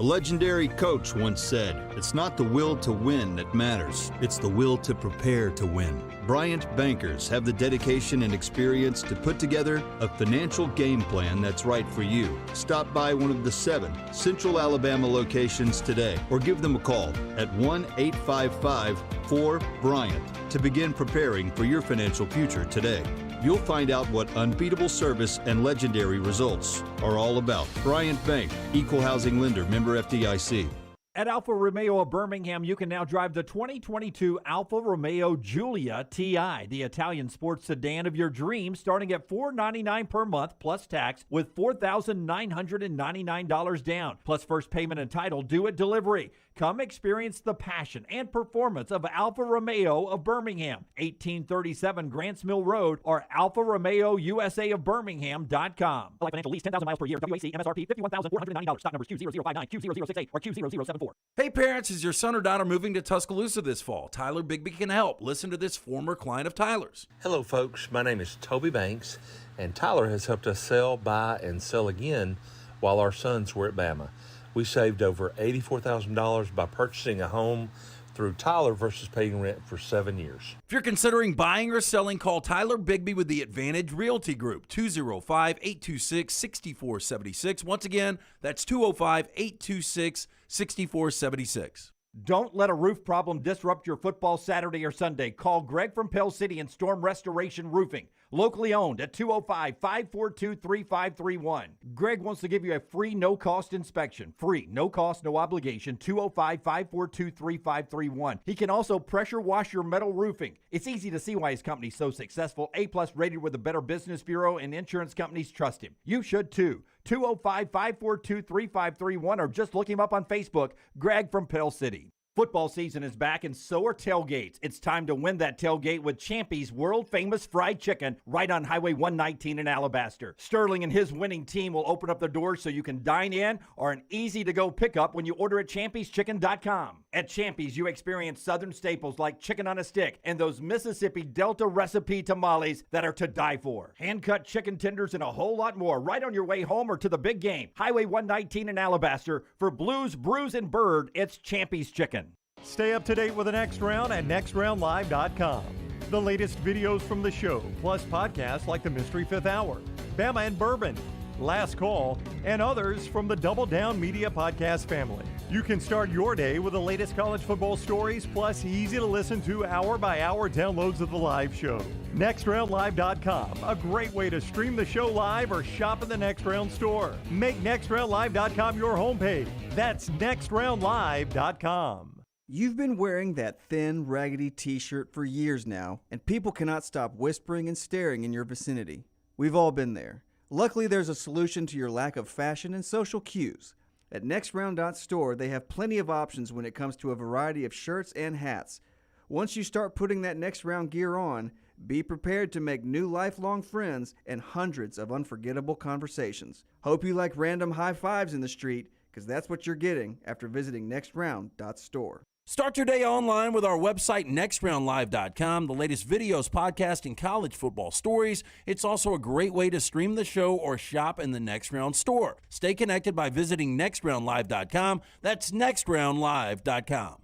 Speaker 13: A legendary coach once said, "It's not the will to win that matters, it's the will to prepare to win." Bryant bankers have the dedication and experience to put together a financial game plan that's right for you. Stop by one of the 7 Central Alabama locations today or give them a call at 1-855-4-BRYANT to begin preparing for your financial future today. You'll find out what unbeatable service and legendary results are all about. Bryant Bank, Equal Housing Lender, member FDIC.
Speaker 7: At Alfa Romeo of Birmingham, you can now drive the 2022 Alfa Romeo Giulia TI, the Italian sports sedan of your dreams, starting at $499 per month plus tax with $4,999 down, plus first payment and title due at delivery. Come experience the passion and performance of Alfa Romeo of Birmingham, 1837 Grants Mill Road, or alfaromeousa of Birmingham.com. Financial lease, 10,000 miles per year, WAC, MSRP, $51,499. Stock numbers Q0059, Q0068, or Q0074.
Speaker 8: Hey parents, is your son or daughter moving to Tuscaloosa this fall? Tyler Bigby can help. Listen to this former client of Tyler's.
Speaker 9: Hello folks, my name is Toby Banks, and Tyler has helped us sell, buy, and sell again while our sons were at Bama. We saved over $84,000 by purchasing a home through Tyler versus paying rent for 7 years.
Speaker 8: If you're considering buying or selling, call Tyler Bigby with the Advantage Realty Group, 205-826-6476. Once again, that's 205-826-6476.
Speaker 7: Don't let a roof problem disrupt your football Saturday or Sunday. Call Greg from Pell City and Storm Restoration Roofing. Locally owned at 205-542-3531. Greg wants to give you a free, no-cost inspection. Free, no cost, no obligation, 205-542-3531. He can also pressure wash your metal roofing. It's easy to see why his company's so successful. A-plus rated with the Better Business Bureau, and insurance companies trust him. You should too. 205-542-3531, or just look him up on Facebook, Greg from Pell City. Football season is back, and so are tailgates. It's time to win that tailgate with Champy's world-famous fried chicken right on Highway 119 in Alabaster. Sterling and his winning team will open up the doors so you can dine in or an easy-to-go pickup when you order at champy'schicken.com. At Champy's, you experience southern staples like chicken on a stick and those Mississippi Delta recipe tamales that are to die for. Hand-cut chicken tenders and a whole lot more right on your way home or to the big game. Highway 119 in Alabaster. For Blues, Brews, and Bird, it's Champy's Chicken.
Speaker 2: Stay up to date with the Next Round at nextroundlive.com. The latest videos from the show, plus podcasts like the Mystery Fifth Hour, Bama and Bourbon, Last Call, and others from the Double Down Media podcast family. You can start your day with the latest college football stories, plus easy-to-listen to hour-by-hour downloads of the live show. NextRoundLive.com, a great way to stream the show live or shop in the Next Round store. Make NextRoundLive.com your homepage. That's NextRoundLive.com.
Speaker 5: You've been wearing that thin, raggedy t-shirt for years now, and people cannot stop whispering and staring in your vicinity. We've all been there. Luckily, there's a solution to your lack of fashion and social cues. At NextRound.store, they have plenty of options when it comes to a variety of shirts and hats. Once you start putting that Next Round gear on, be prepared to make new lifelong friends and hundreds of unforgettable conversations. Hope you like random high fives in the street, because that's what you're getting after visiting NextRound.store.
Speaker 8: Start your day online with our website, nextroundlive.com, the latest videos, podcasts, and college football stories. It's also a great way to stream the show or shop in the Next Round store. Stay connected by visiting nextroundlive.com. That's nextroundlive.com.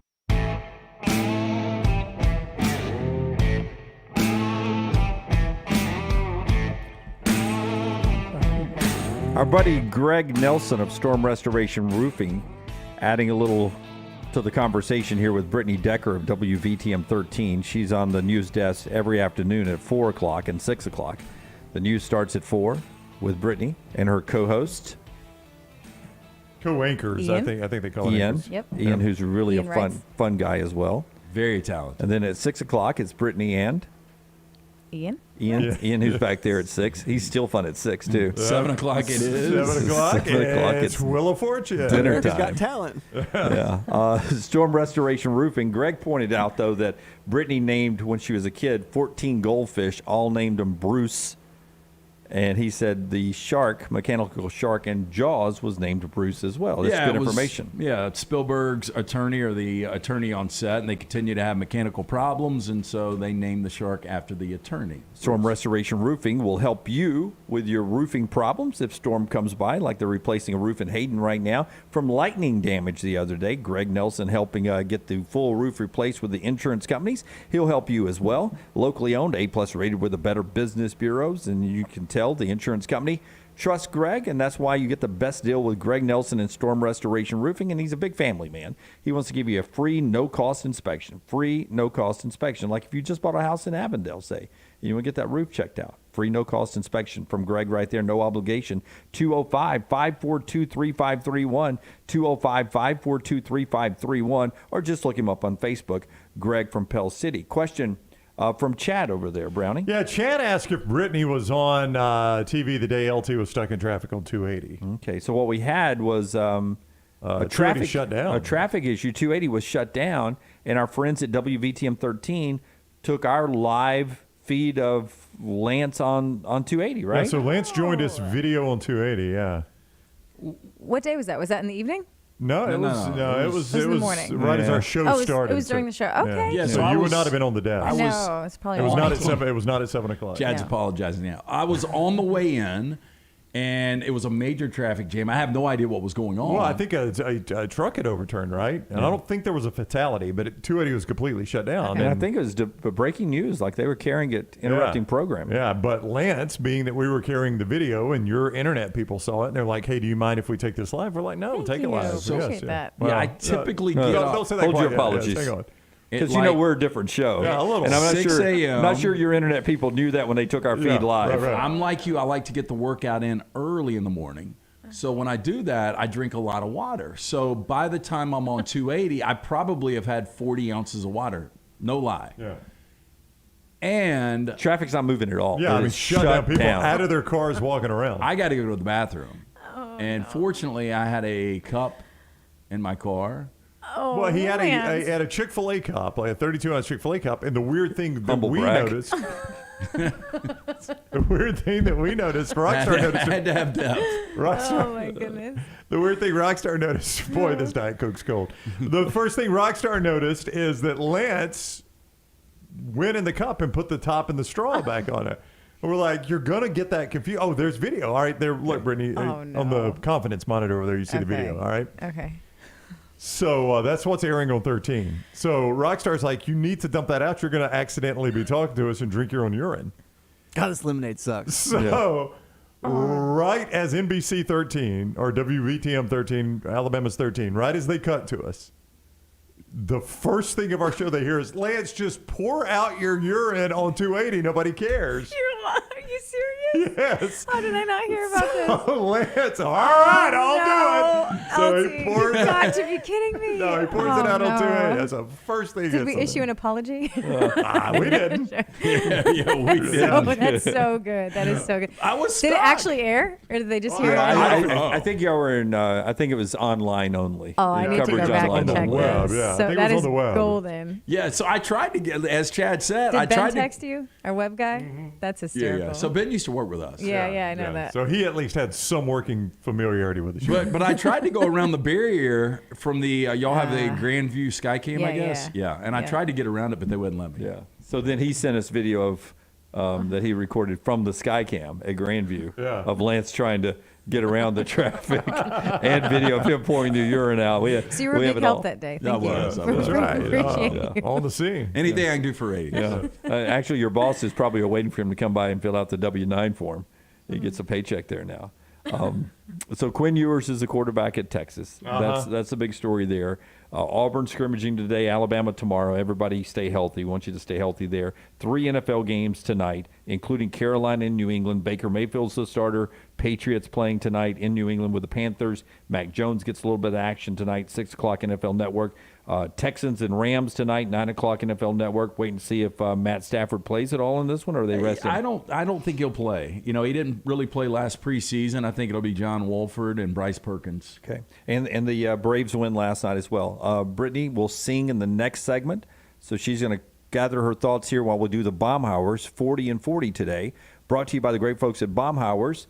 Speaker 1: Our buddy Greg Nelson of Storm Restoration Roofing adding a little to the conversation here with Brittany Decker of WVTM 13. She's on the news desk every afternoon at 4 o'clock and 6 o'clock. The news starts at 4 with Brittany and her co-host.
Speaker 2: Co-anchors, I think they call it.
Speaker 1: Ian.
Speaker 10: Yep.
Speaker 1: Ian, who's really
Speaker 10: Ian
Speaker 1: a fun guy as well.
Speaker 3: Very talented.
Speaker 1: And then at 6 o'clock, it's Brittany and
Speaker 10: Ian.
Speaker 1: Ian, who's back there at 6. He's still fun at 6, too.
Speaker 3: 7 o'clock it is.
Speaker 2: 7 o'clock.
Speaker 1: 7 o'clock.
Speaker 2: It's Wheel of Fortune.
Speaker 1: Dinner
Speaker 6: America's
Speaker 1: time.
Speaker 6: Got Talent.
Speaker 1: Yeah. Storm Restoration Roofing. Greg pointed out, though, that Brittany named, when she was a kid, 14 goldfish, all named them Bruce. And he said the shark, mechanical shark, and Jaws was named Bruce as well. That's good information.
Speaker 3: Yeah, Spielberg's attorney or the attorney on set, and they continue to have mechanical problems, and so they named the shark after the attorney.
Speaker 1: Storm Restoration Roofing will help you with your roofing problems if storm comes by, like they're replacing a roof in Hayden right now from lightning damage the other day. Greg Nelson helping get the full roof replaced with the insurance companies. He'll help you as well. Locally owned, A+ rated with the Better Business Bureaus, and you can tell the insurance company trusts Greg, and that's why you get the best deal with Greg Nelson and Storm Restoration Roofing, and he's a big family man. He wants to give you a free, no-cost inspection. Free, no-cost inspection. Like if you just bought a house in Avondale, say, and you want to get that roof checked out. Free, no-cost inspection from Greg right there, no obligation. 205-542-3531, 205-542-3531, or just look him up on Facebook, Greg from Pell City. Question from Chad over there, Brownie.
Speaker 2: Yeah, Chad asked if Brittany was on TV the day LT was stuck in traffic on 280.
Speaker 1: Okay, so what we had was a traffic
Speaker 2: shut down.
Speaker 1: A traffic issue. 280 was shut down, and our friends at WVTM 13 took our live feed of Lance on 280, right?
Speaker 2: Yeah, so Lance joined us video on 280. Yeah.
Speaker 10: What day was that? Was that in the evening?
Speaker 2: No, it was in the morning. Right as our show started.
Speaker 10: It was during the show. Okay.
Speaker 2: Yeah, so you would not have been on the desk.
Speaker 10: No, it's probably.
Speaker 2: It was not at 7. It was not at 7 o'clock.
Speaker 3: Chad's apologizing now. I was on the way in, and it was a major traffic jam. I have no idea what was going on.
Speaker 2: Well, I think a truck had overturned, right? And I don't think there was a fatality, but 280 was completely shut down.
Speaker 1: And I think it was breaking news, like they were carrying it, interrupting programming.
Speaker 2: Yeah, but Lance, being that we were carrying the video and your internet people saw it, and they're like, hey, do you mind if we take this live? We're like, no, take it live.
Speaker 10: Appreciate that.
Speaker 3: Well, I typically get
Speaker 2: don't say that
Speaker 1: hold
Speaker 2: quite
Speaker 1: your
Speaker 2: yet.
Speaker 1: apologies.
Speaker 2: Yes, hang on.
Speaker 1: Because we're a different show.
Speaker 2: Yeah, a little.
Speaker 1: And I'm not
Speaker 3: 6 a.m.
Speaker 1: not sure your internet people knew that when they took our feed live.
Speaker 2: Right.
Speaker 3: I'm like you. I like to get the workout in early in the morning. So when I do that, I drink a lot of water. So by the time I'm on 280, I probably have had 40 ounces of water. No lie.
Speaker 2: Yeah.
Speaker 1: And traffic's not moving at all.
Speaker 2: Yeah, I mean, shut down. People out of their cars walking around.
Speaker 3: I got to go to the bathroom. And fortunately, I had a cup in my car.
Speaker 10: Oh,
Speaker 2: well, he had a Chick-fil-A cup, like a 32-ounce Chick-fil-A cup, and the weird thing that we noticed, Rockstar noticed.
Speaker 3: I had to have depth.
Speaker 2: Rockstar,
Speaker 10: oh my goodness.
Speaker 2: The weird thing Rockstar noticed, boy, this Diet Coke's cold. The first thing Rockstar noticed is that Lance went in the cup and put the top and the straw back on it. And we're like, you're going to get that confused. Oh, there's video. All right, there. Look, Brittany, on the confidence monitor over there, you see the video. All right.
Speaker 10: Okay.
Speaker 2: So that's what's airing on 13. So Rockstar's like, you need to dump that out. You're going to accidentally be talking to us and drink your own urine.
Speaker 6: God, this lemonade sucks.
Speaker 2: So right as NBC 13 or WVTM 13, Alabama's 13, right as they cut to us, the first thing of our show they hear is, Lance, just pour out your urine on 280. Nobody cares.
Speaker 10: Are you serious?
Speaker 2: Yes.
Speaker 10: How did I not hear about this?
Speaker 2: Lance, all right, I'll do it. So
Speaker 10: LT,
Speaker 2: he pours
Speaker 10: you got to be kidding me.
Speaker 2: No, he pours it out on 280. That's the first thing.
Speaker 10: Did we issue an apology?
Speaker 2: We didn't.
Speaker 3: Yeah, we did.
Speaker 10: So, that's so good. That is so good.
Speaker 3: I was
Speaker 10: Did it
Speaker 3: stuck.
Speaker 10: actually air, or did they just hear it?
Speaker 1: I think y'all were in. I think it was online only.
Speaker 10: Oh, I need to go
Speaker 1: Coverage
Speaker 10: back
Speaker 1: online
Speaker 10: and check
Speaker 1: only.
Speaker 2: web,
Speaker 10: this.
Speaker 2: yeah. I
Speaker 10: So
Speaker 2: think it
Speaker 10: that
Speaker 2: was
Speaker 10: is
Speaker 2: on the web.
Speaker 10: golden.
Speaker 3: Yeah, so I tried to get, as Chad said,
Speaker 10: Did
Speaker 3: I
Speaker 10: Ben
Speaker 3: tried
Speaker 10: text you, our web guy? That's
Speaker 3: Yeah,
Speaker 10: hysterical.
Speaker 3: yeah. So Ben used to work with us.
Speaker 10: Yeah, I know that.
Speaker 2: So he at least had some working familiarity with the show.
Speaker 3: But I tried to go around the barrier from the y'all have the Grandview Skycam,
Speaker 10: yeah,
Speaker 3: I guess. Yeah, and I
Speaker 10: Yeah.
Speaker 3: tried to get around it, but they wouldn't let me.
Speaker 1: Yeah. So then he sent us video of that he recorded from the Skycam at Grandview of Lance trying to get around the traffic and video of him pouring the urine out.
Speaker 10: So you were a big help that day. Thank you.
Speaker 3: I was.
Speaker 10: Appreciate you.
Speaker 2: On the scene.
Speaker 3: Anything I can do for Eddie.
Speaker 1: Yeah. Actually, your boss is probably waiting for him to come by and fill out the W-9 form. He gets a paycheck there now. So Quinn Ewers is the quarterback at Texas. That's a big story there. Auburn scrimmaging today, Alabama tomorrow. Everybody stay healthy. We want you to stay healthy there. 3 NFL games tonight, including Carolina and New England. Baker Mayfield's the starter. Patriots playing tonight in New England with the Panthers. Mac Jones gets a little bit of action tonight, 6 o'clock NFL Network. Texans and Rams tonight, 9 o'clock NFL Network. Wait and see if Matt Stafford plays at all in this one, or are they resting?
Speaker 3: I don't think he'll play. You know, he didn't really play last preseason. I think it'll be John Wolford and Bryce Perkins.
Speaker 1: Okay. And the Braves win last night as well. Brittany will sing in the next segment, so she's going to gather her thoughts here while we do the Baumhauers 40 and 40 today. Brought to you by the great folks at Baumhauers.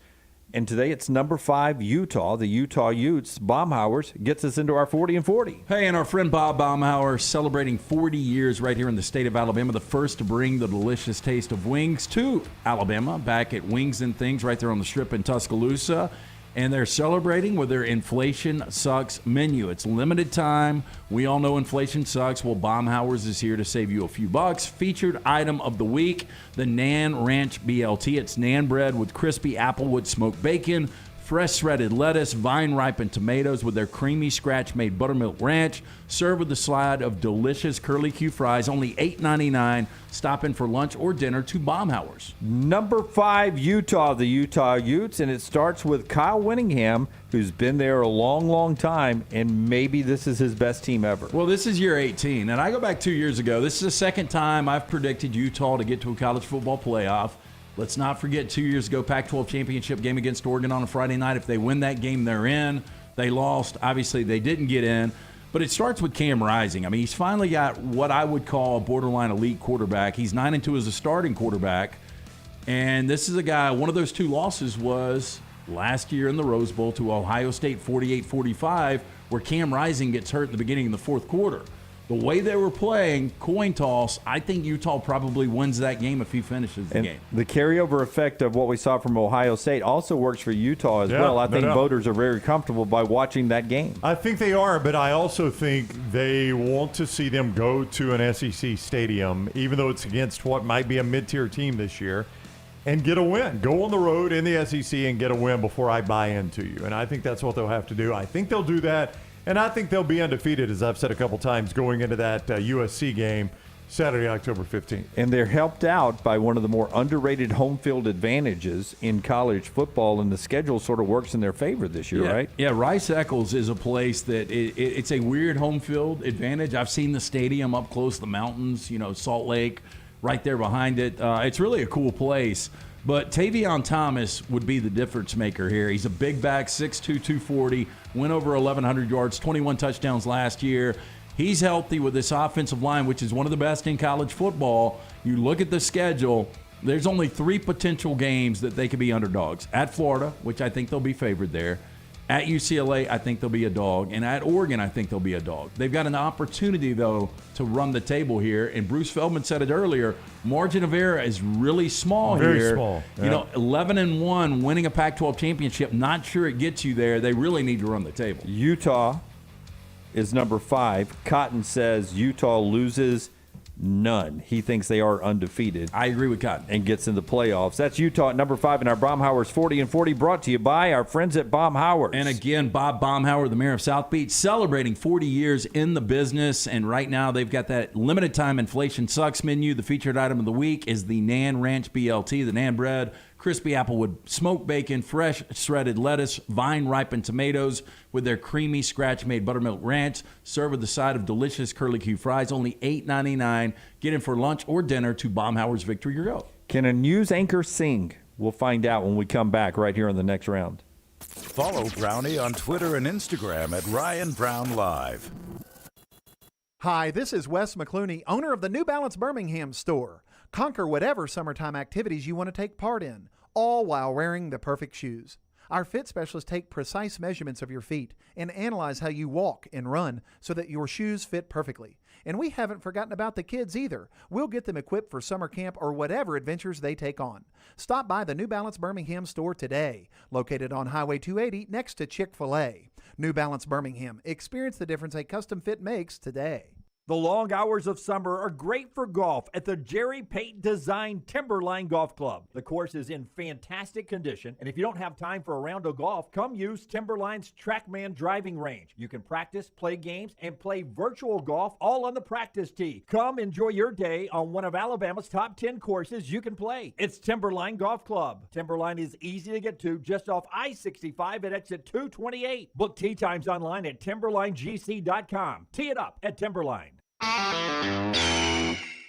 Speaker 1: And today it's number 5, Utah. The Utah Utes, Baumhauers, gets us into our 40 and 40.
Speaker 3: Hey, and our friend Bob Baumhauer celebrating 40 years right here in the state of Alabama, the first to bring the delicious taste of wings to Alabama, back at Wings and Things right there on the Strip in Tuscaloosa. And they're celebrating with their Inflation Sucks menu. It's limited time. We all know inflation sucks. Well, Baumhauers is here to save you a few bucks. Featured item of the week, the Nan Ranch BLT. It's Nan bread with crispy applewood smoked bacon, fresh shredded lettuce, vine-ripened tomatoes with their creamy scratch-made buttermilk ranch, served with a slide of delicious curly Q fries, only $8.99. Stop in for lunch or dinner to Baumhauers.
Speaker 1: Number 5, Utah, the Utah Utes, and it starts with Kyle Winningham, who's been there a long, long time, and maybe this is his best team ever.
Speaker 3: Well, this is year 18, and I go back 2 years ago. This is the second time I've predicted Utah to get to a college football playoff. Let's not forget 2 years ago, Pac-12 championship game against Oregon on a Friday night. If they win that game, they're in. They lost. Obviously, they didn't get in. But it starts with Cam Rising. I mean, he's finally got what I would call a borderline elite quarterback. He's 9-2 as a starting quarterback. And this is a guy, one of those 2 losses was last year in the Rose Bowl to Ohio State 48-45, where Cam Rising gets hurt in the beginning of the 4th quarter. The way they were playing, coin toss, I think Utah probably wins that game if he finishes the game.
Speaker 1: The carryover effect of what we saw from Ohio State also works for Utah as well. I think voters are very comfortable by watching that game.
Speaker 2: I think they are, but I also think they want to see them go to an SEC stadium, even though it's against what might be a mid-tier team this year, and get a win. Go on the road in the SEC and get a win before I buy into you. And I think that's what they'll have to do. I think they'll do that. And I think they'll be undefeated, as I've said a couple times, going into that USC game Saturday, October 15th.
Speaker 1: And they're helped out by one of the more underrated home field advantages in college football, and the schedule sort of works in their favor this year, right?
Speaker 3: Yeah, Rice-Eccles is a place that it's a weird home field advantage. I've seen the stadium up close, the mountains, Salt Lake right there behind it. It's really a cool place. But Tavion Thomas would be the difference maker here. He's a big back, 6'2", 240, went over 1,100 yards, 21 touchdowns last year. He's healthy with this offensive line, which is one of the best in college football. You look at the schedule, there's only 3 potential games that they could be underdogs. At Florida, which I think they'll be favored there. At UCLA, I think they'll be a dog. And at Oregon, I think they'll be a dog. They've got an opportunity, though, to run the table here. And Bruce Feldman said it earlier, margin of error is really small here.
Speaker 2: Very small. Yeah.
Speaker 3: 11-1, winning a Pac-12 championship, not sure it gets you there. They really need to run the table.
Speaker 1: Utah is number 5. Cotton says Utah loses None. He thinks they are undefeated.
Speaker 3: I agree with Cotton.
Speaker 1: And gets in the playoffs. That's Utah at number 5 in our Baumhauer's 40 and 40, brought to you by our friends at Baumhauer's.
Speaker 3: And again, Bob Baumhauer, the mayor of South Beach, celebrating 40 years in the business. And right now they've got that limited time inflation sucks menu. The featured item of the week is the Nan Ranch BLT, the Nan bread, crispy applewood smoked bacon, fresh shredded lettuce, vine-ripened tomatoes with their creamy scratch-made buttermilk ranch, served with a side of delicious curly-Q fries, only $8.99. Get in for lunch or dinner to Baumhauer's Victory Grill.
Speaker 1: Can a news anchor sing? We'll find out when we come back right here on the next round.
Speaker 4: Follow Brownie on Twitter and Instagram at Ryan Brown Live.
Speaker 18: Hi, this is Wes McClooney, owner of the New Balance Birmingham store. Conquer whatever summertime activities you want to take part in, all while wearing the perfect shoes. Our fit specialists take precise measurements of your feet and analyze how you walk and run so that your shoes fit perfectly. And we haven't forgotten about the kids either. We'll get them equipped for summer camp or whatever adventures they take on. Stop by the New Balance Birmingham store today, located on Highway 280 next to Chick-fil-A. New Balance Birmingham. Experience the difference a custom fit makes today.
Speaker 7: The long hours of summer are great for golf at the Jerry Pate Design Timberline Golf Club. The course is in fantastic condition, and if you don't have time for a round of golf, come use Timberline's TrackMan driving range. You can practice, play games, and play virtual golf all on the practice tee. Come enjoy your day on one of Alabama's top 10 courses you can play. It's Timberline Golf Club. Timberline is easy to get to just off I-65 at exit 228. Book tee times online at timberlinegc.com. Tee it up at Timberline.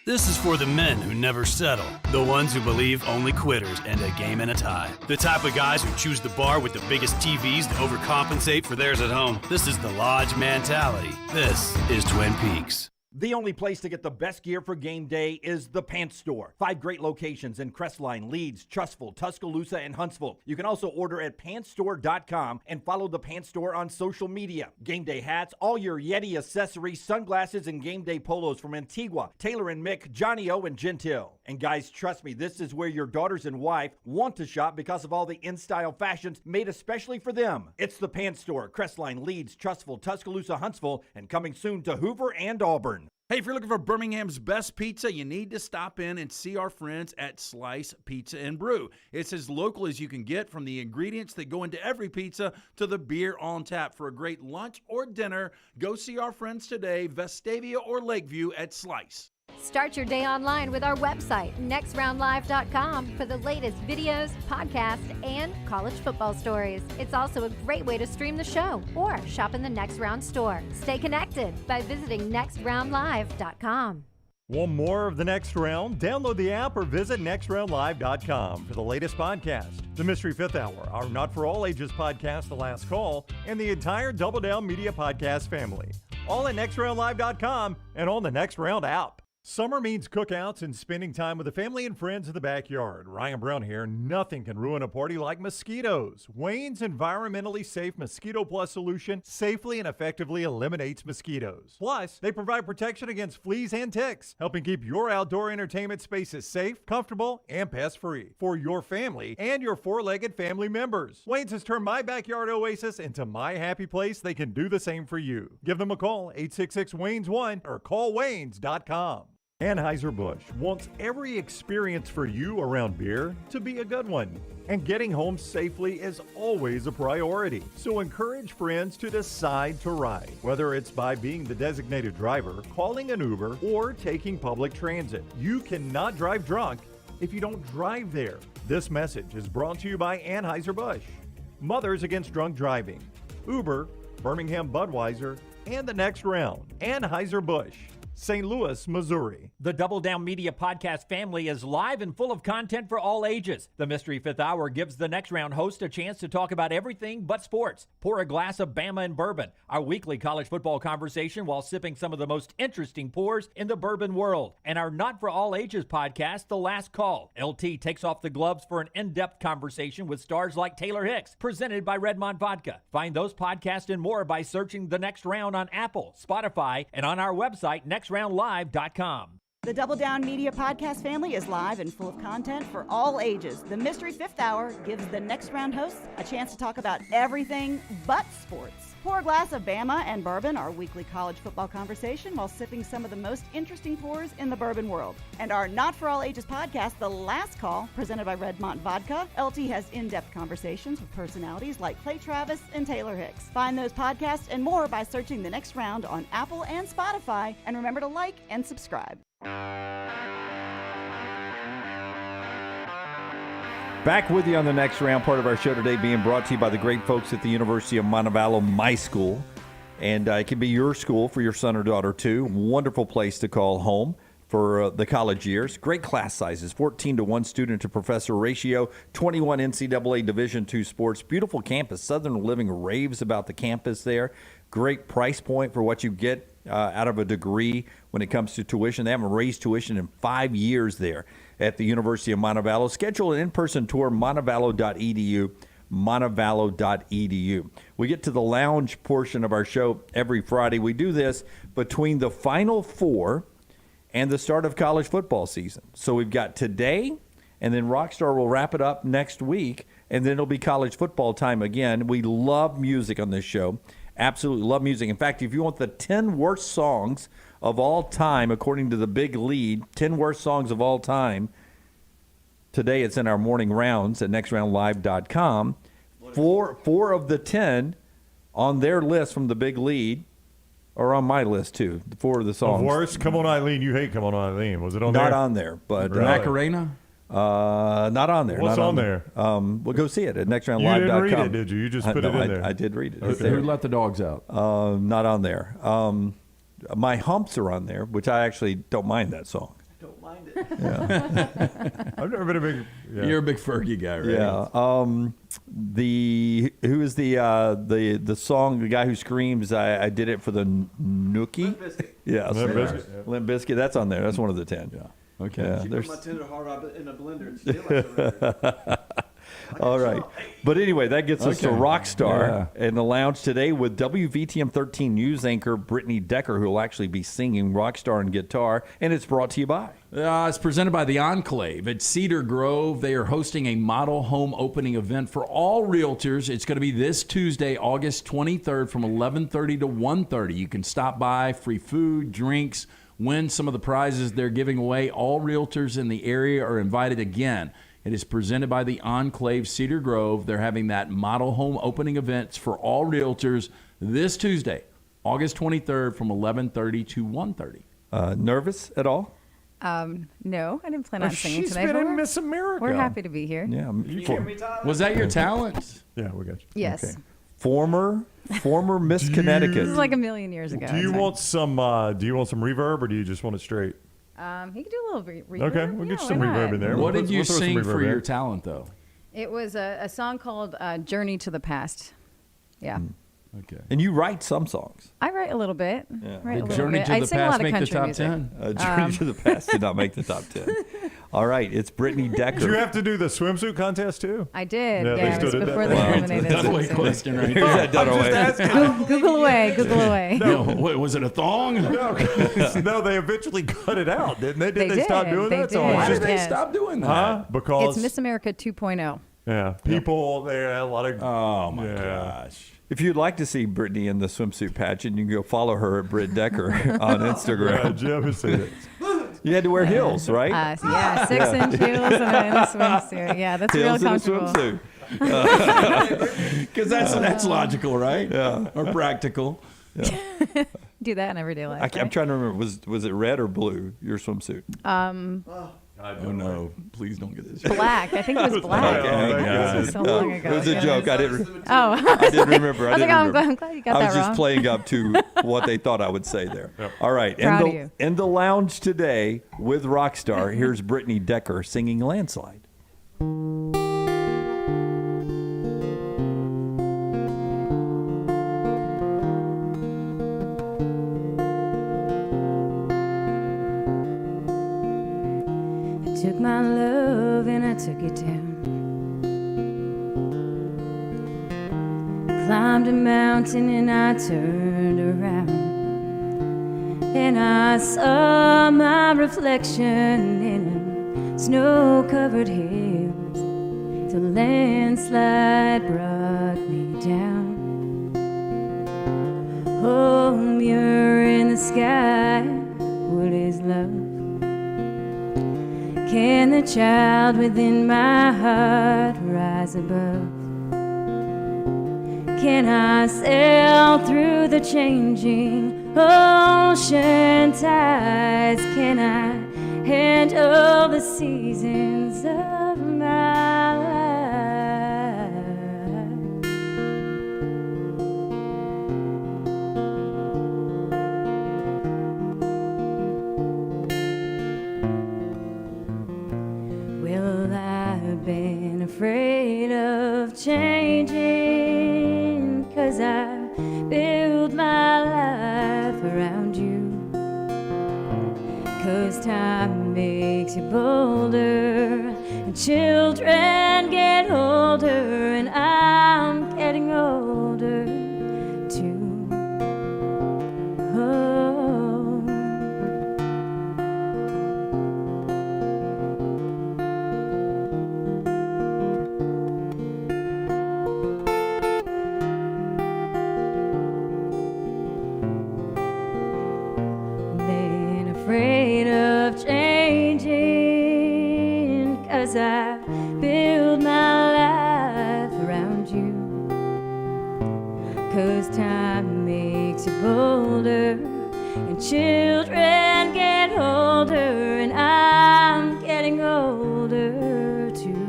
Speaker 20: This is for the men who never settle, the ones who believe only quitters end a game in a tie, the type of guys who choose the bar with the biggest TVs to overcompensate for theirs at home. This is the Lodge mentality. This is Twin Peaks.
Speaker 7: The only place to get the best gear for game day is the Pants Store. 5 great locations in Crestline, Leeds, Trustful, Tuscaloosa, and Huntsville. You can also order at pantsstore.com and follow the Pants Store on social media. Game day hats, all your Yeti accessories, sunglasses, and game day polos from Antigua, Taylor and Mick, Johnny O, and Gentile. And guys, trust me, this is where your daughters and wife want to shop because of all the in-style fashions made especially for them. It's the Pants Store, Crestline, Leeds, Trustful, Tuscaloosa, Huntsville, and coming soon to Hoover and Auburn.
Speaker 8: Hey, if you're looking for Birmingham's best pizza, you need to stop in and see our friends at Slice Pizza and Brew. It's as local as you can get, from the ingredients that go into every pizza to the beer on tap. For a great lunch or dinner, go see our friends today, Vestavia or Lakeview at Slice.
Speaker 11: Start your day online with our website, nextroundlive.com, for the latest videos, podcasts, and college football stories. It's also a great way to stream the show or shop in the Next Round store. Stay connected by visiting nextroundlive.com.
Speaker 2: Want more of the Next Round? Download the app or visit nextroundlive.com for the latest podcast, The Mystery Fifth Hour, our Not For All Ages podcast, The Last Call, and the entire Double Down Media podcast family. All at nextroundlive.com and on the Next Round app. Summer means cookouts and spending time with the family and friends in the backyard. Ryan Brown here. Nothing can ruin a party like mosquitoes. Wayne's environmentally safe Mosquito Plus solution safely and effectively eliminates mosquitoes. Plus, they provide protection against fleas and ticks, helping keep your outdoor entertainment spaces safe, comfortable, and pest-free for your family and your four-legged family members. Wayne's has turned my backyard oasis into my happy place. They can do the same for you. Give them a call, 866-WAYNES1, or callwaynes.com. Anheuser-Busch wants every experience for you around beer to be a good one. And getting home safely is always a priority. So encourage friends to decide to ride, whether it's by being the designated driver, calling an Uber, or taking public transit. You cannot drive drunk if you don't drive there. This message is brought to you by Anheuser-Busch, Mothers Against Drunk Driving, Uber, Birmingham Budweiser, and the Next Round. Anheuser-Busch, St. Louis, Missouri.
Speaker 7: The Double Down Media podcast family is live and full of content for all ages. The Mystery Fifth Hour gives the Next Round host a chance to talk about everything but sports. Pour a glass of Bama and bourbon, our weekly college football conversation while sipping some of the most interesting pours in the bourbon world. And our Not For All Ages podcast, The Last Call. LT takes off the gloves for an in-depth conversation with stars like Taylor Hicks, presented by Redmond Vodka. Find those podcasts and more by searching The Next Round on Apple, Spotify, and on our website, nextroundlive.com.
Speaker 12: The Double Down Media podcast family is live and full of content for all ages. The Mystery Fifth Hour gives the Next Round hosts a chance to talk about everything but sports. Pour a glass of Bama and bourbon, our weekly college football conversation, while sipping some of the most interesting pours in the bourbon world. And our Not For All Ages podcast, The Last Call, presented by Redmont Vodka. LT has in-depth conversations with personalities like Clay Travis and Taylor Hicks. Find those podcasts and more by searching The Next Round on Apple and Spotify. And remember to like and subscribe.
Speaker 1: Back with you on the Next Round, part of our show today being brought to you by the great folks at the University of Montevallo, my school. And it can be your school for your son or daughter, too. Wonderful place to call home for the college years. Great class sizes, 14 to 1 student to professor ratio, 21 NCAA Division II sports. Beautiful campus. Southern Living raves about the campus there. Great price point for what you get out of a degree when it comes to tuition. They haven't raised tuition in 5 years there at the University of Montevallo. Schedule an in-person tour, montevallo.edu, montevallo.edu. We get to the lounge portion of our show every Friday. We do this between the Final Four and the start of college football season. So we've got today, and then Rockstar will wrap it up next week, and then it'll be college football time again. We love music on this show. Absolutely love music. In fact, if you want the 10 worst songs of all time, according to the Big Lead, 10 worst songs of all time, today it's in our morning rounds at nextroundlive.com. Four of the 10 on their list from the Big Lead are on my list, too. 4 of the songs.
Speaker 2: Of worst? Come On Eileen. You hate Come On Eileen. Was it on there?
Speaker 1: Not on there. But
Speaker 2: Really?
Speaker 3: Macarena?
Speaker 1: Not on there.
Speaker 2: What's
Speaker 1: not
Speaker 2: on there?
Speaker 1: Well, go see it at nextroundlive.com.
Speaker 2: You didn't read it, did you? You just put it in there.
Speaker 1: I did read it.
Speaker 2: Okay.
Speaker 1: It's there.
Speaker 3: Who let the dogs out?
Speaker 1: Not on there. My Humps are on there, which I actually don't mind that song.
Speaker 6: Don't mind it.
Speaker 1: Yeah.
Speaker 2: I've never been a big... Yeah.
Speaker 3: You're a big Fergie guy, right?
Speaker 1: Yeah. Who is the song, the guy who screams, I did it for the Nookie?
Speaker 6: Limp Bizkit.
Speaker 1: Yeah.
Speaker 2: Limp Bizkit.
Speaker 1: Limp Bizkit. That's on there. That's one of the 10.
Speaker 3: Yeah. Okay.
Speaker 1: Yeah,
Speaker 6: She
Speaker 1: there's-
Speaker 6: put my tender heart out in a blender and still like the
Speaker 1: All right. But anyway, that gets us to
Speaker 3: Okay.
Speaker 1: Rockstar in the lounge today with WVTM 13 news anchor Brittany Decker, who will actually be singing Rockstar and guitar, and it's brought to you by.
Speaker 3: It's presented by The Enclave at Cedar Grove. They are hosting a model home opening event for all realtors. It's going to be this Tuesday, August 23rd from 11:30 to 1:30. You can stop by, free food, drinks, win some of the prizes they're giving away. All realtors in the area are invited again. It is presented by The Enclave Cedar Grove. They're having that model home opening events for all realtors this Tuesday, August 23rd from 11:30 to 1:30.
Speaker 1: Nervous at all?
Speaker 10: No, I didn't plan on singing
Speaker 2: She's
Speaker 10: today.
Speaker 2: been
Speaker 10: but
Speaker 2: in
Speaker 10: we're-
Speaker 2: Miss America.
Speaker 10: We're happy to be here.
Speaker 1: Yeah.
Speaker 3: Was that your talent?
Speaker 2: Yeah, we got you.
Speaker 10: Yes.
Speaker 1: Okay. Former Miss Connecticut.
Speaker 10: This is like a million years ago.
Speaker 2: Do you
Speaker 10: It's
Speaker 2: want some reverb, or do you just want it straight?
Speaker 10: fine. He could do a little reverb.
Speaker 2: Okay, we'll get
Speaker 10: Yeah,
Speaker 2: some
Speaker 10: why
Speaker 2: reverb
Speaker 10: not?
Speaker 2: in there.
Speaker 3: What
Speaker 2: We'll
Speaker 3: did you
Speaker 2: throw some
Speaker 3: sing
Speaker 2: reverb
Speaker 3: for
Speaker 2: in.
Speaker 3: your talent, though?
Speaker 10: It was a song called Journey to the Past. Yeah.
Speaker 3: Okay.
Speaker 1: And you write some songs.
Speaker 10: I write a little bit.
Speaker 1: Yeah.
Speaker 10: Write a
Speaker 3: Did
Speaker 10: little
Speaker 3: Journey
Speaker 10: bit.
Speaker 3: to
Speaker 10: I
Speaker 3: the
Speaker 10: sing a
Speaker 3: Past
Speaker 10: lot of
Speaker 3: make the
Speaker 10: country
Speaker 3: top
Speaker 10: music.
Speaker 3: 10?
Speaker 1: Journey to the Past did not make the top 10. All right, it's Brittany Decker.
Speaker 2: Did you have to do the swimsuit contest too?
Speaker 10: I did.
Speaker 2: Yeah, they
Speaker 10: Yeah, it was
Speaker 2: stood at
Speaker 10: before
Speaker 2: that.
Speaker 10: they
Speaker 2: Wow.
Speaker 10: eliminated
Speaker 3: Dunaway
Speaker 10: swimsuit.
Speaker 3: question right
Speaker 1: Here's
Speaker 3: there.
Speaker 1: that Dunaway.
Speaker 10: Google away. Google away.
Speaker 3: No, wait, was it a thong?
Speaker 2: No, they eventually cut it out, didn't they?
Speaker 10: They
Speaker 2: Did they stop
Speaker 10: did.
Speaker 2: doing
Speaker 10: They
Speaker 2: that?
Speaker 10: did.
Speaker 3: Why did they
Speaker 10: Yes.
Speaker 3: stop doing that?
Speaker 2: Huh? Because
Speaker 10: It's Miss America 2.0.
Speaker 2: yeah, people there had a lot of.
Speaker 3: Oh my
Speaker 2: Yeah.
Speaker 3: gosh.
Speaker 1: If you'd like to see Brittany in the swimsuit pageant, you can go follow her at Britt Decker on
Speaker 2: Yeah,
Speaker 1: Instagram.
Speaker 2: Jim has seen it.
Speaker 1: You had to wear heels, right?
Speaker 10: Yeah, 6-inch heels and a swimsuit. Yeah, that's
Speaker 1: Heels
Speaker 10: real
Speaker 1: and a
Speaker 10: comfortable.
Speaker 1: swimsuit.
Speaker 3: Because that's logical, right?
Speaker 1: Yeah.
Speaker 3: Or practical.
Speaker 10: Do that in everyday life.
Speaker 1: I'm trying to remember. Was it red or blue? Your swimsuit?
Speaker 3: Oh no! Please don't get this.
Speaker 10: Black. I think it was black.
Speaker 1: Okay.
Speaker 10: So long ago.
Speaker 1: It was a
Speaker 10: Yeah.
Speaker 1: joke. I didn't remember.
Speaker 10: I was like, I'm glad you got
Speaker 1: I
Speaker 10: that
Speaker 1: was just
Speaker 10: wrong.
Speaker 1: playing up to what they thought I would say there. All right.
Speaker 10: Proud of you.
Speaker 1: In the lounge today with Rockstar, here's Brittany Decker singing Landslide.
Speaker 19: I took my love and I took it down. Climbed a mountain and I turned around. and I saw my reflection in snow-covered hills. The landslide brought me down. Oh, mirror in the sky, what is love? Can the child within my heart rise above? Can I sail through the changing ocean tides? Can I handle the seasons of my life? Well, I've been afraid of changing, 'cause I build my life around you. 'Cause time makes you bolder, and children get older, and I'm getting older too. Oh. Been afraid of changing, 'cause I build my life around you. 'Cause time makes you bolder, and children get older, and I'm getting older too.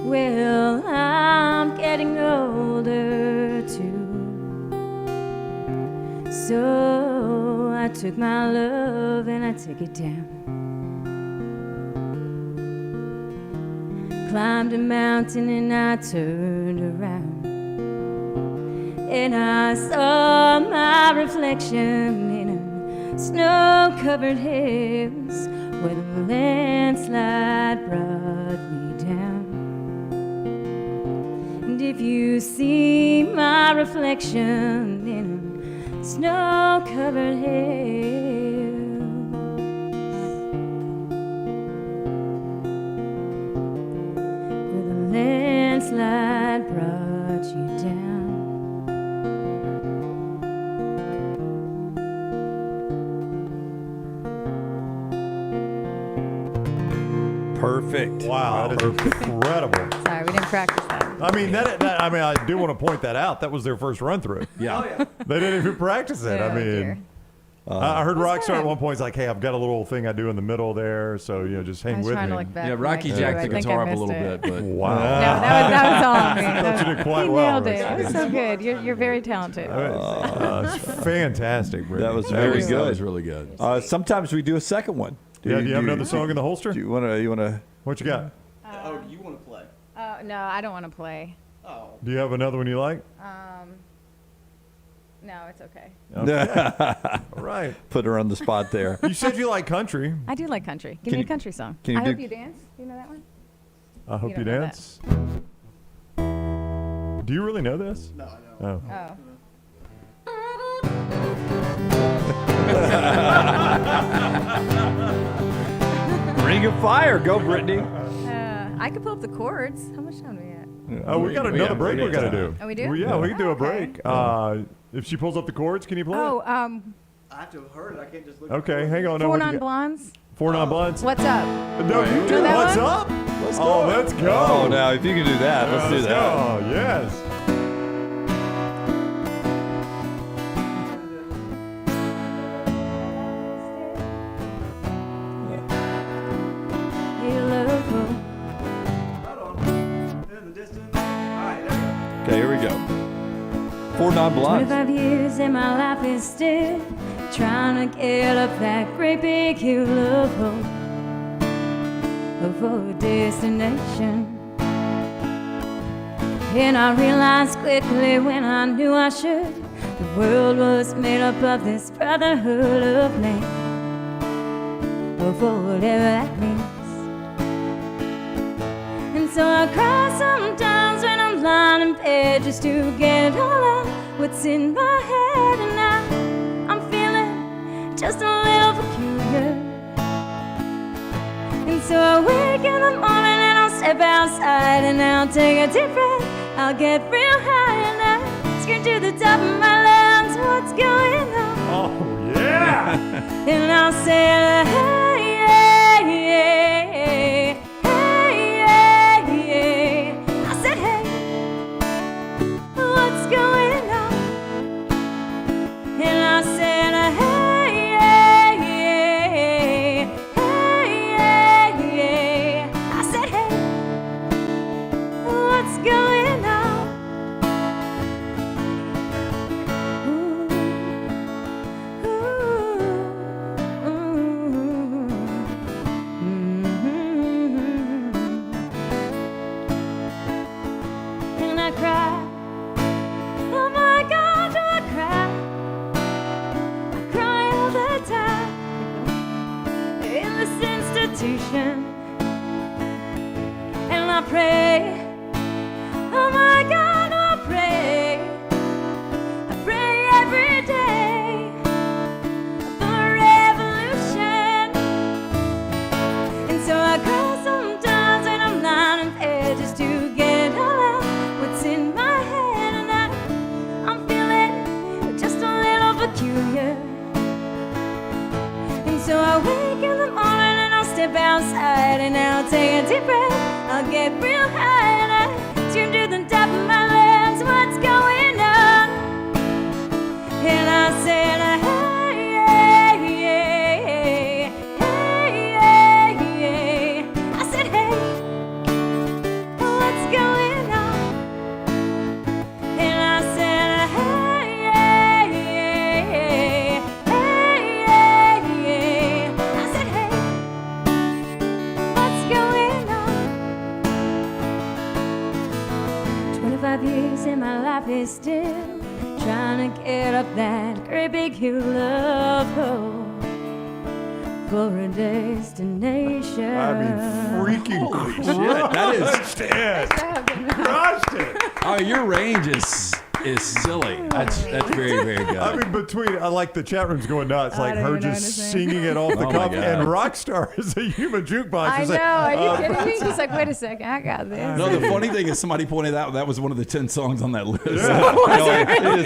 Speaker 19: Well, I'm getting older too. So I took my love and I took it down. Climbed a mountain and I turned around, and I saw my reflection in snow-covered hills where the landslide brought me down. And if you see my reflection in snow-covered hills, where the landslide brought you down.
Speaker 1: Perfect.
Speaker 2: Wow, that is incredible.
Speaker 10: Sorry, we didn't practice that.
Speaker 2: I mean, I do want to point that out. That was their first run through.
Speaker 3: Yeah.
Speaker 10: Oh, yeah.
Speaker 2: They didn't even practice it.
Speaker 10: Oh,
Speaker 2: I mean,
Speaker 10: dear.
Speaker 2: I heard
Speaker 10: That's
Speaker 2: Rockstar at
Speaker 10: good.
Speaker 2: one point. He's like, "Hey, I've got a little thing I do in the middle there, so just hang
Speaker 10: I was
Speaker 2: with
Speaker 10: trying
Speaker 2: me."
Speaker 10: to look back
Speaker 3: Yeah,
Speaker 10: at
Speaker 3: Rocky
Speaker 10: my
Speaker 3: jacked
Speaker 10: shoe.
Speaker 3: the
Speaker 10: I think
Speaker 3: guitar
Speaker 10: I
Speaker 3: up a
Speaker 10: missed
Speaker 3: little
Speaker 10: it.
Speaker 3: bit, but
Speaker 2: wow.
Speaker 10: No, that was all on me.
Speaker 2: I thought you did quite
Speaker 10: he
Speaker 2: well.
Speaker 10: nailed it. It was so good. You're very talented.
Speaker 2: It's fantastic, Brittany.
Speaker 1: That was very good.
Speaker 3: That was really good.
Speaker 1: Sometimes we do a second one.
Speaker 2: Do you have another song in the holster?
Speaker 1: Do you want to?
Speaker 2: What you got?
Speaker 5: Oh, do you want to play?
Speaker 10: No, I don't want to play.
Speaker 5: Oh.
Speaker 2: Do you have another one you like?
Speaker 10: No, it's okay.
Speaker 2: All right.
Speaker 1: Put her on the spot there.
Speaker 2: You said you like country.
Speaker 10: I do like country. Give
Speaker 1: Can
Speaker 10: me
Speaker 1: you-
Speaker 10: a country song.
Speaker 1: can you
Speaker 10: I
Speaker 1: do-
Speaker 10: Hope You Dance. Do you know that one?
Speaker 2: I hope you
Speaker 10: don't know
Speaker 2: dance. Do you really know this?
Speaker 5: No, I don't.
Speaker 2: Oh.
Speaker 10: Oh.
Speaker 1: Ring of Fire. Go, Brittany.
Speaker 10: I could pull up the chords. How much time do we have?
Speaker 2: Oh, we got another break we got to do.
Speaker 10: Oh, we do?
Speaker 2: Well, yeah, we can do a
Speaker 10: Okay.
Speaker 2: break. If she pulls up the chords, can you play
Speaker 10: Oh,
Speaker 2: it?
Speaker 5: I have to have heard it. I can't just look.
Speaker 2: Okay, hang on. No,
Speaker 10: Four
Speaker 2: what do you got?
Speaker 10: Non-Blondes.
Speaker 2: Four Non-Blondes?
Speaker 10: What's up?
Speaker 2: No, you do.
Speaker 10: that
Speaker 2: What's
Speaker 10: one?
Speaker 2: up?
Speaker 1: Let's
Speaker 2: Oh,
Speaker 1: go.
Speaker 2: let's go.
Speaker 1: Oh, now if you can do that, let's do that.
Speaker 2: Oh, yes.
Speaker 19: Hey, local.
Speaker 1: Okay, here we go. Four Non-Blondes.
Speaker 19: 25 years and my life is still trying to get up that great big hill of hope for a destination. And I realized quickly when I knew I should, the world was made up of this brotherhood of man, for whatever that means. And so I cry sometimes when I'm lying in bed just to get it all out what's in my head. And just a little peculiar. And so I wake in the morning and I'll step outside and I'll take a deep breath. I'll get real high and I scream to the top of my lungs, what's going on?
Speaker 2: Oh, yeah!
Speaker 19: And I'll say, hey, yeah, yeah, hey, yeah, yeah. I said, hey, what's going on? And I said, hey, yeah, yeah, hey, yeah, yeah. I said, hey, what's going on? And I cry, oh my God, do I cry? I cry all the time in this institution. And I pray, oh my God, I pray every day for revolution. And so I cry sometimes when I'm lying in bed just to get all out what's in my head. And I'm feeling just a little peculiar. And so I wake in the morning and I'll step outside and I'll take a deep breath. I'll get real high and I scream to the top of my lungs, what's going on? And I said, hey, yeah, yeah, hey, yeah, yeah. I said, hey, what's going on? And I said, hey, yeah, yeah, hey, yeah, yeah. I said, hey, what's going on? 25 years in my life is still trying to get up that great big hill of hope for a destination.
Speaker 2: I mean, freaking
Speaker 3: Shit, that is.
Speaker 2: Crushed it.
Speaker 3: Oh, your range is silly. That's very, very good.
Speaker 2: I mean, between, I like the chat room's going nuts, like her just singing it off the
Speaker 3: Oh,
Speaker 2: cuff,
Speaker 3: my God.
Speaker 2: and Rockstar is a human jukebox.
Speaker 10: I
Speaker 2: It's
Speaker 10: know.
Speaker 2: like,
Speaker 10: Are you kidding me? She's like, wait a second, I got this.
Speaker 3: No, the funny thing is somebody pointed out that was one of the 10 songs on that list.
Speaker 1: It is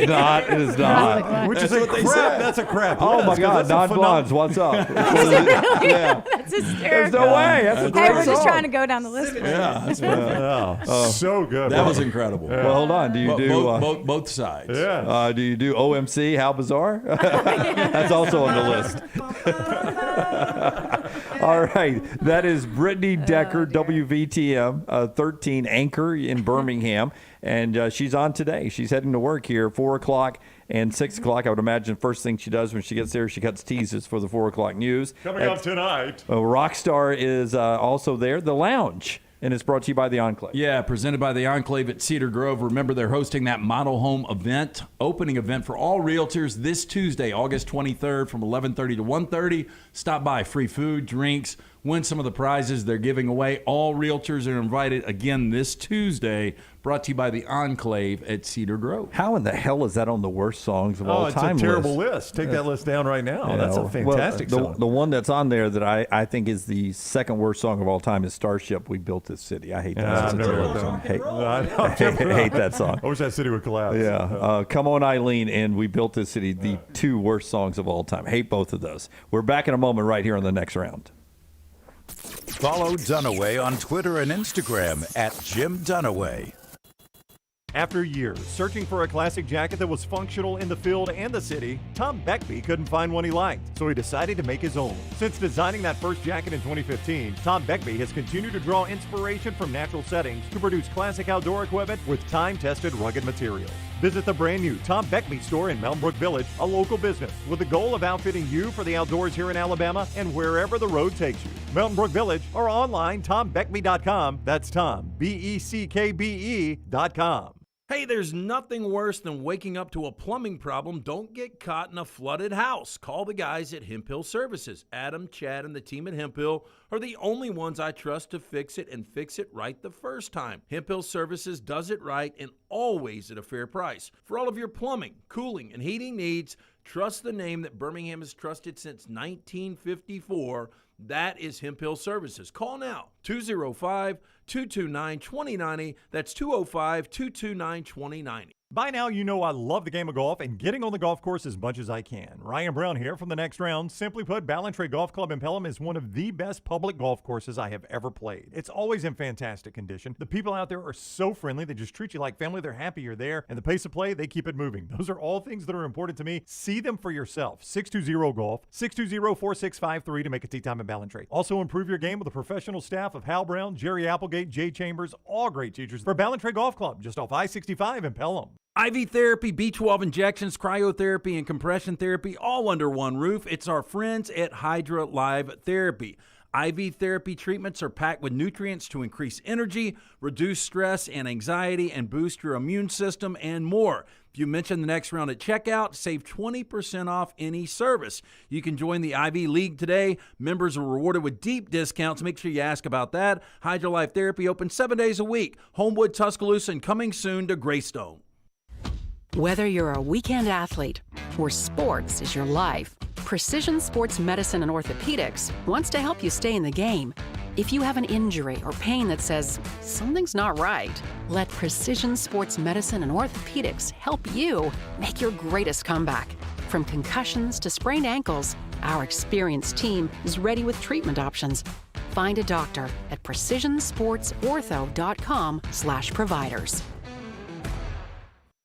Speaker 1: not. It is not.
Speaker 2: Which is
Speaker 3: That's
Speaker 2: a
Speaker 3: what they
Speaker 2: crap.
Speaker 3: said.
Speaker 2: That's a crap.
Speaker 1: Oh
Speaker 2: list,
Speaker 1: my
Speaker 2: 'cause
Speaker 1: God,
Speaker 2: that's a
Speaker 1: non-blondes, what's up?
Speaker 2: Yeah.
Speaker 10: That's
Speaker 1: There's
Speaker 10: hysterical.
Speaker 1: no way. That's a
Speaker 10: Hey,
Speaker 1: great
Speaker 10: we're just
Speaker 1: song.
Speaker 10: trying to go down the list.
Speaker 3: Yeah, that's perfect.
Speaker 2: So good.
Speaker 3: That was incredible.
Speaker 1: Well, hold on. Do you do
Speaker 3: both sides?
Speaker 2: Yeah.
Speaker 1: do you do OMC? How bizarre? That's also on the list. All right, that is Brittany Decker, WVTM 13 anchor in Birmingham, and she's on today. She's heading to work here 4 o'clock and 6 o'clock. I would imagine first thing she does when she gets there, she cuts teases for the 4 o'clock news.
Speaker 2: Coming up tonight.
Speaker 1: Rockstar is also there. The Lounge. And it's brought to you by the Enclave.
Speaker 3: Yeah, presented by the Enclave at Cedar Grove. Remember, they're hosting that model home event, opening event for all realtors this Tuesday, August 23rd from 11:30 to 1:30. Stop by, free food, drinks, win some of the prizes they're giving away. All realtors are invited again this Tuesday, brought to you by the Enclave at Cedar Grove.
Speaker 1: How in the hell is that on the worst songs of all time
Speaker 2: it's a terrible list. Take that list down right now.
Speaker 1: You
Speaker 2: That's
Speaker 1: know,
Speaker 2: a fantastic
Speaker 1: well,
Speaker 2: song.
Speaker 1: the one that's on there that I think is the second worst song of all time is Starship, We Built This City. I hate that.
Speaker 2: Yeah,
Speaker 1: That's
Speaker 2: I've
Speaker 1: a
Speaker 2: never
Speaker 1: terrible
Speaker 2: heard
Speaker 1: song.
Speaker 2: that.
Speaker 1: Hate that song.
Speaker 2: I wish that city would collapse.
Speaker 1: Yeah. Come On Eileen and We Built This City, the two worst songs of all time. Hate both of those. We're back in a moment right here on the next round.
Speaker 4: Follow Dunaway on Twitter and Instagram at Jim Dunaway.
Speaker 2: After years searching for a classic jacket that was functional in the field and the city, Tom Beckby couldn't find one he liked, so he decided to make his own. Since designing that first jacket in 2015, Tom Beckby has continued to draw inspiration from natural settings to produce classic outdoor equipment with time-tested rugged materials. Visit the brand new Tom Beckby store in Mountain Brook Village, a local business with the goal of outfitting you for the outdoors here in Alabama and wherever the road takes you. Mountain Brook Village or online tombeckby.com. That's Tom, BECKBE.com.
Speaker 8: Hey, there's nothing worse than waking up to a plumbing problem. Don't get caught in a flooded house. Call the guys at Hemp Hill Services. Adam, Chad, and the team at Hemp Hill are the only ones I trust to fix it and fix it right the first time. Hemp Hill Services does it right and always at a fair price. For all of your plumbing, cooling, and heating needs, Trust the name that Birmingham has trusted since 1954. That is Hemp Hill Services. Call now, 205-229-2090. That's 205-229-2090.
Speaker 2: By now, you know I love the game of golf and getting on the golf course as much as I can. Ryan Brown here from the Next Round. Simply put, Ballantrae Golf Club in Pelham is one of the best public golf courses I have ever played. It's always in fantastic condition. The people out there are so friendly. They just treat you like family. They're happy you're there. And the pace of play, they keep it moving. Those are all things that are important to me. See them for yourself. 620-GOLF, 620-4653 to make a tee time at Ballantrae. Also improve your game with a professional staff of Hal Brown, Jerry Applegate, Jay Chambers, all great teachers for Ballantrae Golf Club, just off I-65 in Pelham.
Speaker 8: IV therapy, B12 injections, cryotherapy, and compression therapy all under one roof. It's our friends at Hydra Live Therapy. IV therapy treatments are packed with nutrients to increase energy, reduce stress and anxiety, and boost your immune system, and more. If you mention the Next Round at checkout, save 20% off any service. You can join the IV League today. Members are rewarded with deep discounts. Make sure you ask about that. Hydra Life Therapy open 7 days a week. Homewood, Tuscaloosa, and coming soon to Greystone.
Speaker 14: Whether you're a weekend athlete or sports is your life, Precision Sports Medicine and Orthopedics wants to help you stay in the game. If you have an injury or pain that says something's not right, let Precision Sports Medicine and Orthopedics help you make your greatest comeback. From concussions to sprained ankles, our experienced team is ready with treatment options. Find a doctor at precisionsportsortho.com/providers.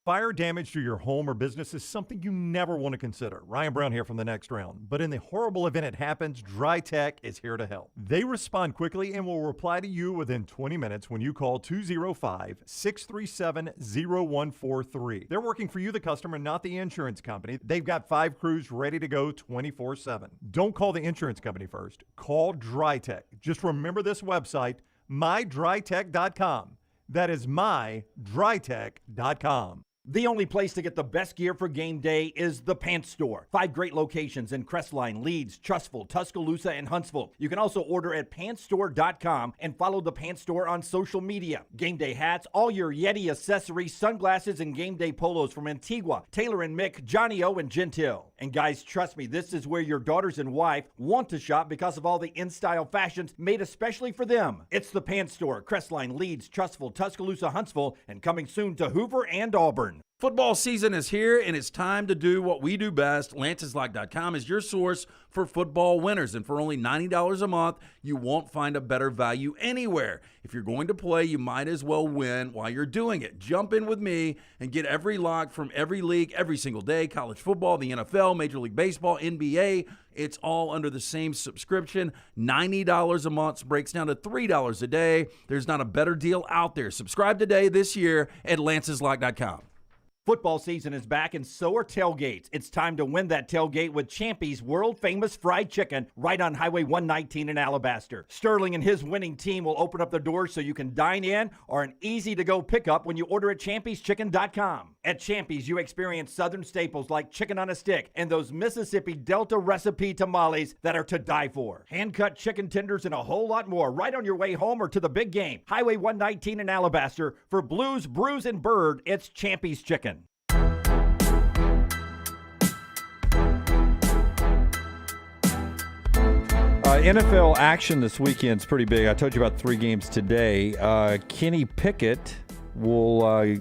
Speaker 2: Fire damage to your home or business is something you never want to consider. Ryan Brown here from the Next Round. But in the horrible event it happens, Dry Tech is here to help. They respond quickly and will reply to you within 20 minutes when you call 205-637-0143. They're working for you, the customer, not the insurance company. They've got 5 crews ready to go 24/7. Don't call the insurance company first. Call Dry Tech. Just remember this website, mydrytech.com. That is mydrytech.com.
Speaker 7: The only place to get the best gear for game day is the Pants Store. 5 great locations in Crestline, Leeds, Trustful, Tuscaloosa, and Huntsville. You can also order at pantsstore.com and follow the Pants Store on social media. Game day hats, all your Yeti accessories, sunglasses, and game day polos from Antigua, Taylor and Mick, Johnny O, and Gentile. And guys, trust me, this is where your daughters and wife want to shop because of all the in-style fashions made especially for them. It's the Pants Store, Crestline, Leeds, Trustful, Tuscaloosa, Huntsville, and coming soon to Hoover and Auburn.
Speaker 8: Football season is here, and it's time to do what we do best. LancesLock.com is your source for football winners, and for only $90 a month, you won't find a better value anywhere. If you're going to play, you might as well win while you're doing it. Jump in with me and get every lock from every league every single day. College football, the NFL, Major League Baseball, NBA. It's all under the same subscription. $90 a month breaks down to $3 a day. There's not a better deal out there. Subscribe today this year at LancesLock.com.
Speaker 7: Football season is back, and so are tailgates. It's time to win that tailgate with Champy's world-famous fried chicken right on Highway 119 in Alabaster. Sterling and his winning team will open up the doors so you can dine in or an easy-to-go pickup when you order at champyschicken.com. At Champy's, you experience southern staples like chicken on a stick and those Mississippi Delta recipe tamales that are to die for. Hand-cut chicken tenders and a whole lot more right on your way home or to the big game. Highway 119 in Alabaster. For Blues, Brews, and Bird, it's Champy's Chicken.
Speaker 1: NFL action this weekend is pretty big. I told you about 3 games today. Kenny Pickett will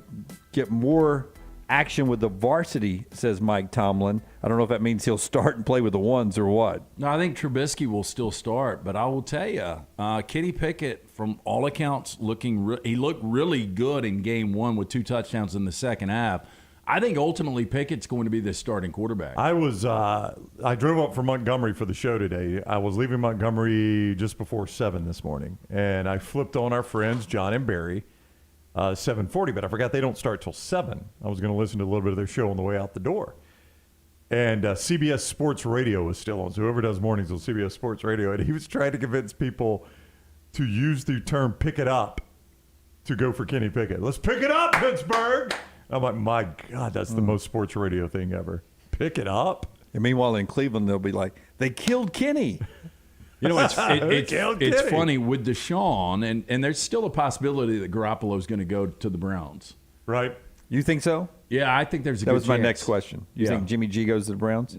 Speaker 1: get more action with the varsity, says Mike Tomlin. I don't know if that means he'll start and play with the ones or what.
Speaker 3: No, I think Trubisky will still start, but I will tell you, Kenny Pickett, from all accounts, he looked really good in game 1 with 2 touchdowns in the second half. I think ultimately Pickett's going to be the starting quarterback.
Speaker 2: I drove up from Montgomery for the show today. I was leaving Montgomery just before 7 this morning, and I flipped on our friends John and Barry, 7:40, but I forgot they don't start till 7. I was going to listen to a little bit of their show on the way out the door. And CBS Sports Radio was still on, so whoever does mornings on CBS Sports Radio, and he was trying to convince people to use the term pick it up to go for Kenny Pickett. Let's pick it up, Pittsburgh! I'm like, my God, that's the most sports radio thing ever. Pick it up.
Speaker 1: And meanwhile, in Cleveland, they'll be like, they killed Kenny.
Speaker 3: You know, it's funny with Deshaun, and there's still a possibility that Garoppolo's going to go to the Browns.
Speaker 2: Right.
Speaker 1: You think so?
Speaker 3: Yeah, I think there's a
Speaker 1: That
Speaker 3: good
Speaker 1: was my
Speaker 3: chance.
Speaker 1: next question. You think Jimmy G goes to the Browns?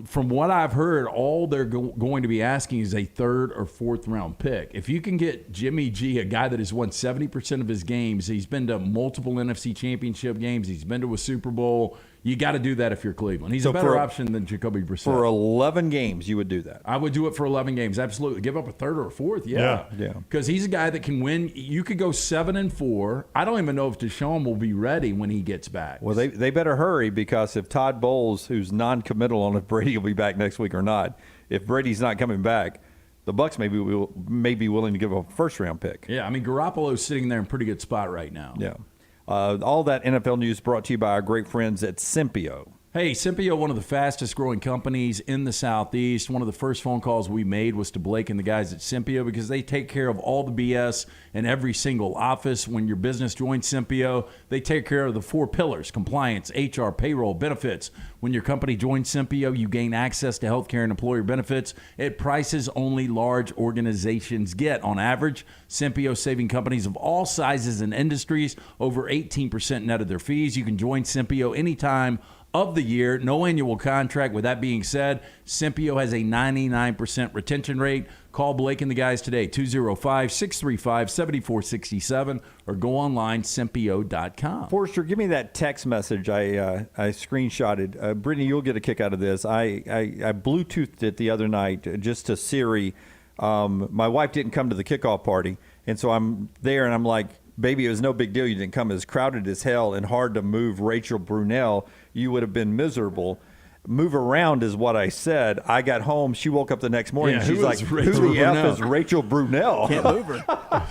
Speaker 3: From what I've heard, all they're going to be asking is a third or fourth round pick. If you can get Jimmy G, a guy that has won 70% of his games, he's been to multiple NFC championship games, he's been to a Super Bowl. You got to do that if you're Cleveland. He's a better option than Jacoby Brissett.
Speaker 1: For 11 games, you would do that.
Speaker 3: I would do it for 11 games. Absolutely. Give up a third or a fourth. Yeah. Because he's a guy that can win. You could go 7-4. I don't even know if Deshaun will be ready when he gets back.
Speaker 1: Well, they better hurry, because if Todd Bowles, who's non-committal on if Brady will be back next week or not, if Brady's not coming back, the Bucs may be willing to give up a first-round pick.
Speaker 3: Yeah, I mean, Garoppolo's sitting there in a pretty good spot right now.
Speaker 1: Yeah. All that NFL news brought to you by our great friends at Simpio.
Speaker 3: Hey, Simpio, one of the fastest growing companies in the Southeast. One of the first phone calls we made was to Blake and the guys at Simpio, because they take care of all the BS in every single office. When your business joins Simpio, they take care of the 4 pillars: compliance, HR, payroll, benefits. When your company joins Simpio, you gain access to healthcare and employer benefits at prices only large organizations get. On average, Simpio saving companies of all sizes and industries over 18% net of their fees. You can join Simpio anytime of the year. No annual contract. With that being said, Simpio has a 99% retention rate. Call Blake and the guys today, 205-635-7467, or go online, Simpio.com.
Speaker 1: Forrester, give me that text message I screenshotted. Brittany, you'll get a kick out of this. I Bluetoothed it the other night just to Siri. My wife didn't come to the kickoff party, and so I'm there, and I'm like, baby, it was no big deal. You didn't come. It was crowded as hell and hard to move Rachel Brunell. You would have been miserable. Move around is what I said. I got home. She woke up the next morning.
Speaker 3: Yeah,
Speaker 1: She's like, who the F is Rachel Brunell?
Speaker 6: Can't move her.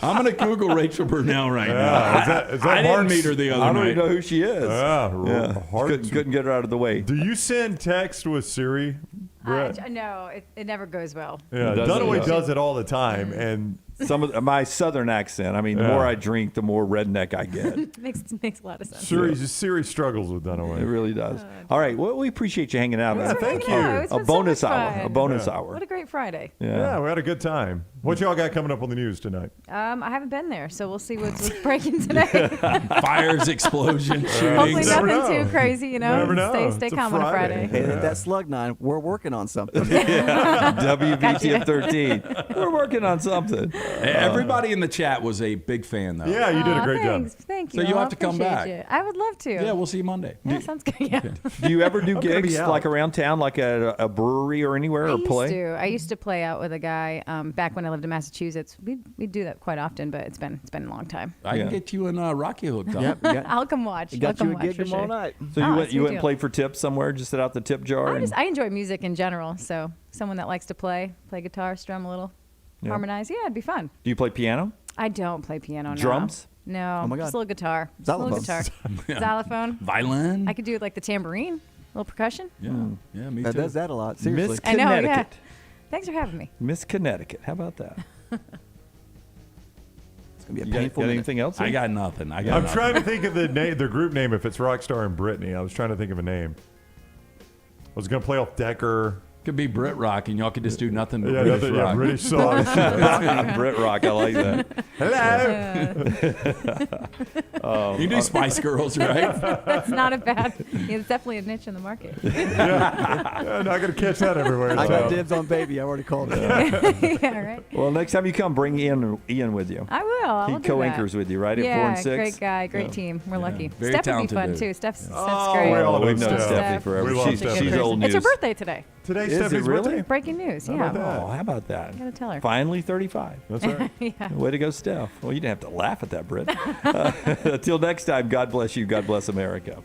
Speaker 3: I'm going to Google Rachel Brunell right now.
Speaker 2: Is that
Speaker 3: I didn't
Speaker 2: Mark's-
Speaker 3: meet her the other
Speaker 1: I don't
Speaker 3: night.
Speaker 1: even know who she is.
Speaker 2: Yeah.
Speaker 1: Couldn't get her out of the way.
Speaker 2: Do you send text with Siri, Brett?
Speaker 10: No, it never goes well.
Speaker 2: Yeah, Dunaway does it all the time, and
Speaker 1: some of my southern accent. I mean, the more I drink, the more redneck I get.
Speaker 10: makes a lot of sense.
Speaker 2: Siri struggles with Dunaway.
Speaker 1: It really does. All right. Well, we appreciate you hanging out.
Speaker 2: Yeah, thank you.
Speaker 10: It's
Speaker 1: A
Speaker 10: been so
Speaker 1: bonus
Speaker 10: much
Speaker 1: hour.
Speaker 10: fun.
Speaker 1: A bonus hour.
Speaker 10: What a great Friday.
Speaker 2: Yeah, we had a good time. What y'all got coming up on the news tonight?
Speaker 10: I haven't been there, so we'll see what's breaking today.
Speaker 3: Fires, explosions, shootings.
Speaker 10: Hopefully
Speaker 6: Never
Speaker 10: nothing
Speaker 6: know.
Speaker 10: too crazy, you know.
Speaker 2: Never know.
Speaker 10: Stay
Speaker 2: It's a
Speaker 10: calm on a Friday.
Speaker 6: Hey, that slug 9, we're working on something.
Speaker 1: WBTF 13. We're working on something.
Speaker 3: Everybody in the chat was a big fan, though.
Speaker 2: Yeah, you did a great
Speaker 10: Thanks.
Speaker 2: job.
Speaker 10: Thank you.
Speaker 3: So you'll
Speaker 10: I
Speaker 3: have to come
Speaker 10: appreciate
Speaker 3: back.
Speaker 10: you. I would love to.
Speaker 3: Yeah, we'll see you Monday.
Speaker 10: Yeah, sounds good. Yeah.
Speaker 1: Do you ever do
Speaker 2: I'm gonna be
Speaker 1: gigs
Speaker 2: out.
Speaker 1: like around town, like at a brewery or anywhere, or play?
Speaker 10: I used to play out with a guy back when I lived in Massachusetts. We do that quite often, but it's been a long time.
Speaker 3: I can get you in Rocky hooked up.
Speaker 6: Yep,
Speaker 10: I'll come watch.
Speaker 6: You got
Speaker 10: I'll
Speaker 6: you
Speaker 10: come
Speaker 6: a
Speaker 10: watch
Speaker 6: gig
Speaker 10: for
Speaker 6: tomorrow
Speaker 10: sure.
Speaker 6: night.
Speaker 1: So
Speaker 10: Oh,
Speaker 1: you
Speaker 10: sweet
Speaker 1: went and
Speaker 10: deal.
Speaker 1: played for tips somewhere, just sit out the tip jar?
Speaker 10: I enjoy music in general, so someone that likes to play guitar, strum a little, harmonize. Yeah, it'd be fun.
Speaker 1: Do you play piano?
Speaker 10: I don't play piano.
Speaker 1: Drums?
Speaker 10: No.
Speaker 6: Oh my
Speaker 10: Just
Speaker 6: God.
Speaker 10: a little guitar. Just a little guitar. Xylophone.
Speaker 3: Violin.
Speaker 10: I could do like the tambourine, little percussion.
Speaker 3: Yeah, me
Speaker 6: That
Speaker 3: too.
Speaker 6: does that a lot. Seriously.
Speaker 1: Miss
Speaker 10: I know. Yeah.
Speaker 1: Connecticut.
Speaker 10: Thanks for having me.
Speaker 1: Miss Connecticut. How about that?
Speaker 6: It's gonna be a
Speaker 1: You got
Speaker 6: painful minute.
Speaker 1: anything else?
Speaker 3: I got nothing.
Speaker 2: I'm trying to think of the group name if it's Rockstar and Brittany. I was trying to think of a name. I was going to play off Decker.
Speaker 3: Could be Brit Rock, and y'all could just do nothing but
Speaker 2: Yeah,
Speaker 3: British
Speaker 2: nothing- yeah,
Speaker 3: rock.
Speaker 2: British songs.
Speaker 1: Brit Rock. I like that.
Speaker 2: Hello.
Speaker 3: You do Spice Girls, right?
Speaker 10: That's not a bad. Yeah, it's definitely a niche in the market.
Speaker 2: Yeah, not going to catch that everywhere.
Speaker 6: I got
Speaker 2: so.
Speaker 6: dibs on baby. I already called it.
Speaker 10: Yeah, right.
Speaker 1: Well, next time you come, bring Ian with you.
Speaker 10: I will. I
Speaker 1: He
Speaker 10: will do
Speaker 1: co-anchors
Speaker 10: that.
Speaker 1: with you, right? At 4
Speaker 10: Yeah,
Speaker 1: and 6?
Speaker 10: great guy, great
Speaker 1: Yeah.
Speaker 10: team. We're lucky.
Speaker 3: Very
Speaker 10: Steph would be
Speaker 3: talented
Speaker 10: fun
Speaker 3: dude.
Speaker 10: too. Steph's
Speaker 2: Oh,
Speaker 10: great.
Speaker 2: we all
Speaker 1: We've
Speaker 2: know
Speaker 1: known
Speaker 2: Steph.
Speaker 1: Stephanie forever.
Speaker 2: We love
Speaker 1: She's
Speaker 2: Stephanie.
Speaker 1: old news.
Speaker 10: It's her birthday today.
Speaker 2: Today's
Speaker 1: Is it
Speaker 2: Stephanie's
Speaker 1: really?
Speaker 2: birthday?
Speaker 10: Breaking news.
Speaker 2: How
Speaker 10: Yeah.
Speaker 2: about that?
Speaker 1: Oh, how about that?
Speaker 10: Gotta tell her.
Speaker 1: Finally 35.
Speaker 2: That's right.
Speaker 10: Yeah.
Speaker 1: Way to go, Steph. Well, you didn't have to laugh at that, Britt. Until next time, God bless you. God bless America.